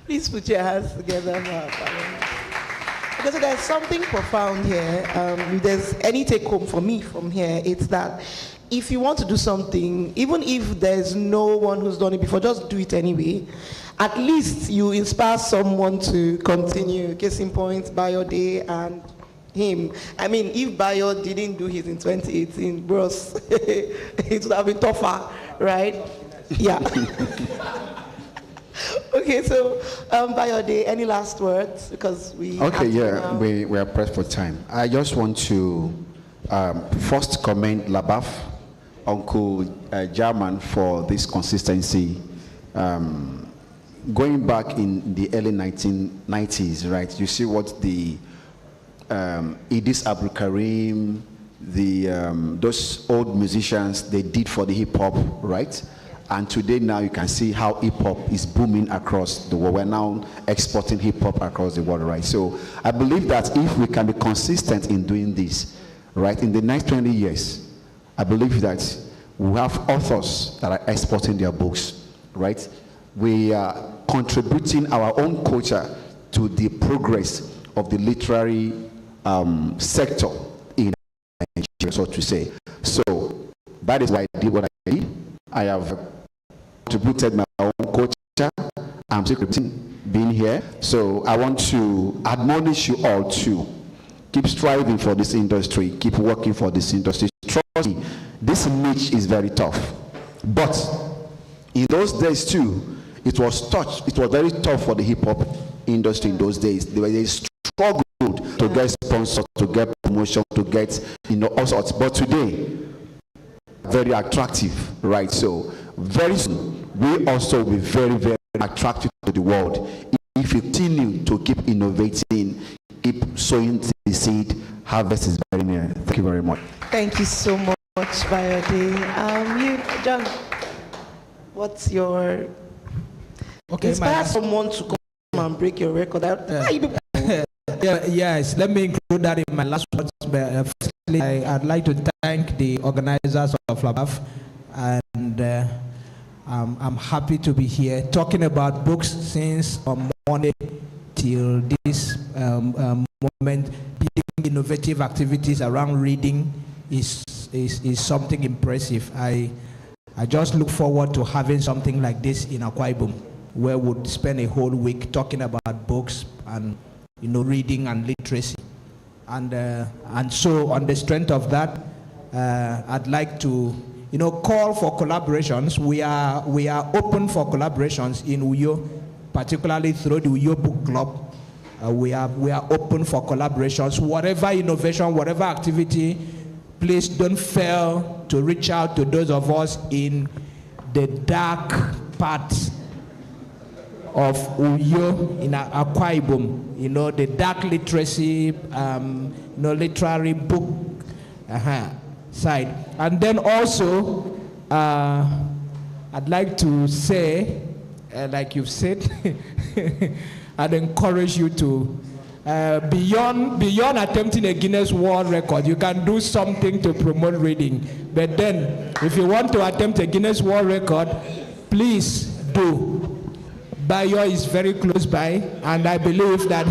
Please put your hands together. Because there's something profound here. If there's any take home for me from here, it's that if you want to do something, even if there's no one who's done it before, just do it anyway. At least you inspire someone to continue. Case in point, Bayo Day and him. I mean, if Bayo didn't do his in 2018, bros, it would have been tougher, right? Yeah. Okay, so Bayo Day, any last words? Because we are pressed for time. I just want to first commend Labaf, Uncle German, for this consistency. Going back in the early 1990s, right? You see what the Idris Abdul Karim, those old musicians, they did for the hip hop, right? And today now you can see how hip hop is booming across the world. We're now exporting hip hop across the world, right? So I believe that if we can be consistent in doing this, right, in the next 20 years, I believe that we have authors that are exporting their books, right? We are contributing our own culture to the progress of the literary sector in Nigeria, so to say. So that is why I did what I did. I have contributed my own culture. I'm still being here. So I want to admonish you all to keep striving for this industry, keep working for this industry. Trust me, this niche is very tough. But in those days too, it was very tough for the hip hop industry in those days. They struggled to get sponsors, to get promotion, to get all sorts. But today, very attractive, right? So very soon, we also will be very, very attractive to the world if you continue to keep innovating, keep sowing the seed. Harvest is very near. Thank you very much. Thank you so much, Bayode. You, John, what's your... Okay, inspire someone to come and break your record out. Yes, let me include that in my last words. Firstly, I'd like to thank the organizers of Labaf, and I'm happy to be here talking about books since on Monday till this moment. Innovative activities around reading is something impressive. I just look forward to having something like this in Akwa Ibom, where we'd spend a whole week talking about books and reading and literacy, and so on the strength of that, I'd like to call for collaborations. We are open for collaborations in Uyo, particularly through the Uyo Book Club. We are open for collaborations. Whatever innovation, whatever activity, please don't fail to reach out to those of us in the dark parts of Uyo in Akwa Ibom, the dark literacy, literary book side. And then also, I'd like to say, like you've said, I'd encourage you to, beyond attempting a Guinness World Record, you can do something to promote reading. But then, if you want to attempt a Guinness World Record, please do. Bayo is very close by, and I believe that...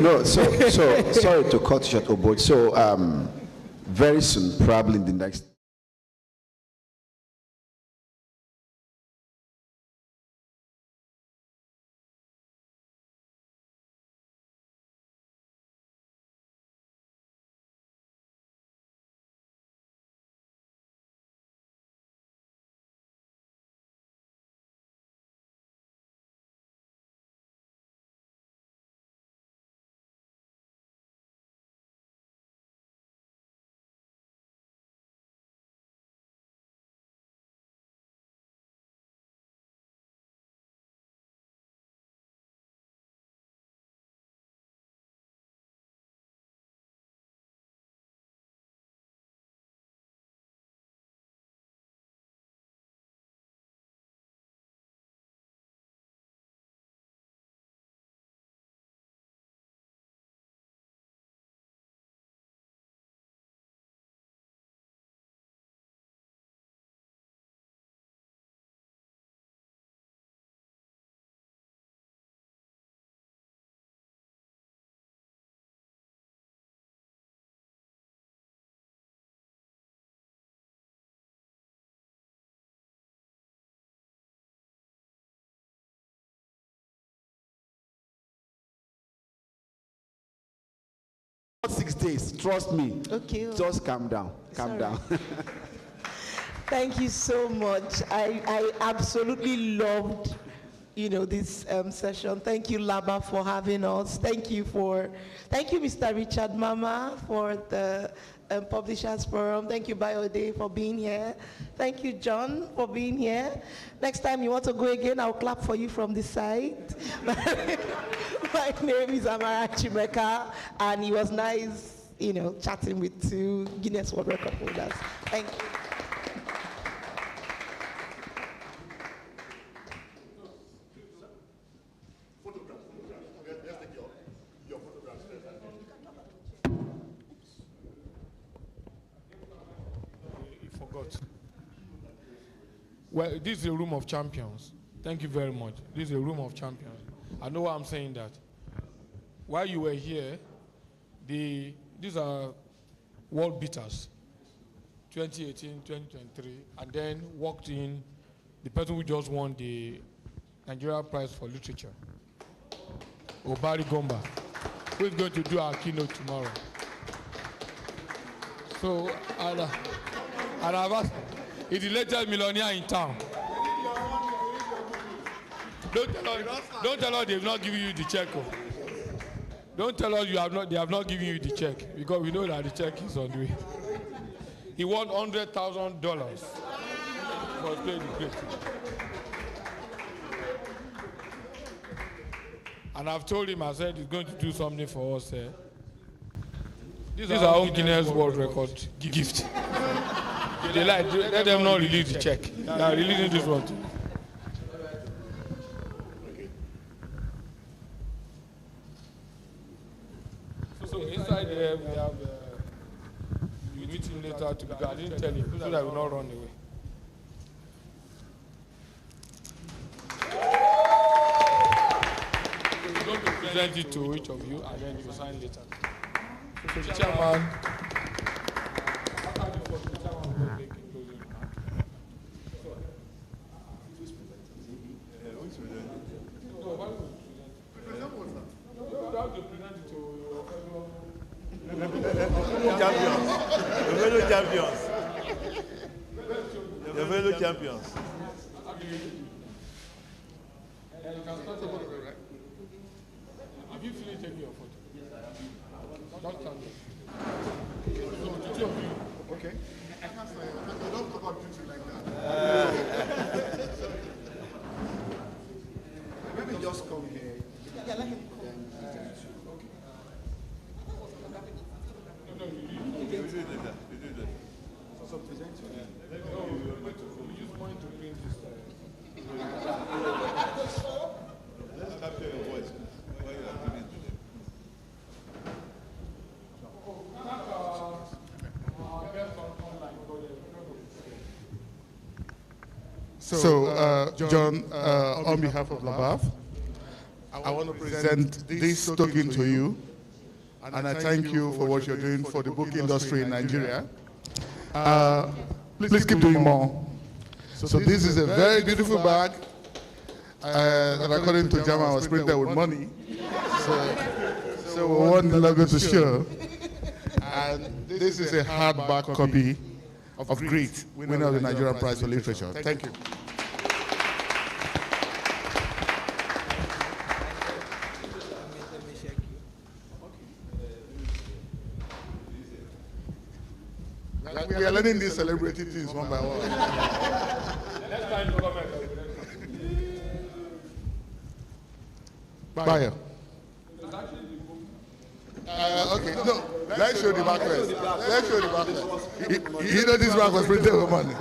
No, so sorry to cut short, Obo. So very soon, probably in the next... Not 6 days, trust me. Okay. Just calm down. Calm down. Thank you so much. I absolutely loved, this session. Thank you, Labaf, for having us. Thank you, Mr. Richard Mama, for the Publishers Forum. Thank you, Bayode, for being here. Thank you, John, for being here. Next time you want to go again, I'll clap for you from the side. My name is Amara Chimeka, and it was nice, chatting with two Guinness World Record holders. Thank you. Well, this is a room of champions. Thank you very much. This is a room of champions. I know why I'm saying that. While you were here, these are world beaters, 2018, 2023, and then walked in the person who just won the Nigeria Prize for Literature, Obari Gomba, who is going to do our keynote tomorrow. So, and I've asked, he's the latest millionaire in town. Don't tell us they've not given you the check. Oh. Don't tell us they have not given you the check, because we know that the check is on the way. He won $100,000 for playing the great. And I've told him, I said he's going to do something for us. This is our own Guinness World Record gift. They let them not release the check. They are releasing this one. So inside there we have you meet him later to go. I didn't tell him so that I will not run away. We're going to present it to each of you and then you will sign later. So the chairman. Champions. The fellow champions. Have you finished taking your photo? Don't stand there. So the two of you. Okay. I can't say. I don't talk about pictures like that. Maybe just come here. Yeah, let him come. So present to him. You just want to bring this. Let's capture your voice while you are giving to them. So, John, on behalf of Labaf, I want to present this token to you, and I thank you for what you're doing for the book industry in Nigeria. Please keep doing more. So this is a very beautiful bag, and according to Jama, was printed with money. So we want the logo to show. And this is a hardback copy of Great, winner of the Nigerian Prize for Literature. Thank you. We are learning these celebrity things one by one. Buyer. Okay, no, let's show the back first. Let's show the back first. You know this bag was printed with money.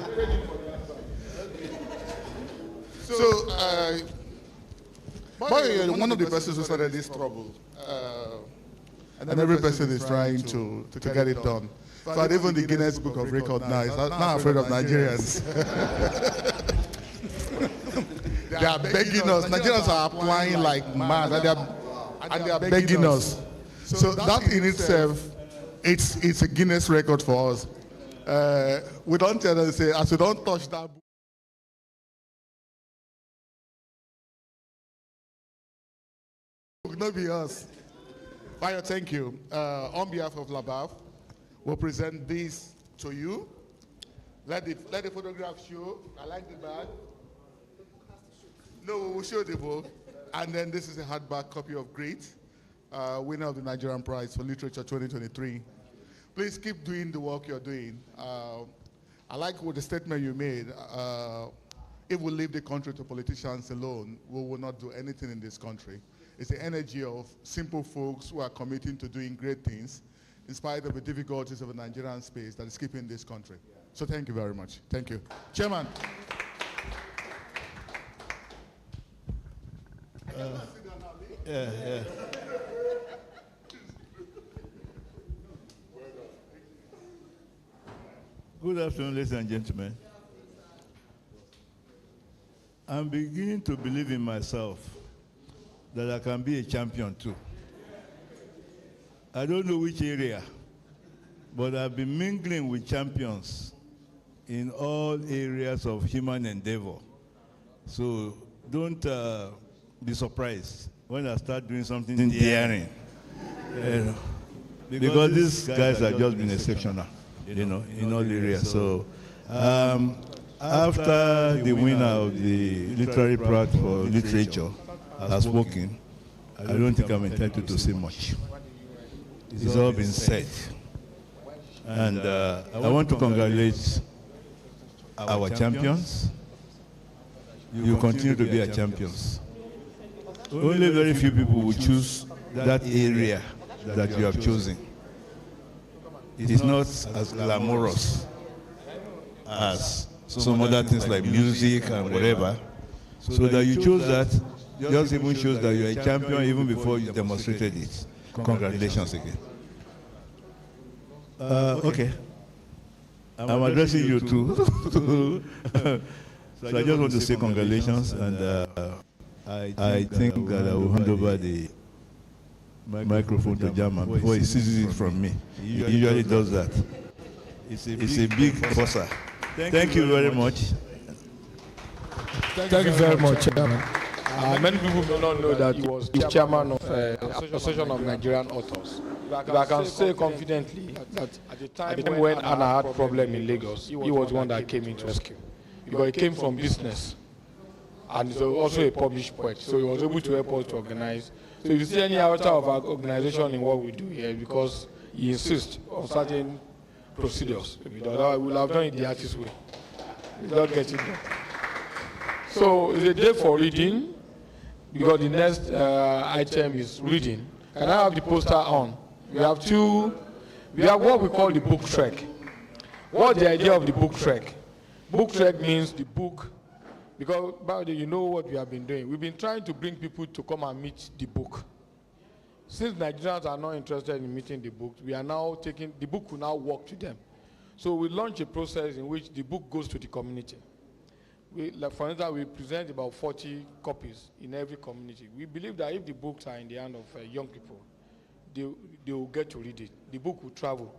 So, you're one of the persons who started this trouble. And every person is trying to get it done. But even the Guinness Book of Records now is not afraid of Nigerians. They are begging us. Nigerians are applying like mad, and they are begging us. So that in itself, it's a Guinness record for us. We don't tell them, say, as we don't touch that book. Not be us. Bayo, thank you. On behalf of Labaf, we'll present this to you. Let the photograph show. I like the bag. No, we will show the book. And then this is a hardback copy of Great, winner of the Nigerian Prize for Literature 2023. Please keep doing the work you're doing. I like what the statement you made. If we leave the country to politicians alone, we will not do anything in this country. It's the energy of simple folks who are committing to doing great things in spite of the difficulties of the Nigerian space that is keeping this country. So thank you very much. Thank you. Chairman. Yeah. Good afternoon, ladies and gentlemen. I'm beginning to believe in myself that I can be a champion too. I don't know which area, but I've been mingling with champions in all areas of human endeavor. So don't be surprised when I start doing something daring. Because these guys have just been exceptional, in all areas. So After the winner of the literary prize for literature has spoken, I don't think I'm entitled to say much. It's all been said. And I want to congratulate our champions. You continue to be our champions. Only very few people will choose that area that you have chosen. It's not as glamorous as some other things like music and whatever. So that you chose that just even shows that you're a champion even before you demonstrated it. Congratulations again. Okay. I'm addressing you too. So I just want to say congratulations, and I think that I will hand over the microphone to German before he seizes it from me. He usually does that. It's a big bosser. Thank you very much. Thank you very much, Chairman. Many people may not know that he was the chairman of Association of Nigerian Authors. But I can say confidently that at the time when Anna had problem in Lagos, he was the one that came into rescue. Because he came from business, and he's also a published poet, so he was able to help us to organize. So if you see any outer of our organization in what we do here, because he insists on certain procedures. We will have done it the artist way. We don't get it done. So it's a day for reading, because the next item is reading. Can I have the poster on? We have what we call the book trek. What's the idea of the book trek? Book trek means the book, because by the way, you know what we have been doing. We've been trying to bring people to come and meet the book. Since Nigerians are not interested in meeting the book, we are now taking, the book will now walk to them. So we launch a process in which the book goes to the community. Like for instance, we present about 40 copies in every community. We believe that if the books are in the hand of young people, they will get to read it. The book will travel.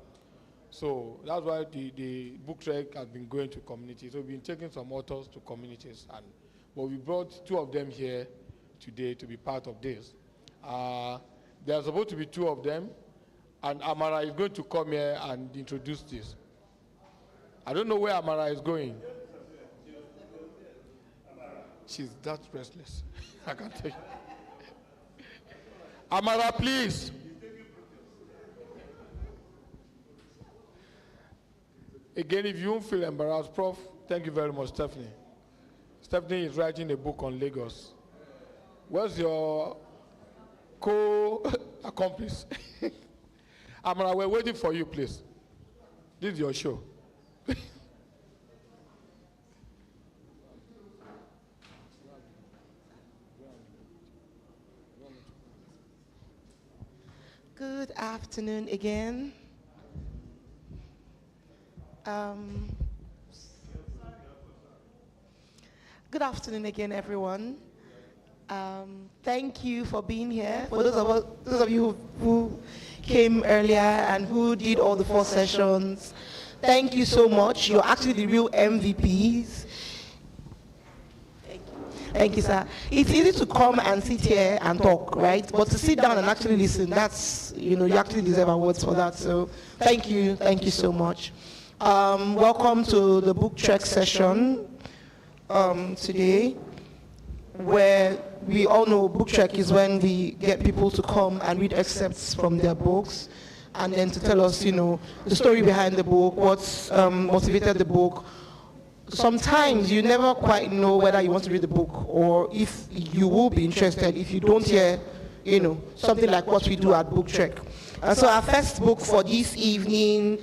So that's why the book trek has been going to communities. So we've been taking some authors to communities. But we brought 2 of them here today to be part of this. There are supposed to be 2 of them, and Amara is going to come here and introduce this. I don't know where Amara is going. She's that restless. I can tell you. Amara, please. Again, if you don't feel embarrassed, Prof, thank you very much, Stephanie. Stephanie is writing a book on Lagos. Where's your co-accomplice? Amara, we're waiting for you, please. This is your show. Good afternoon again. Good afternoon again, everyone. Thank you for being here. For those of you who came earlier and who did all the 4 sessions, thank you so much. You're actually the real MVPs. Thank you, sir. It's easy to come and sit here and talk, right? But to sit down and actually listen, that's, you actually deserve awards for that. So thank you so much. Welcome to the book trek session today, where we all know book trek is when we get people to come and read excerpts from their books, and then to tell us, the story behind the book, what's motivated the book. Sometimes you never quite know whether you want to read the book or if you will be interested if you don't hear, something like what we do at Book Trek. So our first book for this evening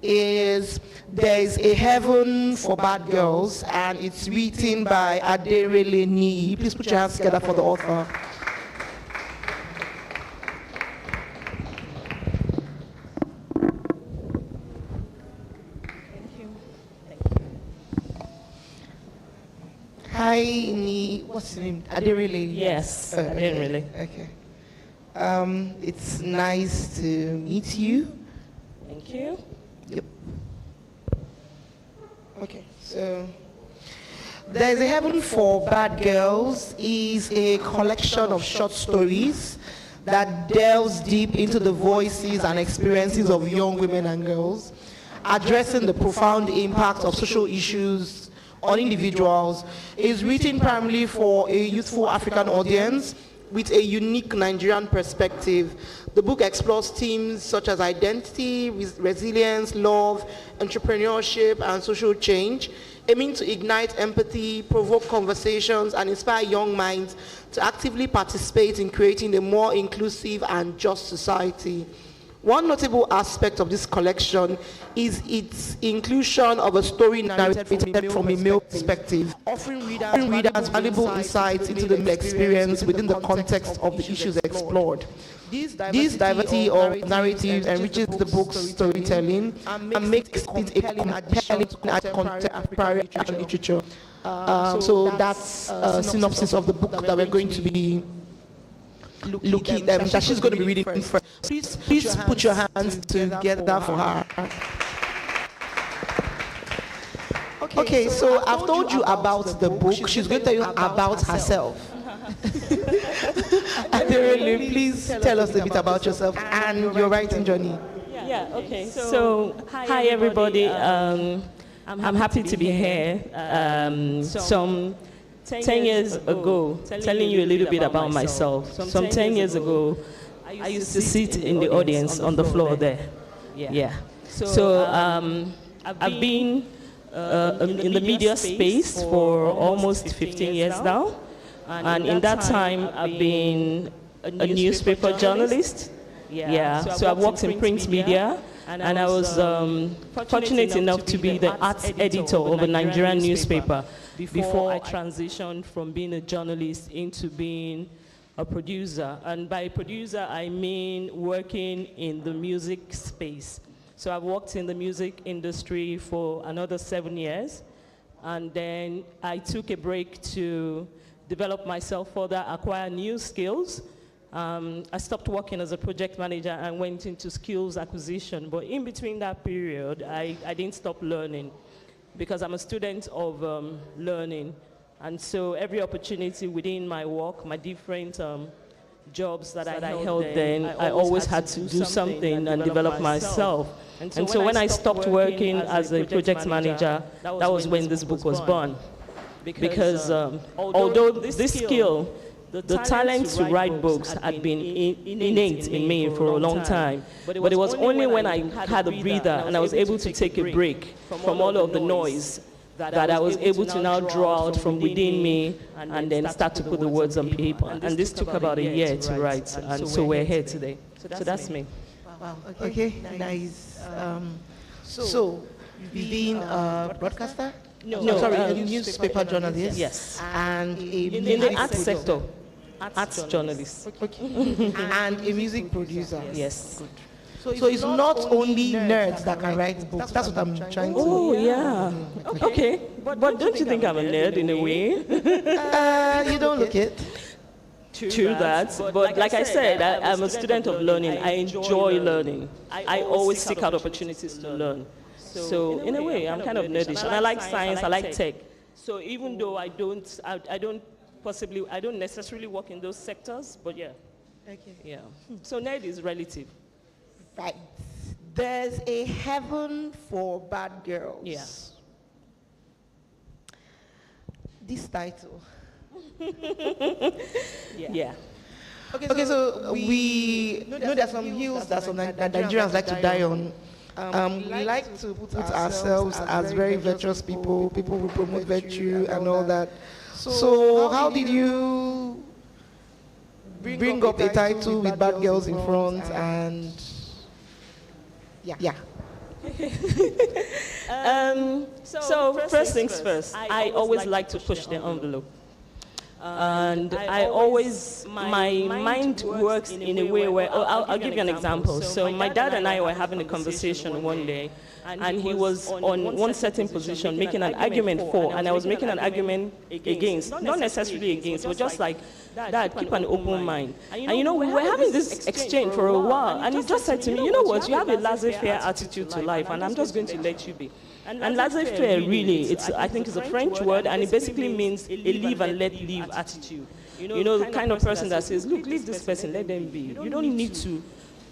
is There's a Heaven for Bad Girls, and it's written by Adereleni. Please put your hands together for the author. Hi, what's your name? Aderele? Yes, Aderele. Okay. It's nice to meet you. Thank you. Yep. Okay, so There's a Heaven for Bad Girls is a collection of short stories that delves deep into the voices and experiences of young women and girls, addressing the profound impact of social issues on individuals, is written primarily for a youthful African audience with a unique Nigerian perspective. The book explores themes such as identity, resilience, love, entrepreneurship, and social change, aiming to ignite empathy, provoke conversations, and inspire young minds to actively participate in creating a more inclusive and just society. One notable aspect of this collection is its inclusion of a story narrated from a male perspective, offering readers valuable insights into the male experience within the context of the issues explored. This diversity of narratives enriches the book's storytelling and makes it a compelling contemporary literature. So that's a synopsis of the book that we're going to be looking that she's going to be reading first. Please put your hands together for her. Okay, so I've told you about the book. She's going to tell you about herself. Adorable, please tell us a bit about yourself and your writing journey. Yeah, okay. So hi everybody. I'm happy to be here. Some 10 years ago, telling you a little bit about myself. Some 10 years ago, I used to sit in the audience on the floor there. Yeah. So I've been in the media space for almost 15 years now. And in that time, I've been a newspaper journalist. Yeah. So I've worked in print media. And I was fortunate enough to be the art editor of a Nigerian newspaper before I transitioned from being a journalist into being a producer. And by producer, I mean working in the music space. So I've worked in the music industry for another 7 years. And then I took a break to develop myself further, acquire new skills. I stopped working as a project manager and went into skills acquisition. But in between that period, I didn't stop learning because I'm a student of learning. And so every opportunity within my work, my different jobs that I held then, I always had to do something and develop myself. And so when I stopped working as a project manager, that was when this book was born. Because although this skill, the talent to write books had been innate in me for a long time. But it was only when I had a breather and I was able to take a break from all of the noise that I was able to now draw out from within me and then start to put the words on paper. And this took about a year to write, and so we're here today. So that's me. Wow. Okay. Nice. So, you've been a broadcaster? No, sorry, a newspaper journalist. Yes. And in the art sector. Arts journalist. Okay. And a music producer. Yes. So it's not only nerds that can write books. That's what I'm trying to. Oh yeah. Okay. But don't you think I'm a nerd in a way? You don't look it. True that. But like I said, I'm a student of learning. I enjoy learning. I always seek out opportunities to learn. So in a way, I'm kind of nerdish, and I like science. I like tech. So even though I don't necessarily work in those sectors, but yeah. Okay. Yeah. So nerd is relative. Right. There's a heaven for bad girls. Yeah. This title. Yeah. Okay, so we know there's some hills that some Nigerians like to die on. We like to put ourselves as very virtuous people who promote virtue and all that. So how did you bring up a title with bad girls in front and yeah. So first things first, I always like to push the envelope. And I always, my mind works in a way where, I'll give you an example. So my dad and I were having a conversation one day, and he was on one certain position making an argument for, and I was making an argument against, not necessarily against, but just like, Dad, keep an open mind. And you know, we were having this exchange for a while, and he just said to me, you know what, you have a laissez-faire attitude to life, and I'm just going to let you be. And laissez-faire really, I think it's a French word, and it basically means a live and let live attitude. You know, the kind of person that says, look, leave this person, let them be. You don't need to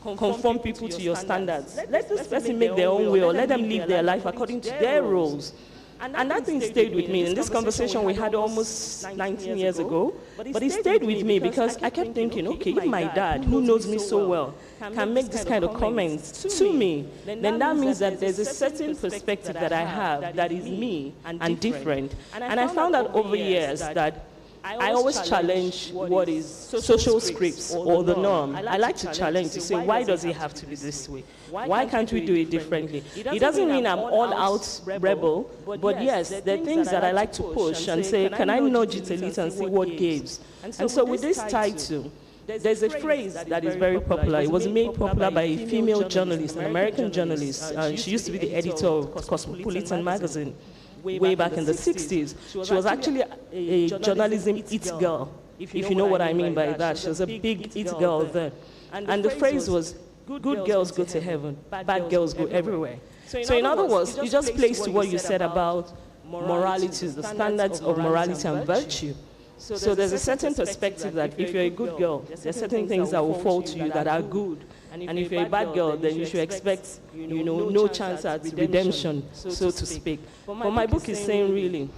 conform people to your standards. Let this person make their own way, or let them live their life according to their roles. And that thing stayed with me. In this conversation we had almost 19 years ago, but it stayed with me because I kept thinking, okay, if my dad, who knows me so well, can make this kind of comments to me, then that means that there's a certain perspective that I have that is me and different. And I found out over years that I always challenge what is social scripts or the norm. I like to challenge to say, why does it have to be this way? Why can't we do it differently? It doesn't mean I'm all out rebel, but yes, there are things that I like to push and say, can I nudge it a little and see what gives? And so with this title, there's a phrase that is very popular. It was made popular by a female journalist, an American journalist. She used to be the editor of Cosmopolitan magazine way back in the 60s. She was actually a journalism it girl, if you know what I mean by that. She was a big it girl then. And the phrase was, good girls go to heaven, bad girls go everywhere. So in other words, you just place to what you said about morality, the standards of morality and virtue. So there's a certain perspective that if you're a good girl, there are certain things that will fall to you that are good. And if you're a bad girl, then you should expect, no chance at redemption, so to speak. But my book is saying, really,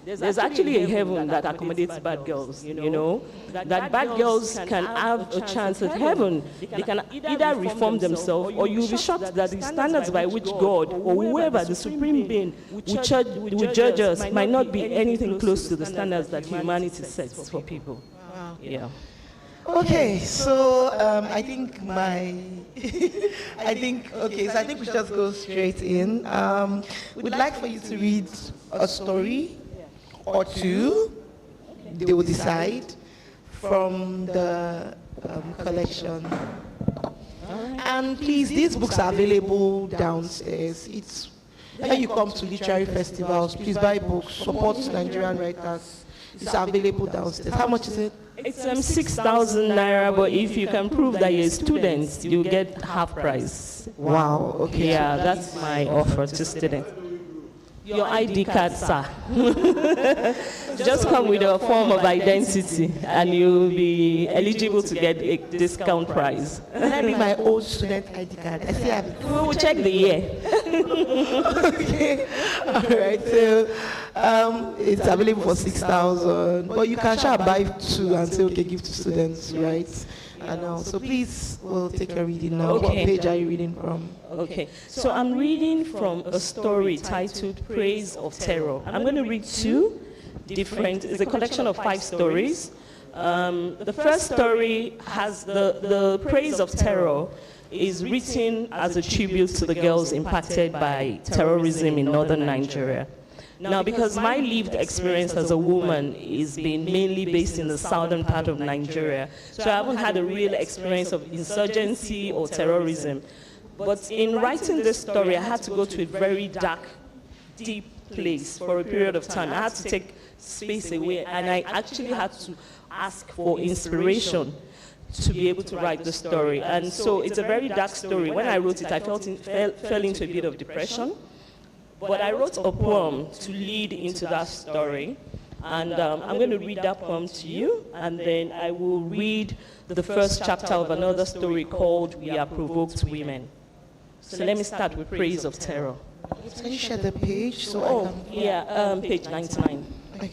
there's actually a heaven that accommodates bad girls, that bad girls can have a chance at heaven. They can either reform themselves, or you'll be shocked that the standards by which God or whoever, the supreme being, will judge us might not be anything close to the standards that humanity sets for people. Yeah. Okay, so I think I think we should just go straight in. We'd like for you to read a story or two. They will decide from the collection. And please, these books are available downstairs. It's when you come to literary festivals, please buy books, support Nigerian writers. It's available downstairs. How much is it? It's 6,000 naira, but if you can prove that you're a student, you get half price. Wow, okay. Yeah, that's my offer to students. Your ID card, sir. Just come with a form of identity and you'll be eligible to get a discount price. Can I bring my old student ID card? I see I have it. We will check the year. Okay. All right. So it's available for 6,000, but you can shall buy two and say, okay, give to students, right? So please, we'll take your reading now. Okay. What page are you reading from? Okay, so I'm reading from a story titled Praise of Terror. I'm going to read two different, it's a collection of 5 stories. The first story has the Praise of Terror is written as a tribute to the girls impacted by terrorism in northern Nigeria. Now, because my lived experience as a woman is being mainly based in the southern part of Nigeria, so I haven't had a real experience of insurgency or terrorism. But in writing this story, I had to go to a very dark, deep place for a period of time. I had to take space away, and I actually had to ask for inspiration to be able to write the story. And so it's a very dark story. When I wrote it, I fell into a bit of depression. But I wrote a poem to lead into that story. And I'm going to read that poem to you, and then I will read the first chapter of another story called We Are Provoked Women. So let me start with Praise of Terror. Can you share the page? So page 99. Okay.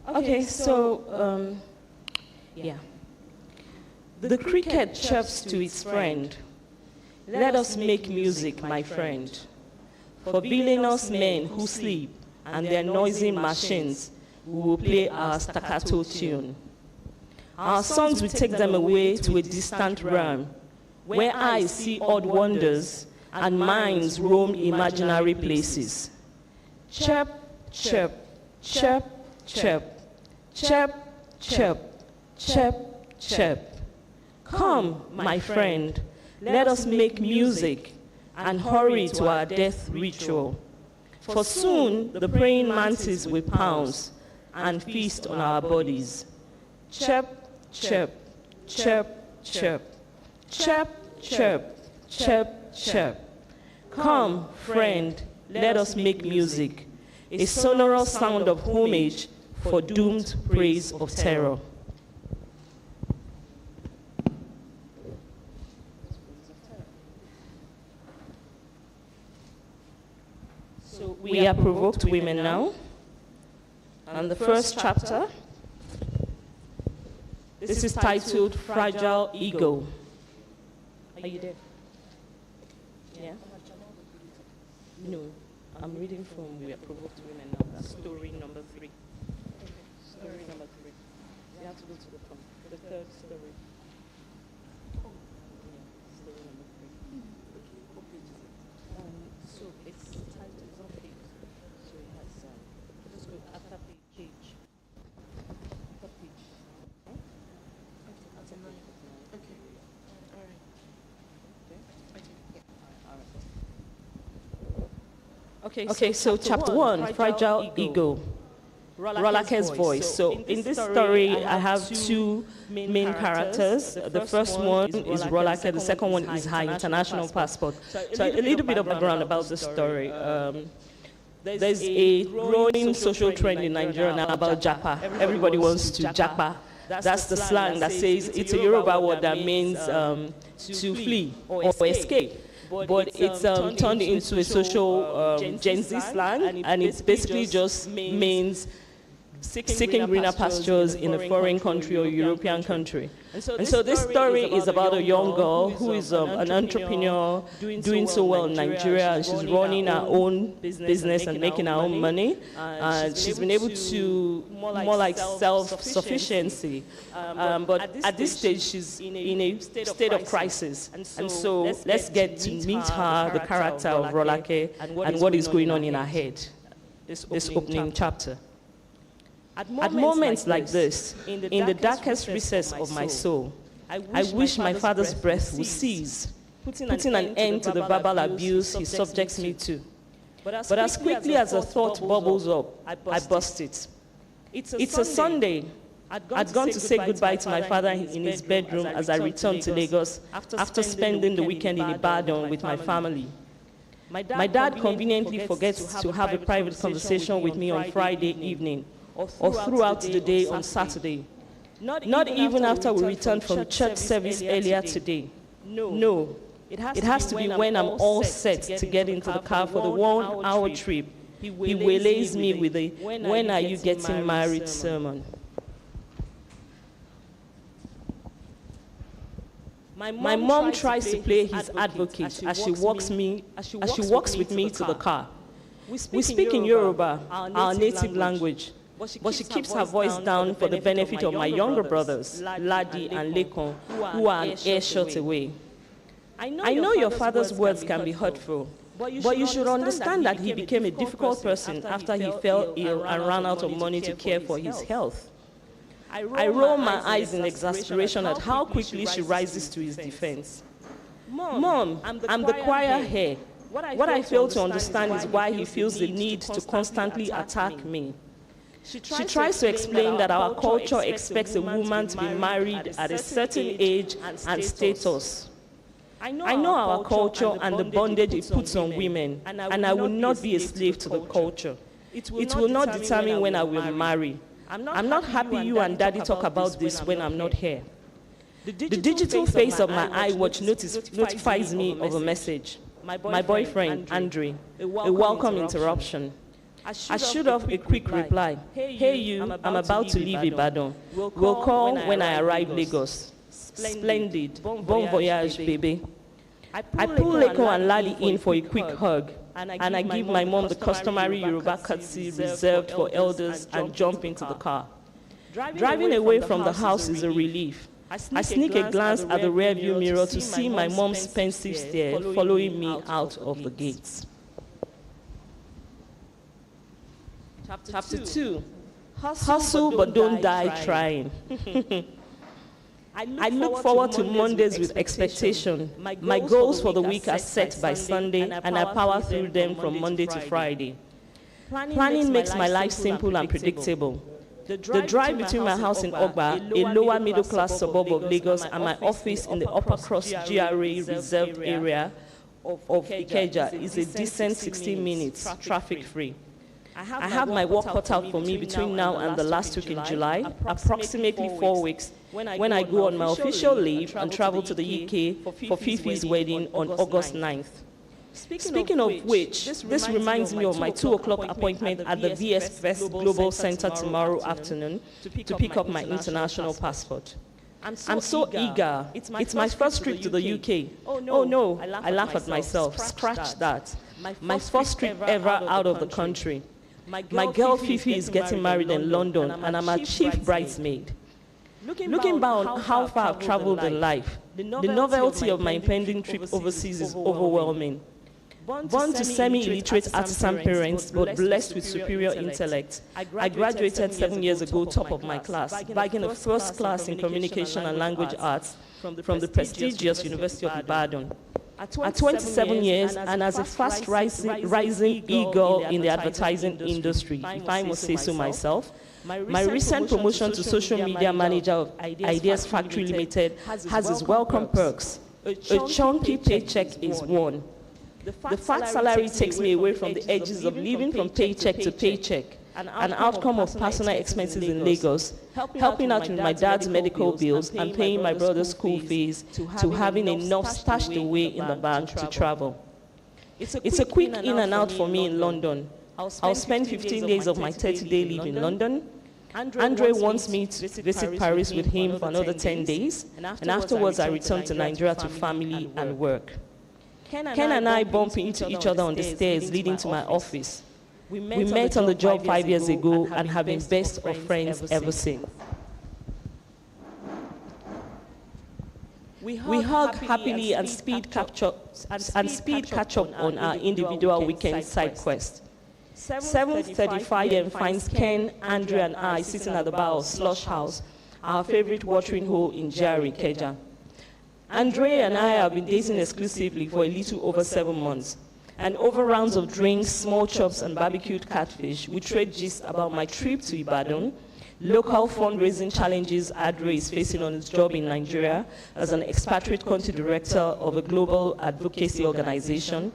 Okay, so, The cricket chirps to its friend. Let us make music, my friend. For villainous men who sleep and their noisy machines, we will play our staccato tune. Our songs will take them away to a distant realm, where eyes see odd wonders and minds roam imaginary places. Chirp, chirp, chirp, chirp. Chirp, chirp, chirp, chirp. Come, my friend, let us make music and hurry to our death ritual. For soon the praying mantis will pounce and feast on our bodies. Chirp, chirp, chirp, chirp. Chirp, chirp, chirp, chirp. Come, friend, let us make music, a sonorous sound of homage for doomed praise of terror. So we are provoked women now. And the first chapter, this is titled Fragile Ego. Are you there? Yeah? No, I'm reading from We Are Provoked Women now. That's story number 3. Story number 3. You have to go to the front. The third story. Yeah, story number 3. So it's titled, it's on page. So it has, just go after page. After page. Okay? After page. Okay. All right. Okay? Okay, so chapter 1, Fragile Ego. Rolake's voice. So in this story, I have 2 main characters. The first one is Rolake, the second one is her international passport. So a little bit of background about the story. There's a growing social trend in Nigeria now about japa. Everybody wants to japa. That's the slang that says, it's a Yoruba word that means to flee or escape. But it's turned into a social Gen Z slang, and it basically just means seeking greener pastures in a foreign country or European country. And so this story is about a young girl who is an entrepreneur doing so well in Nigeria, and she's running her own business and making her own money. And she's been able to more like self-sufficiency. But at this stage, she's in a state of crisis. And so let's get to meet her, the character of Rolake, and what is going on in her head, this opening chapter. At moments like this, in the darkest recess of my soul, I wish my father's breath would cease, putting an end to the verbal abuse he subjects me to. But as quickly as a thought bubbles up, I bust it. It's a Sunday. I'd gone to say goodbye to my father in his bedroom as I returned to Lagos after spending the weekend in Ibadan with my family. My dad conveniently forgets to have a private conversation with me on Friday evening, or throughout the day on Saturday. Not even after we returned from church service earlier today. No, it has to be when I'm all set to get into the car for the 1-hour trip. He waylays me with a "When are you getting married?" sermon. My mom tries to play his advocate as she walks with me to the car. We speak in Yoruba, our native language. But she keeps her voice down for the benefit of my younger brothers, Ladi and Lekon, who are an earshot away. I know your father's words can be hurtful, but you should understand that he became a difficult person after he fell ill and ran out of money to care for his health. I roll my eyes in exasperation at how quickly she rises to his defense. Mom, I'm the choir here. What I fail to understand is why he feels the need to constantly attack me. She tries to explain that our culture expects a woman to be married at a certain age and status. I know our culture and the bondage it puts on women, and I will not be a slave to the culture. It will not determine when I will marry. I'm not happy you and Daddy talk about this when I'm not here. The digital face of my iWatch notifies me of a message. My boyfriend, Andre, a welcome interruption. I shoot off a quick reply. Hey you, I'm about to leave Ibadan. We'll call when I arrive Lagos. Splendid. Bon voyage, baby. I pull Leko and Ladi in for a quick hug, and I give my mom the customary Yoruba courtesy reserved for elders and jump into the car. Driving away from the house is a relief. I sneak a glance at the rearview mirror to see my mom's pensive stare following me out of the gates. Chapter 2. Hustle but don't die trying. I look forward to Mondays with expectation. My goals for the week are set by Sunday, and I power through them from Monday to Friday. Planning makes my life simple and predictable. The drive between my house in Ogba, a lower middle-class suburb of Lagos, and my office in the Upper Cross GRA reserved area of Ikeja is a decent 16 minutes, traffic-free. I have my work cut out for me between now and the last week in July, approximately 4 weeks, when I go on my official leave and travel to the UK for Fifi's wedding on August 9th. Speaking of which, this reminds me of my 2 o'clock appointment at the VS Best Global Center tomorrow afternoon to pick up my international passport. I'm so eager. It's my first trip to the UK. Oh no, I laugh at myself. Scratch that. My first trip ever out of the country. My girl Fifi is getting married in London, and I'm a chief bridesmaid. Looking back on how far I've traveled in life, the novelty of my impending trip overseas is overwhelming. Born to semi-illiterate artisan parents, but blessed with superior intellect, I graduated 7 years ago top of my class, bagging a first class in communication and language arts from the prestigious University of Ibadan. At 27 years, and as a fast-rising e-girl in the advertising industry, if I must say so myself, my recent promotion to social media manager of Ideas Factory Limited has its welcome perks. A chunky paycheck is one. The fat salary takes me away from the edges of living from paycheck to paycheck, an outcome of personal expenses in Lagos, helping out with my dad's medical bills and paying my brother's school fees, to having enough stashed away in the bank to travel. It's a quick in and out for me in London. I'll spend 15 days of my 30-day leave in London. Andre wants me to visit Paris with him for another 10 days, and afterwards I return to Nigeria to family and work. Ken and I bump into each other on the stairs leading to my office. We met on the job 5 years ago and have been best of friends ever since. We hug happily and speed catch up on our individual weekend side quest. 7:35 a.m. finds Ken, Andrew, and I sitting at the bar of Slush House, our favorite watering hole in GRA Ikeja. Andre and I have been dating exclusively for a little over 7 months. And over rounds of drinks, small chops, and barbecued catfish, we trade gist about my trip to Ibadan, local fundraising challenges Andre is facing on his job in Nigeria as an expatriate country director of a global advocacy organization,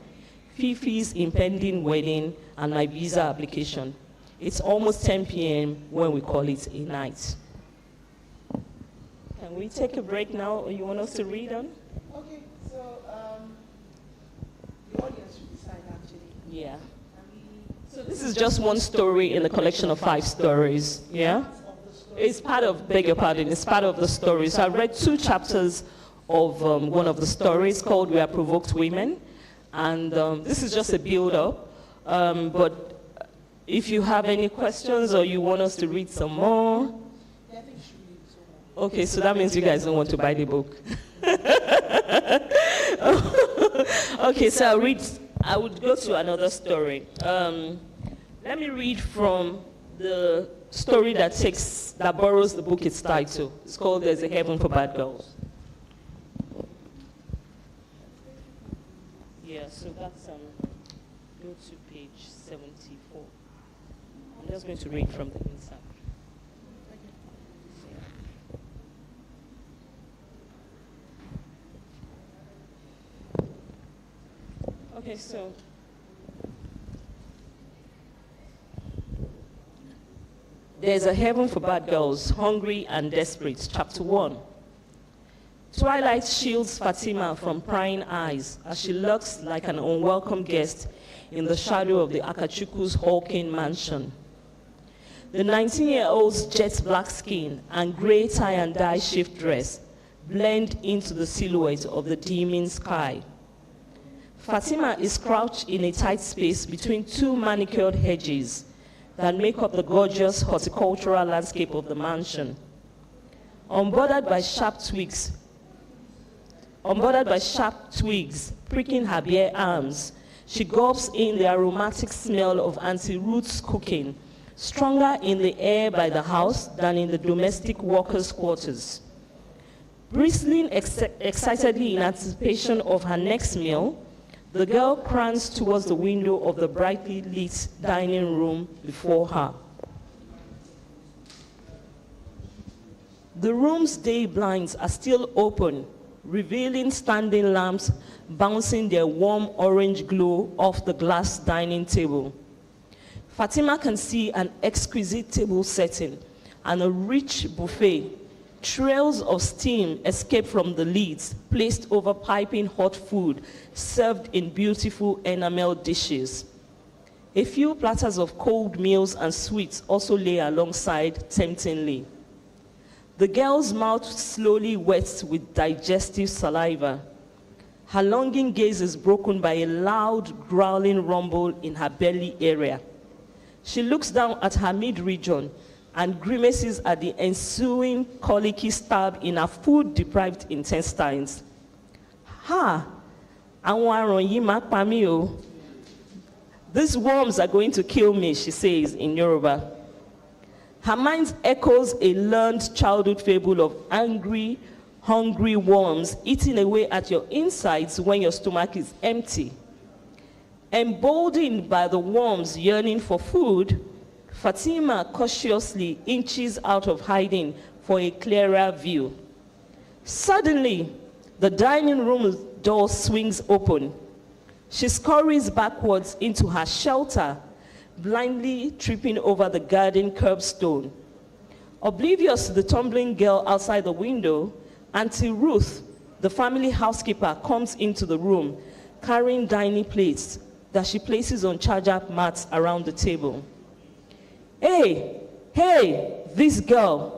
Fifi's impending wedding, and my visa application. It's almost 10 p.m. when we call it a night. Can we take a break now, or you want us to read on? Okay, so the audience should decide actually. Yeah. So this is just one story in the collection of 5 stories, yeah? It's part of, beg your pardon, it's part of the story. So I read 2 chapters of one of the stories called We Are Provoked Women. And this is just a build-up. But if you have any questions or you want us to read some more. Okay, so that means you guys don't want to buy the book. Okay, so I would go to another story. Let me read from the story that borrows the book its title. It's called There's a Heaven for Bad Girls. Yeah, so that's go to page 74. I'm just going to read from the inside. Okay, so There's a Heaven for Bad Girls, Hungry and Desperate, Chapter 1. Twilight shields Fatima from prying eyes as she lurks like an unwelcome guest in the shadow of the Akachukwu's hulking mansion. The 19-year-old's jet black skin and gray tie and dye shift dress blend into the silhouette of the dimming sky. Fatima is crouched in a tight space between 2 manicured hedges that make up the gorgeous horticultural landscape of the mansion. Unbothered by sharp twigs pricking her bare arms, she gulps in the aromatic smell of Auntie Ruth's cooking, stronger in the air by the house than in the domestic workers' quarters. Bristling excitedly in anticipation of her next meal, the girl crans towards the window of the brightly lit dining room before her. The room's day blinds are still open, revealing standing lamps bouncing their warm orange glow off the glass dining table. Fatima can see an exquisite table setting and a rich buffet. Trails of steam escape from the lids, placed over piping hot food, served in beautiful enamel dishes. A few platters of cold meals and sweets also lay alongside temptingly. The girl's mouth slowly wets with digestive saliva. Her longing gaze is broken by a loud, growling rumble in her belly area. She looks down at her mid-region and grimaces at the ensuing colicky stab in her food-deprived intestines. Ha! These worms are going to kill me, she says in Yoruba. Her mind echoes a learned childhood fable of angry, hungry worms eating away at your insides when your stomach is empty. Emboldened by the worms yearning for food, Fatima cautiously inches out of hiding for a clearer view. Suddenly, the dining room door swings open. She scurries backwards into her shelter, blindly tripping over the garden curbstone. Oblivious to the tumbling girl outside the window, Auntie Ruth, the family housekeeper, comes into the room, carrying dining plates that she places on charger mats around the table. Hey, this girl.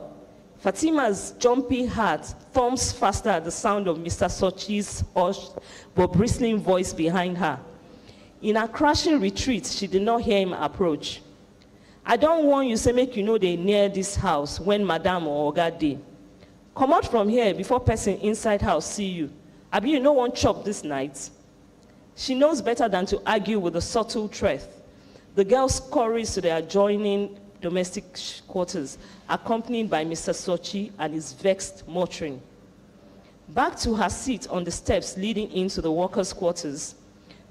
Fatima's jumpy heart thumps faster at the sound of Mr. Sochi's hushed but bristling voice behind her. In her crashing retreat, she did not hear him approach. I don't want you say make you know they near this house when Madam or Oga dey. Come out from here before person inside house see you. Abi you no want chop this night? She knows better than to argue with a subtle threat. The girl scurries to the adjoining domestic quarters, accompanied by Mr. Sochi and his vexed muttering. Back to her seat on the steps leading into the workers' quarters,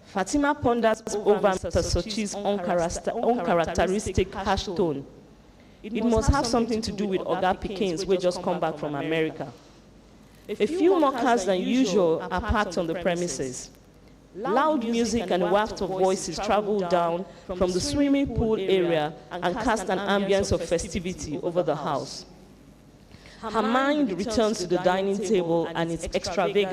Fatima ponders over Mr. Sochi's uncharacteristic harsh tone. It must have something to do with Oga Pikins, who just come back from America. A few more cars than usual are parked on the premises. Loud music and waft of voices travel down from the swimming pool area and cast an ambience of festivity over the house. Her mind returns to the dining table and its extravagant